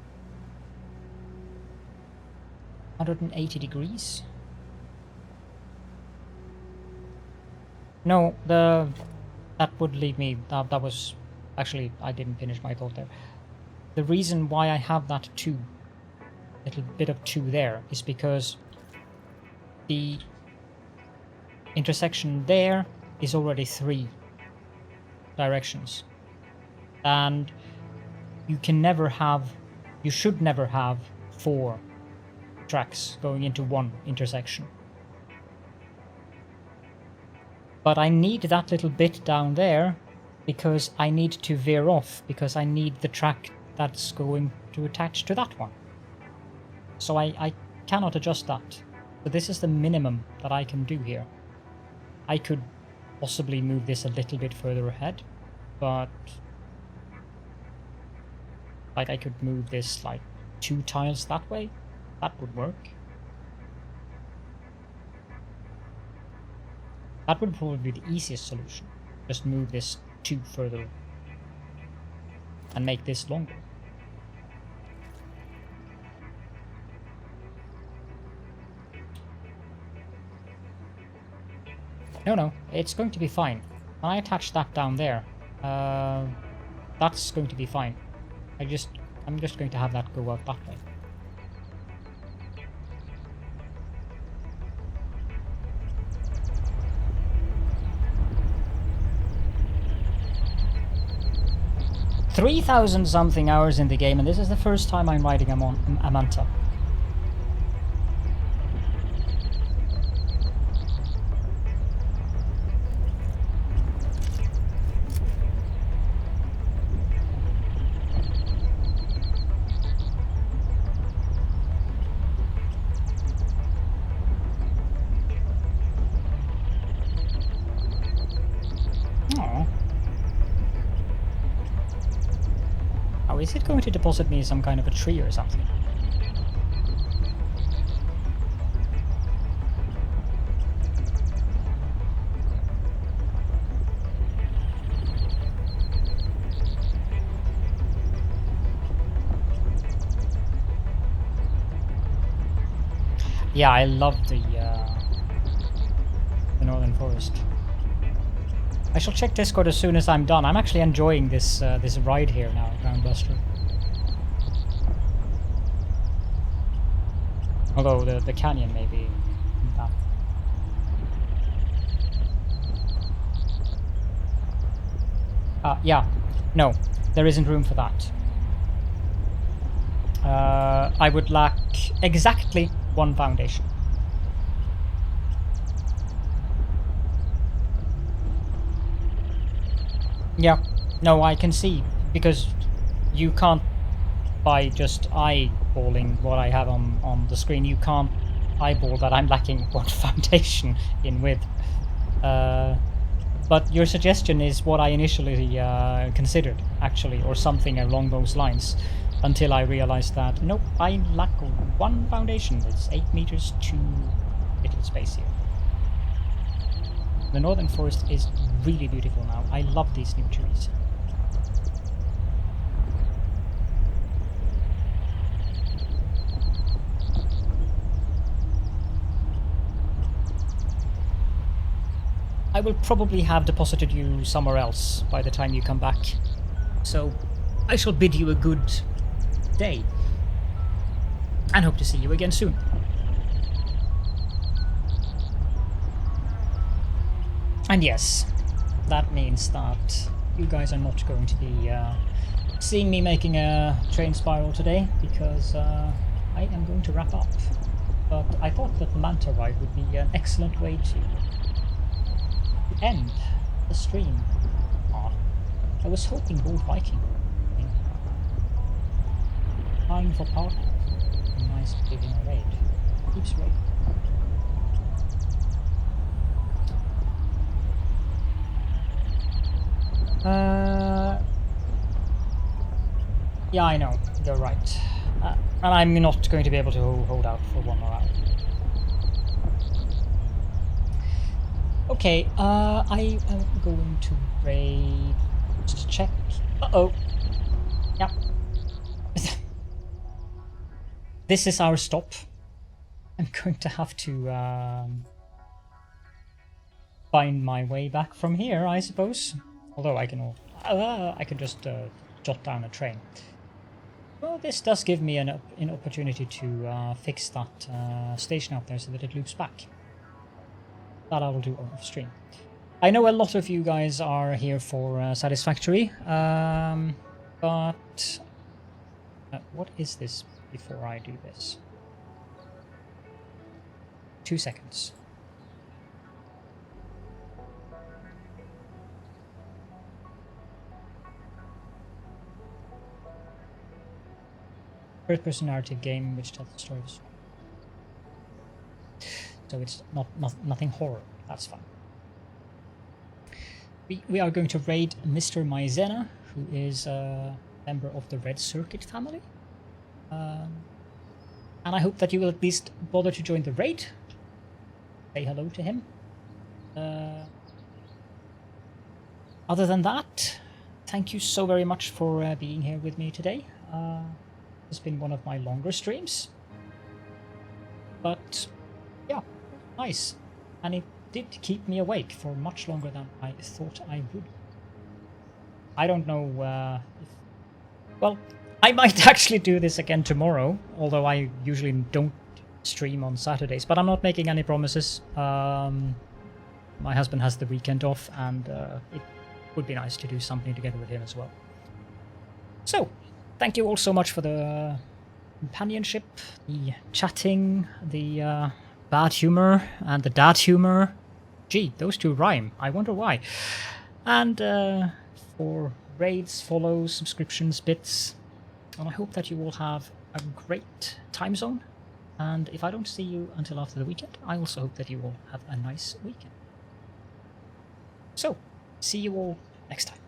180 degrees? No, that would leave me... That was... Actually, I didn't finish my thought there. The reason why I have that 2, little bit of 2 there, is because the intersection there is already 3 directions. And you can never have... You should never have 4 tracks going into one intersection. But I need that little bit down there because I need to veer off, because I need the track that's going to attach to that one. So I cannot adjust that. So this is the minimum that I can do here. I could possibly move this a little bit further ahead, but like I could move this like 2 tiles that way. That would work. That would probably be the easiest solution. Just move this 2 further and make this longer. No, it's going to be fine. When I attach that down there, that's going to be fine. I'm just going to have that go out that way. $3,000 something hours in the game, and this is the first time I'm riding a Manta. Is it going to deposit me some kind of a tree or something? Yeah, I love the Northern Forest. I shall check Discord as soon as I'm done. I'm actually enjoying this this ride here now, Groundbuster. Although the canyon may be bad. Yeah, no, there isn't room for that. I would lack exactly 1 foundation. Yeah, no, I can see, because you can't by just eyeballing what I have on the screen. You can't eyeball that I'm lacking one foundation in width. But your suggestion is what I initially considered, actually, or something along those lines, until I realized that, nope, I lack one foundation. It's 8 meters too little space here. The northern forest is really beautiful now. I love these new trees. I will probably have deposited you somewhere else by the time you come back. So I shall bid you a good day. And hope to see you again soon. And yes, that means that you guys are not going to be seeing me making a train spiral today, because I am going to wrap up. But I thought that the Manta ride would be an excellent way to end the stream. I was hoping Bull Viking. Time for partners. Nice to give him a raid. Keeps raid. Yeah, I know. You're right. And I'm not going to be able to hold out for one more hour. Okay, I am going to raid just to check. Uh-oh. Yep. This is our stop. I'm going to have to find my way back from here, I suppose. Although I can just jot down a train. Well, this does give me an opportunity to fix that station out there so that it loops back. That I will do off stream. I know a lot of you guys are here for Satisfactory, but what is this before I do this? 2 seconds. First-person narrative game which tells the story of a story. So it's nothing horror. That's fine. We are going to raid Mr. Maizena, who is a member of the Red Circuit family. And I hope that you will at least bother to join the raid. Say hello to him. Other than that, thank you so very much for being here with me today. It's been one of my longer streams. But yeah, nice. And it did keep me awake for much longer than I thought I would. I don't know if... Well, I might actually do this again tomorrow, although I usually don't stream on Saturdays, but I'm not making any promises. My husband has the weekend off, and it would be nice to do something together with him as well. So, thank you all so much for the companionship, the chatting, the bad humor, and the dad humor. Gee, those two rhyme. I wonder why. And for raids, follows, subscriptions, bits. And I hope that you all have a great time zone. And if I don't see you until after the weekend, I also hope that you all have a nice weekend. So, see you all next time.